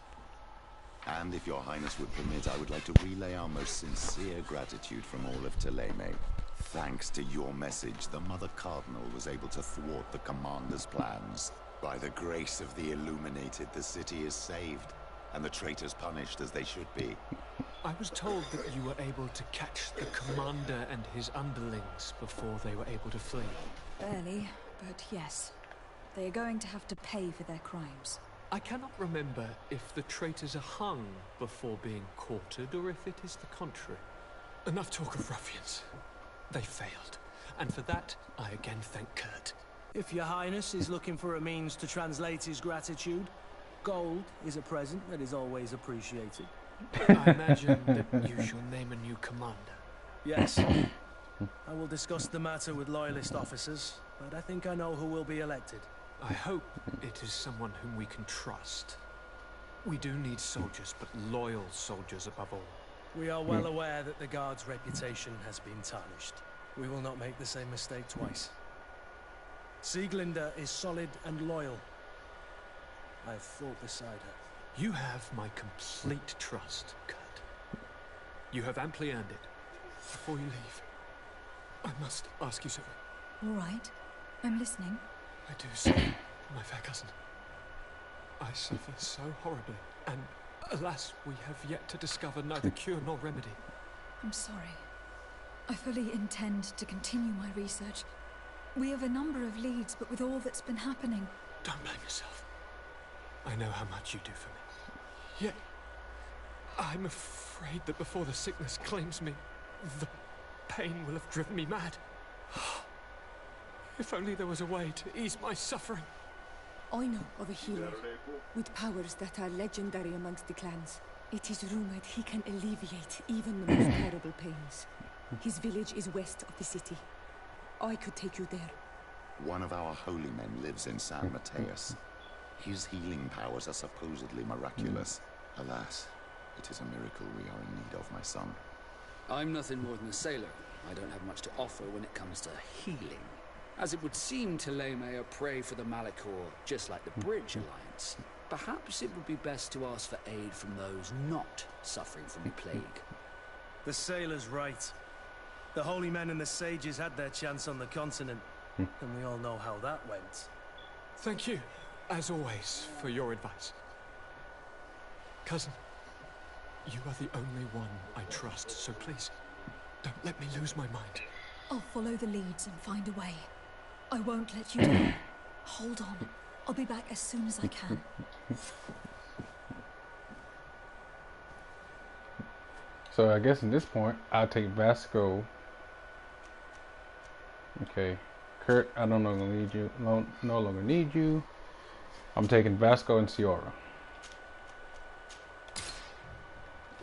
And if your highness would permit, I would like to relay our most sincere gratitude from all of Thélème. Thanks to your message, the Mother Cardinal was able to thwart the commander's plans. By the grace of the Illuminated, the city is saved, and the traitors punished as they should be. I was told that you were able to catch the commander and his underlings before they were able to flee. Barely, but yes. They are going to have to pay for their crimes. I cannot remember if the traitors are hung before being quartered, or if it is the contrary. Enough talk of ruffians. They failed, and for that, I again thank Kurt. If your highness is looking for a means to translate his gratitude, gold is a present that is always appreciated. I imagine that you shall name a new commander. Yes. I will discuss the matter with loyalist officers, but I think I know who will be elected. I hope it is someone whom we can trust. We do need soldiers, but loyal soldiers above all. We are well aware that the Guard's reputation has been tarnished. We will not make the same mistake twice. Sieglinde is solid and loyal. I have fought beside her. You have my complete trust, Kurt. You have amply earned it. Before you leave, I must ask you something. All right. I'm listening. I do so My fair cousin, I suffer so horribly, and alas, we have yet to discover neither cure nor remedy. I'm sorry. I fully intend to continue my research. We have a number of leads, but with all that's been happening... Don't blame yourself. I know how much you do for me. Yet, I'm afraid that before the sickness claims me, the pain will have driven me mad. If only there was a way to ease my suffering. I know of a healer with powers that are legendary amongst the clans. It is rumored he can alleviate even the most terrible pains. His village is west of the city. I could take you there. One of our holy men lives in San Mateus. His healing powers are supposedly miraculous. Alas, it is a miracle we are in need of, my son. I'm nothing more than a sailor. I don't have much to offer when it comes to healing. As it would seem Teleme are prey for the Malachor, just like the Bridge Alliance. Perhaps it would be best to ask for aid from those not suffering from the plague. The sailor's right. The holy men and the sages had their chance on the continent, and we all know how that went. Thank you, as always, for your advice. Cousin, you are the only one I trust, so please, don't let me lose my mind. I'll follow the leads and find a way. I won't let you down. Hold on. I'll be back as soon as I can. So I guess at this point, I'll take Vasco. Okay. Kurt, I don't no longer need you. No longer need you. I'm taking Vasco and Ciora.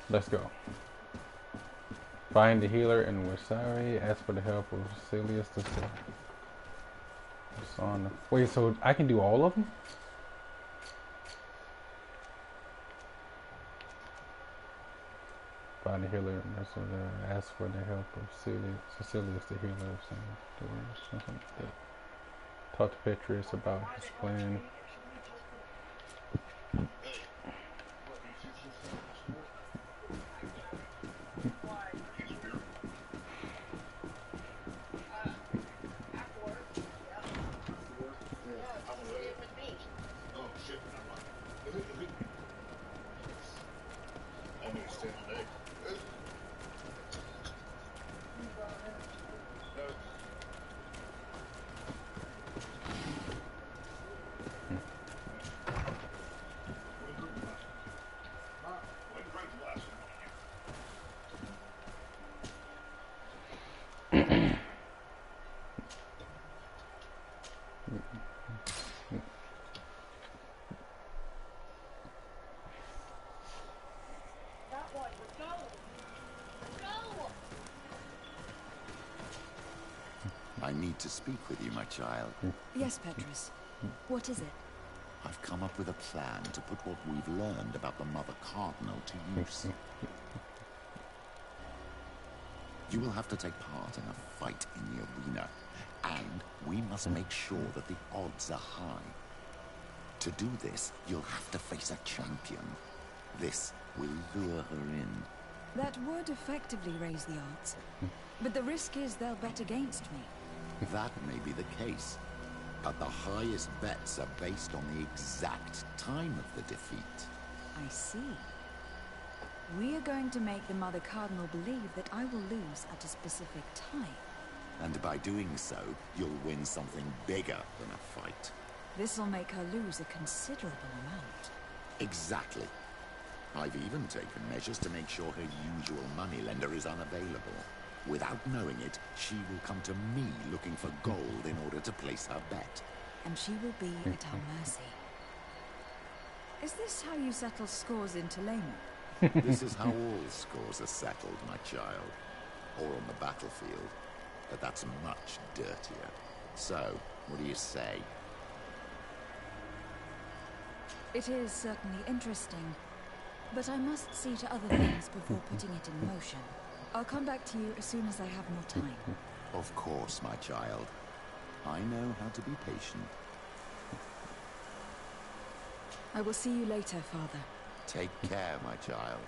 Let's go. Find the healer in Wasari. Ask for the help of Celius the Son. Wait, so I can do all of them? Find the healer and ask for the help of Cecilius the healer of something like that. Talk to Petrus about his plan. I need to speak with you, my child. Yes, Petrus. What is it? I've come up with a plan to put what we've learned about the Mother Cardinal to use. You will have to take part in a fight in the arena, and we must make sure that the odds are high. To do this, you'll have to face a champion. This will lure her in. That would effectively raise the odds. But the risk is they'll bet against me. That may be the case, but the highest bets are based on the exact time of the defeat. I see. We are going to make the Mother Cardinal believe that I will lose at a specific time. And by doing so, you'll win something bigger than a fight. This'll make her lose a considerable amount. Exactly. I've even taken measures to make sure her usual moneylender is unavailable. Without knowing it, she will come to me looking for gold in order to place her bet. And she will be at our mercy. Is this how you settle scores in Telema? This is how all scores are settled, my child. Or on the battlefield. But that's much dirtier. So, what do you say? It is certainly interesting. But I must see to other things before putting it in motion. I'll come back to you as soon as I have more time. Of course, my child. I know how to be patient. I will see you later, Father. Take care, my child.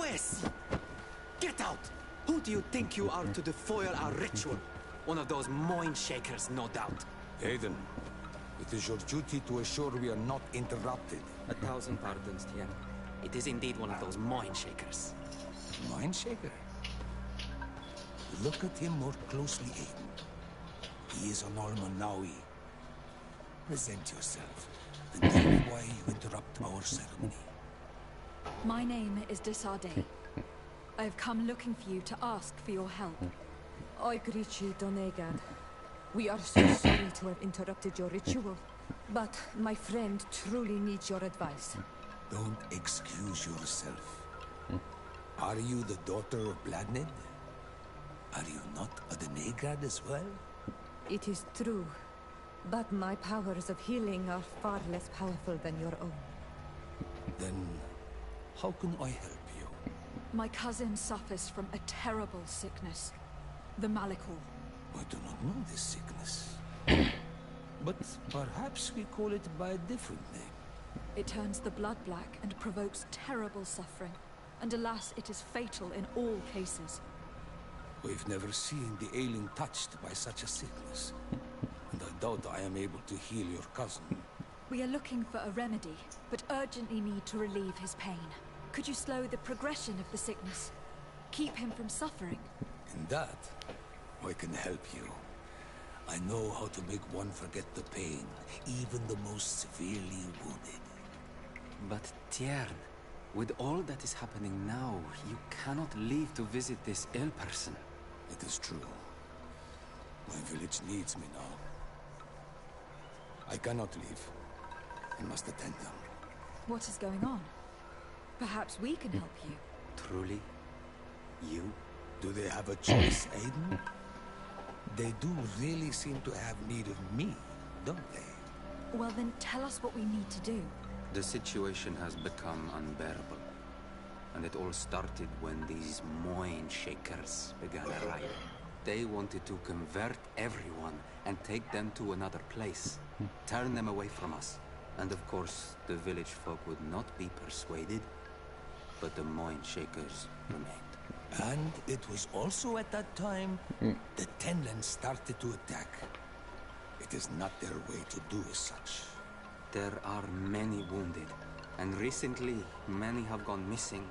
Pues! Get out! Who do you think you are to defoil our ritual? One of those mind shakers, no doubt. Aiden, it is your duty to assure we are not interrupted. 1,000 pardons, Tien. It is indeed one of those mind shakers. Mind shaker? Look at him more closely, Aiden. He is an Almanawi. Present yourself, and tell me why you interrupt our ceremony. My name is Desade. I have come looking for you to ask for your help. I greet you, Donegad. We are so sorry to have interrupted your ritual, but my friend truly needs your advice. Don't excuse yourself. Are you the daughter of Bladned? Are you not a Donegad as well? It is true, but my powers of healing are far less powerful than your own. Then, how can I help you? My cousin suffers from a terrible sickness. The Malikor. I do not know this sickness. But perhaps we call it by a different name. It turns the blood black and provokes terrible suffering. And alas, it is fatal in all cases. We've never seen the ailing touched by such a sickness. And I doubt I am able to heal your cousin. We are looking for a remedy, but urgently need to relieve his pain. Could you slow the progression of the sickness? Keep him from suffering? In that, I can help you. I know how to make one forget the pain, even the most severely wounded. But Tiern, with all that is happening now, you cannot leave to visit this ill person. It is true. My village needs me now. I cannot leave. I must attend them. What is going on? Perhaps we can help you. Truly? You? Do they have a choice, Aiden? They do really seem to have need of me, don't they? Well then, tell us what we need to do. The situation has become unbearable. And it all started when these mind shakers began arriving. They wanted to convert everyone and take them to another place. Turn them away from us. And of course, the village folk would not be persuaded. But the mind shakers remained. And it was also at that time the Tenland started to attack. It is not their way to do as such. There are many wounded, and recently many have gone missing.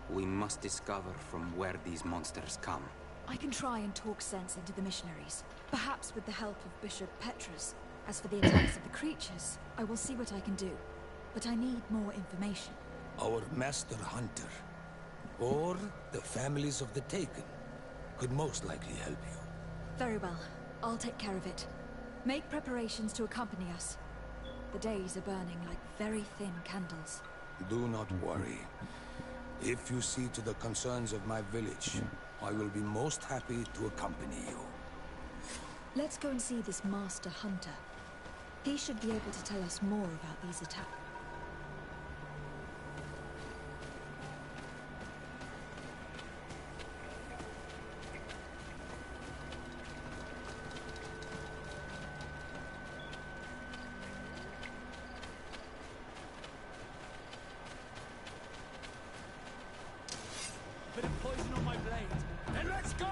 We must discover from where these monsters come. I can try and talk sense into the missionaries, perhaps with the help of Bishop Petrus. As for the attacks of the creatures, I will see what I can do. But I need more information. Our master hunter, or the families of the Taken, could most likely help you. Very well. I'll take care of it. Make preparations to accompany us. The days are burning like very thin candles. Do not worry. If you see to the concerns of my village, I will be most happy to accompany you. Let's go and see this master hunter. He should be able to tell us more about these attacks. Bit of poison on my blade. Then let's go!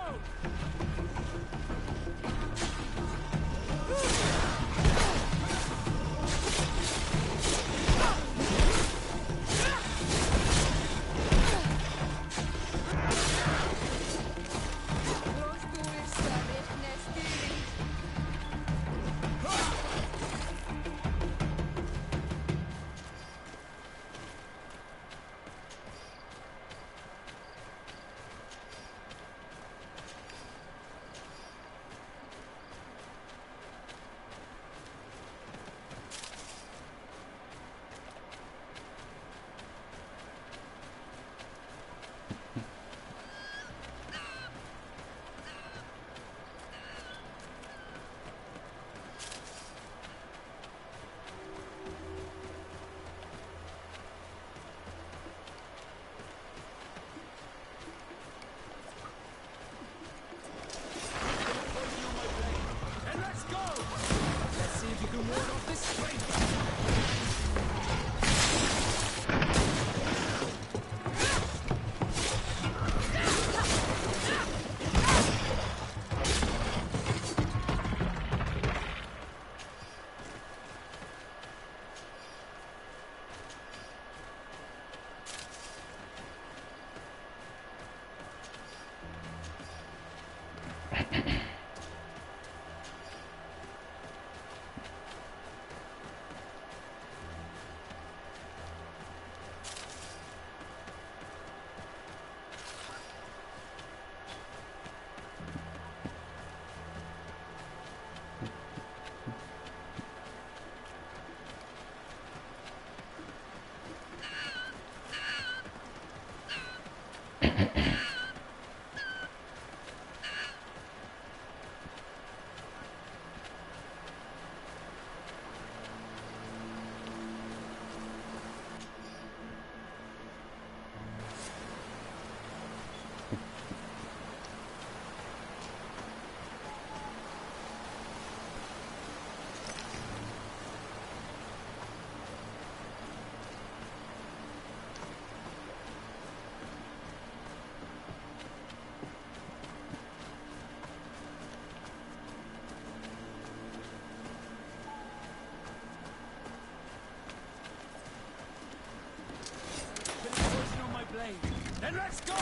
Then let's go!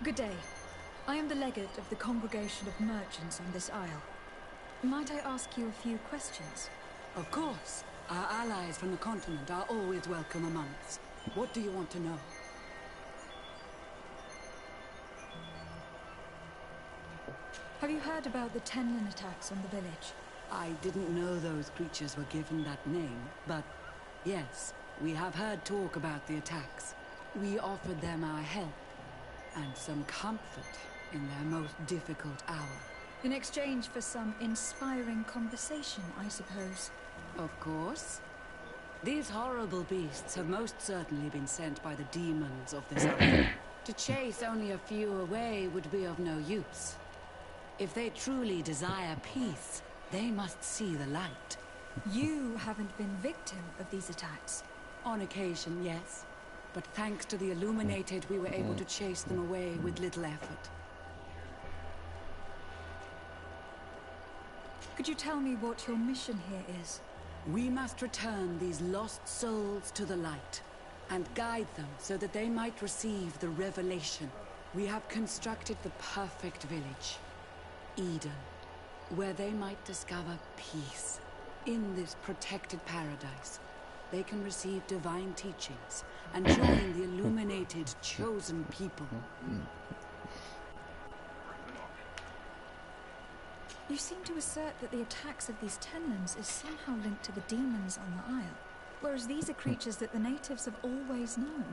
Good day. I am the legate of the Congregation of Merchants on this isle. Might I ask you a few questions? Of course. Our allies from the continent are always welcome among us. What do you want to know? Have you heard about the Tenlin attacks on the village? I didn't know those creatures were given that name, but yes, we have heard talk about the attacks. We offered them our help and some comfort in their most difficult hour. In exchange for some inspiring conversation, I suppose. Of course. These horrible beasts have most certainly been sent by the demons of this island. To chase only a few away would be of no use. If they truly desire peace, they must see the light. You haven't been victim of these attacks? On occasion, yes. But thanks to the Illuminated, we were able to chase them away with little effort. Could you tell me what your mission here is? We must return these lost souls to the light, and guide them so that they might receive the revelation. We have constructed the perfect village, Eden, where they might discover peace. In this protected paradise, they can receive divine teachings and join the illuminated, chosen people. You seem to assert that the attacks of these Tenlins is somehow linked to the demons on the isle, whereas these are creatures that the natives have always known.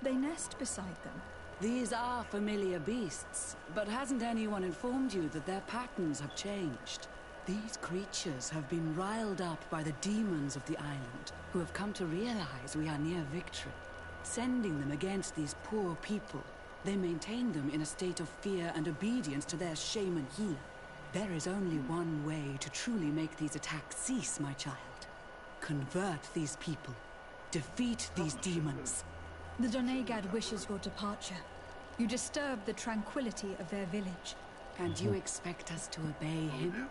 They nest beside them. These are familiar beasts, but hasn't anyone informed you that their patterns have changed? These creatures have been riled up by the demons of the island, who have come to realize we are near victory. Sending them against these poor people, they maintain them in a state of fear and obedience to their shaman healer. There is only one way to truly make these attacks cease, my child. Convert these people. Defeat these demons. The Donegad wishes your departure. You disturb the tranquility of their village. And you expect us to obey him?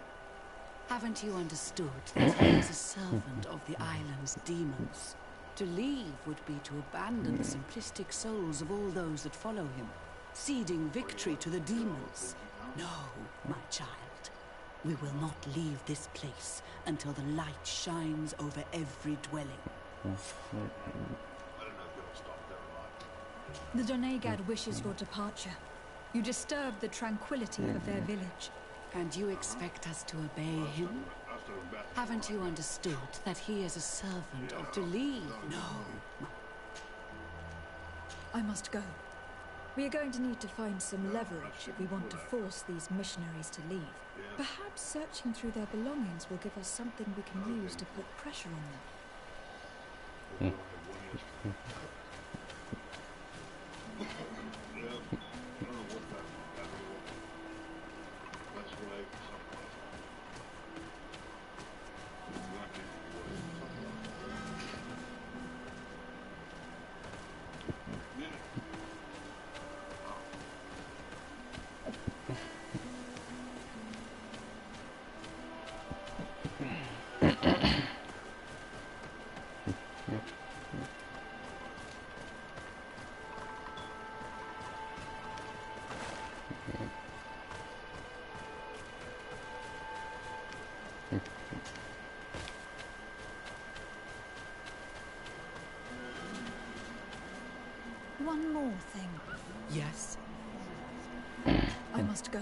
Haven't you understood that he is a servant of the island's demons? To leave would be to abandon the simplistic souls of all those that follow him, ceding victory to the demons. No, my child. We will not leave this place until the light shines over every dwelling. The Donegad wishes your departure. You disturb the tranquility of their village. And you expect us to obey him? Haven't you understood that he is a servant of to leave? No. I must go. We are going to need to find some leverage if we want to force these missionaries to leave. Perhaps searching through their belongings will give us something we can use to put pressure on them. One more thing. Yes? I must go.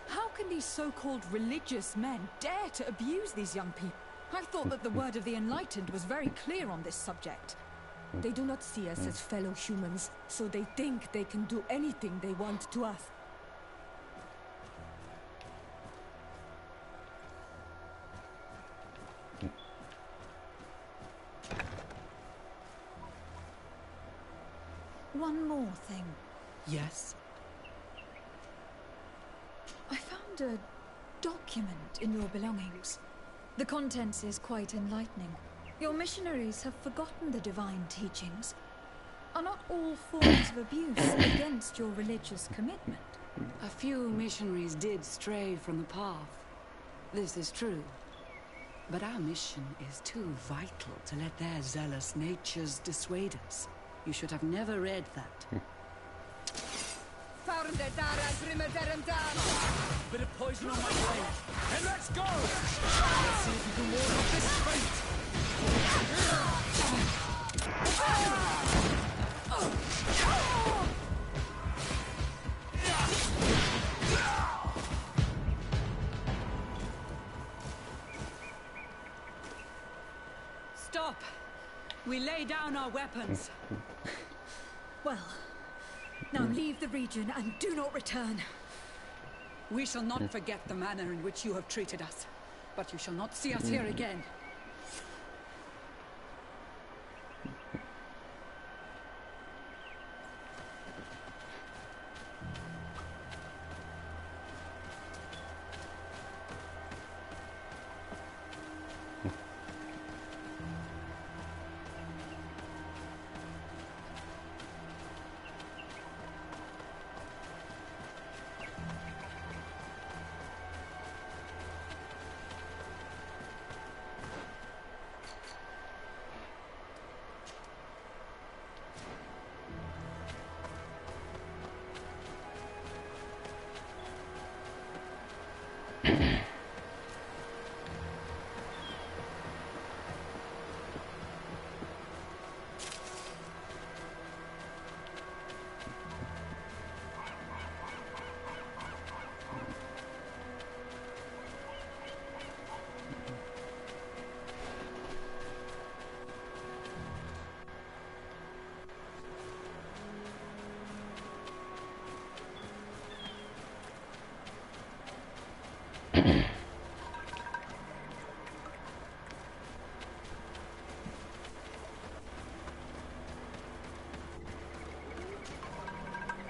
How can these so-called religious men dare to abuse these young people? I thought that the word of the Enlightened was very clear on this subject. They do not see us as fellow humans, so they think they can do anything they want to us. One more thing. Yes? I found a document in your belongings. The contents is quite enlightening. Your missionaries have forgotten the divine teachings. Are not all forms of abuse against your religious commitment? A few missionaries did stray from the path. This is true. But our mission is too vital to let their zealous natures dissuade us. You should have never read that. Bit of poison on my blade. And let's go! Let's see if you can ward off this fate! Stop! We lay down our weapons. Well, now leave the region and do not return. We shall not forget the manner in which you have treated us, but you shall not see us here again.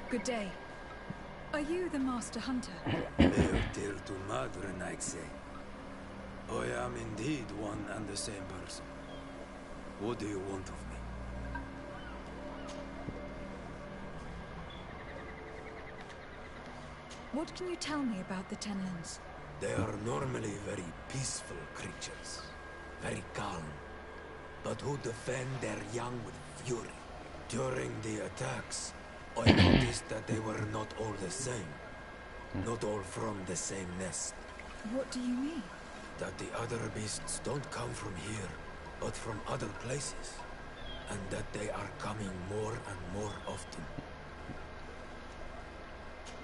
Good day. Are you the Master Hunter? Dear to Madre, I say. I am indeed one and the same person. What do you want of me? What can you tell me about the Tenlands? They are normally very peaceful creatures. Very calm. But who defend their young with fury. During the attacks, I noticed that they were not all the same. Not all from the same nest. What do you mean? That the other beasts don't come from here, but from other places. And that they are coming more and more often.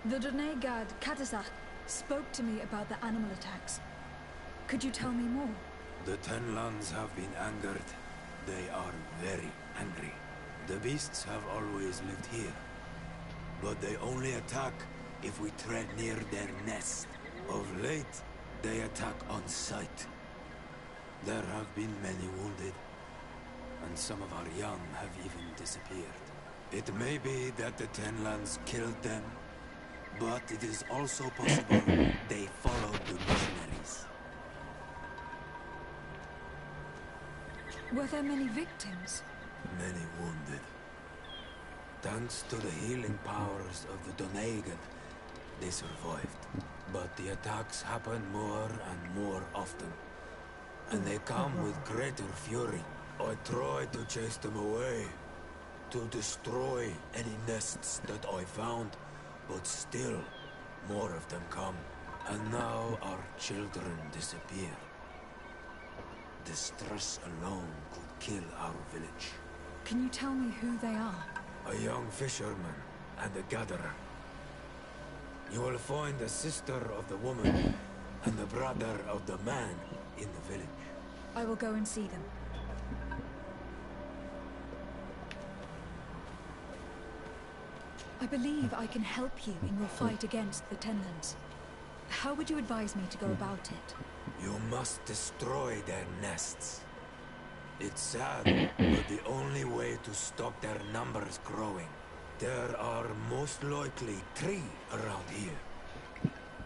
The Donai guard, Katazak, spoke to me about the animal attacks. Could you tell me more? The Tenlands have been angered. They are very angry. The beasts have always lived here. But they only attack if we tread near their nest. Of late, they attack on sight. There have been many wounded, and some of our young have even disappeared. It may be that the Tenlands killed them, but it is also possible they followed the missionaries. Were there many victims? Many wounded. Thanks to the healing powers of the Donegan, they survived. But the attacks happen more and more often. And they come with greater fury. I try to chase them away. To destroy any nests that I found. But still, more of them come. And now our children disappear. The stress alone could kill our village. Can you tell me who they are? A young fisherman and a gatherer. You will find the sister of the woman and the brother of the man in the village. I will go and see them. I believe I can help you in your fight against the Tenlands. How would you advise me to go about it? You must destroy their nests. It's sad, but the only way to stop their numbers growing. There are most likely 3 around here.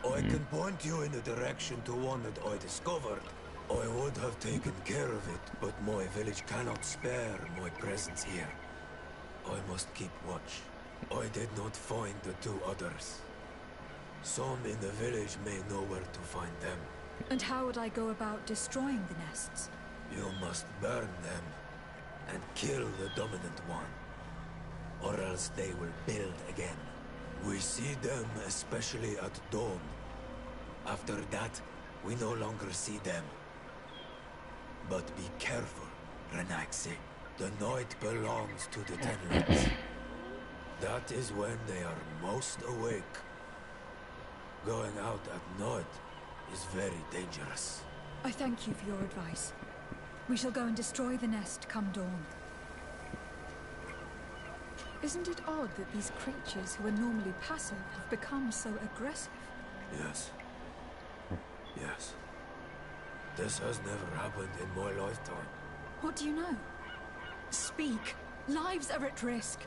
I can point you in the direction to one that I discovered. I would have taken care of it, but my village cannot spare my presence here. I must keep watch. I did not find the 2 others. Some in the village may know where to find them. And how would I go about destroying the nests? You must burn them and kill the dominant one, or else they will build again. We see them especially at dawn. After that, we no longer see them. But be careful, Renaxi. The night belongs to the Tenlands. That is when they are most awake. Going out at night is very dangerous. I thank you for your advice. We shall go and destroy the nest come dawn. Isn't it odd that these creatures who are normally passive have become so aggressive? Yes. Yes. This has never happened in my lifetime. What do you know? Speak. Lives are at risk.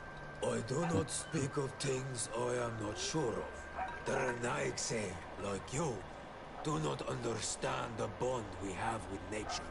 I do not speak of things I am not sure of. The Renaigse, like you, do not understand the bond we have with nature.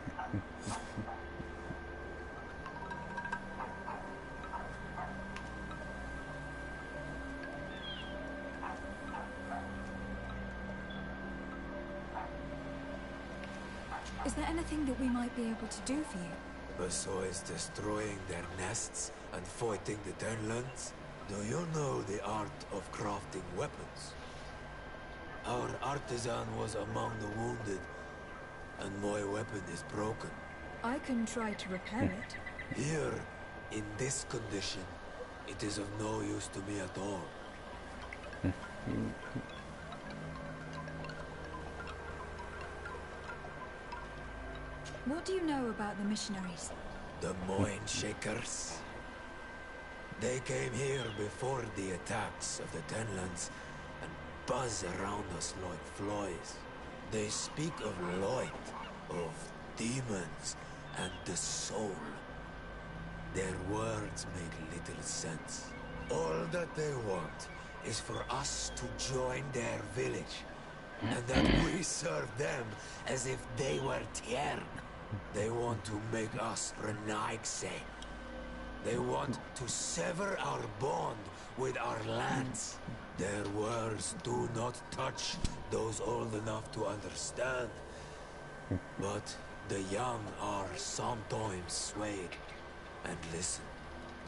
Is there anything that we might be able to do for you? Besides destroying their nests and fighting the Tenlands, do you know the art of crafting weapons? Our artisan was among the wounded, and my weapon is broken. I can try to repair it. Here, in this condition, it is of no use to me at all. What do you know about the missionaries? The Moin Shakers. They came here before the attacks of the Tenlands and buzz around us like flies. They speak of light, of demons, and the soul. Their words make little sense. All that they want is for us to join their village, and that we serve them as if they were Tiern. They want to make us Renaigse. They want to sever our bond with our lands. Their words do not touch those old enough to understand. But the young are sometimes swayed. And listen,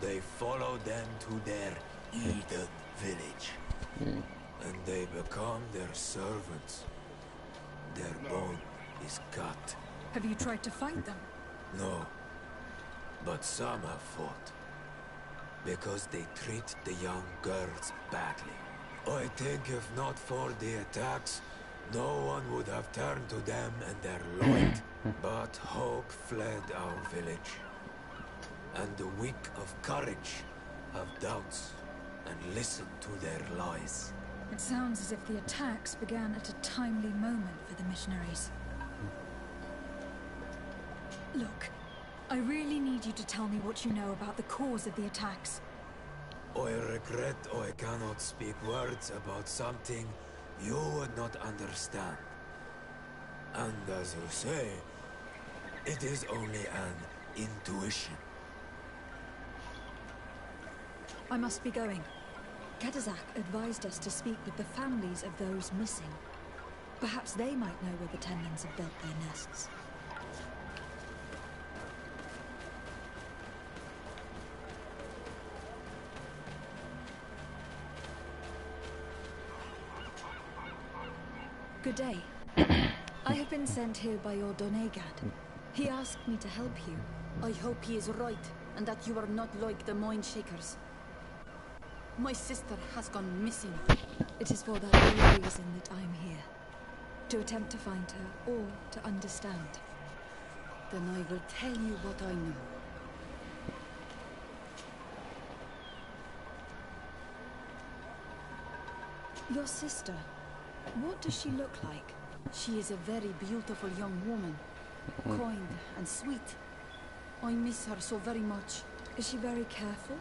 they follow them to their Eden village. And they become their servants. Their bone is cut. Have you tried to fight them? No. But some have fought. Because they treat the young girls badly. I think if not for the attacks, no one would have turned to them and their light. But hope fled our village. And the weak of courage have doubts and listen to their lies. It sounds as if the attacks began at a timely moment for the missionaries. Look, I really need you to tell me what you know about the cause of the attacks. I regret I cannot speak words about something you would not understand. And as you say, it is only an intuition. I must be going. Kadazak advised us to speak with the families of those missing. Perhaps they might know where the Tenlans have built their nests. Good day. I have been sent here by your Donegad. He asked me to help you. I hope he is right, and that you are not like the Mind Shakers. My sister has gone missing. It is for that very reason that I am here. To attempt to find her, or to understand. Then I will tell you what I know. Your sister, what does she look like? She is a very beautiful young woman. Kind and sweet. I miss her so very much. Is she very careful?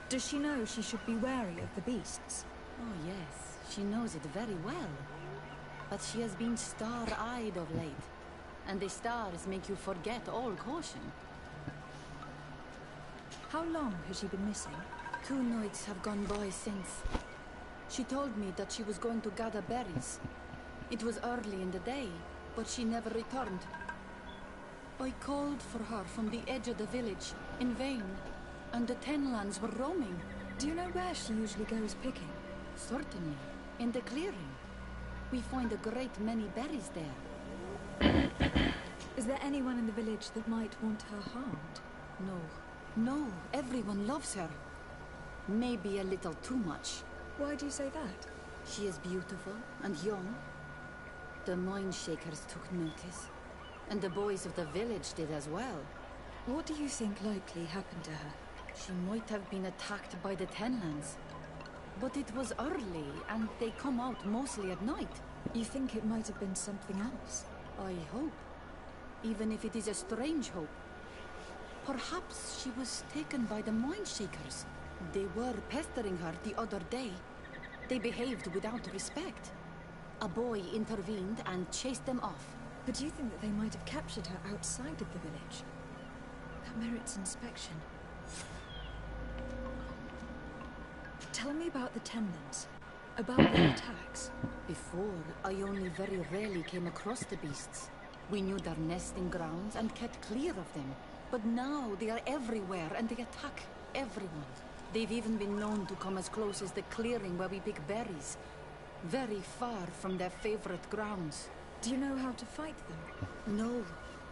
Does she know she should be wary of the beasts? Oh yes, she knows it very well. But she has been star-eyed of late. And the stars make you forget all caution. How long has she been missing? 2 nights have gone by since. She told me that she was going to gather berries. It was early in the day, but she never returned. I called for her from the edge of the village, in vain, and the Tenlans were roaming. Do you know where she usually goes picking? Certainly, in the clearing. We find a great many berries there. Is there anyone in the village that might want her harmed? No, everyone loves her. Maybe a little too much. Why do you say that? She is beautiful and young. The Mind Shakers took notice. And the boys of the village did as well. What do you think likely happened to her? She might have been attacked by the Tenlans. But it was early, and they come out mostly at night. You think it might have been something else? I hope. Even if it is a strange hope. Perhaps she was taken by the Mind Shakers. They were pestering her the other day. They behaved without respect. A boy intervened and chased them off. But do you think that they might have captured her outside of the village? That merits inspection. Tell me about the Tenlans. About the attacks. Before, I only very rarely came across the beasts. We knew their nesting grounds and kept clear of them. But now they are everywhere and they attack everyone. They've even been known to come as close as the clearing where we pick berries. Very far from their favorite grounds. Do you know how to fight them? No,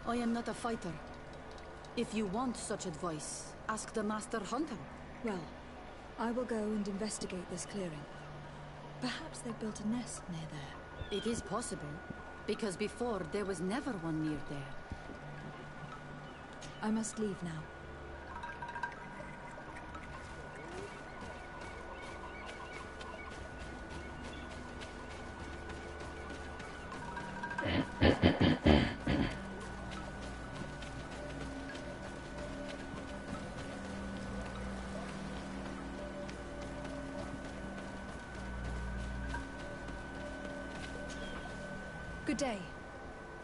I am not a fighter. If you want such advice, ask the Master Hunter. Well, I will go and investigate this clearing. Perhaps they built a nest near there. It is possible, because before there was never one near there. I must leave now. Good day.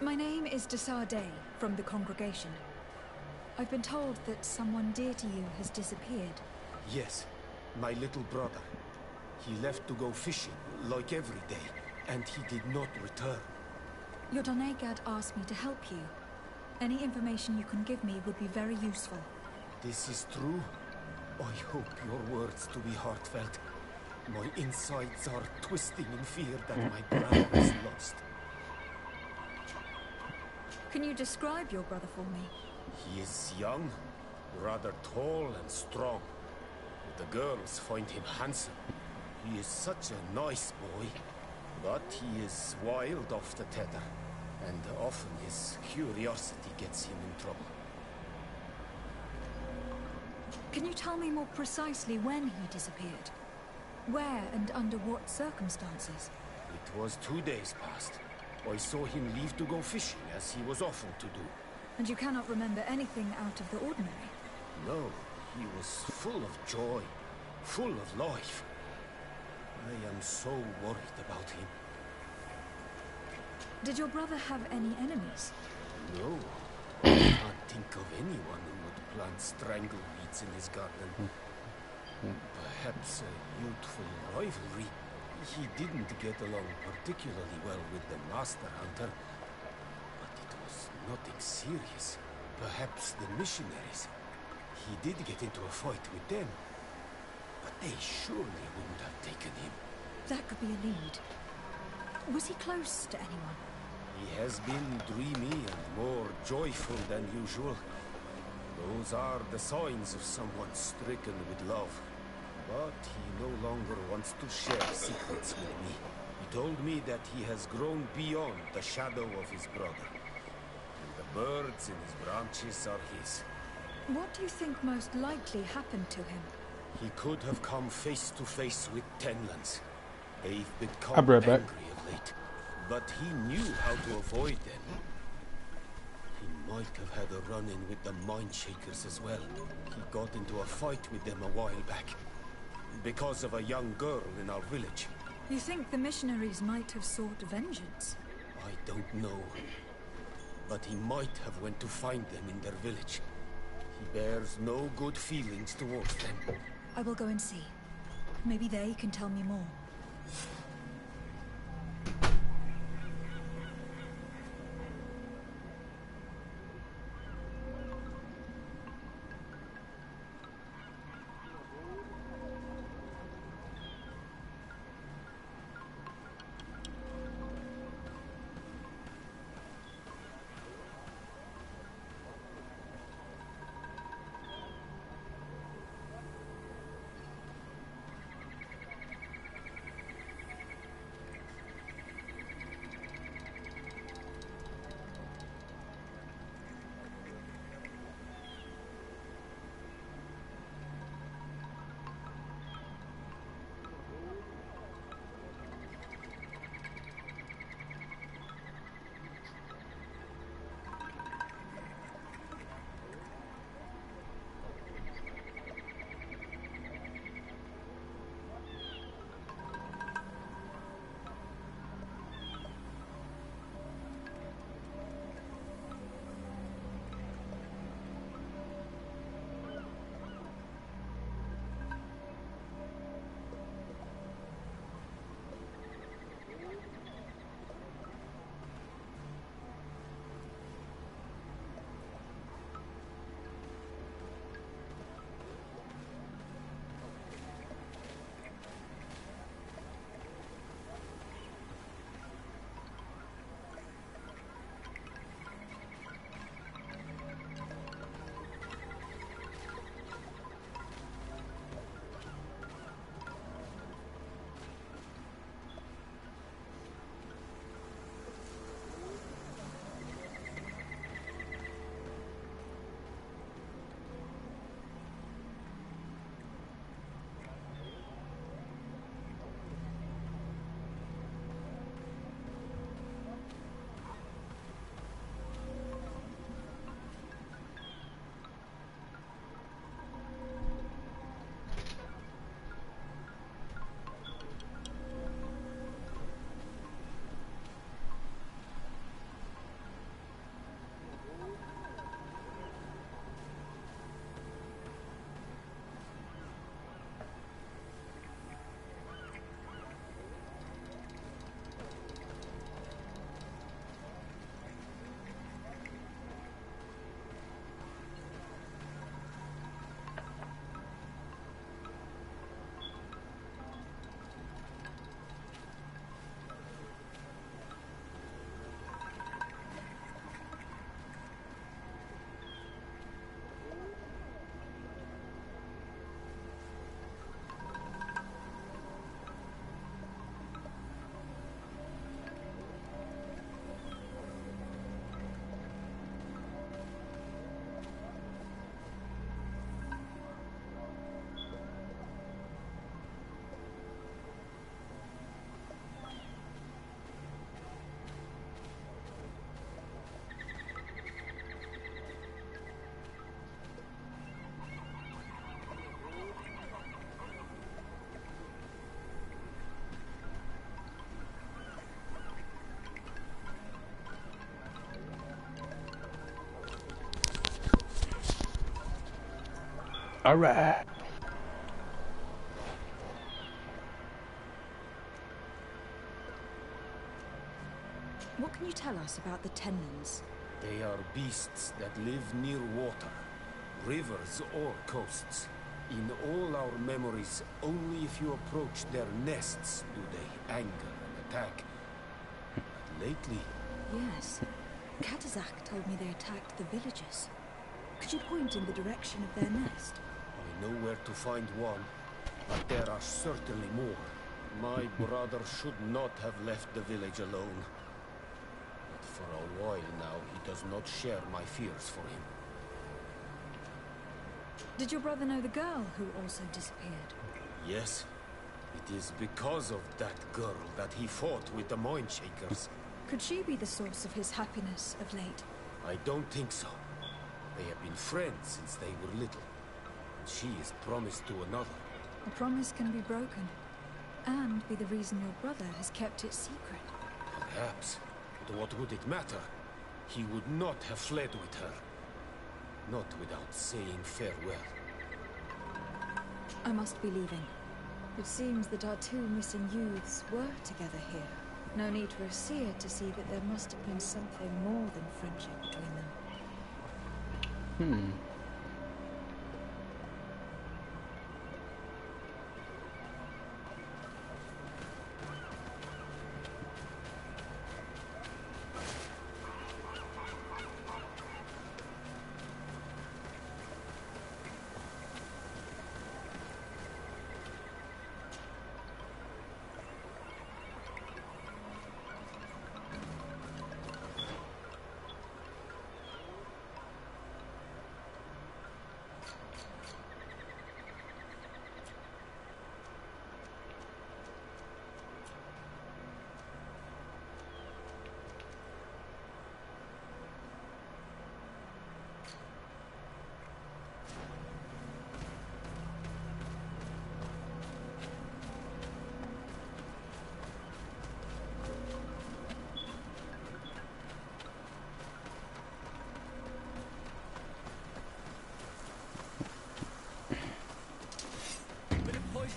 My name is Desardet from the congregation. I've been told that someone dear to you has disappeared. Yes, my little brother. He left to go fishing, like every day, and he did not return. Your Donegad asked me to help you. Any information you can give me would be very useful. This is true? I hope your words to be heartfelt. My insides are twisting in fear that my brother is lost. Can you describe your brother for me? He is young, rather tall and strong. The girls find him handsome. He is such a nice boy, but he is wild off the tether, and often his curiosity gets him in trouble. Can you tell me more precisely when he disappeared? Where and under what circumstances? It was 2 days past. I saw him leave to go fishing, as he was often to do. And you cannot remember anything out of the ordinary? No, he was full of joy, full of life. I am so worried about him. Did your brother have any enemies? No, I can't think of anyone who would plant strangleweeds in his garden. Perhaps a youthful rivalry. He didn't get along particularly well with the Master Hunter. But it was nothing serious. Perhaps the missionaries. He did get into a fight with them. But they surely wouldn't have taken him. That could be a lead. Was he close to anyone? He has been dreamy and more joyful than usual. Those are the signs of someone stricken with love. But he no longer wants to share secrets with me. He told me that he has grown beyond the shadow of his brother. And the birds in his branches are his. What do you think most likely happened to him? He could have come face to face with Tenlands. They've become I'll be right angry back. of late. But he knew how to avoid them. He might have had a run-in with the Mindshakers as well. He got into a fight with them a while back. Because of a young girl in our village. You think the missionaries might have sought vengeance? I don't know. But he might have went to find them in their village. He bears no good feelings towards them. I will go and see. Maybe they can tell me more. All right. What can you tell us about the Tenlins? They are beasts that live near water, rivers or coasts. In all our memories, only if you approach their nests do they anger and attack. But lately... Yes. Katazak told me they attacked the villagers. Could you point in the direction of their nest? I know where to find one, but there are certainly more. My brother should not have left the village alone. But for a while now, he does not share my fears for him. Did your brother know the girl who also disappeared? Yes. It is because of that girl that he fought with the Mindshakers. Could she be the source of his happiness of late? I don't think so. They have been friends since they were little. And she is promised to another. A promise can be broken. And be the reason your brother has kept it secret. Perhaps. But what would it matter? He would not have fled with her. Not without saying farewell. I must be leaving. It seems that our two missing youths were together here. No need for a seer to see that there must have been something more than friendship between them.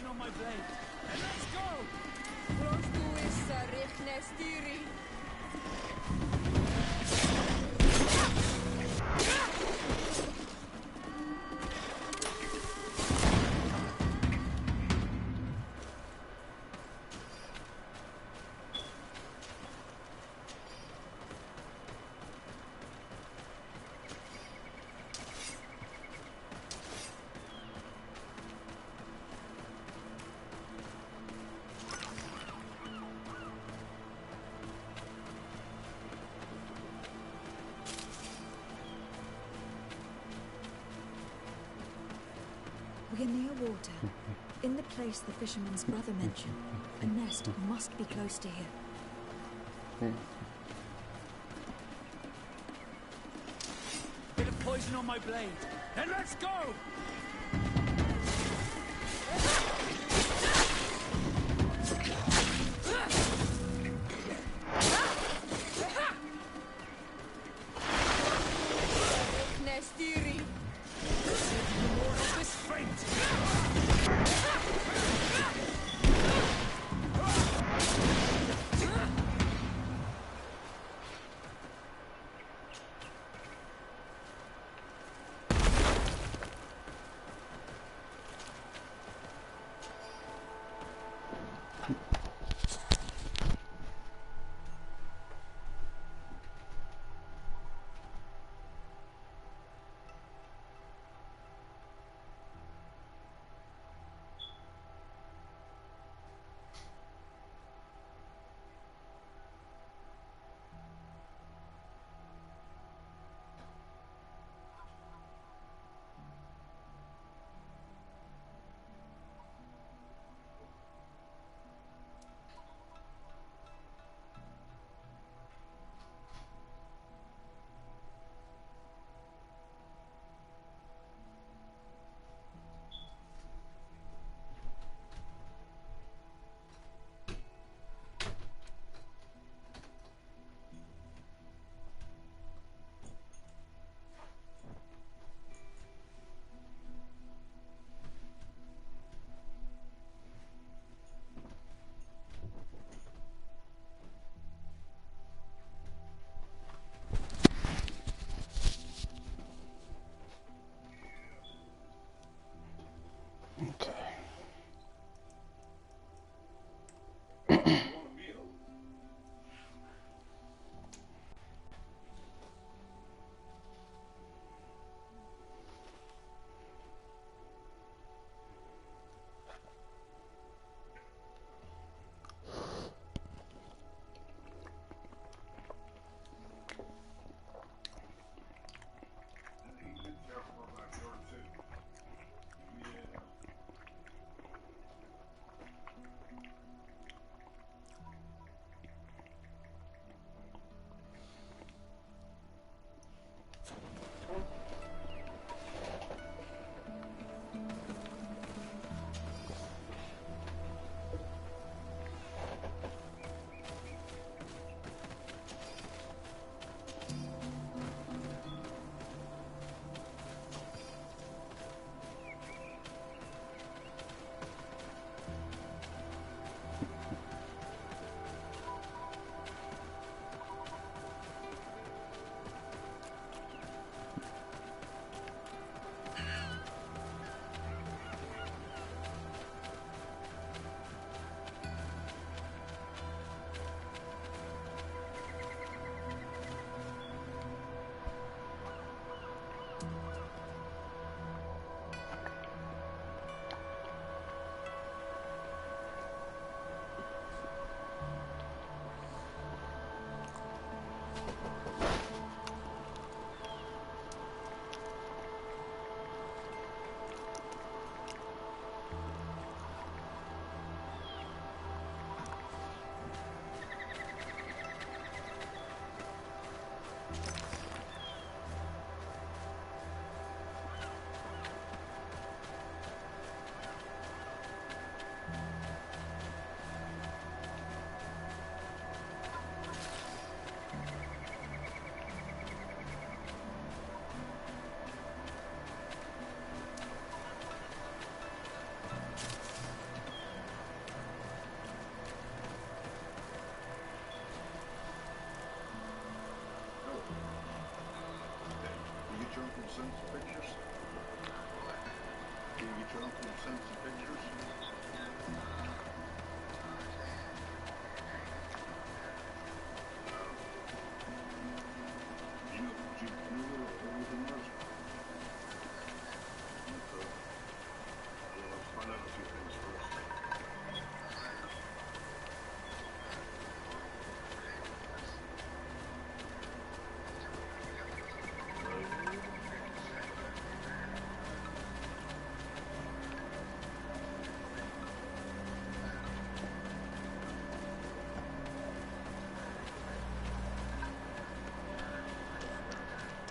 On my blade. And let's go! Prostuissa Rechnestiri. We are near water. In the place the fisherman's brother mentioned. A nest must be close to here. Bit of poison on my blade. And let's go! Rechnestiri.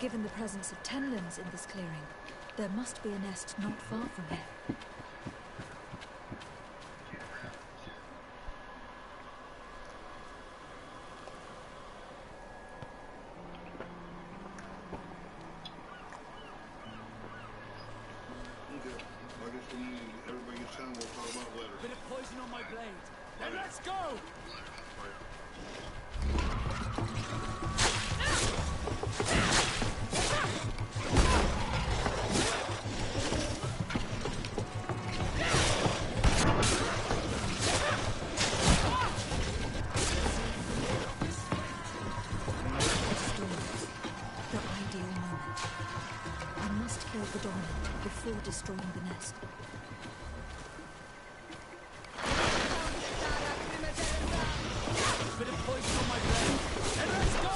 Given the presence of tenlins in this clearing, there must be a nest not far from here. Bit of poison on my blade. Then let's go! Before destroying the nest. Bit of poison on my blade. And let's go!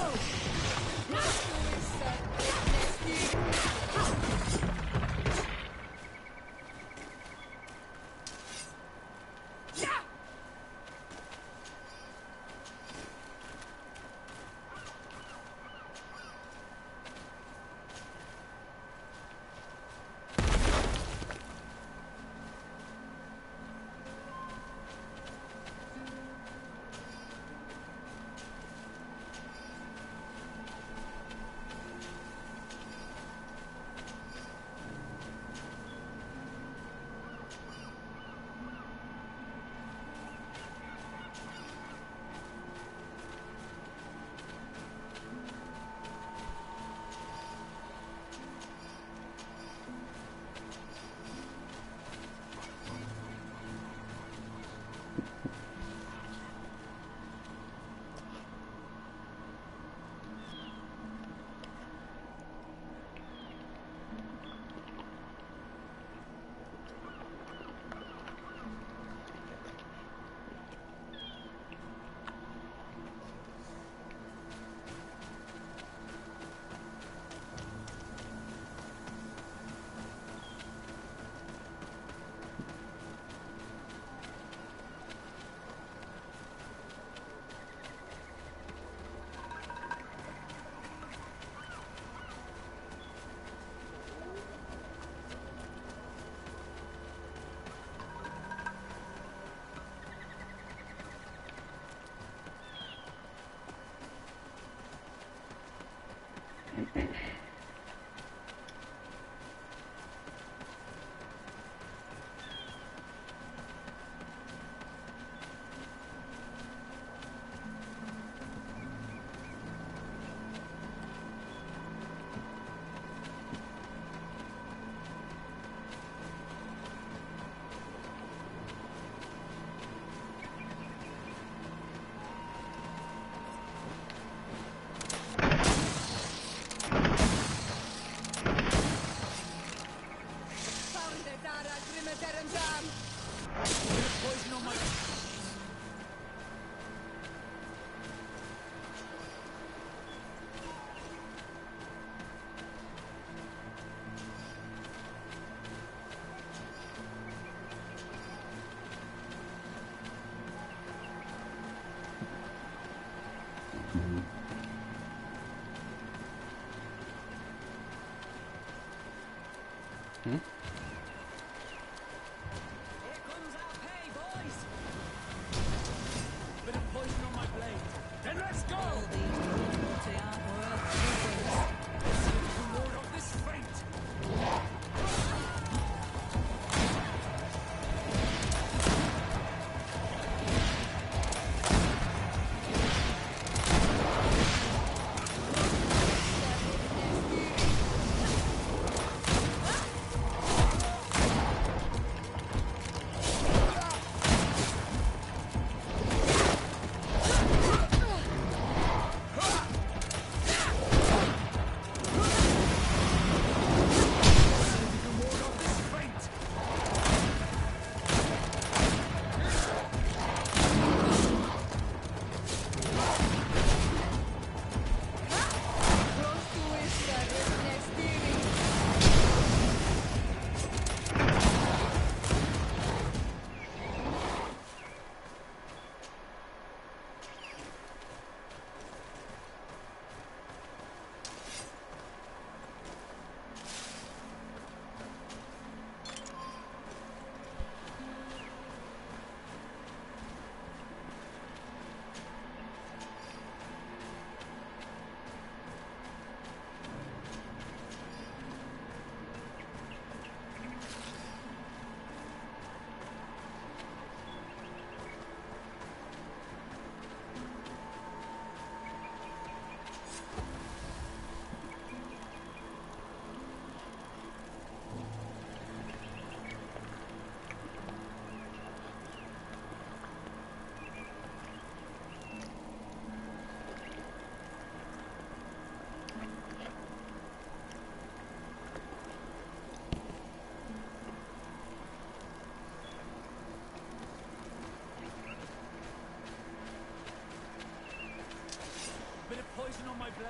poison on my blade.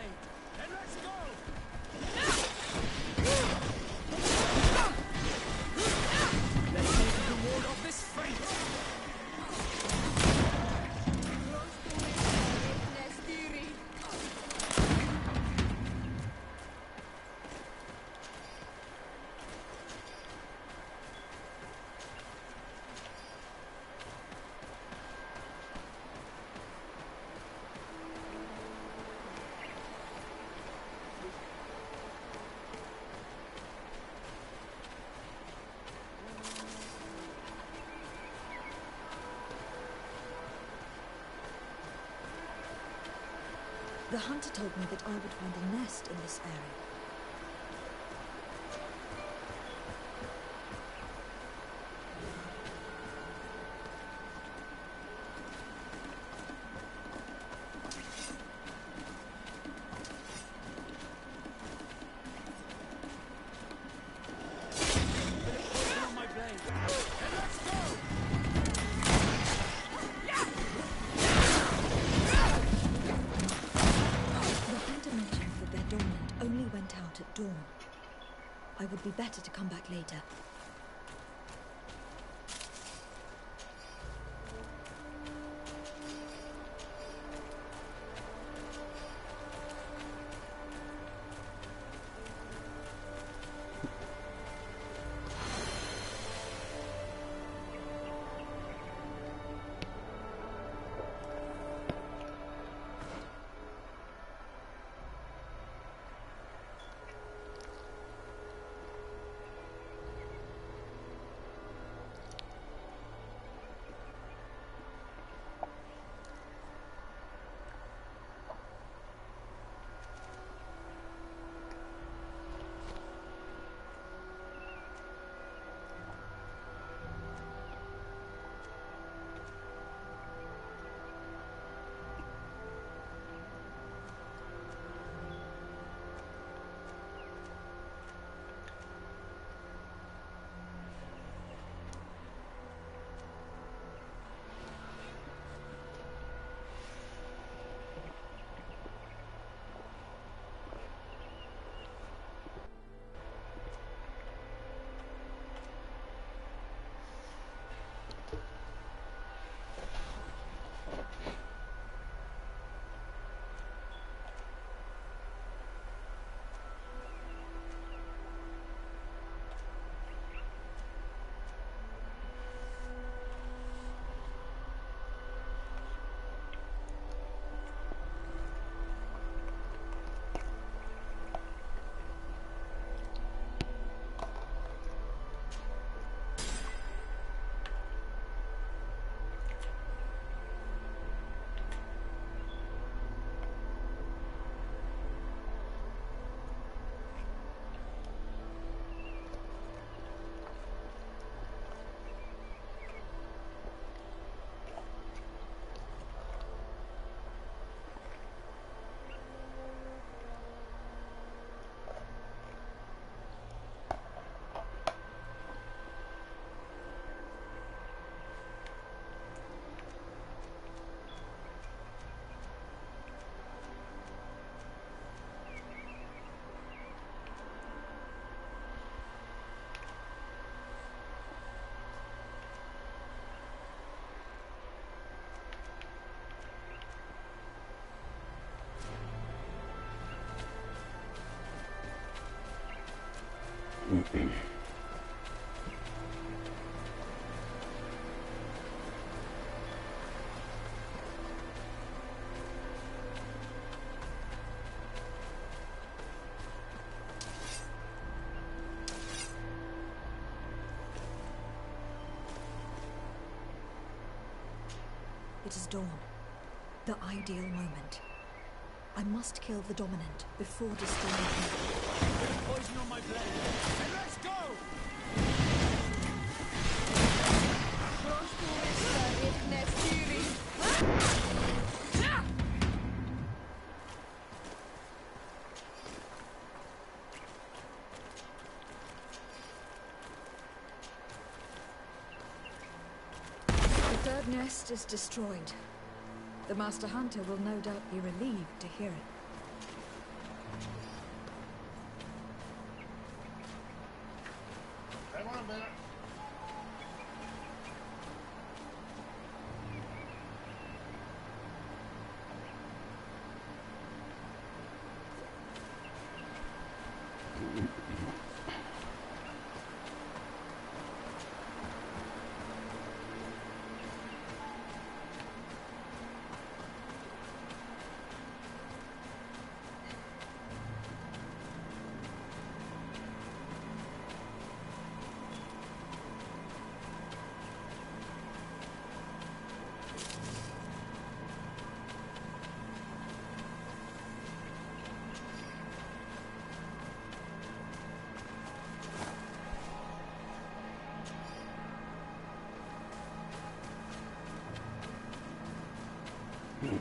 Then let's go! Let's see if we can ward off this fate! The hunter told me that I would find a nest in this area. At dawn. I would be better to come back later. It is dawn. The ideal moment. I must kill the dominant before destroying him. Poison on my blade. And let's go! The third nest is destroyed. The Master Hunter will no doubt be relieved to hear it. Come on, Bear. Bit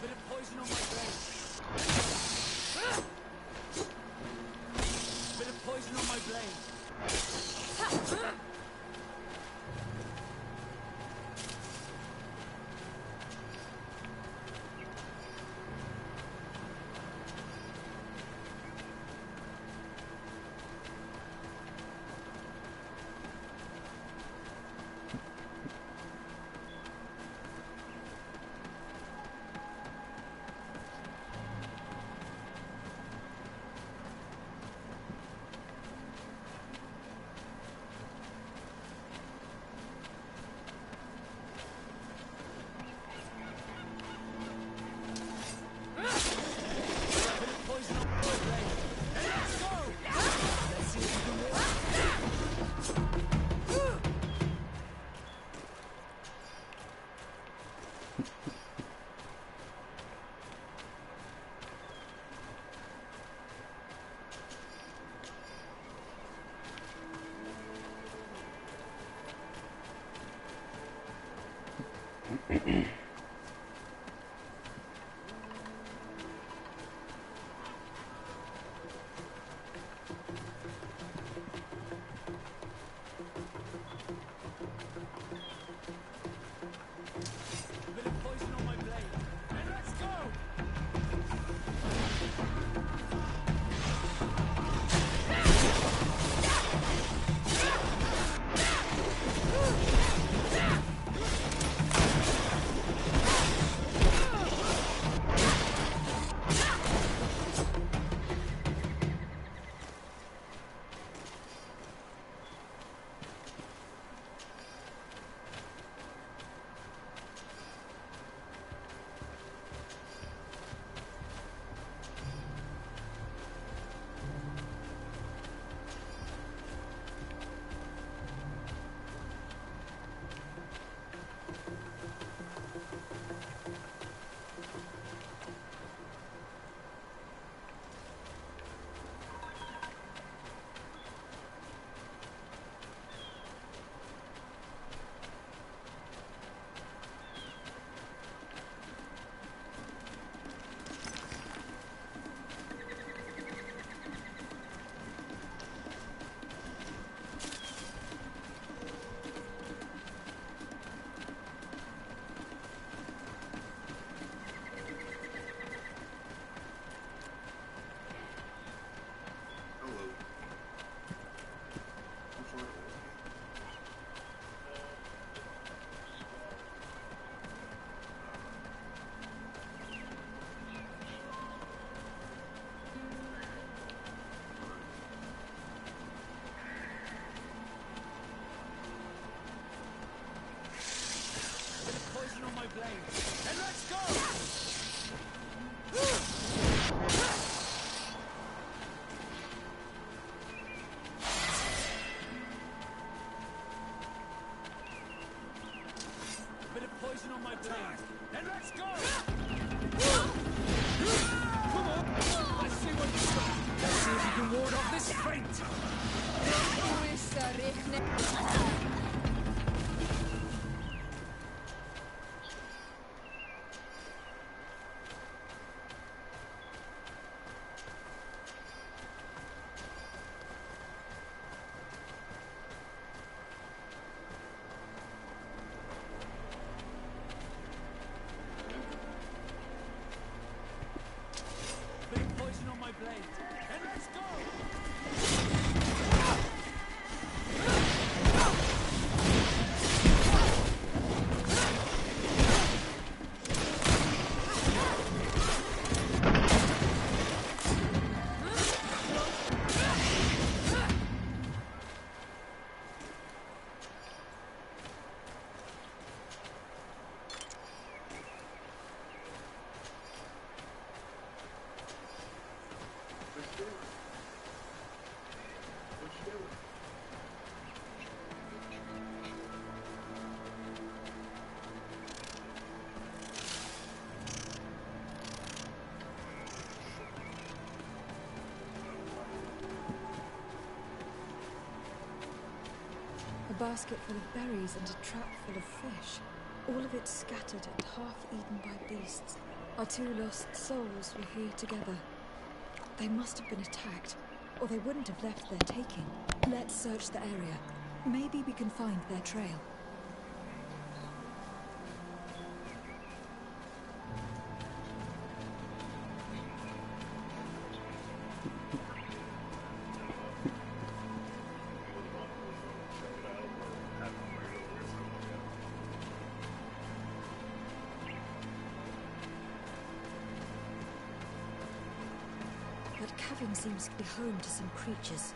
of poison on my blade. Bit of poison on my blade. And let's go! Bit of poison on my blade. And let's go! Come on! Let's see what you got. Let's see if you can ward off this feint. basket full of berries and a trap full of fish. All of it scattered and half eaten by beasts. Our 2 lost souls were here together. They must have been attacked, or they wouldn't have left their taking. Let's search the area. Maybe we can find their trail. That cavern seems to be home to some creatures.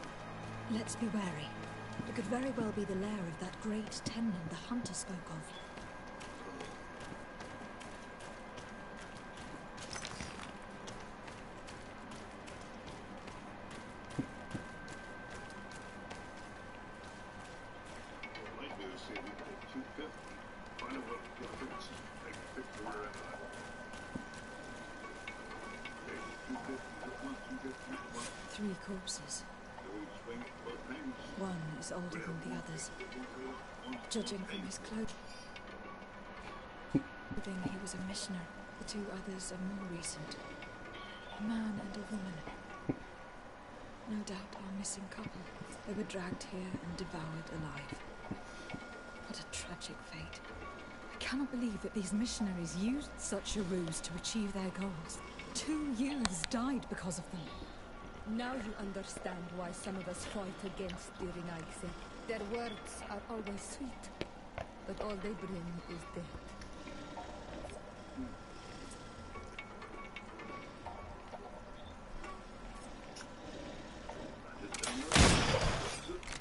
Let's be wary. It could very well be the lair of that great Tenman the hunter spoke of. Three corpses. One is older than the others. Judging from his clothing, he was a missionary. The 2 others are more recent. A man and a woman. No doubt our missing couple. They were dragged here and devoured alive. What a tragic fate. I cannot believe that these missionaries used such a ruse to achieve their goals. 2 youths died because of them. Now you understand why some of us fight against the Renaigse. Their words are always sweet, but all they bring is death.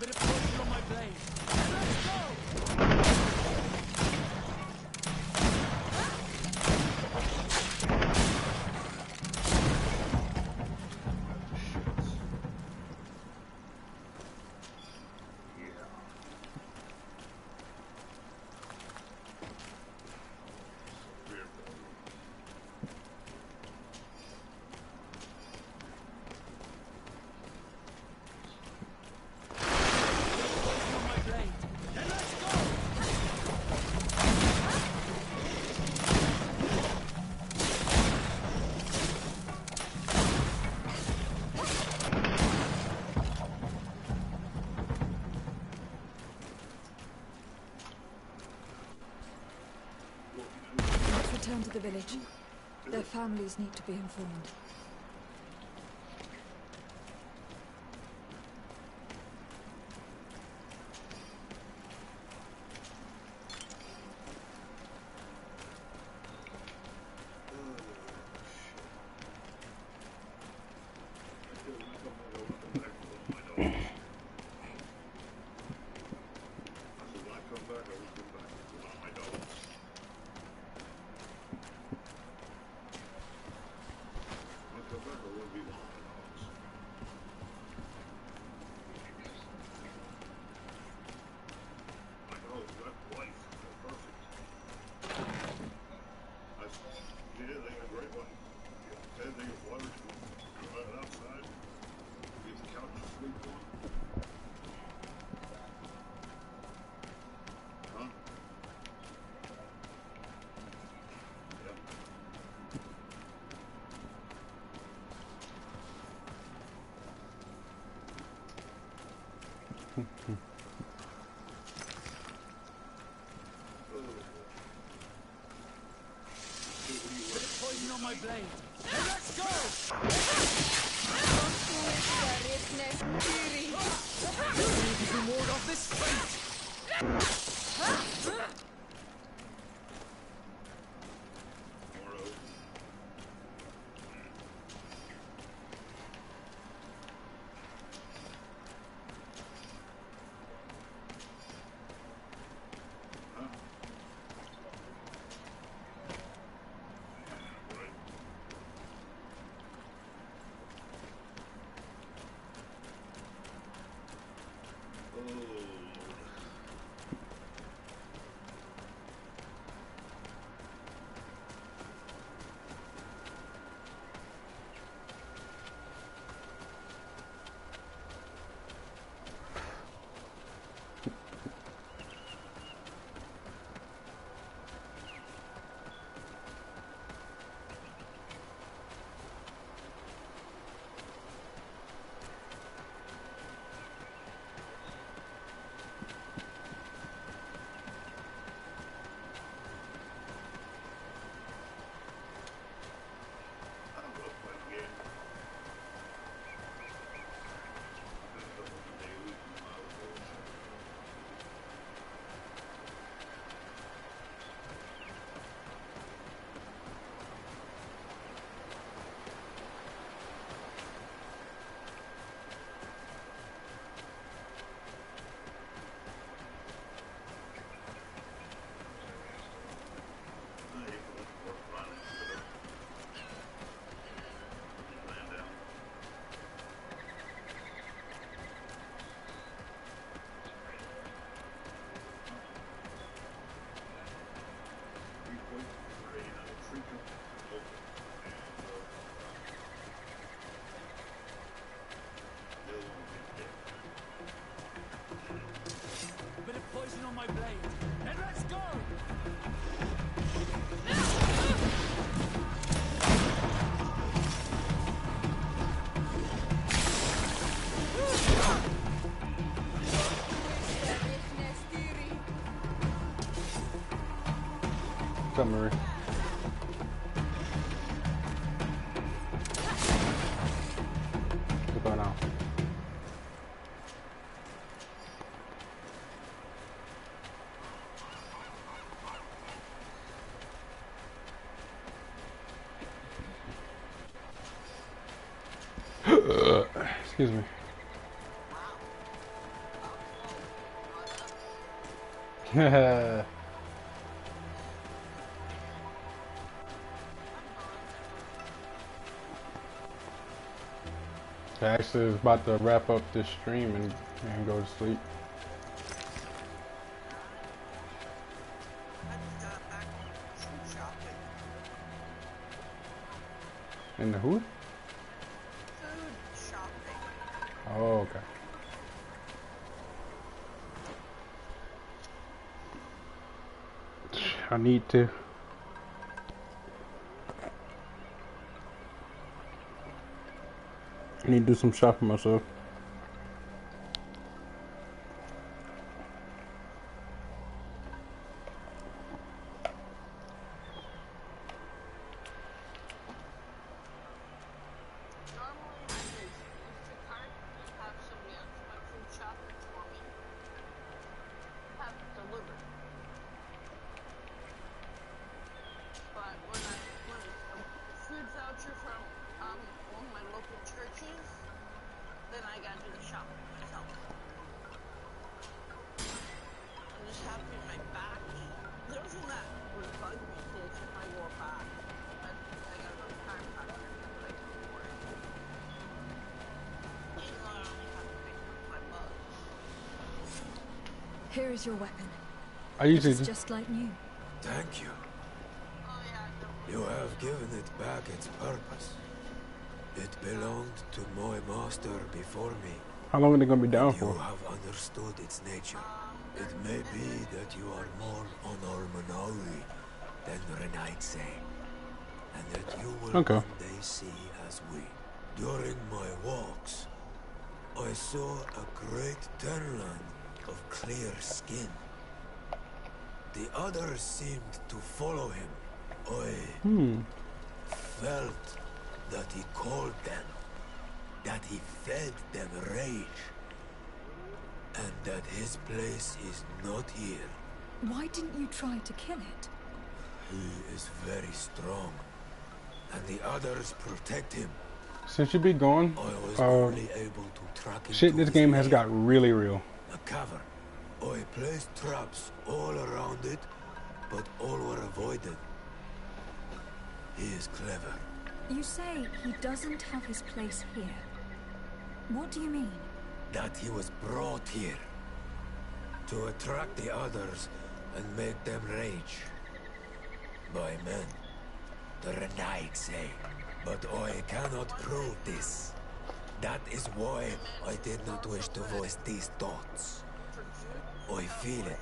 Bit of poison on my blade. Let's go! Return to the village. Their families need to be informed. Poison on my blade. Hey, let's go! You can ward off this fate! What's up, Marie? What's going on? Excuse me. I actually was about to wrap up this stream and go to sleep. In the who? Oh, okay. I need to. I need to do some shopping myself. Here is your weapon. I usually It's just like new. Thank you. You have given it back its purpose. It belonged to my master before me. How long are they gonna be down You for? have understood its nature. It may be that you are more on Almanawi than Renaitse, and that you will Okay. one day see as we. During my walks, I saw a great Tenland of clear skin. The others seemed to follow him. I felt that he called them, that he fed them rage, and that his place is not here. Why didn't you try to kill it? He is very strong, and the others protect him. Since you be gone, I was only able to track him shit, to this his game has lair, got really real. a cavern. I placed traps all around it, but all were avoided. He is clever. You say he doesn't have his place here. What do you mean? That he was brought here to attract the others and make them rage. By men, the Renaig say. But I cannot prove this. That is why I did not wish to voice these thoughts. I feel it,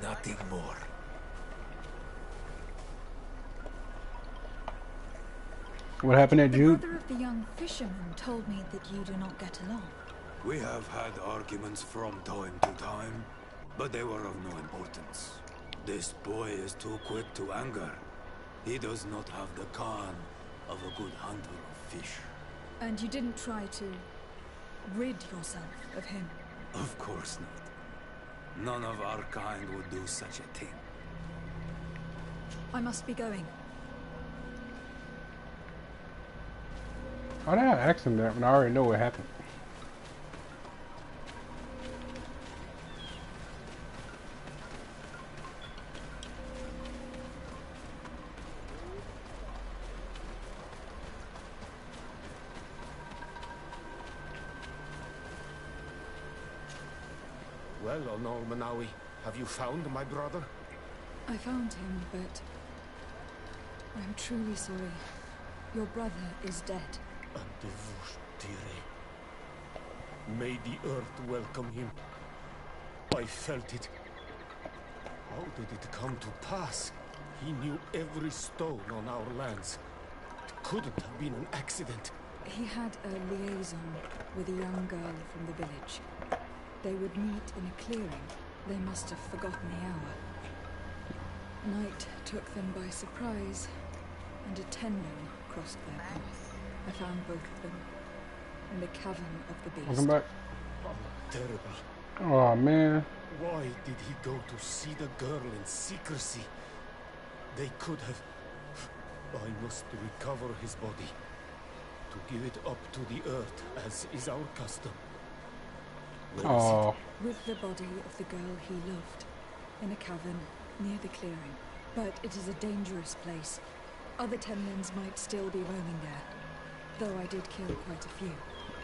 nothing more. What happened at The Jude? brother of the young fisherman told me that you do not get along. We have had arguments from time to time, but they were of no importance. This boy is too quick to anger. He does not have the calm of a good hunter of fish. And you didn't try to rid yourself of him? Of course not. None of our kind would do such a thing. I must be going. Why did I ask him that when I already know what happened? Well, Onol Manawi, have you found my brother? I found him, but I'm truly sorry. Your brother is dead. May the earth welcome him. I felt it. How did it come to pass? He knew every stone on our lands. It couldn't have been an accident. He had a liaison with a young girl from the village. They would meet in a clearing. They must have forgotten the hour. Night took them by surprise, and a tendon crossed their path. I found both of them in the cavern of the beast. Welcome back. Oh, terrible. Oh man. Why did he go to see the girl in secrecy? They could have... I must recover his body. To give it up to the earth, as is our custom. Oh. With the body of the girl he loved, in a cavern near the clearing. But it is a dangerous place. Other Tenlins might still be roaming there, though I did kill quite a few.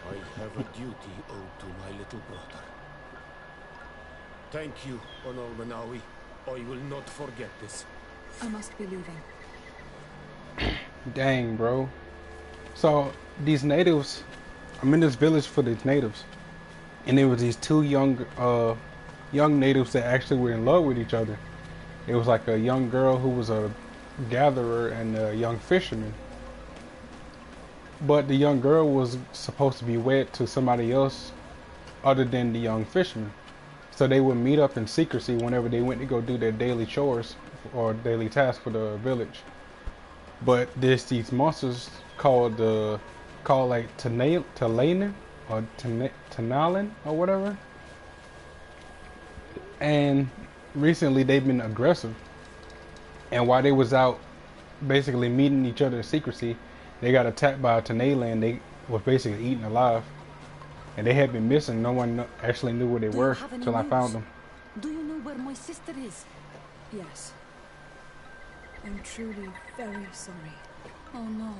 I have a duty owed to my little brother. Thank you, Onol Manawi. I will not forget this. I must be leaving. Dang, bro. So these natives, I'm in this village for these natives, and there was these two young natives that actually were in love with each other. It was like a young girl who was a gatherer and a young fisherman. But the young girl was supposed to be wed to somebody else other than the young fisherman. So they would meet up in secrecy whenever they went to go do their daily chores or daily tasks for the village. But there's these monsters called Talanin or Tanalin or whatever. And recently they've been aggressive. And while they was out basically meeting each other in secrecy, they got attacked by a Tanalin. They was basically eaten alive. And they had been missing. No one actually knew where they were till I found them. Do you know where my sister is? Yes. I'm truly very sorry. Oh no.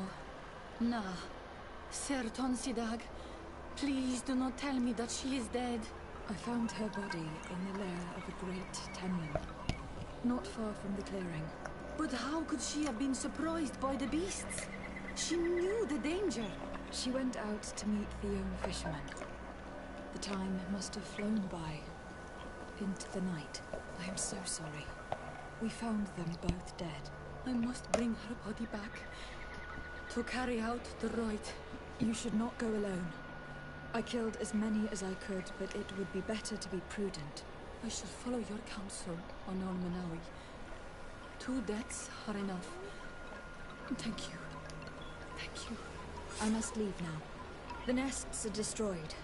Nah. Ser Tonsidag, please do not tell me that she is dead. I found her body in the lair of a great Tenlin, not far from the clearing. But how could she have been surprised by the beasts? She knew the danger. She went out to meet the young fisherman. The time must have flown by, into the night. I am so sorry. We found them both dead. I must bring her body back to carry out the rite. You should not go alone. I killed as many as I could, but it would be better to be prudent. I shall follow your counsel, Onol Manawi. 2 deaths are enough. Thank you. Thank you. I must leave now. The nests are destroyed,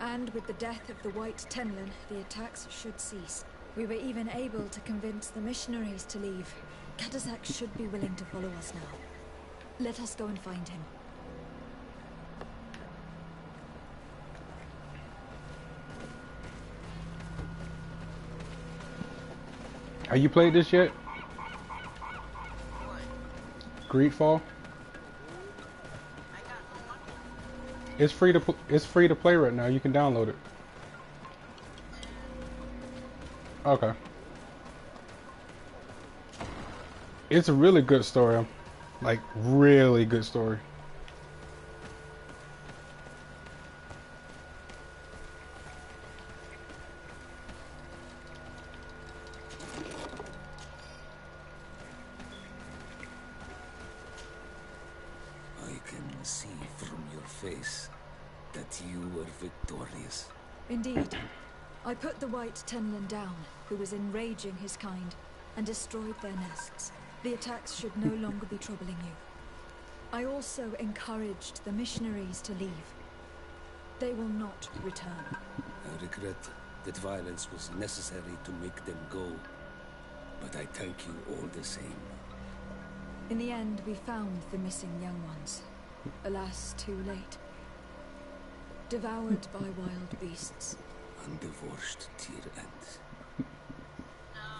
and with the death of the White Tenlin, the attacks should cease. We were even able to convince the missionaries to leave. Kadazak should be willing to follow us now. Let us go and find him. Have you played this yet? Greedfall. It's free to play right now. You can download it. Okay. It's a really good story. Like really good story. See from your face that you were victorious. Indeed. I put the White Tenlin down, who was enraging his kind, and destroyed their nests. The attacks should no longer be troubling you. I also encouraged the missionaries to leave. They will not return. I regret that violence was necessary to make them go, but I thank you all the same. In the end, we found the missing young ones. Alas, too late. Devoured by wild beasts. And the worst tier ends.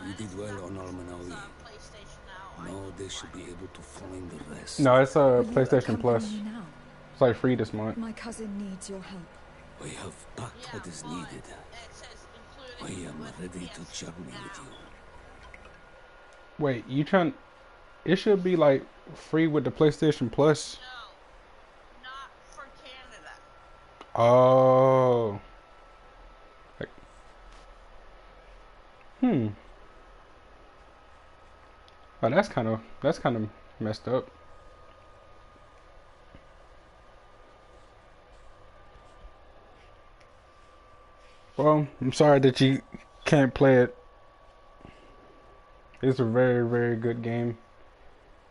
You did well on Almanawi. Now they should be able to find the rest. No, it's a PlayStation Plus. It's like free this month. My cousin needs your help. I have packed what is needed. I am ready to journey with you. Wait, you trying? It should be like free with the PlayStation Plus. Oh. Oh, that's kind of messed up. Well, I'm sorry that you can't play it It's a very, very good game.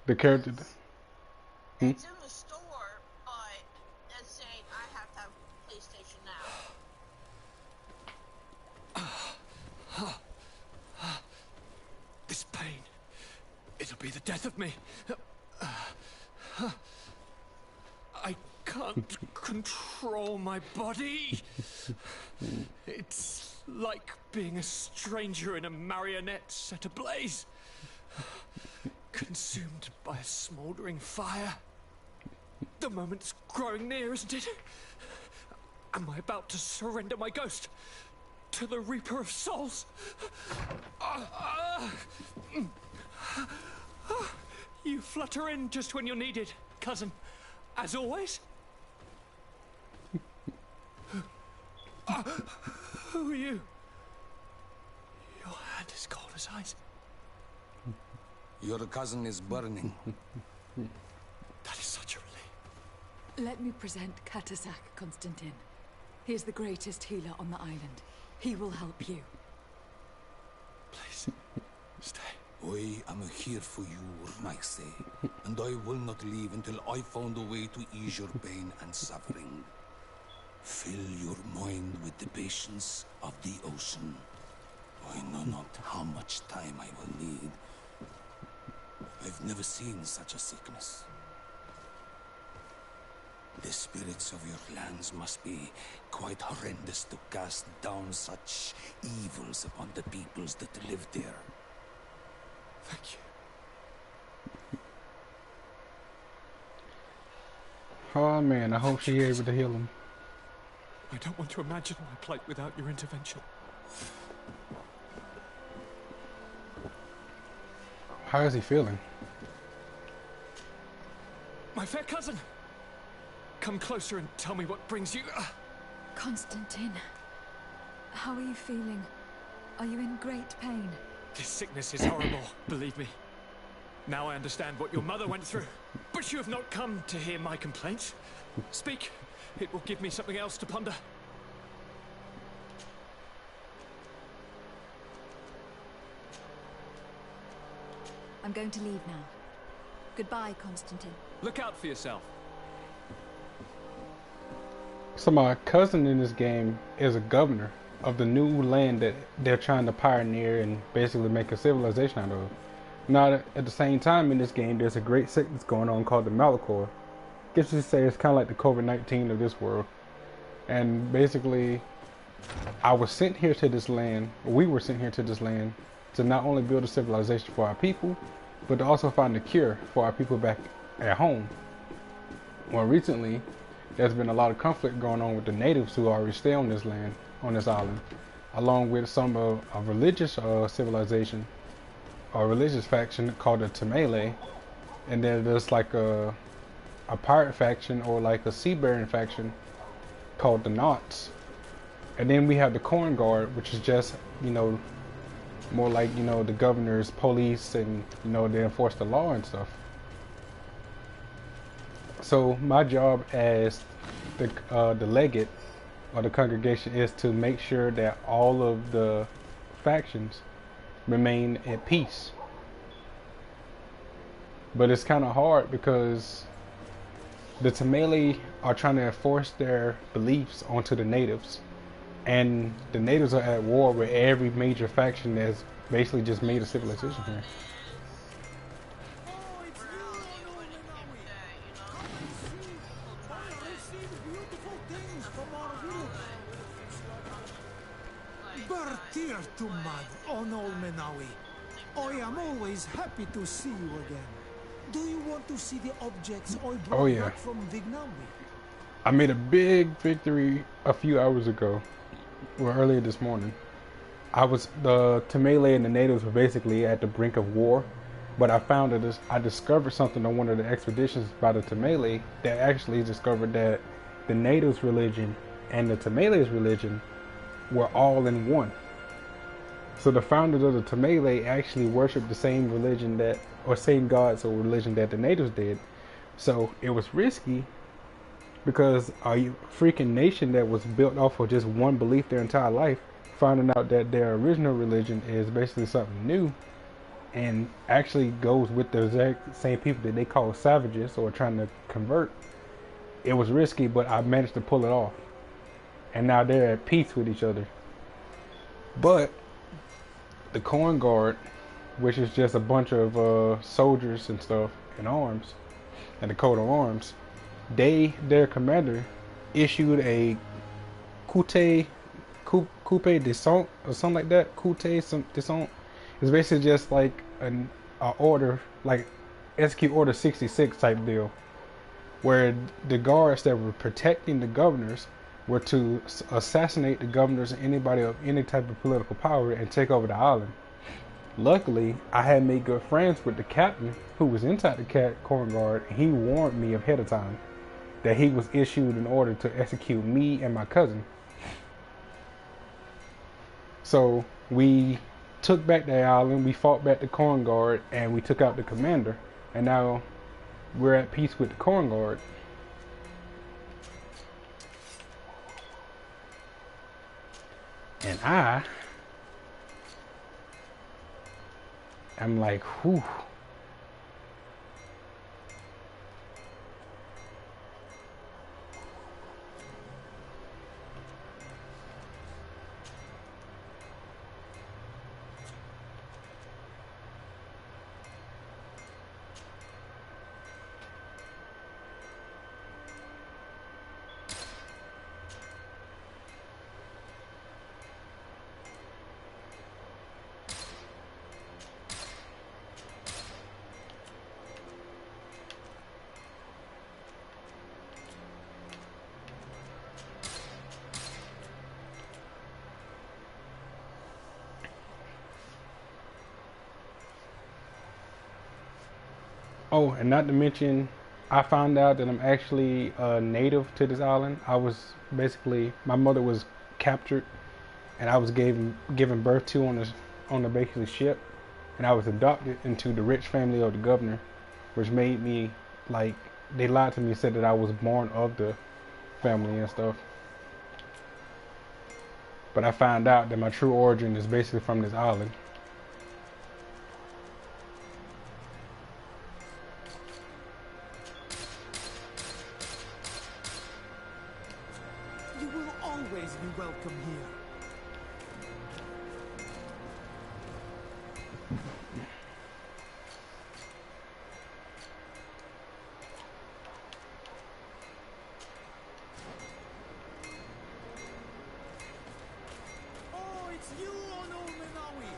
The character. It's in the store, but it's saying I have to have PlayStation Now. This pain, it'll be the death of me. I can't control my body. It's like being a stranger in a marionette set ablaze. Consumed by a smouldering fire. The moment's growing near, isn't it? Am I about to surrender my ghost to the Reaper of Souls? You flutter in just when you're needed, cousin. As always. Who are you? Your hand is cold as ice. Your cousin is burning. That is such a relief. Let me present Katasak, Constantine. He is the greatest healer on the island. He will help you. Please, stay. I am here for you, Maxe, and I will not leave until I found a way to ease your pain and suffering. Fill your mind with the patience of the ocean. I know not how much time I will need. I've never seen such a sickness. The spirits of your lands must be quite horrendous to cast down such evils upon the peoples that live there. Thank you. Oh man, I hope she's able to heal him. I don't want to imagine my plight without your intervention. How is he feeling? My fair cousin! Come closer and tell me what brings you... Constantine, how are you feeling? Are you in great pain? This sickness is horrible, believe me. Now I understand what your mother went through. But you have not come to hear my complaints. Speak. It will give me something else to ponder. I'm going to leave now. Goodbye, Constantine. Look out for yourself. So my cousin in this game is a governor of the new land that they're trying to pioneer and basically make a civilization out of. Now, at the same time in this game, there's a great sickness going on called the Malachor. I guess you could say it's kind of like the COVID-19 of this world. And basically, I was sent here to this land, or we were sent here to this land, to not only build a civilization for our people, but to also find a cure for our people back at home. Well, recently, there's been a lot of conflict going on with the natives who already stay on this land, on this island, along with some of a religious civilization, or religious faction called the Tamale, and then there's like a pirate faction or like a seafaring faction called the Knots, and then we have the Corn Guard, which is just, you know, more like, you know, the governor's police, and, you know, they enforce the law and stuff. So my job as the legate or the congregation is to make sure that all of the factions remain at peace. But it's kind of hard because the Tamale are trying to enforce their beliefs onto the natives, and the natives are at war with every major faction that's basically just made a civilization here. I am always happy to see you again. Do you want to see the objects I brought back from Vignawi? I made a big victory a few hours ago, or earlier this morning. The Tamale and the natives were basically at the brink of war, but I found that I discovered something on one of the expeditions by the Tamale that actually discovered that the natives' religion and the Tamale's religion were all in one. So the founders of the Tamale actually worshiped the same religion that, or same gods or religion that the natives did. So it was risky because a freaking nation that was built off of just one belief their entire life, finding out that their original religion is basically something new, and actually goes with the exact same people that they call savages or trying to convert. It was risky, but I managed to pull it off. And now they're at peace with each other. But the Corn Guard, which is just a bunch of soldiers and stuff in arms, and the coat of arms, their commander issued a coupe descent or something like that. Coupe descent. It's basically just like an order, like execute order 66 type deal, where the guards that were protecting the governors were to assassinate the governors and anybody of any type of political power and take over the island. Luckily, I had made good friends with the captain who was inside the Corn Guard, and he warned me ahead of time that he was issued an order to execute me and my cousin. So we took back the island, we fought back the Corn Guard, and we took out the commander. And now we're at peace with the Corn Guard. And I'm like, whew. Oh, and not to mention, I found out that I'm actually native to this island. I was basically, my mother was captured, and I was given birth to on the basically ship, and I was adopted into the rich family of the governor, which made me like, they lied to me and said that I was born of the family and stuff. But I found out that my true origin is basically from this island. You will always be welcome here. Oh, it's you, Ono Menawi.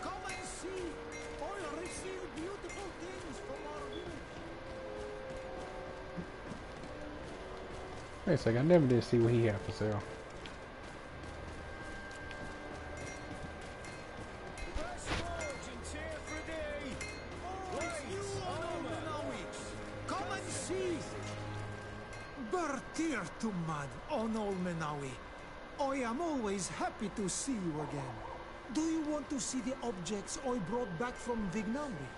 Come and see. I received beautiful things from our village. Wait a second, I never did see what he had for sale. Come and see! Bertir Tumad, Onol Menawi. I am always happy to see you again. Do you want to see the objects I brought back from Vignamri?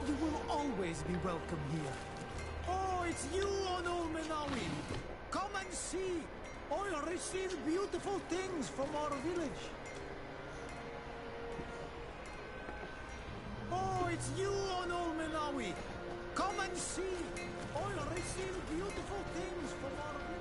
You will always be welcome here. Oh, it's you, Onul Menawi. Come and see. I'll receive beautiful things from our village. Oh, it's you, Onul Menawi. Come and see. I'll receive beautiful things from our village.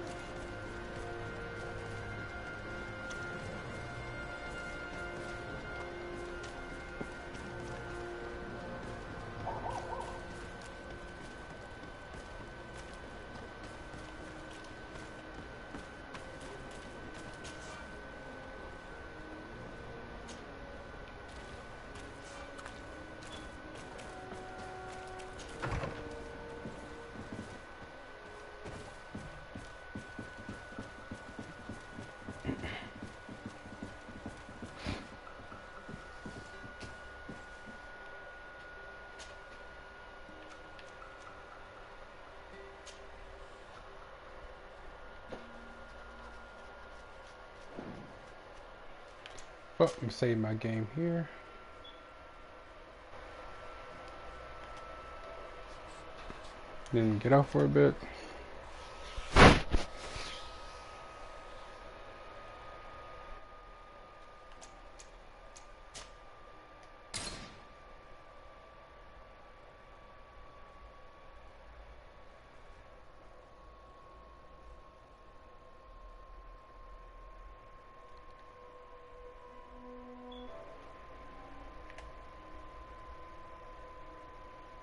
Oh, I'm saving my game here. Then get off for a bit.